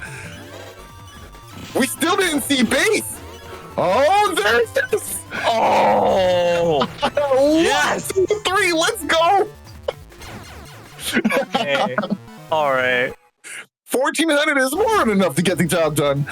We still didn't see base. Oh, there it is. Oh, yes. 3, let's go. Okay. All right. 1,400 is more than enough to get the job done.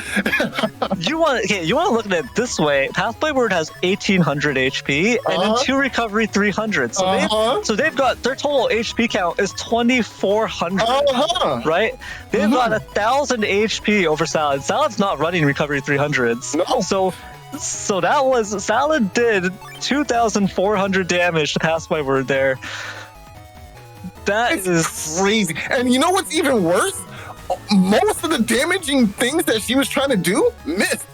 You want to look at it this way. Passbyword has 1,800 HP and then 2 recovery 300. So they've got their total HP count is 2,400. Right? They've got 1,000 HP over Salad. Salad's not running recovery 300s. No. So that was Salad did 2,400 damage to Passbyword there. That is crazy. And you know what's even worse? Most of the damaging things that she was trying to do missed.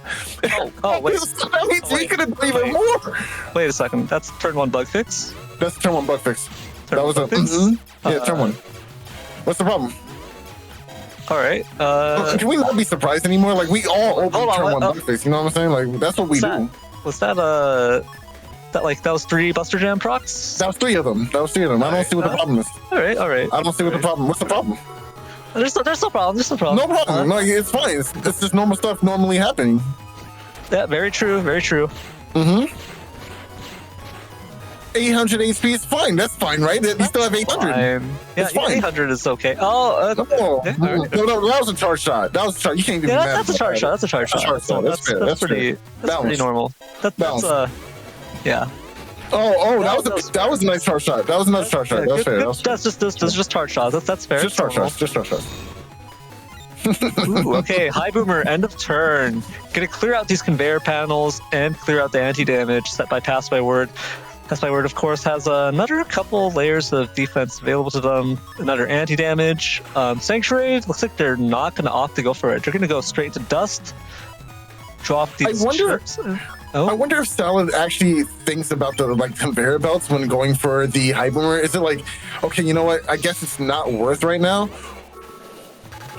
Wait. That means he could have done even more. Wait a second. That's turn 1 bug fix? That's turn 1 bug fix. Turn that was a turn 1. What's the problem? All right. Can we not be surprised anymore? Like, we all open turn 1 bug fix. You know what I'm saying? Like, that's what we do. Was that that was 3 Buster Jam procs? That was 3 of them. I don't see what the problem is. All right. I don't see what the problem. What's the problem? There's no problem. No problem. No, it's fine. It's just normal stuff normally happening. Yeah, very true. 800 HP is fine. That's fine, right? You still have 800. Fine. Yeah, fine. 800 is okay. No, that was a charge shot. That was a charge. You can't even. Yeah, that's a charge shot. That's pretty normal. That's yeah. That was a nice charge shot. That was a nice charge shot. That's fair. That's just charge shots. That's fair. Just charge shots. Ooh, okay, High Boomer, end of turn. Gonna clear out these conveyor panels and clear out the anti-damage set by Passbyword. Passbyword, of course, has another couple layers of defense available to them. Another anti-damage. Sanctuary, looks like they're not gonna opt to go for it. They're gonna go straight to Dust. Drop these chips. I wonder if Salad actually thinks about the conveyor belts when going for the High Boomer. Is it like, okay, you know what? I guess it's not worth right now.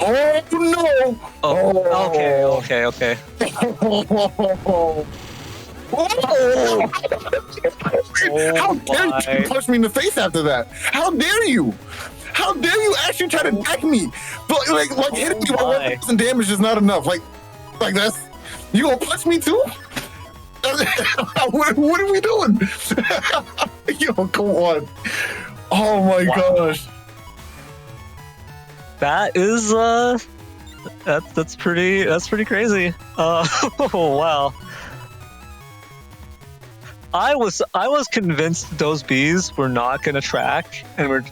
Oh no! Okay. How dare you punch me in the face after that? How dare you? How dare you actually try to deck me? But hitting me by 1,000 damage is not enough. Like that's, you gonna punch me too? What are we doing? Yo, come on. Oh my gosh. That is that's pretty crazy. Oh wow. I was convinced those bees were not gonna track and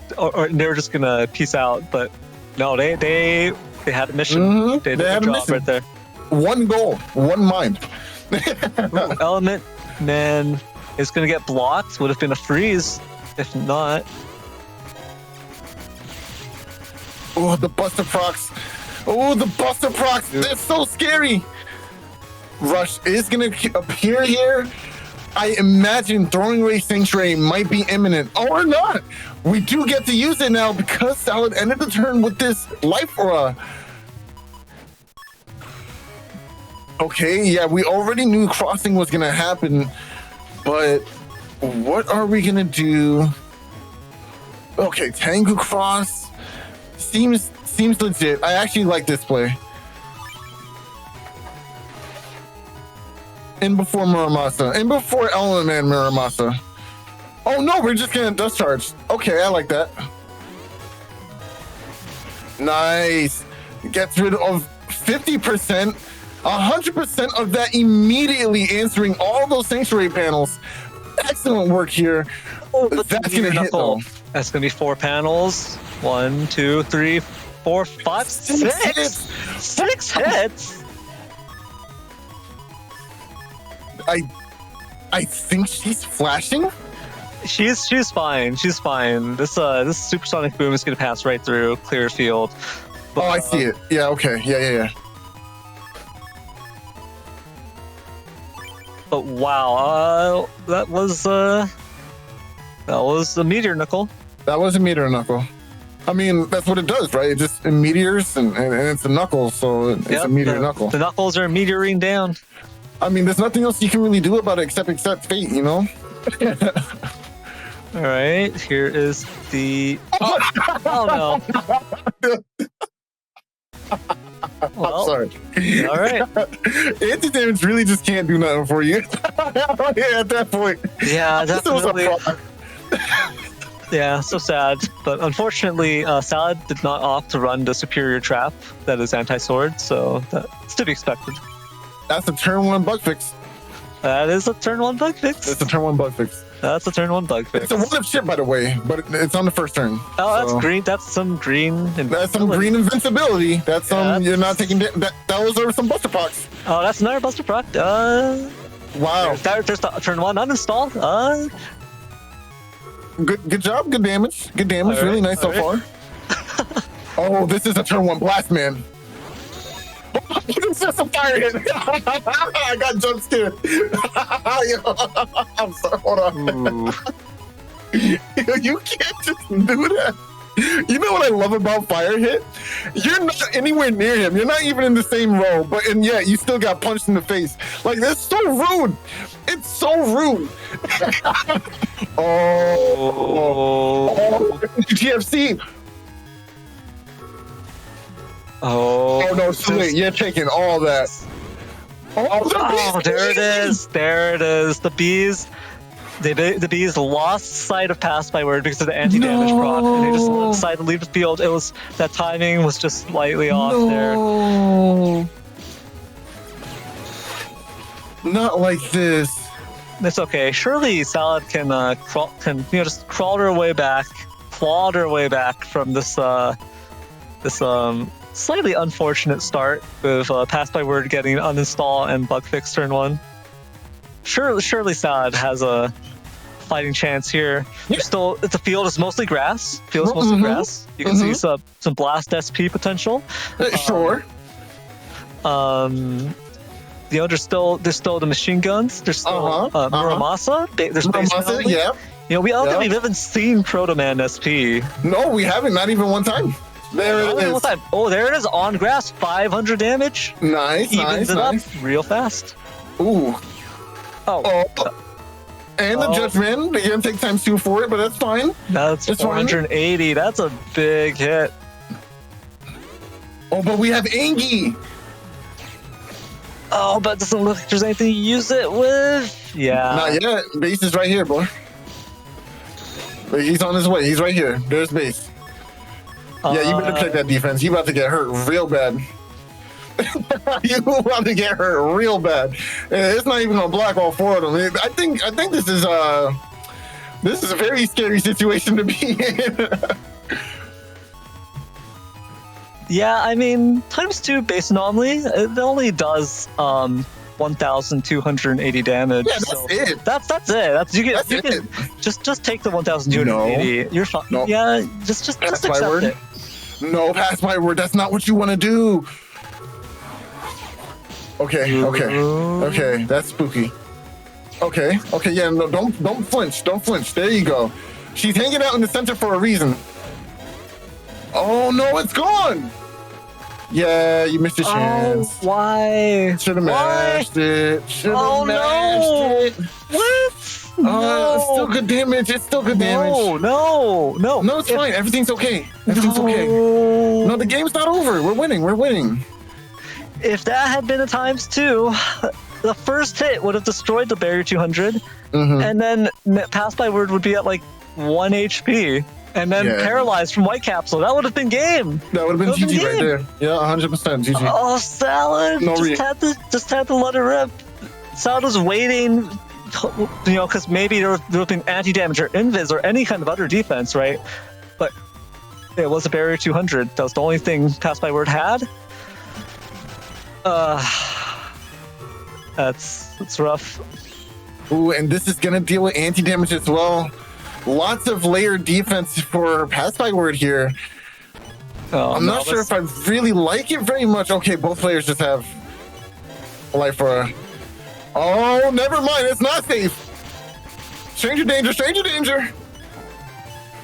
they were just gonna peace out, but no, they had a mission. They did a job right there. One goal, one mind. Element Man It's gonna get blocked. Would have been a freeze if not. Oh, the Buster Procs. Oh, the Buster Procs. That's so scary. Rush is going to appear here. I imagine throwing away Sanctuary might be imminent. Or not. We do get to use it now because Salad ended the turn with this Life Aura. Okay, yeah, we already knew crossing was going to happen. But what are we going to do? Okay, Tengu Cross. Seems legit. I actually like this play. In before Muramasa. In before Element Man Muramasa. Oh no, we're just gonna dust charge. Okay, I like that. Nice. Gets rid of 50%, 100% of that immediately answering all those Sanctuary panels. Excellent work here. Oh, that's gonna hit though. That's gonna be 4 panels. 1, 2, 3, 4, 5, 6. 6 hits. I think she's flashing. She's fine. She's fine. This supersonic boom is gonna pass right through, clear field. But, I see it. Yeah. Okay. Yeah. But wow, that was a meteor knuckle. That was a meteor knuckle. I mean, that's what it does, right? It just meteors and it's a knuckle, so it's a meteor knuckle. The knuckles are meteoring down. I mean, there's nothing else you can really do about it except accept fate, you know? All right, here is the... Oh no. Well, I'm sorry. All right. Anti-damage really just can't do nothing for you. At that point. Yeah, definitely. Yeah, so sad. But unfortunately, Salad did not opt to run the superior trap that is anti-sword, so that's to be expected. That's a turn 1 bug fix. That is a turn 1 bug fix. It's a turn 1 bug fix. That's a turn 1 bug fix. It's a 1-up ship, by the way, but it's on the first turn. Oh, that's green. That's some green. That's some green invincibility. That's some, you're not taking that was over some Buster Procs. Oh, that's another Buster Proc. Wow. There's the turn 1 uninstalled. Good job. Good damage. Good damage. All really right, nice so far. Oh, this is a turn 1 blast, man. This is a fire hit. I got jump scared. I'm sorry. Hold on. You can't just do that. You know what I love about fire hit? You're not anywhere near him. You're not even in the same row, and yet you still got punched in the face. Like, that's so rude. It's so rude. Oh, GFC. Oh no, it's too late. You're taking all that. Oh, there it is. There it is. The bees. The bees lost sight of Passbyword because of the anti-damage proc, and they just decided to leave the field. It was that timing was just slightly off there. Not like this. It's okay. Surely Salad can just crawl her way back, clawed her way back from this slightly unfortunate start with Passbyword getting uninstall and bug fix turn 1. Surely Salad has a fighting chance here. You're still, the field is mostly grass. You can see some blast SP potential. Sure. There's still the machine guns. There's still Muramasa. There's Muramasa, yeah. You know, we haven't seen Proto Man SP. No, we haven't. Not even one time. There it is. Oh, there it is on grass. 500 damage. Nice, Evens it up real fast. Ooh. Oh. And the judgment. You're gonna take ×2 for it, but that's fine. That's 480. That's a big hit. Oh, but we have Angie. Oh, but it doesn't look like there's anything to use it with. Yeah. Not yet. Base is right here, boy. He's on his way. He's right here. There's base. Yeah, you better check that defense. You about to get hurt real bad. You about to get hurt real bad. It's not even gonna block all 4 of them. I think this is a very scary situation to be in. Yeah, I mean, ×2 base anomaly, it only does 1,280 damage. Yeah, that's so it. That's it. That's you can just take the 1,280. You're fine. No. Yeah, just accept Passbyword. it. No, Passbyword. That's not what you want to do. Okay. That's spooky. Okay. Yeah. No, don't flinch. Don't flinch. There you go. She's hanging out in the center for a reason. Oh no, it's gone. Yeah, you missed your chance. Oh, why? Should have mashed it. Should have mashed it. What? It's still good damage. It's still good damage. No, it's fine. Everything's okay. Okay. No, the game's not over. We're winning. If that had been a ×2, the first hit would have destroyed the barrier 200, and then Passbyword would be at like 1 HP, and then paralyzed from White Capsule. That would have been game. That would have been GG right there. Yeah, 100% GG. Oh, Salad just had to let it rip. Salad was waiting, because maybe there would have been anti-damage or invis or any kind of other defense, right? But it was a barrier 200. That was the only thing Passbyword had. That's rough. Ooh, and this is gonna deal with anti-damage as well. Lots of layered defense for Passbyword here. I'm not sure if I really like it very much. Okay, both players just have life for. Oh, never mind. It's not safe. Stranger danger.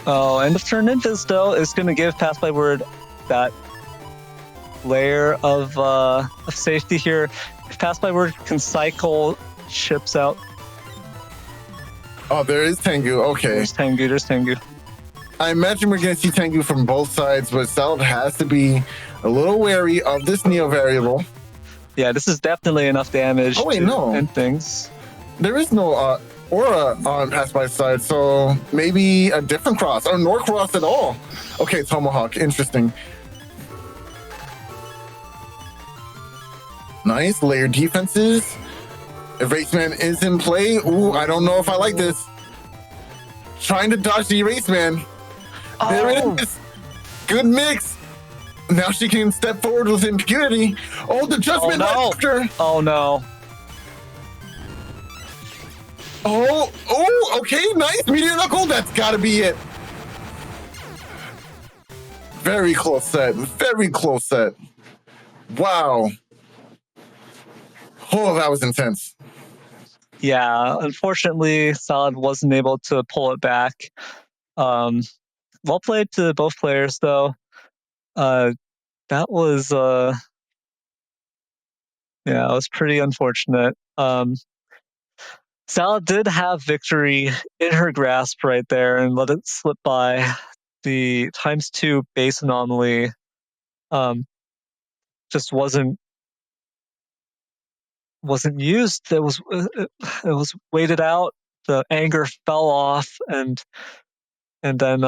Oh, end of turn invis though is gonna give Passbyword that layer of safety here. If Passbyword can cycle chips out. Oh, there is Tengu. Okay. There's Tengu. I imagine we're going to see Tengu from both sides, but Salad has to be a little wary of this Neo variable. Yeah, this is definitely enough damage. Oh, wait, no. And things. There is no aura on Passby's side, so maybe a different cross, or no cross at all. Okay, Tomahawk. Interesting. Nice. Layered defenses. Erase Man is in play. Ooh, I don't know if I like this. Trying to dodge the Erase Man. Oh. There it is. Good mix. Now she can step forward with impunity. Oh, the Judgment Master. Oh, no. Oh, okay. Nice. Meteor Knuckle. That's got to be it. Very close set. Wow. Oh, that was intense. Yeah, unfortunately, Salad wasn't able to pull it back. Well played to both players, though. That was, it was pretty unfortunate. Salad did have victory in her grasp right there and let it slip by. The ×2 base anomaly just wasn't used. It was waited out. The anger fell off, and then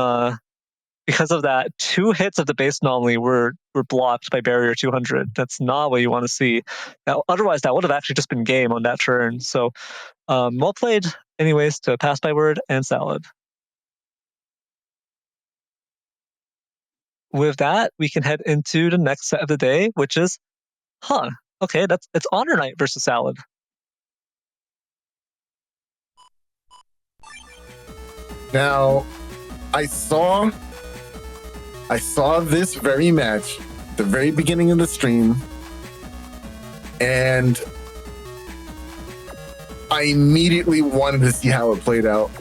because of that, 2 hits of the base anomaly were blocked by barrier 200. That's not what you want to see. Now, otherwise, that would have actually just been game on that turn. So, well played, anyways, to Passbyword and Salad. With that, we can head into the next set of the day, which is, okay, it's HonorNite versus Salad. Now, I saw this very match, the very beginning of the stream, and I immediately wanted to see how it played out.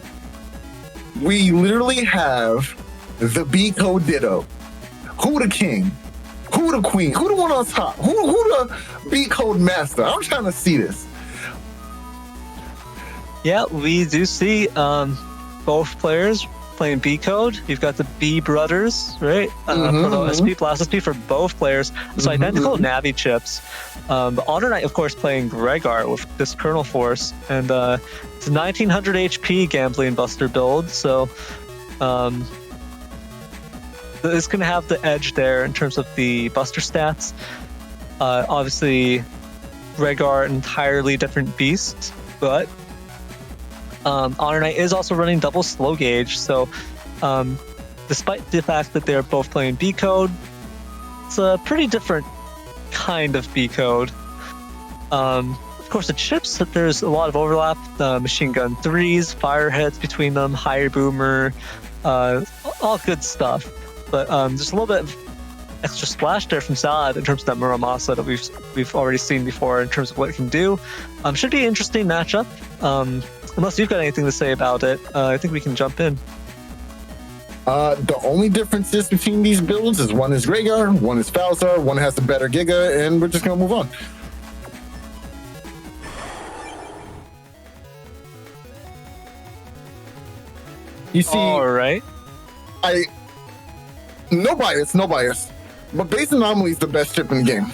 We literally have the B code Ditto. Who the king? Who the queen? Who the one on top? Who the B code master? I'm trying to see this. Yeah, we do see both players playing B code. You've got the B brothers, right? Proto SP, Blast SP for both players. So identical Navi chips. HonorNite, of course, playing Gregar with this Kernel Force, and it's a 1900 HP Gambling Buster build. So it's going to have the edge there in terms of the Buster stats. Obviously, Gregar, entirely different beast, but HonorNite is also running double slow gauge, so despite the fact that they're both playing B code, it's a pretty different kind of B code. Of course, the chips, there's a lot of overlap. Machine gun 3s, fire hits between them, higher boomer, all good stuff. But just a little bit of extra splash there from Salad in terms of that Muramasa that we've already seen before in terms of what it can do. Should be an interesting matchup. Unless you've got anything to say about it, I think we can jump in. The only differences between these builds is one is Rhaegar, one is Falzar, one has the better Giga, and we're just gonna move on. You see, All right. no bias, but Base Anomaly is the best chip in the game.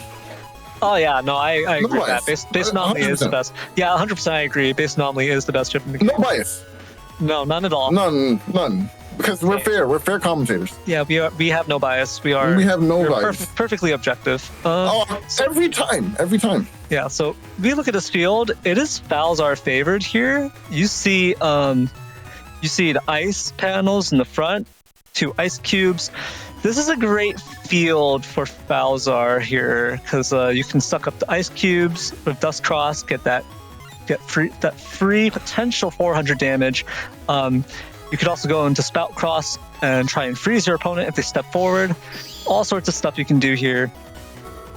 Oh yeah, no, I agree with that. bias. Base Anomaly is the 100%. best. Yeah, 100% I agree. Base Anomaly is the best chip in the game. No bias, No, none at all. none, because we're fair. We're fair commentators. Yeah, we have no bias. We have no we're bias. perfectly objective. Every time. Yeah, so we look at this field. It is Falzar favored here. You see the ice panels in the front, 2 ice cubes. This is a great field for Falzar here because you can suck up the ice cubes with Dust Cross, get free potential 400 damage. You could also go into Spout Cross and try and freeze your opponent if they step forward. All sorts of stuff you can do here.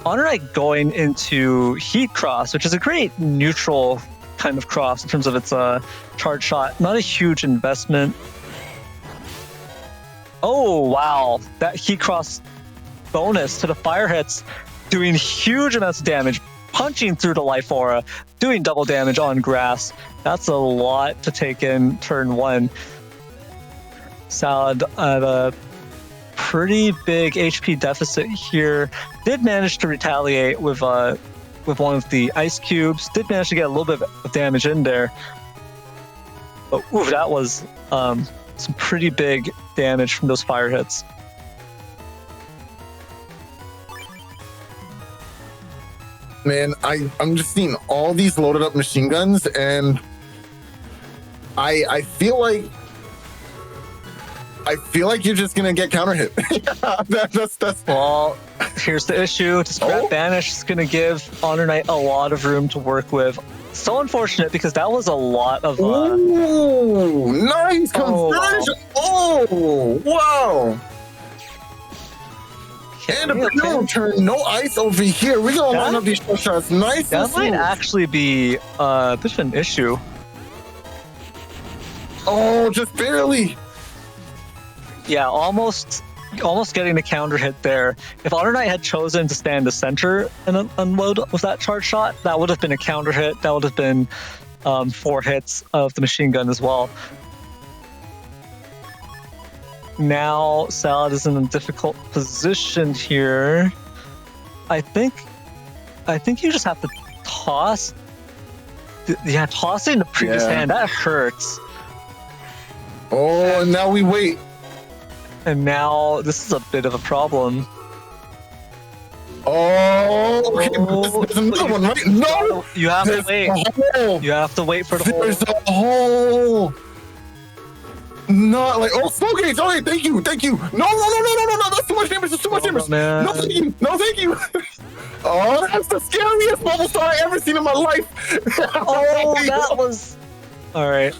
HonorNite going into Heat Cross, which is a great neutral kind of cross in terms of its charge shot. Not a huge investment. Oh, wow. That Heat Cross bonus to the fire hits, doing huge amounts of damage, punching through the life aura, doing double damage on grass. That's a lot to take in turn 1. Salad at a pretty big HP deficit here. Did manage to retaliate with one of the ice cubes. Did manage to get a little bit of damage in there. But ooh, that was some pretty big damage from those fire hits. Man, I'm just seeing all these loaded up machine guns, and I feel like you're just gonna get counter hit. that's Well, here's the issue. To scrap Banish is gonna give HonorNite a lot of room to work with. So unfortunate because that was a lot of Ooh, nice conversion. Oh, wow. And a blue turn, no ice over here. We're gonna line up these short shots. Nice. That might actually be a bit of an issue. Oh, just barely. Yeah, almost getting a counter hit there. If HonorNite had chosen to stand the center and unload with that charge shot, that would have been a counter hit. That would have been 4 hits of the machine gun as well. Now Salad is in a difficult position here. I think you just have to toss. Yeah, tossing the previous hand, that hurts. Oh, and now we wait. And now this is a bit of a problem. Oh, okay. There's another one, right? No! You have to wait. You have to wait for the hole. There's a hole. Not like, oh, smoke gauge. Okay, thank you. No. That's too much damage. That's too much damage. Man. No, thank you. Oh, that's the scariest bubble star I ever seen in my life. Oh, that was. All right.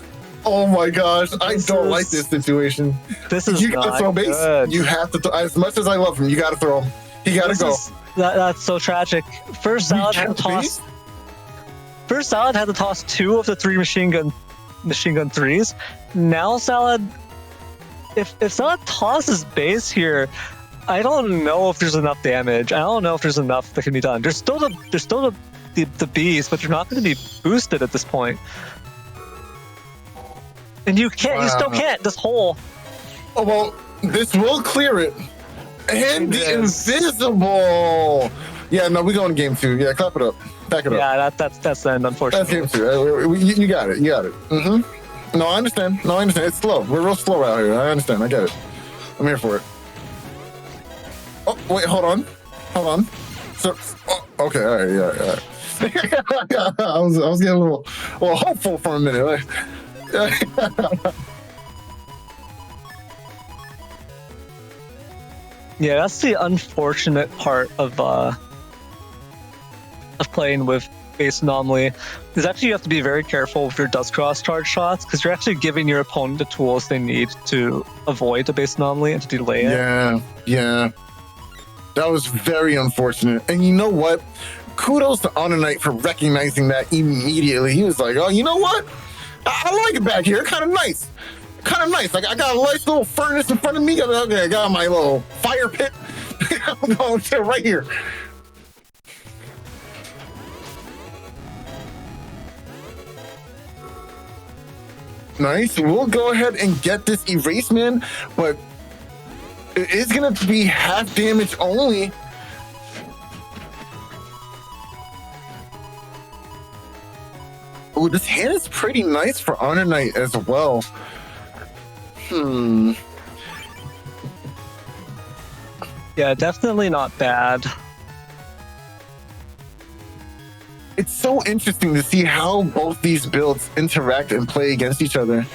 Oh my gosh, I don't like this situation. This is you gotta not throw base. good. You have to. As much as I love him, you gotta throw him. He gotta go. That's so tragic. First, Salad had to toss. First, Salad had to toss 2 of the 3 machine gun 3s. Now, Salad, if Salad tosses base here, I don't know if there's enough damage. I don't know if there's enough that can be done. There's still the bees, but they're not going to be boosted at this point. And you can't. You still can't. This hole. Oh well, this will clear it. And the invisible. Yeah, no, we go in game 2. Yeah, clap it up. Back it up. Yeah, that's the end, unfortunately. That's game 2. You got it. Mm-hmm. No, I understand. It's slow. We're real slow out here. I understand. I get it. I'm here for it. Oh, wait, hold on. So, okay, all right, yeah. I was getting a little hopeful for a minute. Yeah, that's the unfortunate part of playing with base anomaly is actually you have to be very careful with your dust cross charge shots because you're actually giving your opponent the tools they need to avoid the base anomaly and to delay it. Yeah. That was very unfortunate. And you know what? Kudos to HonorNite for recognizing that immediately. He was like, oh, you know what? I like it back here. Kind of nice. Like, I got a nice little furnace in front of me. Okay, I got my little fire pit. I'm going to right here. Nice. We'll go ahead and get this erase man, but it is going to be half damage only. Oh, this hand is pretty nice for HonorNite as well. Yeah, definitely not bad. It's so interesting to see how both these builds interact and play against each other.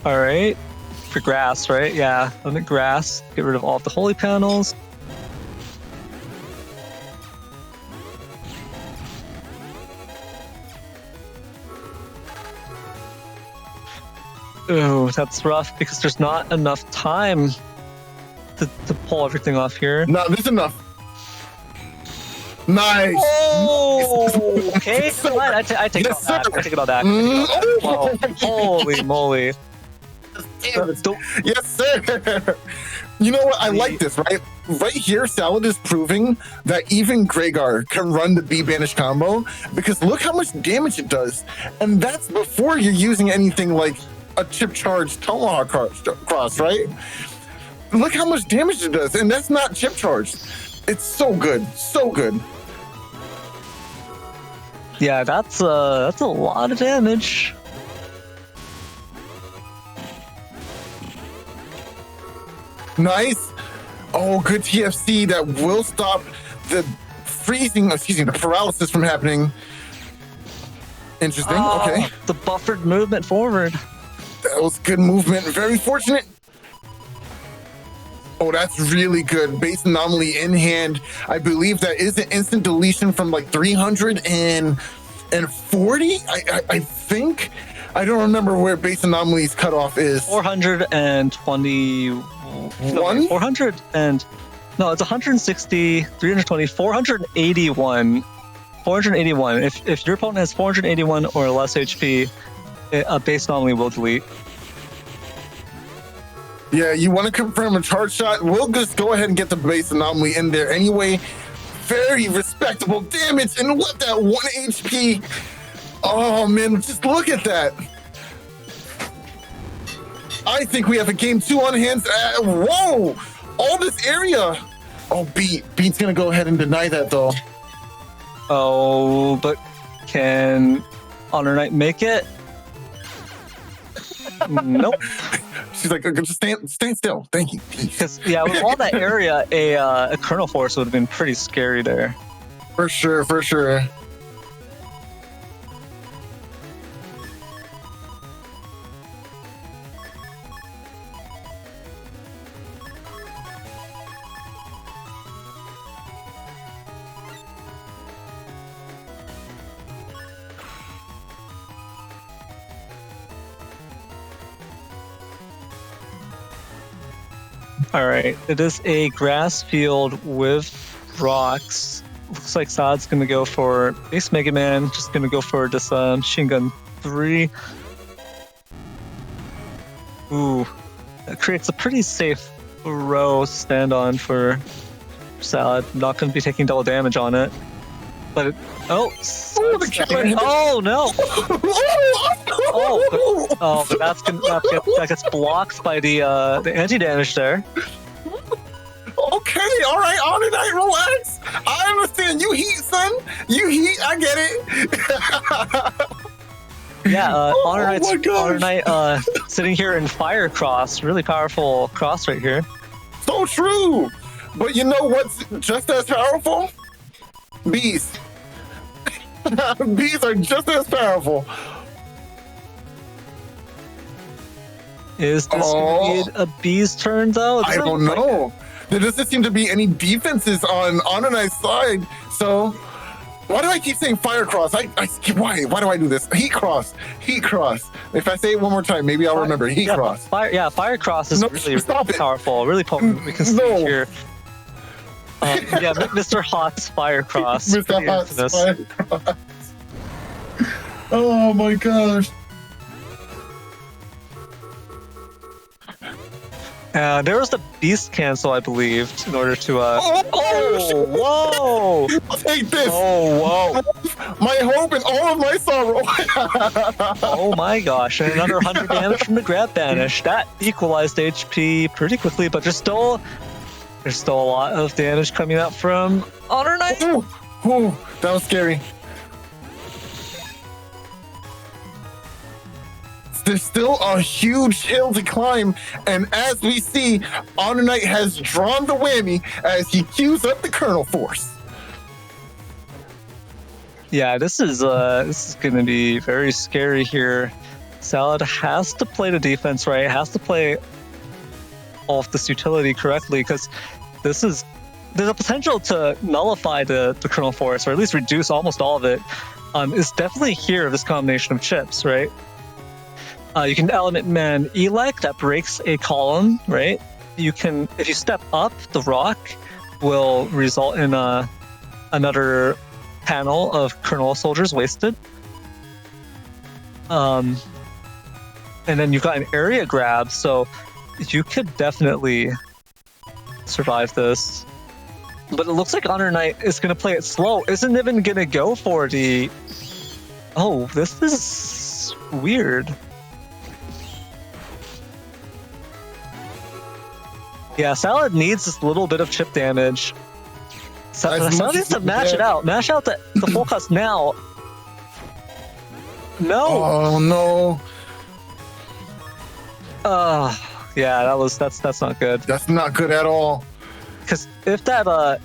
All right. For grass, right? Yeah, on the grass. Get rid of all of the holy panels. Ooh, that's rough because there's not enough time to pull everything off here. No, there's enough. Nice. Oh, okay. So, I take yes, it all back. sir. I take it all back. Oh. Holy moly. Yes, sir. You know what? I like this, right? Right here, Salad is proving that even Gregar can run the B-Banish combo because look how much damage it does. And that's before you're using anything like a chip charge Tomahawk cross, right? Look how much damage it does. And that's not chip charged. It's so good. So good. Yeah, that's a lot of damage. Nice. Oh, good TFC that will stop the the paralysis from happening. Interesting. Okay. The buffered movement forward. That was good movement. Very fortunate. Oh, that's really good. Base anomaly in hand. I believe that is an instant deletion from like 340. I think. I don't remember where base anomaly's cutoff is. 420. One? 400 and no, it's 160, 320, 481. 481. If your opponent has 481 or less HP, a base anomaly will delete. Yeah, you want to confirm a charge shot? We'll just go ahead and get the base anomaly in there anyway. Very respectable damage, and what that 1 HP. Oh man, just look at that. I think we have a game 2 on hands. Whoa! All this area. Oh, Beat's gonna go ahead and deny that though. Oh, but can HonorNite make it? Nope. She's like, just stand still. Thank you. Because yeah, with all that area, a Kernel Force would have been pretty scary there. For sure. All right, it is a grass field with rocks. Looks like Saad's gonna go for base Mega Man. Just gonna go for this Machine Gun 3. Ooh, that creates a pretty safe row to stand on for Salad. Not gonna be taking double damage on it, but it, oh no! But that gets blocked by the anti-damage there. Okay, all right, HonorNite, relax. I understand. You heat, son. You heat. I get it. Yeah, HonorNite sitting here in Fire Cross. Really powerful cross right here. So true. But you know what's just as powerful? Bees. Bees are just as powerful. Is this going to be a bee's turn, though? I don't know. There doesn't seem to be any defenses on HonorNite's side, so Why do I keep saying fire cross? Why do I do this? Heat cross. If I say it one more time, maybe I'll remember. Heat cross. Fire cross is really powerful, really potent. We can see here. Yeah, Mr. Hot's fire cross. Mr. Hot's fire cross. Oh my gosh. There was the beast cancel, I believe, in order to. Whoa! Take this! Oh, whoa! My hope and all of my sorrow. Oh my gosh! And another 100 damage from the grab banish. That equalized HP pretty quickly, but there's still a lot of damage coming out from HonorNite. Ooh, that was scary. There's still a huge hill to climb, and as we see, HonorNite has drawn the whammy as he queues up the Kernel Force. Yeah, this is going to be very scary here. Salad has to play the defense right, has to play off this utility correctly, because there's a potential to nullify the Kernel Force, or at least reduce almost all of it. Is definitely here, this combination of chips, right? You can element man Elec, that breaks a column, right? You can, if you step up, the rock will result in another panel of Kernel soldiers wasted. And then you've got an area grab, so you could definitely survive this. But it looks like HonorNite is going to play it slow. Isn't even going to go for the... Oh, this is weird. Yeah, Salad needs this little bit of chip damage. Salad needs to mash it out. Mash out the full cost now. No. Oh no. Yeah, that's not good. That's not good at all. Because if that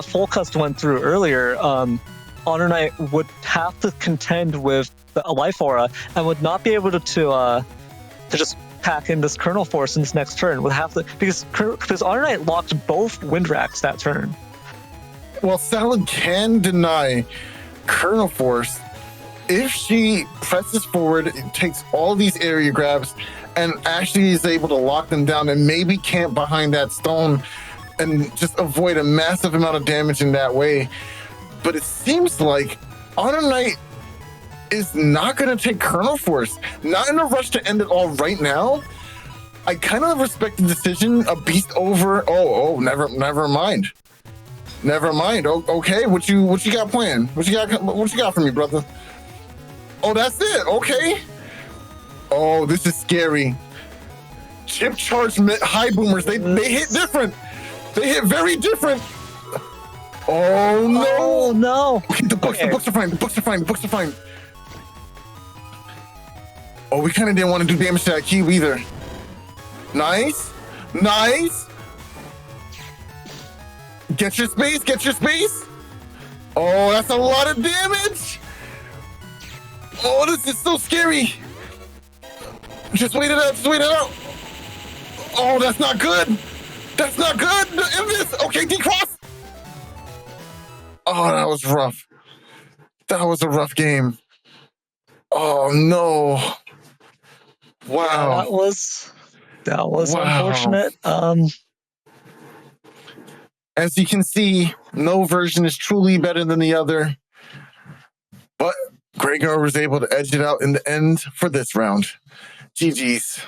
full cust went through earlier, HonorNite would have to contend with a life aura and would not be able to just pack in this Kernel Force in this next turn. Would have to, because HonorNite locked both wind racks that turn. Well, Salad can deny Kernel Force if she presses forward, takes all these area grabs, and actually is able to lock them down and maybe camp behind that stone and just avoid a massive amount of damage in that way. But it seems like HonorNite is not going to take Kernel Force. Not in a rush to end it all right now. I kind of respect the decision. A beast over. Never mind. Never mind. Okay, what you got planned? What you got for me, brother? Oh, that's it. Okay. Oh, this is scary. Chip charge high boomers. They hit different. They hit very different. Oh no! Oh no! Okay, the books are fine. Oh, we kind of didn't want to do damage to that cube either. Nice. Get your space. Oh, that's a lot of damage. Oh, this is so scary. Just wait it out. Oh, that's not good. Okay, decross. Oh, that was rough. That was a rough game. Oh no. Wow. That was unfortunate. As you can see, no version is truly better than the other. But Gregor was able to edge it out in the end for this round. GG's.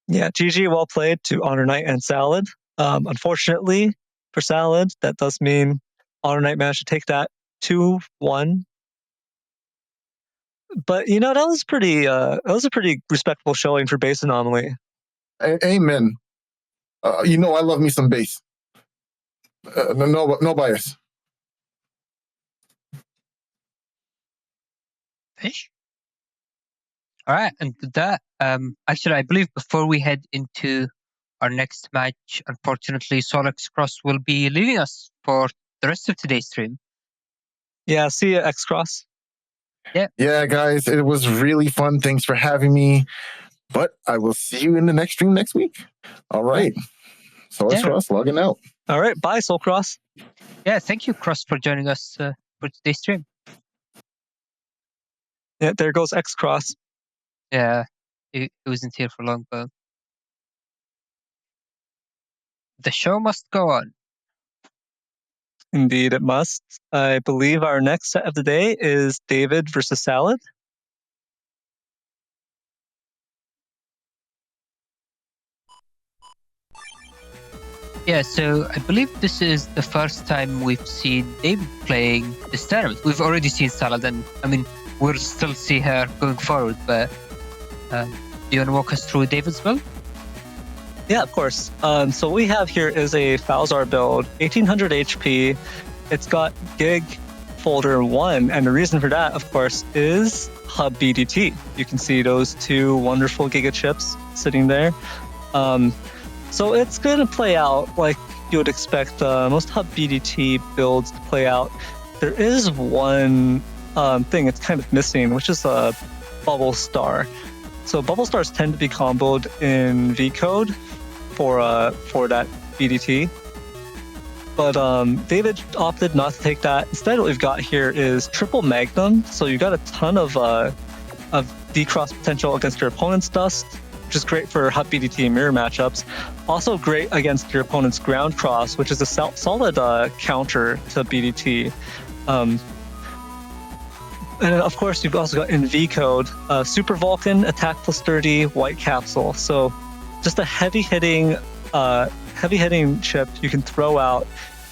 Yeah, GG, well played to HonorNite and Salad. Unfortunately for Salad, that does mean HonorNite managed to take that 2-1. But that was a pretty respectable showing for base anomaly. Amen. I love me some base. No bias. Fish. All right, and with that, actually, I believe before we head into our next match, unfortunately, SoulXCross will be leaving us for the rest of today's stream. Yeah, see you, XCross. Yeah, guys, it was really fun. Thanks for having me. But I will see you in the next stream next week. All right. SoulXCross logging out. All right, bye, SoulXCross. Yeah, thank you, Cross, for joining us for today's stream. Yeah, there goes XCross. Yeah, he wasn't here for long, but the show must go on. Indeed, it must. I believe our next set of the day is David versus Salad. Yeah, so I believe this is the first time we've seen David playing this tournament. We've already seen Salad, and I mean, we'll still see her going forward, but do you want to walk us through David's build? Yeah, of course. So what we have here is a Falzar build, 1800 HP. It's got Gig Folder 1, and the reason for that, of course, is Hub BDT. You can see those two wonderful Giga chips sitting there. So it's going to play out like you would expect most Hub BDT builds to play out. There is one thing it's kind of missing, which is a Bubble Star. So Bubble Stars tend to be comboed in V code for that BDT. But David opted not to take that. Instead, what we've got here is Triple Magnum. So you got a ton of D-Cross potential against your opponent's Dust, which is great for Hub BDT mirror matchups. Also great against your opponent's Ground Cross, which is a solid counter to BDT. And of course, you've also got in V code Super Vulcan, attack plus 30, White Capsule. So just a heavy-hitting chip you can throw out.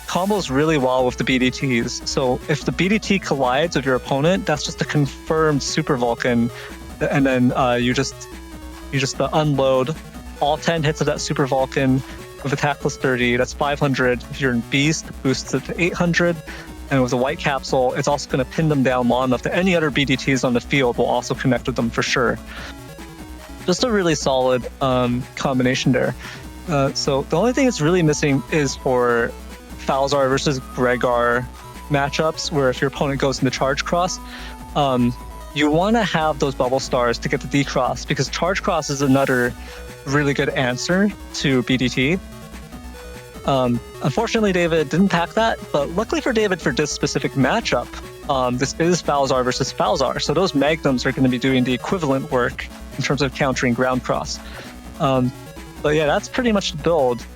Combos really well with the BDTs. So if the BDT collides with your opponent, that's just a confirmed Super Vulcan, and then you just unload all 10 hits of that Super Vulcan with attack plus 30. That's 500. If you're in Beast, boosts it to 800. And with the White Capsule, it's also going to pin them down long enough that any other BDTs on the field will also connect with them for sure. Just a really solid combination there. So the only thing it's really missing is for Falzar versus Gregar matchups, where if your opponent goes into Charge Cross, you want to have those Bubble Stars to get the D-Cross, because Charge Cross is another really good answer to BDT. Unfortunately, David didn't pack that, but luckily for David, for this specific matchup, this is Falzar versus Falzar, so those Magnums are going to be doing the equivalent work in terms of countering Ground Cross. But yeah, that's pretty much the build.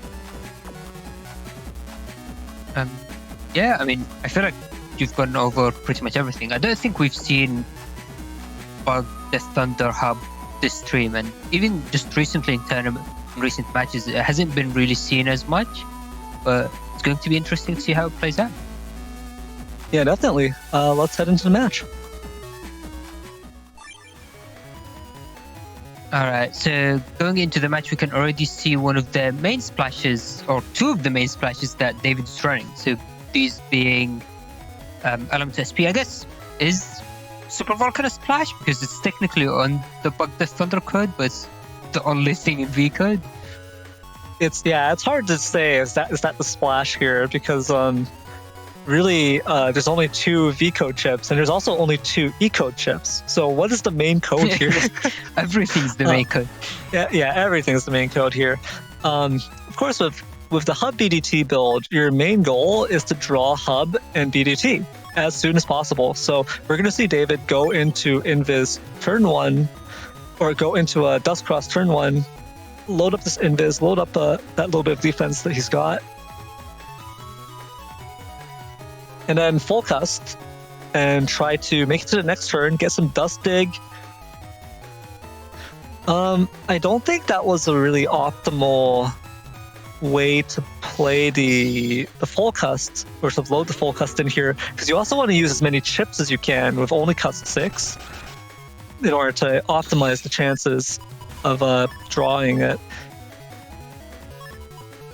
Yeah, I mean, I feel like you've gone over pretty much everything. I don't think we've seen Bug the Thunder Hub this stream, and even just recently in recent matches, it hasn't been really seen as much, but it's going to be interesting to see how it plays out. Yeah, definitely. Let's head into the match. Alright, so going into the match, we can already see one of the main splashes, or two of the main splashes that David's running. So these being Element SP, I guess, is Super Vulcan a splash? Because it's technically on the Bug the Thunder code, but it's the only thing in V code. It's hard to say. Is that the splash here? Because really, there's only 2 V code chips, and there's also only 2 E code chips. So what is the main code here? Everything's the main code. Yeah, everything's the main code here. Of course, with the Hub BDT build, your main goal is to draw Hub and BDT as soon as possible. So we're going to see David go into Invis turn 1, or go into a Dust Cross turn 1, load up this Invis, load up that little bit of defense that he's got, and then full cust and try to make it to the next turn, get some Dust Dig. I don't think that was a really optimal way to play the full cust, or to load the full cust in here, because you also want to use as many chips as you can with only cust 6 in order to optimize the chances of drawing it.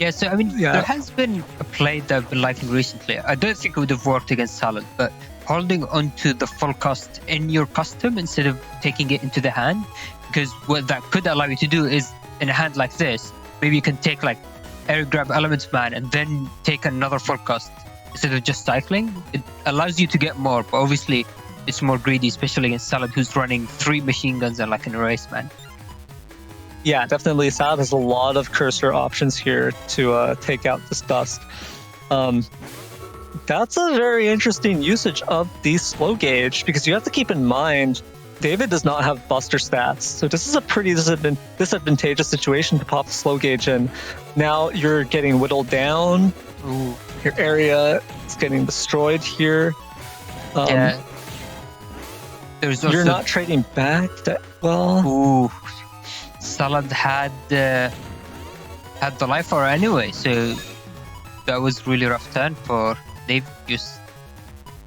Yeah, so I mean, there has been a play that I've been liking recently. I don't think it would have worked against Salad, but holding onto the full cost in your custom instead of taking it into the hand, because what that could allow you to do is, in a hand like this, maybe you can take like air grab Elements Man and then take another full cost instead of just cycling. It allows you to get more, but obviously it's more greedy, especially against Salad, who's running 3 machine guns and like an erase man. Yeah, definitely. Salad has a lot of cursor options here to take out this dust. That's a very interesting usage of the slow gauge, because you have to keep in mind David does not have buster stats, so this is a pretty disadvantageous situation to pop the slow gauge in. Now you're getting whittled down. Ooh. Your area is getting destroyed here. Yeah. There's also... You're not trading back that well. Ooh. Salad had the life hour anyway, so that was really rough turn for Dave. Just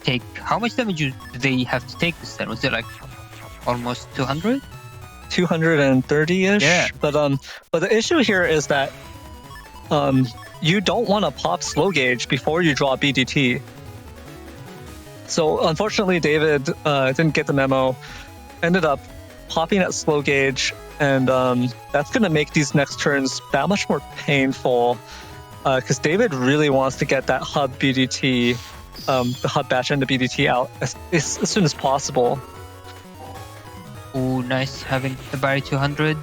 take how much damage do they have to take this turn? Was it like almost 200? 230-ish. Yeah. But the issue here is that you don't want to pop slow gauge before you draw BDT. So unfortunately, David didn't get the memo. Ended up popping at slow gauge, and that's going to make these next turns that much more painful, because David really wants to get that hub BDT, the hub batch and the BDT out as soon as possible. Oh, nice having the Barry 200.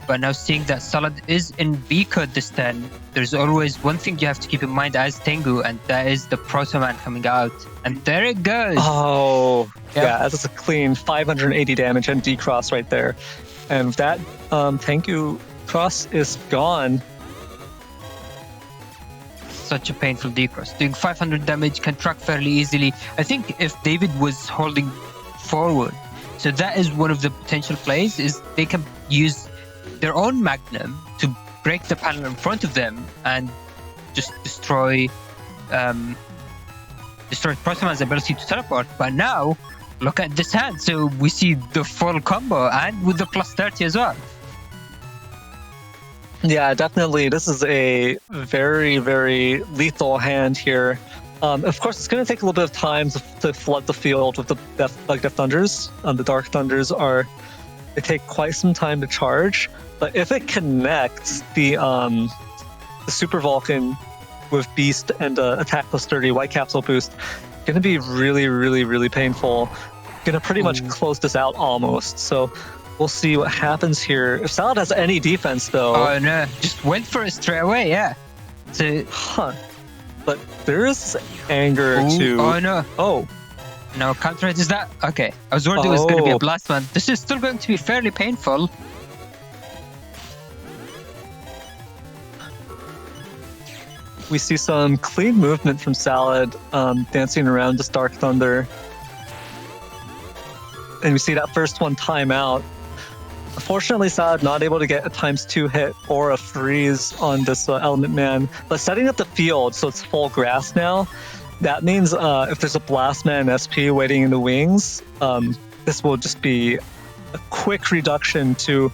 But now seeing that Salad is in B code this turn, there's always one thing you have to keep in mind as Tengu, and that is the Proto Man coming out. And there it goes! Oh, Yep. yeah, that's a clean 580 damage and D-Cross right there. And that Tengu cross is gone. Such a painful D-Cross. Doing 500 damage can track fairly easily. I think if David was holding forward, so that is one of the potential plays, is they can use their own Magnum to break the panel in front of them and just destroy Protoman's ability to teleport. But now, look at this hand. So we see the full combo and with the plus 30 as well. Yeah, definitely. This is a very, very lethal hand here. Of course, it's going to take a little bit of time to flood the field with the Death Thunders. The Dark Thunders they take quite some time to charge, but if it connects the Super Vulcan with Beast and Attack plus 30 White Capsule boost, it's going to be really, really, really painful. Going to pretty much close this out almost. So we'll see what happens here. If Salad has any defense, though... Oh, no. Just went for it straight away, yeah. So... But there is anger too. Oh, no. Oh. No, counter is that? Okay. I was worried it was going to be a blast man. This is still going to be fairly painful. We see some clean movement from Salad, dancing around this Dark Thunder. And we see that first one time out. Unfortunately, Salad not able to get a ×2 hit or a freeze on this Element Man. But setting up the field so it's full grass now, that means if there's a Blast Man SP waiting in the wings, this will just be a quick reduction to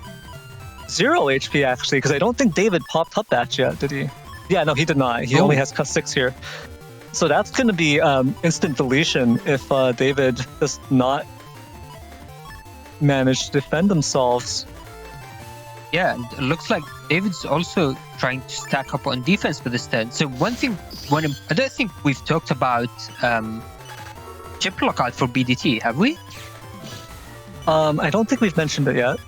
0 HP, actually, because I don't think David popped up that yet, did he? Yeah, no, he did not. He only has +6 here. So that's going to be instant deletion if David does not manage to defend themselves. Yeah, and it looks like David's also trying to stack up on defense for this turn. So I don't think we've talked about chip lockout for BDT, have we? I don't think we've mentioned it yet.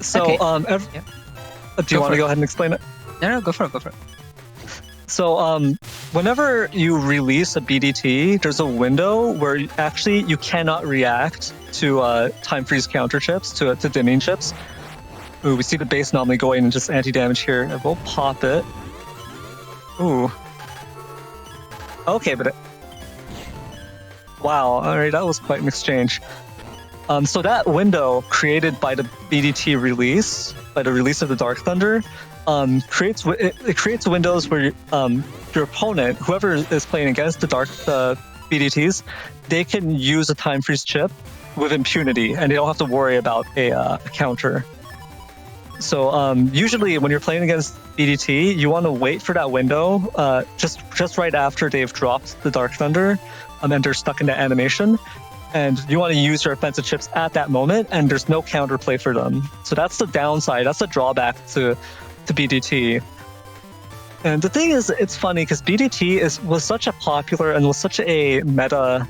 So, Okay. do you want to go ahead and explain it? No, go for it. So, whenever you release a BDT, there's a window where you cannot react to time freeze counter chips, to dimming chips. Ooh, we see the base anomaly going and just anti-damage here. And we'll pop it. Ooh. Okay, but wow, alright, that was quite an exchange. So that window created by the BDT release, by the release of the Dark Thunder, creates windows where your opponent, whoever is playing against the Dark BDTs, they can use a time freeze chip with impunity, and they don't have to worry about a counter. So usually when you're playing against BDT, you want to wait for that window just right after they've dropped the Dark Thunder, and they're stuck in that animation. And you want to use your offensive chips at that moment, and there's no counterplay for them. So that's the downside. That's the drawback to BDT. And the thing is, it's funny because BDT was such a popular and was such a meta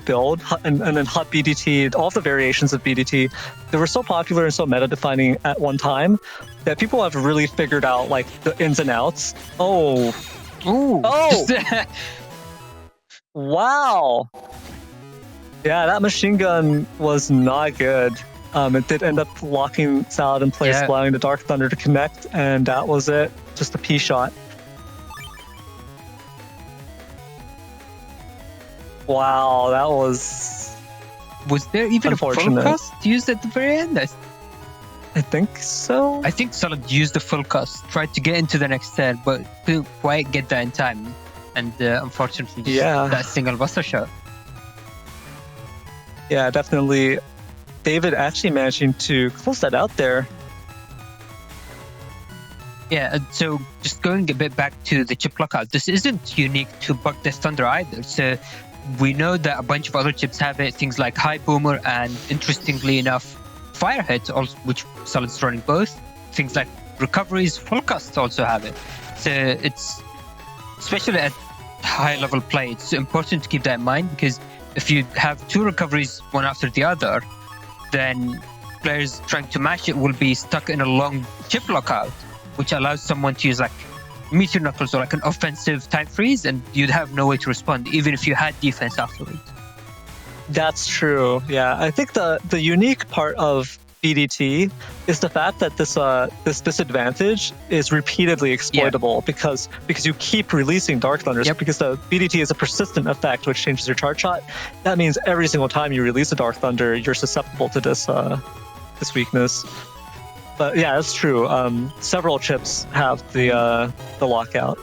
build, and then Hut BDT, all the variations of BDT, they were so popular and so meta-defining at one time that people have really figured out like the ins and outs. Oh, Ooh. oh, wow. Yeah, that machine gun was not good. It did end up locking Salad in place, allowing the Dark Thunder to connect, and that was it. Just a P shot. Wow, that was... Was there even a full cost used at the very end? I think so. I think Salad used the full cost, tried to get into the next turn, but couldn't quite get that in time. And unfortunately, just that single buster shot. Yeah, definitely. David actually managing to close that out there. Yeah, so just going a bit back to the chip lockout, this isn't unique to Buck Death Thunder either. So we know that a bunch of other chips have it, things like High Boomer and, interestingly enough, Firehead, also, which Solid's running both. Things like Recoveries, Full Cost also have it. So it's, especially at high level play, it's important to keep that in mind, because if you have two recoveries, one after the other, then players trying to match it will be stuck in a long chip lockout, which allows someone to use like Meteor Knuckles or like an offensive time freeze, and you'd have no way to respond, even if you had defense afterwards. That's true. Yeah, I think the unique part of BDT is the fact that this disadvantage is repeatedly exploitable because you keep releasing Dark Thunders. Because the BDT is a persistent effect which changes your charge shot. That means every single time you release a Dark Thunder, you're susceptible to this weakness. But yeah, that's true. Several chips have the lockout.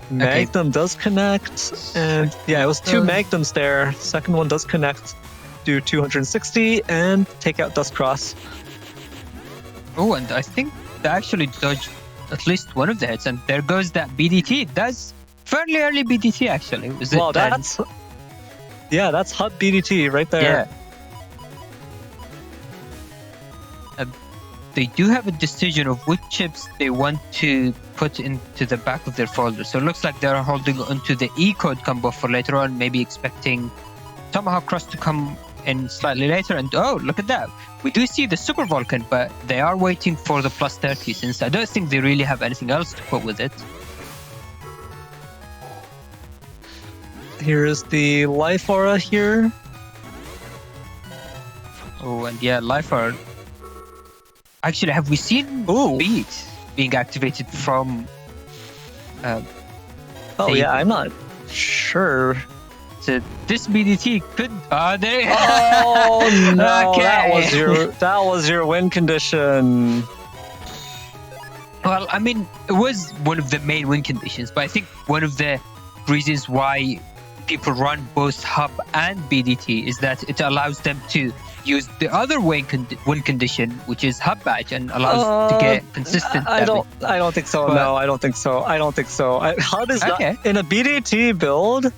Magnum does connect, and yeah, it was two Magnums there. Second one does connect, do 260 and take out Dust Cross. Oh, and I think they actually dodged at least one of the hits, and there goes that BDT. That's fairly early BDT actually. Well, that's Hut BDT right there. Yeah. They do have a decision of which chips they want to put into the back of their folder. So it looks like they're holding onto the E-code combo for later on, maybe expecting Tomahawk Cross to come in slightly later. And oh, look at that. We do see the Super Vulcan, but they are waiting for the plus 30 since I don't think they really have anything else to put with it. Here is the Life Aura here. Oh, and yeah, Life Aura. Actually, have we seen Beat being activated from... yeah, I'm not sure. So this BDT could... Oh, no, okay. that was your win condition. Well, I mean, it was one of the main win conditions, but I think one of the reasons why people run both Hub and BDT is that it allows them to use the other win condition, which is Hub Badge, and allows to get consistent damage. I don't think so. But, no, I don't think so. Hub is not in a BDT build.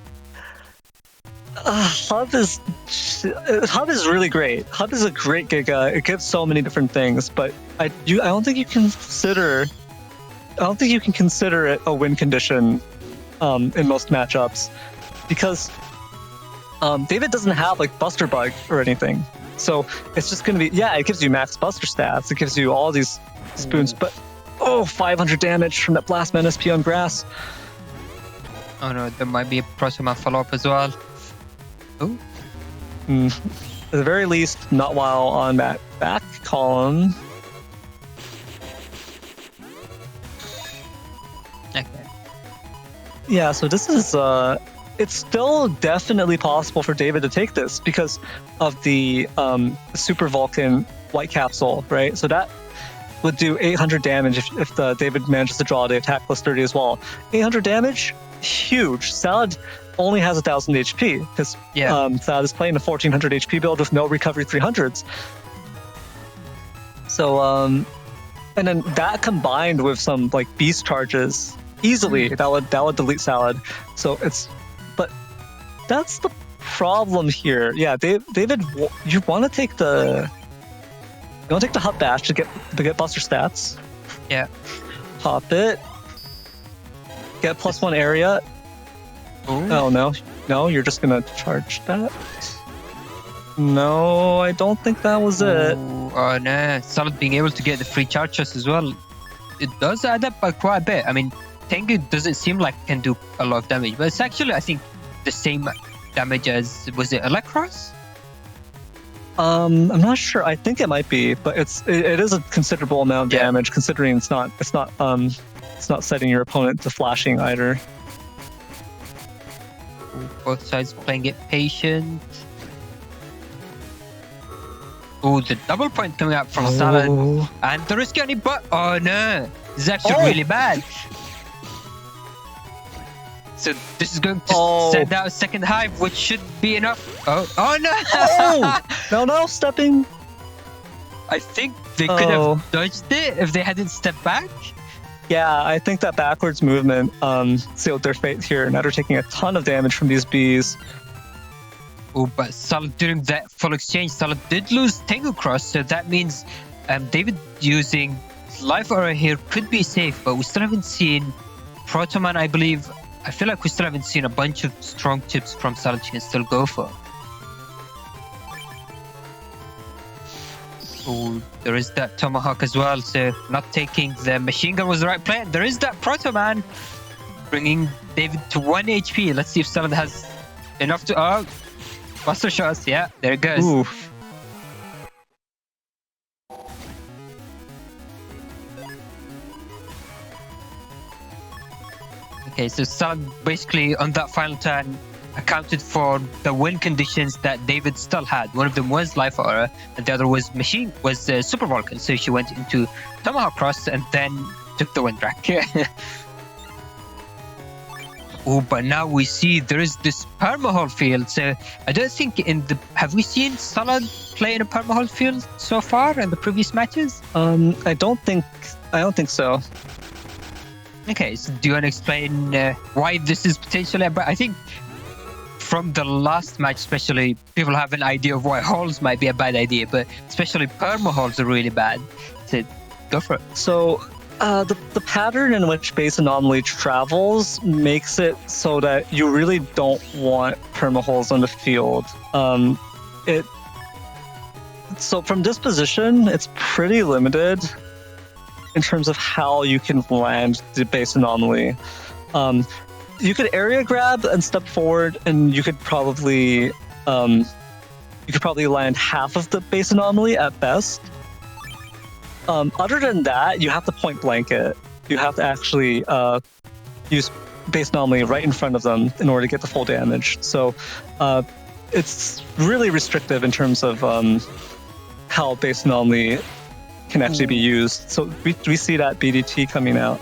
Hub is really great. Hub is a great Giga. It gives so many different things, but I don't think you can consider it a win condition in most matchups, because David doesn't have like Buster Bug or anything. So it's just going to be, it gives you max Buster stats. It gives you all these spoons, but 500 damage from that Blast Man SP on grass. Oh no, there might be a Proxima follow-up as well. Oh. At the very least, not while on that back column. Okay. Yeah, so this is it's still definitely possible for David to take this because of the Super Vulcan White Capsule, right? So that would do 800 damage if David manages to draw the attack plus 30 as well. 800 damage, huge. Salad only has 1,000 HP because Salad is playing a 1,400 HP build with no recovery 300s. So, and then that combined with some like beast charges, easily that would delete Salad. So but that's the problem here. Yeah, David, you want to take the Hut Bash to get Buster stats. Yeah. Pop it. Get +1 area. Oh no, you're just gonna charge that. No, I don't think that was it. Oh no, Solid being able to get the free charges as well. It does add up by quite a bit. I mean, Tengu doesn't seem like it can do a lot of damage, but it's actually, I think, the same damage as, was it Electros? I'm not sure. I think it might be, but it is a considerable amount of damage considering it's not setting your opponent to flashing either. Both sides playing it patient. Oh, the double point coming out from Salad. And the risky only oh no, this is actually really bad. So this is going to send out a second hive, which should be enough. Oh no! No, stepping. I think they could have dodged it if they hadn't stepped back. Yeah, I think that backwards movement sealed their fate here. Now they're taking a ton of damage from these bees. Oh, but Solid during that full exchange, Solid did lose Tengu Cross, so that means David using Life Aura here could be safe, but we still haven't seen Protoman, I believe. I feel like we still haven't seen a bunch of strong chips from Solid you can still go for. Oh, there is that Tomahawk as well, so not taking the machine gun was the right play. There is that Protoman, bringing David to 1 HP. Let's see if Solid has enough to... Buster shots, yeah, there it goes. Oof. Okay, so Solid basically on that final turn accounted for the win conditions that David still had. One of them was Life Aura, and the other was Super Vulcan. So she went into Tomahawk Cross and then took the win track. Oh, but now we see there is this Permahole field. So I don't think have we seen Solid play in a Permahole field so far in the previous matches? I don't think so. Okay, so do you want to explain why this is potentially? But I think from the last match, especially, people have an idea of why holes might be a bad idea, but especially Permaholes are really bad. So go for it. So. The pattern in which base anomaly travels makes it so that you really don't want permaholes on the field. So from this position, it's pretty limited in terms of how you can land the base anomaly. You could area grab and step forward, and you could probably land half of the base anomaly at best. Other than that, you have to point blank it. You have to actually use base anomaly right in front of them in order to get the full damage. So it's really restrictive in terms of how base anomaly can actually be used. So we see that BDT coming out.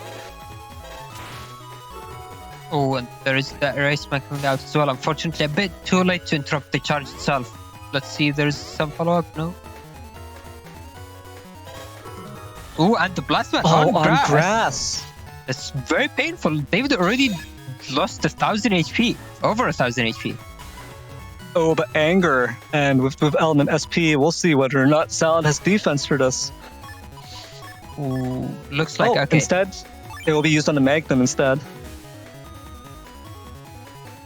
Oh, and there is that race coming out as well. Unfortunately, a bit too late to interrupt the charge itself. Let's see if there's some follow-up. No. Oh, and the blast on grass. It's very painful. David already lost 1,000 HP, over 1,000 HP. Oh, but anger, and with element SP, we'll see whether or not Salad has defense for this. Ooh, looks like okay. Instead, it will be used on the Magnum instead.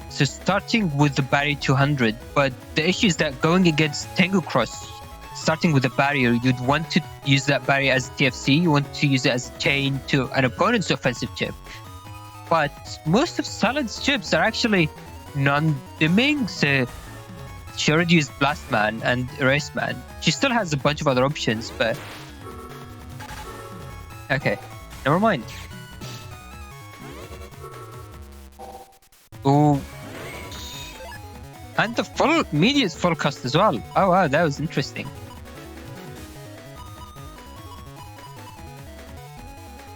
So starting with the barrier 200, but the issue is that going against Tengu Cross, starting with a barrier, you'd want to use that barrier as a TFC, you want to use it as a chain to an opponent's offensive chip. But most of Salad's chips are actually non-dimming, so she already used Blast Man and Erase Man. She still has a bunch of other options, but... Okay, never mind. Ooh. And the full immediate full cost as well. Oh wow, that was interesting.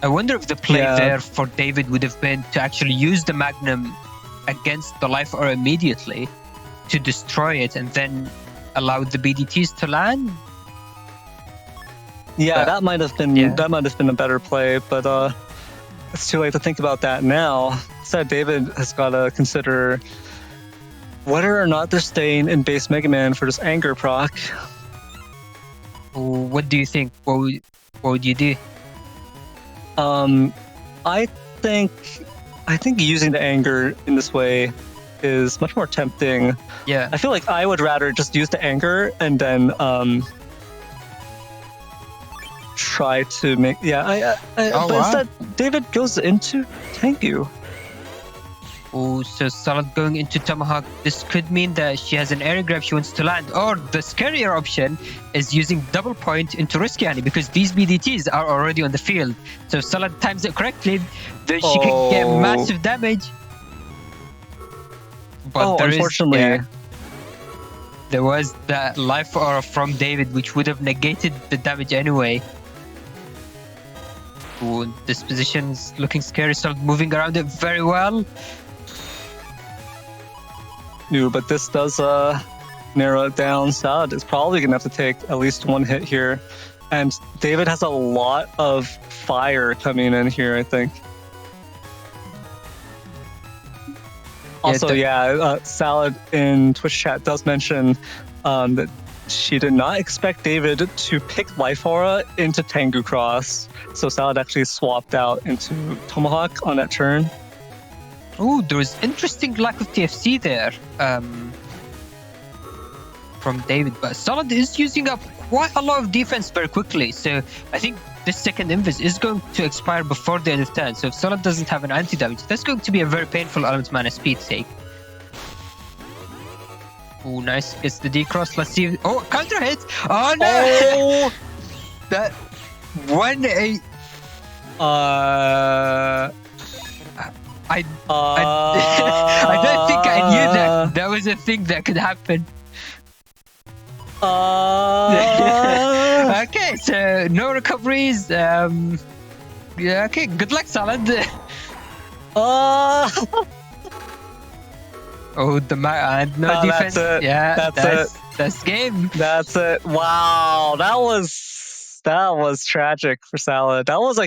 I wonder if the play there for David would have been to actually use the Magnum against the Life Aura immediately to destroy it and then allow the BDTs to land. Yeah, that might have been a better play, but it's too late to think about that now. Instead, David has got to consider whether or not they're staying in base Mega Man for this anger proc. What do you think? What would you do? I think using the anger in this way is much more tempting. Yeah. I feel like I would rather just use the anger and then try to make but instead David goes into Tengu. Oh, so Salad going into Tomahawk. This could mean that she has an air grab she wants to land, or the scarier option is using double point into Risky Annie, because these BDTs are already on the field. So if Salad times it correctly, then she can get massive damage. But unfortunately, there was that life aura from David, which would have negated the damage anyway. Ooh, this position's looking scary. Salad moving around it very well. But this does narrow it down. Salad is probably going to have to take at least one hit here. And David has a lot of fire coming in here, I think. Also, Salad in Twitch chat does mention that she did not expect David to pick Life Aura into Tengu Cross. So Salad actually swapped out into Tomahawk on that turn. Oh, there was interesting lack of TFC there from David, but Salad is using up quite a lot of defense very quickly. So I think this second invis is going to expire before the end of turn. So if Salad doesn't have an anti-damage, that's going to be a very painful Element Mana speed take. Oh, nice. Gets the D-cross. Let's see. Oh, counter hit. Oh, no. Oh. That 1-8. I don't think I knew that. That was a thing that could happen. Okay, so no recoveries. Yeah, okay, good luck, Salad. Oh, the no defense. That's it. Yeah, that's it. That's game. That's it. Wow, that was tragic for Salad. That was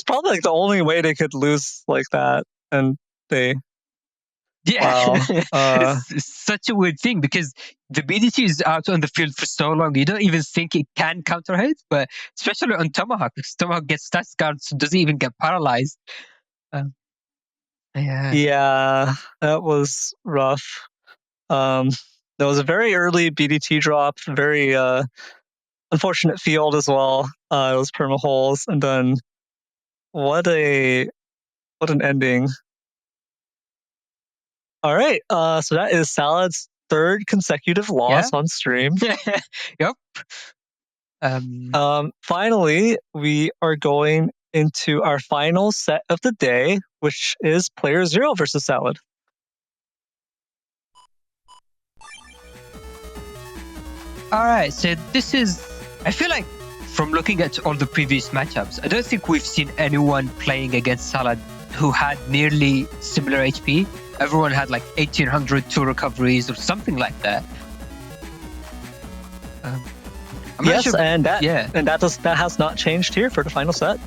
probably like the only way they could lose like that, and they. Yeah, wow. It's such a weird thing because the BDT is out on the field for so long. You don't even think it can counter hit, but especially on Tomahawk, because Tomahawk gets stats guards, so doesn't even get paralyzed. Yeah, that was rough. There was a very early BDT drop, very unfortunate field as well. It was perma holes, and then what an ending. All right, so that is Salad's third consecutive loss on stream. Yep. Finally, we are going into our final set of the day, which is Player Zero versus Salad. All right, so this is, I feel like from looking at all the previous matchups, I don't think we've seen anyone playing against Salad who had nearly similar HP. Everyone had like 1800 2 recoveries or something like that. That has not changed here for the final set.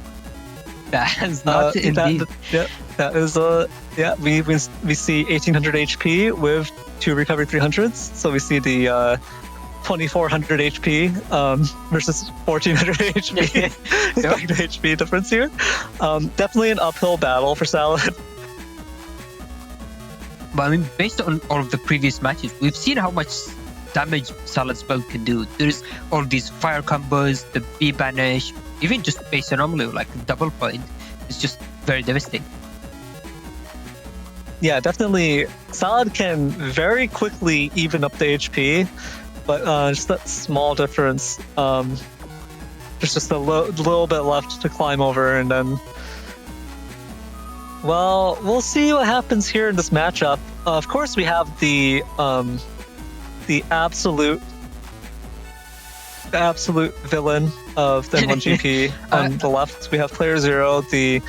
That has not indeed. We see 1800 HP with 2 recovery 300s. So we see the 2400 HP versus 1400 HP HP difference here. Definitely an uphill battle for Salad. But I mean, based on all of the previous matches, we've seen how much damage Salad's build can do. There's all these fire combos, the B banish, even just base anomaly like double point. It's just very devastating. Yeah, definitely. Salad can very quickly even up the HP, but just that small difference. There's just a little bit left to climb over, and then. Well, we'll see what happens here in this matchup. Of course, we have the absolute villain of the N1GP on the left. We have Player Zero, the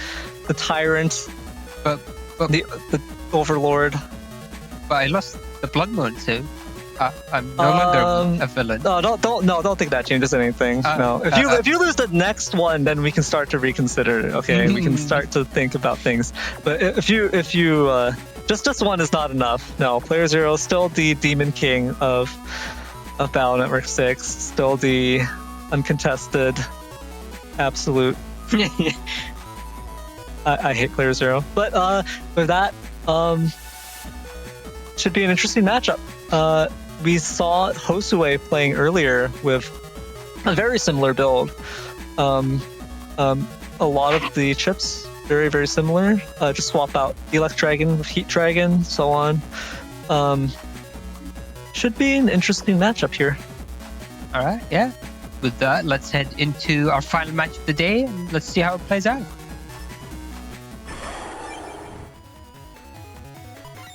tyrant, but the overlord. But I lost the Blood Moon, so I'm no longer a villain. No, don't think that changes anything. No, if you lose the next one, then we can start to reconsider it. Okay, we can start to think about things. But if you just this one is not enough. No, Player Zero is still the Demon King of Battle Network 6, still the uncontested absolute. I hate Player Zero, but with that. should be an interesting matchup. We saw Josue playing earlier with a very similar build. A lot of the chips very, very similar. Just swap out Elect Dragon with Heat Dragon, so on. Should be an interesting matchup here. All right, yeah. With that, let's head into our final match of the day and let's see how it plays out.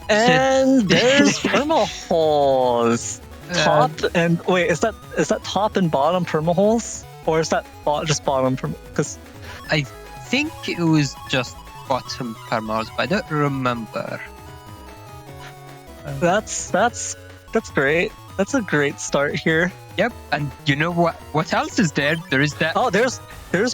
And there's permaholes. Top and wait, is that top and bottom permaholes, or is that just bottom? Because I think it was just bottom permaholes, but I don't remember. That's great. That's a great start here. Yep, and you know what else is there? There is that. Oh, there's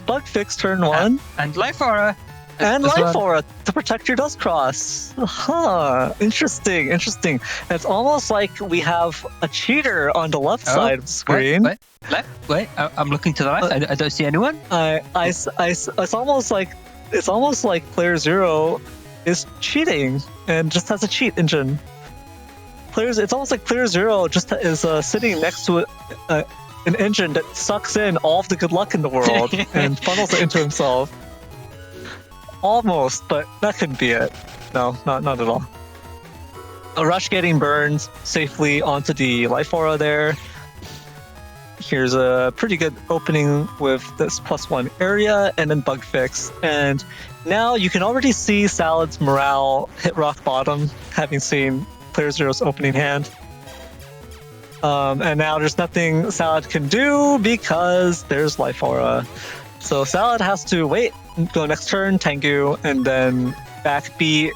bug fix turn 1 and life aura. And life aura to protect your dust cross. Huh. Interesting. And it's almost like we have a cheater on the left side of the screen. Left? Wait. I'm looking to the left. I don't see anyone. It's almost like playerzero is cheating and just has a cheat engine. It's almost like playerzero just is sitting next to an engine that sucks in all of the good luck in the world and funnels it into himself. Almost, but that couldn't be it. No, not at all. A rush getting burned safely onto the life aura there. Here's a pretty good opening with this +1 area and then bug fix. And now you can already see Salad's morale hit rock bottom, having seen playerzero's opening hand. And now there's nothing Salad can do because there's life aura. So Salad has to wait, go next turn, Tengu, and then back B,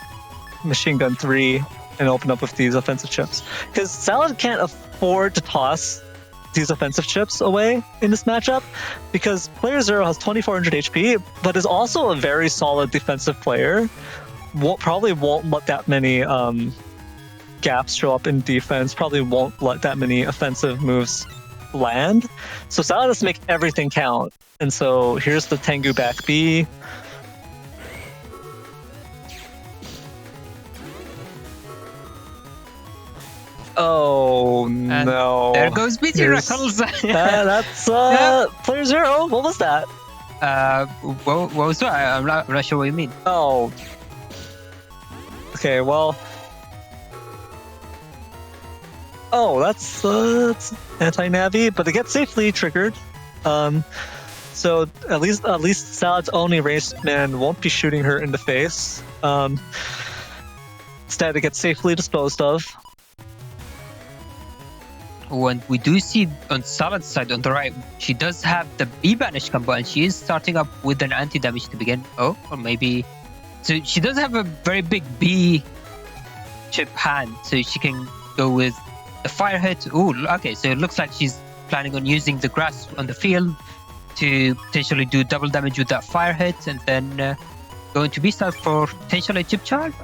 Machine Gun 3, and open up with these offensive chips. Because Salad can't afford to toss these offensive chips away in this matchup, because playerzero has 2400 HP, but is also a very solid defensive player. Probably won't let that many gaps show up in defense, probably won't let that many offensive moves land. So Salad has to make everything count. And so here's the Tengu back B. Oh no! There goes BT Reckles. That's playerzero. What was that? What was that? I'm not sure what you mean. Oh. Okay. Well. Oh, that's anti-navi, but it gets safely triggered. So at least Salad's only ranged man won't be shooting her in the face. Instead, it gets safely disposed of. When we do see on Salad's side on the right, she does have the B banish combo, and she is starting up with an anti-damage to begin. Oh, or maybe... So she does have a very big B chip hand, so she can go with the fire hit. Oh, okay, so it looks like she's planning on using the grass on the field to potentially do double damage with that fire hit, and then going to B side for potentially chip charge.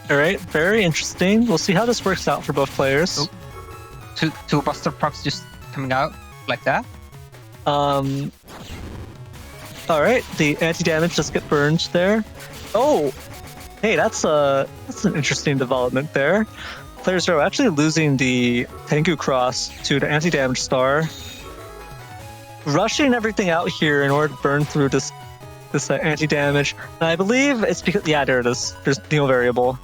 All right, very interesting. We'll see how this works out for both players. Oh. Two Buster procs just coming out like that. All right, the anti-damage just get burned there. Oh, hey, that's an interesting development there. playerzero actually losing the Tengu cross to the anti-damage star. Rushing everything out here in order to burn through this anti-damage. And I believe it's because, yeah, there it is. There's Neo variable.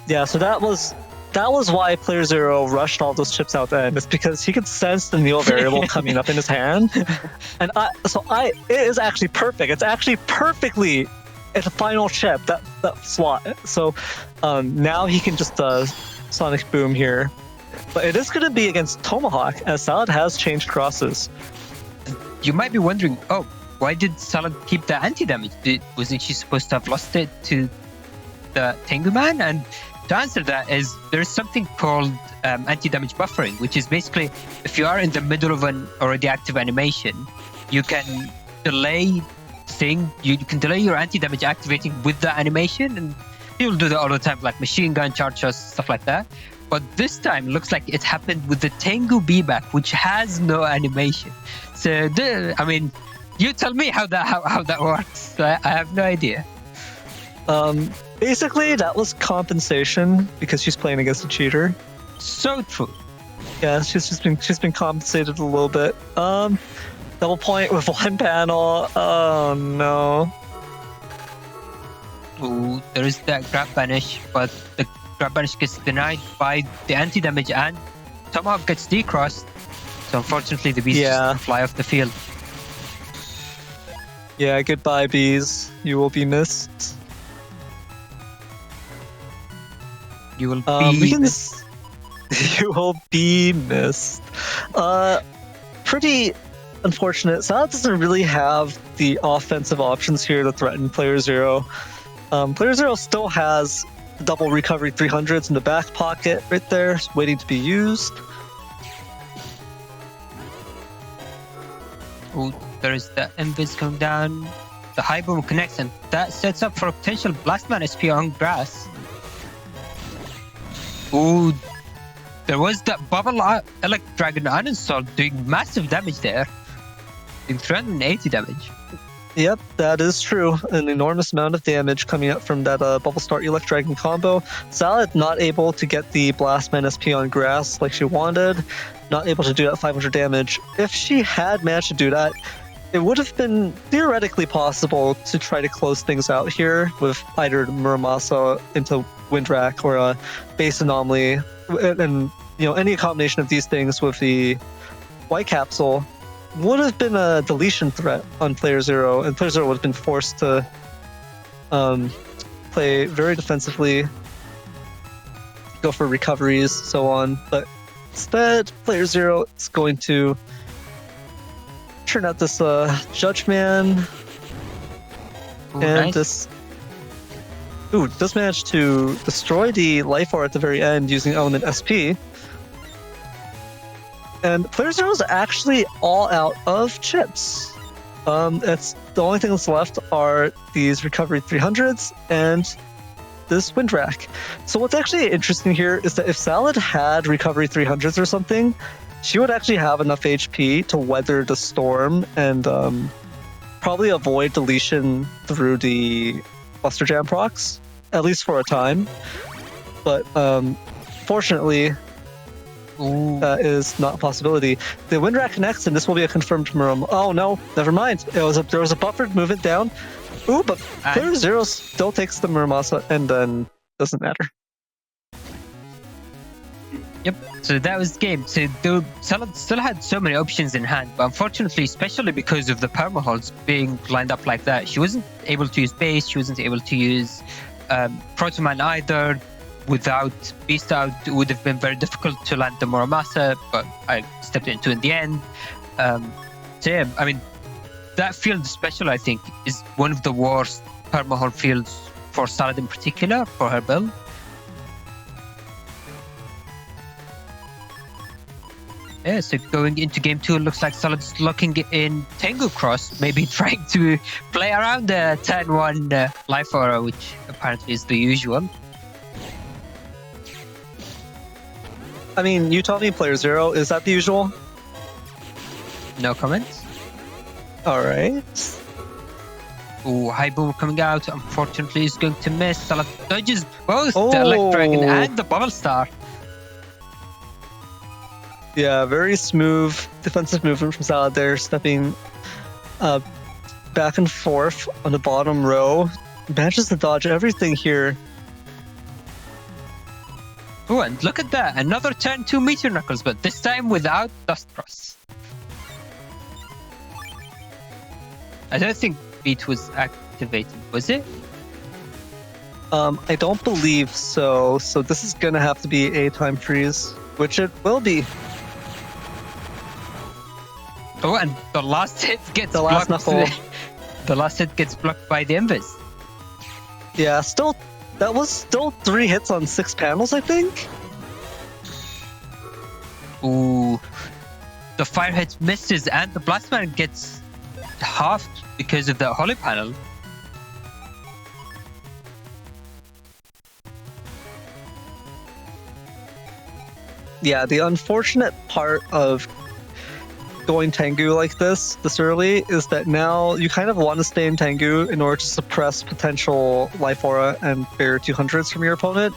Yeah, so that was why playerzero rushed all those chips out then. It's because he could sense the Neo variable coming up in his hand. And it is actually perfect. It's actually perfectly at the final chip, that slot. So now he can just Sonic Boom here. But it is going to be against Tomahawk, as Salad has changed crosses. You might be wondering, oh, why did Salad keep the anti-damage? Wasn't she supposed to have lost it to the Tengu man? And to answer that is, there's something called anti-damage buffering, which is basically, if you are in the middle of an already active animation, you can delay you can delay your anti-damage activating with the animation, and people do that all the time, like machine gun, charge shots, stuff like that. But this time, looks like it happened with the Tengu B-back, which has no animation. So, I mean, you tell me how that works. I have no idea. Basically, that was compensation because she's playing against a cheater. So true. Yeah, she's been compensated a little bit. Double point with one panel. Oh no. Ooh, there is that grab banish, but the grab banish gets denied by the anti-damage and Tomahawk gets decrossed. So unfortunately the bees just fly off the field. Yeah, goodbye bees. You will be missed. You will be missed. You will be missed. Pretty unfortunate. Salad doesn't really have the offensive options here to threaten Player Zero. Player Zero still has the double recovery 300s in the back pocket right there, waiting to be used. Oh, there is the invis coming down. The high boom connects, and that sets up for a potential Blastman SP on grass. Ooh, there was that bubble Elect Dragon uninstalled doing massive damage there. Doing 380 damage. Yep, that is true. An enormous amount of damage coming up from that Bubble Star Elect Dragon combo. Salad not able to get the Blastman SP on grass like she wanted. Not able to do that 500 damage. If she had managed to do that, it would have been theoretically possible to try to close things out here with either Muramasa into Windwrack or a base anomaly, and any combination of these things with the White Capsule would have been a deletion threat on Player Zero, and Player Zero would have been forced to play very defensively, go for recoveries, so on. But instead, Player Zero is going to turn out this Judgeman, and nice. this. Ooh, does manage to destroy the Life Orb at the very end using Element SP. And Player Zero is actually all out of chips. It's the only thing that's left are these Recovery 300s and this Windwrack. So what's actually interesting here is that if Salad had Recovery 300s or something, she would actually have enough HP to weather the storm and probably avoid deletion through the Buster Jam procs, at least for a time. But fortunately, that is not a possibility. The Windwrack connects, and this will be a confirmed Muram. Oh no, never mind. There was a buffered movement down. Ooh, but Player Zero still takes the Muramasa, and then doesn't matter. Yep, so that was the game. So Salad still had so many options in hand, but unfortunately, especially because of the permaholds being lined up like that, she wasn't able to use base, she wasn't able to use Protoman either. Without Beast out, it would have been very difficult to land the Muramasa, but I stepped into it in the end. So yeah, I mean, that field special, I think, is one of the worst permahold fields for Salad in particular, for her build. Yeah, so going into game 2, it looks like Salad's looking in Tengu Cross, maybe trying to play around the turn 1 Life Aura, which apparently is the usual. I mean, you told me Player Zero. Is that the usual? No comments. Alright. Ooh, high boom coming out. Unfortunately, he's going to miss. Salad dodges both the Elect Dragon and the Bubble Star. Yeah, very smooth defensive movement from Salad there, stepping back and forth on the bottom row. Manages to dodge everything here. Oh, and look at that. Another turn 2 Meteor Knuckles, but this time without Dust Cross. I don't think Beat was activated, was it? I don't believe so. So this is going to have to be a time freeze, which it will be. Oh, and the last hit gets the last blocked. knuckle. The last hit gets blocked by the Invis. Yeah, still... That was still 3 hits on 6 panels, I think? Ooh. The fire hit misses and the Blastman gets halved because of the Holy Panel. Yeah, the unfortunate part of going Tengu like this early is that now you kind of want to stay in Tengu in order to suppress potential Life Aura and Barrier 200s from your opponent.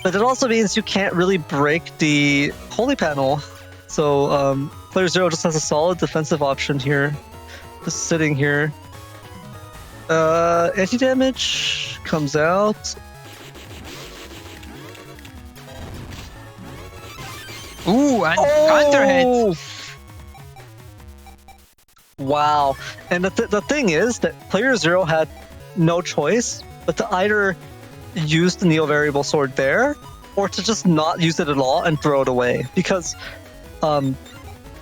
But it also means you can't really break the Holy Panel. So player 0 just has a solid defensive option here. Just sitting here. Anti-damage comes out. Ooh, and counter hit. Wow. And the thing is that player 0 had no choice but to either use the Neo Variable Sword there or to just not use it at all and throw it away. Because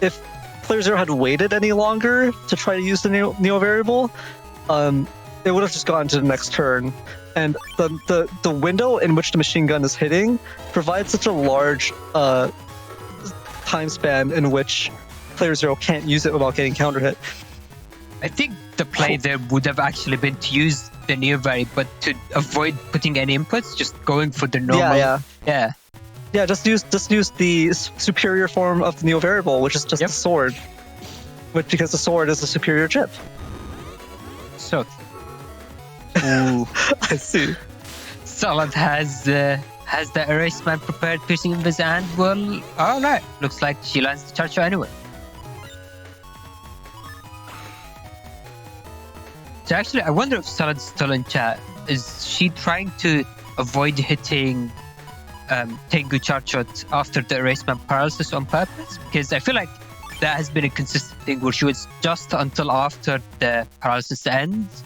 if player 0 had waited any longer to try to use the Neo Variable, it would have just gone to the next turn. And the window in which the machine gun is hitting provides such a large time span in which player 0 can't use it without getting counter hit. I think the play there would have actually been to use the Neo Vari, but to avoid putting any inputs, just going for the normal. Yeah. Just use the superior form of the Neo Variable, which is just the sword. Because the sword is a superior chip. So. Ooh, I see. Solid has the Erase Man prepared, piercing invis, and well, alright. Looks like she lands the Charger anyway. So actually, I wonder if Solid's still in chat. Is she trying to avoid hitting Tengu Charchot after the Erase Man paralysis on purpose? Because I feel like that has been a consistent thing where she was just until after the paralysis ends.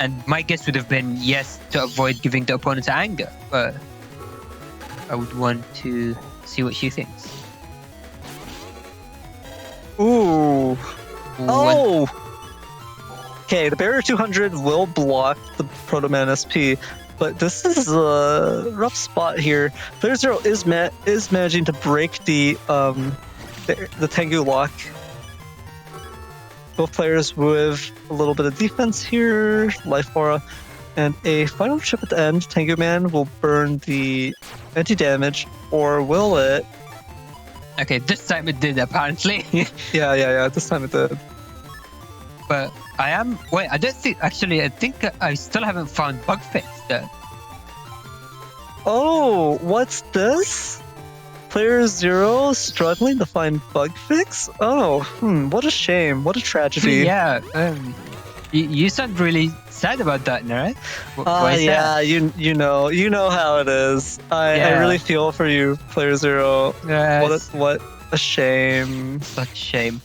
And my guess would have been yes, to avoid giving the opponent anger. But I would want to see what she thinks. Ooh. Oh! Okay, the Barrier 200 will block the Proto Man SP, but this is a rough spot here. Player 0 is managing to break the Tengu lock. Both players with a little bit of defense here, Life Aura, and a final chip at the end. Tengu Man will burn the anti-damage, or will it? Okay, this time it did, apparently. Yeah, this time it did. But I don't think, actually, I think I still haven't found bug fix there. Oh, what's this? Player 0 struggling to find bug fix? Oh, what a shame. What a tragedy. Yeah, you sound really sad about that, Neryth. Yeah, you know how it is. I really feel for you, Player 0. Yes. What a shame. Such a shame.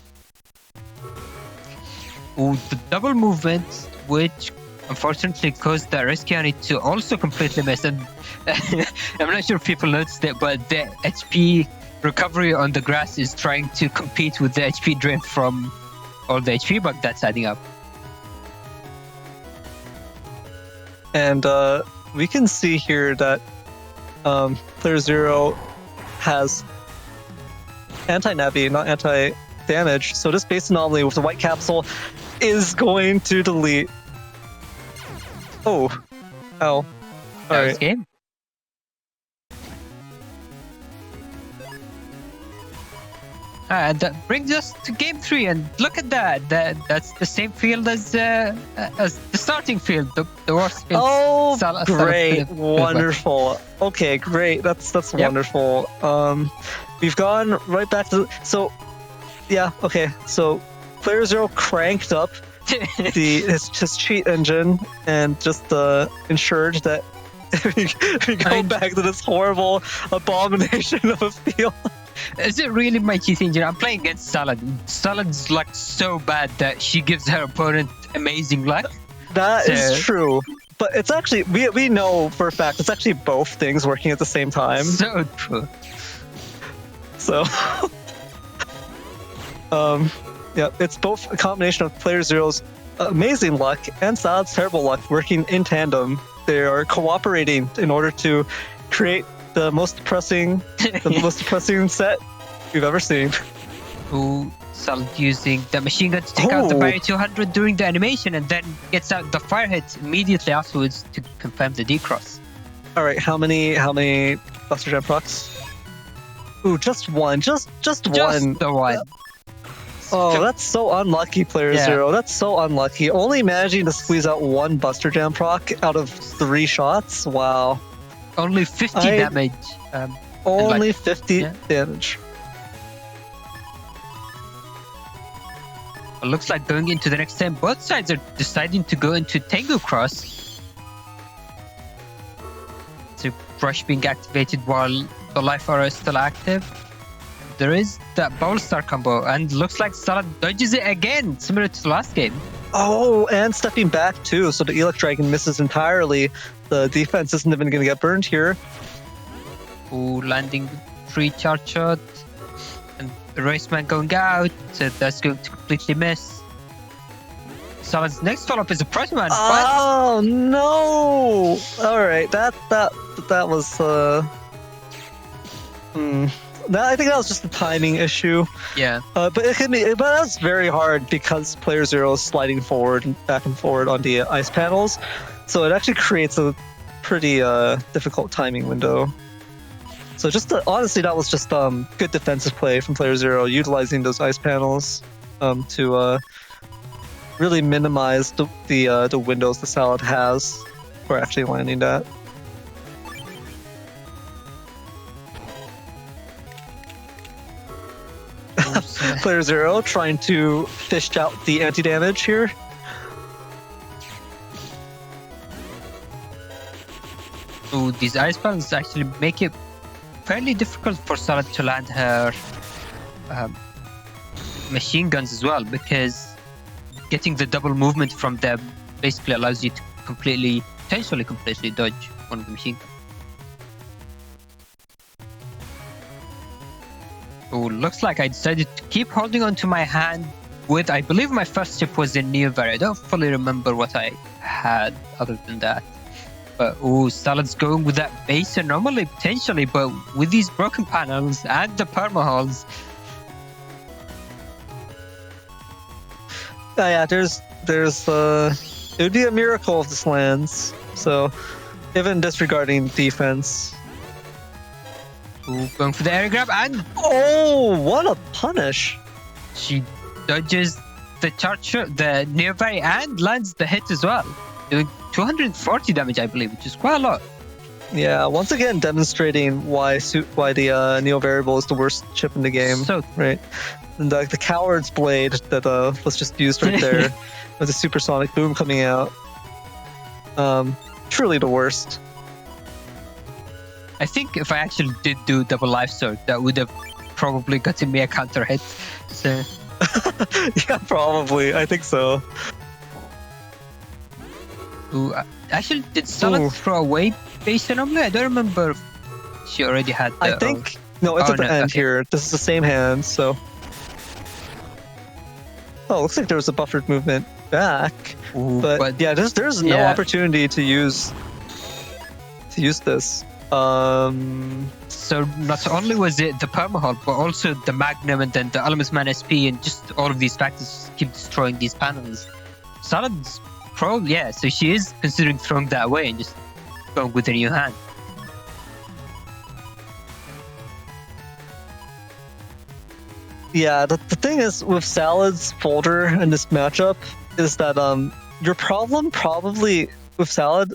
Ooh, the double movement, which unfortunately caused the Rescuani to also completely miss. And I'm not sure if people noticed it, but the HP recovery on the grass is trying to compete with the HP drain from all the HP bug that's adding up. And we can see here that player 0 has anti-navi, not anti-damage. So this base anomaly with the white capsule is going to delete. Oh. All right. Game. That brings us to game 3, and look at that. That's the same field as the starting field, the worst field. Oh, great, wonderful. Okay, great. That's wonderful. We've gone right back to So player 0 cranked up his cheat engine and just ensured that we go back to this horrible abomination of a field. Is it really my cheat engine? I'm playing against Salad. Salad's luck so bad that she gives her opponent amazing luck. That is true. But it's actually, we know for a fact, it's actually both things working at the same time. So true. So, it's both a combination of player 0's amazing luck and Salad's terrible luck working in tandem. They are cooperating in order to create the most depressing set we've ever seen. Ooh, Salad using the machine gun to take out the Barrier 200 during the animation, and then gets out the fire hit immediately afterwards to confirm the decross. All right, how many Buster Jam procs? Ooh, just one. Just one. The one. Oh, that's so unlucky, player Yeah. zero. That's so unlucky. Only managing to squeeze out one Buster Jam proc out of 3 shots. Wow. only 50 I- damage. Only 50 yeah. damage. It looks like going into the next time, both sides are deciding to go into Tengu Cross. So Brush being activated while the Life Aura is still active. There is that Bowl Star combo, and looks like Salad dodges it again, similar to the last game. Oh, and stepping back too, so the Elec Dragon misses entirely. The defense isn't even going to get burned here. Ooh, landing free charge shot. And the Raceman going out, so that's going to completely miss. Salad's next follow-up is a Pressman, but Oh no! All right, that was I think that was just a timing issue. yeah. But it can be, but that's very hard because player zero is sliding forward and back and forward on the ice panels, so it actually creates a pretty difficult timing window. So honestly, that was just good defensive play from player zero, utilizing those ice panels to really minimize the windows the Salad has for actually landing that. Player zero trying to fish out the anti-damage here. Ooh, these ice panels actually make it fairly difficult for Salad to land her machine guns as well, because getting the double movement from them basically allows you to potentially completely dodge one of the machine guns. Oh, looks like I decided to keep holding on to my hand with, I believe my first chip was in Neryth. I don't fully remember what I had other than that. But oh, Salad's going with that base anomaly potentially, but with these broken panels and the permaholes. Yeah, there's it would be a miracle if this lands. So even disregarding defense. Ooh, going for the air grab, and Oh, what a punish! she dodges the charge shot, the nearby, and lands the hit as well, doing 240 damage, I believe, which is quite a lot. Yeah, once again demonstrating why the Neo Variable is the worst chip in the game. So Right, and the Coward's Blade that was just used right there with a supersonic boom coming out. Truly the worst. I think if I actually did do double life sword, that would have probably gotten me a counter hit. So Yeah, probably. I think so. ooh, actually, did Salad Ooh. throw away base anomaly? I don't remember if she already had the, I think no, it's Oh, at the no, end okay. here. This is the same hand, so. Oh, looks like there was a buffered movement back, Ooh, but yeah, there's no yeah. opportunity to use this. So not only was it the permahole, but also the Magnum and then the Elementsman Man SP, and just all of these factors keep destroying these panels. Salad's probably, yeah, so she is considering throwing that away and just going with a new hand. Yeah, the thing is with Salad's folder in this matchup is that your problem probably with Salad,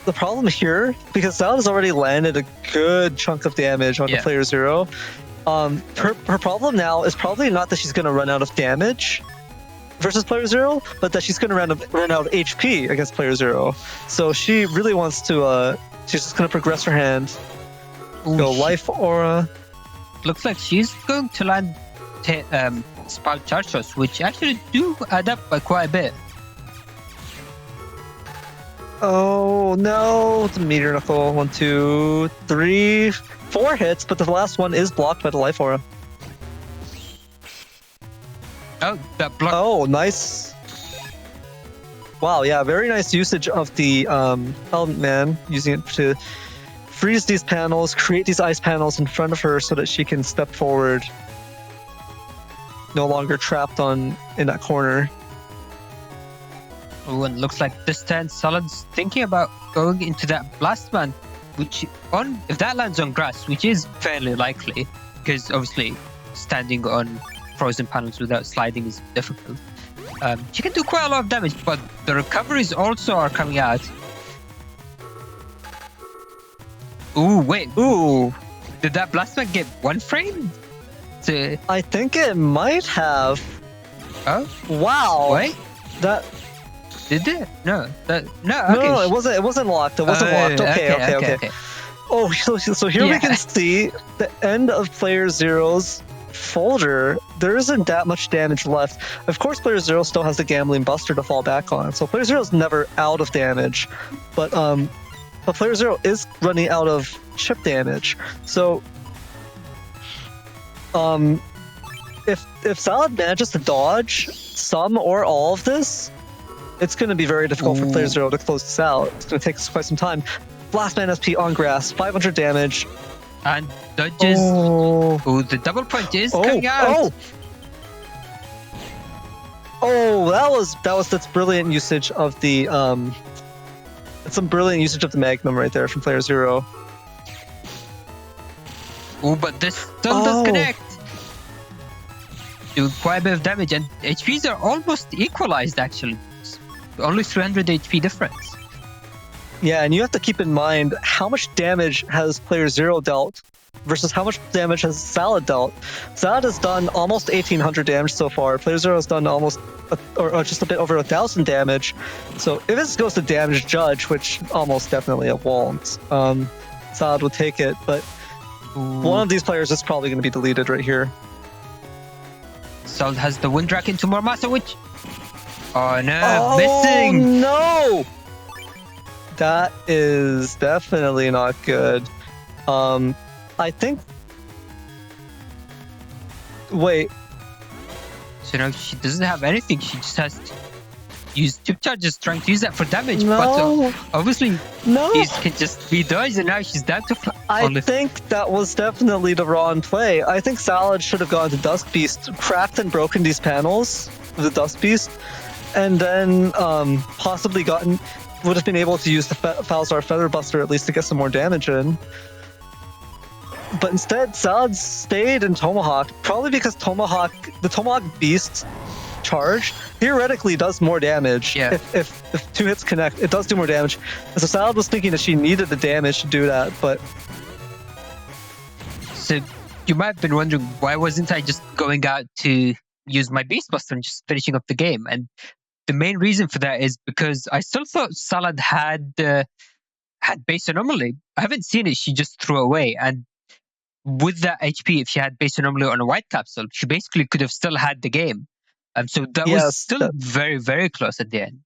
the problem here, because Salad has already landed a good chunk of damage on the Yeah. player zero. Her problem now is probably not that she's going to run out of damage versus player zero, but that she's going to run out of HP against player zero. So she really wants to. She's just going to progress her hand. Ooh, Go she- life aura. Looks like she's going to land spell charge shots, which actually do add up by quite a bit. Oh no! The meteor knuckle. 1, 2, 3, 4 hits, but the last one is blocked by the life aura. Oh, that block. Oh, nice. Wow, yeah, very nice usage of the Element Man, using it to freeze these panels, create these ice panels in front of her so that she can step forward. No longer trapped in that corner. Oh, and looks like this time Salad's thinking about going into that Blast Man, which if that lands on grass, which is fairly likely, because obviously standing on frozen panels without sliding is difficult. She can do quite a lot of damage, but the recoveries also are coming out. Ooh, wait. Ooh, Did that Blastman get one frame? I think it might have. Oh, Wow. wait. That Did it? No. Okay. no, it wasn't. It wasn't locked. It wasn't locked. Okay. Oh, so here we can see the end of Player Zero's folder. There isn't that much damage left. Of course, Player Zero still has the Gambling Buster to fall back on, so Player Zero's never out of damage. But Player Zero is running out of chip damage. So if Salad manages to dodge some or all of this, it's going to be very difficult for Player Zero to close this out. It's going to take quite some time. Blastman SP on grass, 500 damage. And dodges. Oh, the double punch is coming out. That's brilliant usage of the that's some brilliant usage of the Magnum right there from Player Zero. Oh, but this still does connect. Do quite a bit of damage, and HPs are almost equalized actually. Only 300 HP difference. Yeah, and you have to keep in mind how much damage has Player Zero dealt versus how much damage has Salad dealt. Salad has done almost 1,800 damage so far. Player Zero has done almost or just a bit over 1,000 damage. So if this goes to damage judge, which almost definitely it won't, Salad will take it. But one of these players is probably going to be deleted right here. Salad has the wind rack into more Masa Witch. Oh no, missing! No! That is definitely not good. I think. Wait. So now she doesn't have anything. She just has to use chip charges, trying to use that for damage. No. But obviously, No. these can just be dodged, and now she's down to. I think that was definitely the wrong play. I think Salad should have gone to Dusk Beast, cracked and broken these panels of the Dusk Beast, and then possibly would have been able to use the Falzar Feather Buster at least to get some more damage in. But instead, Salad stayed in Tomahawk, probably because the Tomahawk Beast charge theoretically does more damage. Yeah. If 2 hits connect, it does do more damage. And so Salad was thinking that she needed the damage to do that, but... So you might have been wondering, why wasn't I just going out to use my Beast Buster and just finishing up the game? And the main reason for that is because I still thought Salad had base anomaly. I haven't seen it. She just threw away. And with that HP, if she had base anomaly on a white capsule, she basically could have still had the game. So that was still very, very close at the end.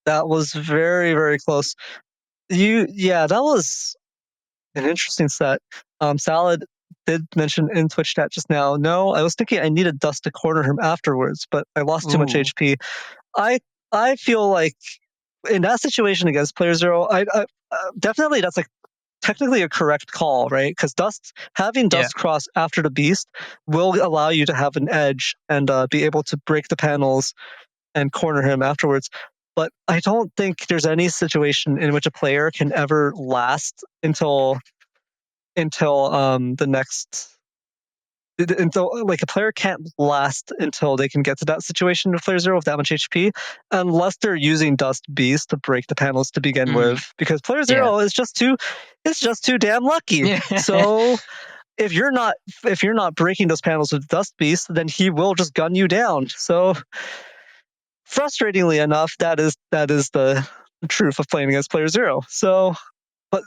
That was very, very close. That was an interesting set. Salad did mention in Twitch chat just now, no, I was thinking I needed Dust to corner him afterwards, but I lost too much HP. I feel like in that situation against Player Zero, I definitely that's like technically a correct call, right? Because having Dust cross after the Beast will allow you to have an edge and be able to break the panels and corner him afterwards. But I don't think there's any situation in which a player can ever last until the next. Until like a player can't last until they can get to that situation with Player Zero with that much HP, unless they're using Dust Beast to break the panels to begin with, because Player Zero is just too damn lucky. So if you're not breaking those panels with Dust Beast, then he will just gun you down. So frustratingly enough, that is the truth of playing against Player Zero. So, but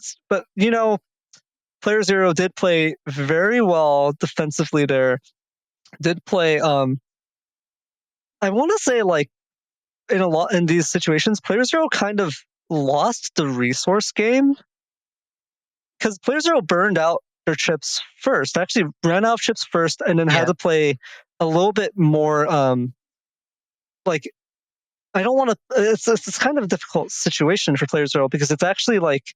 Player Zero did play very well defensively there. Did play, I want to say, like, in these situations, Player Zero kind of lost the resource game. Because Player Zero burned out their chips first. Actually ran out of chips first and then had to play a little bit more, like, I don't want to... It's kind of a difficult situation for Player Zero because it's actually, like,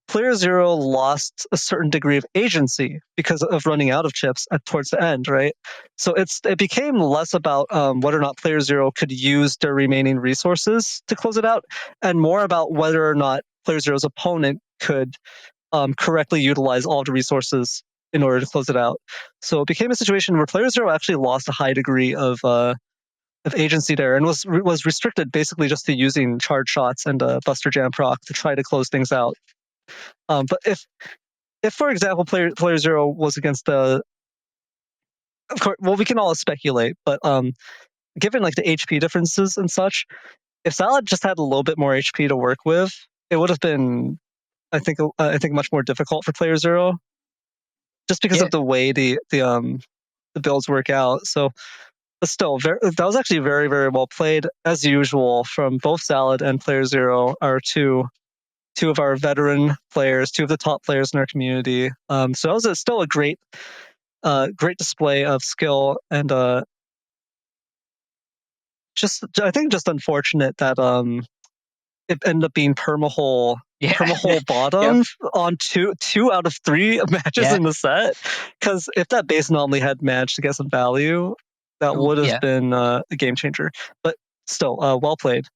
Player Zero lost a certain degree of agency because of running out of chips towards the end, right? So it became less about whether or not Player Zero could use their remaining resources to close it out, and more about whether or not Player Zero's opponent could correctly utilize all the resources in order to close it out. So it became a situation where playerzero actually lost a high degree of agency there, and was restricted basically just to using charge shots and Buster Jam proc to try to close things out. But if for example playerzero was against of course, well, we can all speculate, but given like the HP differences and such, if Salad just had a little bit more HP to work with, it would have been, I think much more difficult for playerzero, just because of the way the builds work out. So, but still, that was actually very, very well played as usual from both Salad and playerzero, our two of our veteran players, two of the top players in our community. So that was still a great display of skill, and I think just unfortunate that it ended up being permahole bottom on two out of 3 matches in the set. Because if that base anomaly had managed to get some value, that would have been a game changer. But still, well played.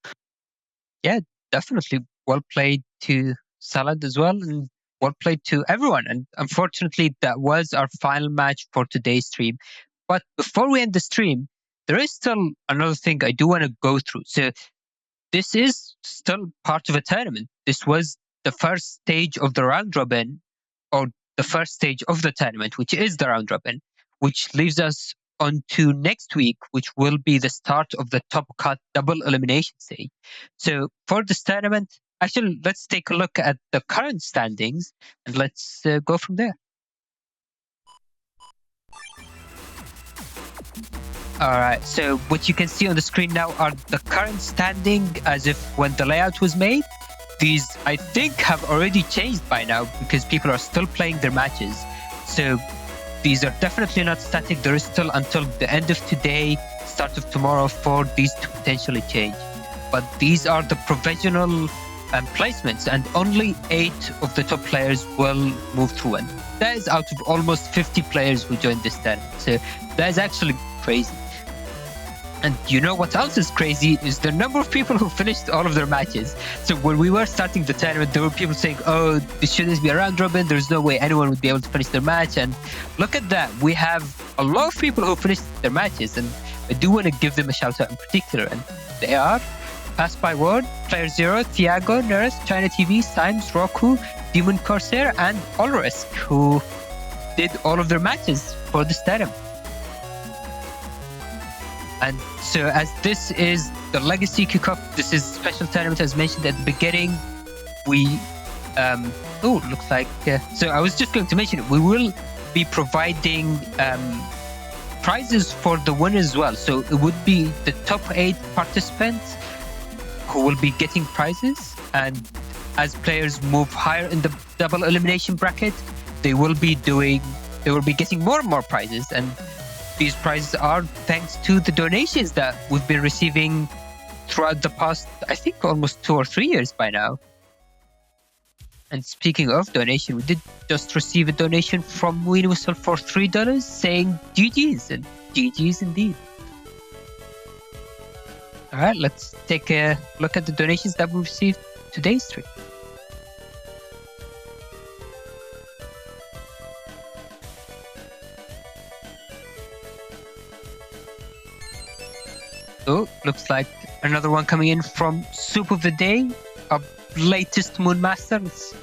Yeah, definitely well played to Salad as well, and well played to everyone. And unfortunately, that was our final match for today's stream. But before we end the stream, there is still another thing I do want to go through. So this is still part of a tournament. This was the first stage of the round robin, or the first stage of the tournament, which is the round robin, which leaves us on to next week, which will be the start of the top cut double elimination stage. So for this tournament, actually, let's take a look at the current standings and let's go from there. All right, so what you can see on the screen now are the current standing as if when the layout was made. These, I think, have already changed by now because people are still playing their matches. So these are definitely not static. There is still until the end of today, start of tomorrow for these to potentially change. But these are the provisional placements, and only 8 of the top players will move through. And that is out of almost 50 players who joined this tournament. So that is actually crazy. And you know what else is crazy is the number of people who finished all of their matches. So when we were starting the tournament, there were people saying, oh, this shouldn't be a round robin. There's no way anyone would be able to finish their match. And look at that. We have a lot of people who finished their matches. And I do want to give them a shout out in particular. And they are Passbyword, playerzero, Thiago, Neryth, China TV, Symes, Rocku, Demon Corsair, and Allrisk, who did all of their matches for this tournament. And so as this is the Legacy Kickoff, this is special tournament as mentioned at the beginning. We, looks like, so I was just going to mention it. We will be providing prizes for the winners as well. So it would be the top 8 participants who will be getting prizes. And as players move higher in the double elimination bracket, they will be getting more and more prizes. And these prizes are thanks to the donations that we've been receiving throughout the past, I think, almost 2 or 3 years by now. And speaking of donation, we did just receive a donation from Whistle for $3 saying GG's, and GG's indeed. All right, let's take a look at the donations that we received today's stream. So, looks like another one coming in from Soup of the Day, our latest Moonmaster. Let's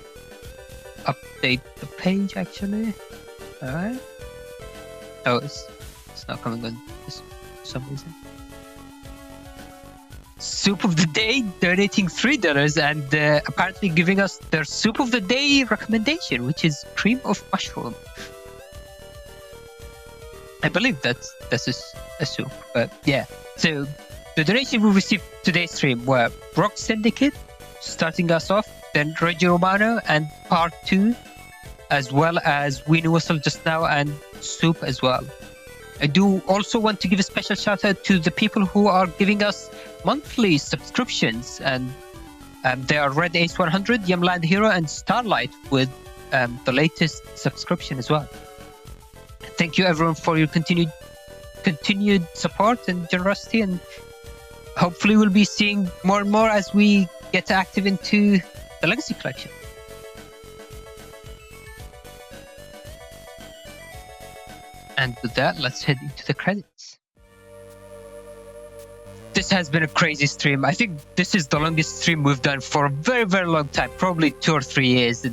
update the page, actually. Alright. Oh, it's not coming on this for some reason. Soup of the Day donating $3 and apparently giving us their Soup of the Day recommendation, which is cream of mushroom. I believe that's a soup, but yeah. So the donation we received today's stream were Rock Syndicate, starting us off, then Reggie Romano and Part 2, as well as Weenie Whistle just now and Soup as well. I do also want to give a special shout out to the people who are giving us monthly subscriptions, and they are Red Ace 100, Yumland Hero, and Starlight with the latest subscription as well. Thank you everyone for your continued support and generosity, and hopefully we'll be seeing more and more as we get active into the Legacy Collection. And with that, let's head into the credits. This has been a crazy stream. I think this is the longest stream we've done for a very, very long time, probably 2 or 3 years.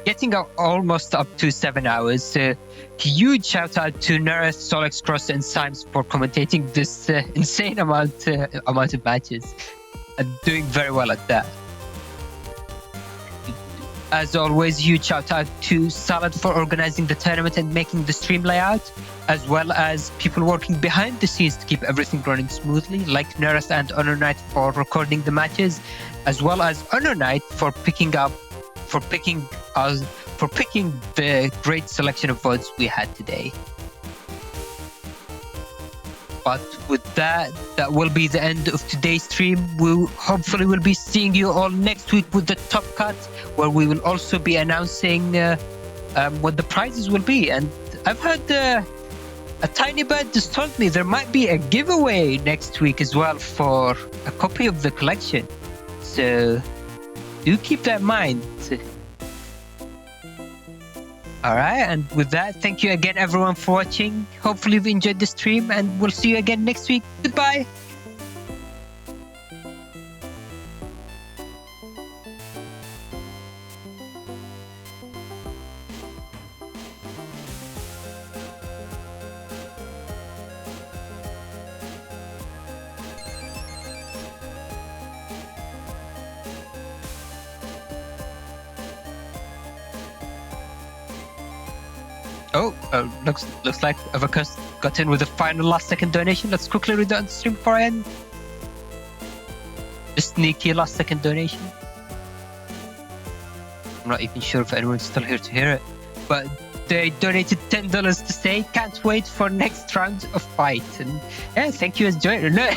Getting almost up to 7 hours. Huge shout out to Neryth, SoulXCross, and Symes for commentating this insane amount of matches and doing very well at that. As always, huge shout out to Salad for organizing the tournament and making the stream layout, as well as people working behind the scenes to keep everything running smoothly, like Neryth and HonorNite for recording the matches, as well as HonorNite for picking the great selection of votes we had today. But with that will be the end of today's stream. We hopefully will be seeing you all next week with the top cut, where we will also be announcing what the prizes will be. And I've heard a tiny bird just told me there might be a giveaway next week as well for a copy of the collection. So do keep that in mind. Alright, and with that, thank you again everyone for watching. Hopefully you've enjoyed the stream, and we'll see you again next week. Goodbye! Oh, looks like Avacus got in with a final last-second donation. Let's quickly read that on the stream before I end. A sneaky last-second donation. I'm not even sure if anyone's still here to hear it, but they donated $10 to say, "Can't wait for next round of fight." And yeah, thank you, enjoy it. No,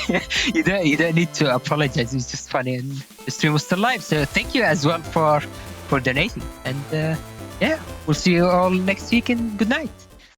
you don't need to apologize. It was just funny, and the stream was still live. So thank you as well for donating. And yeah, we'll see you all next week, and good night.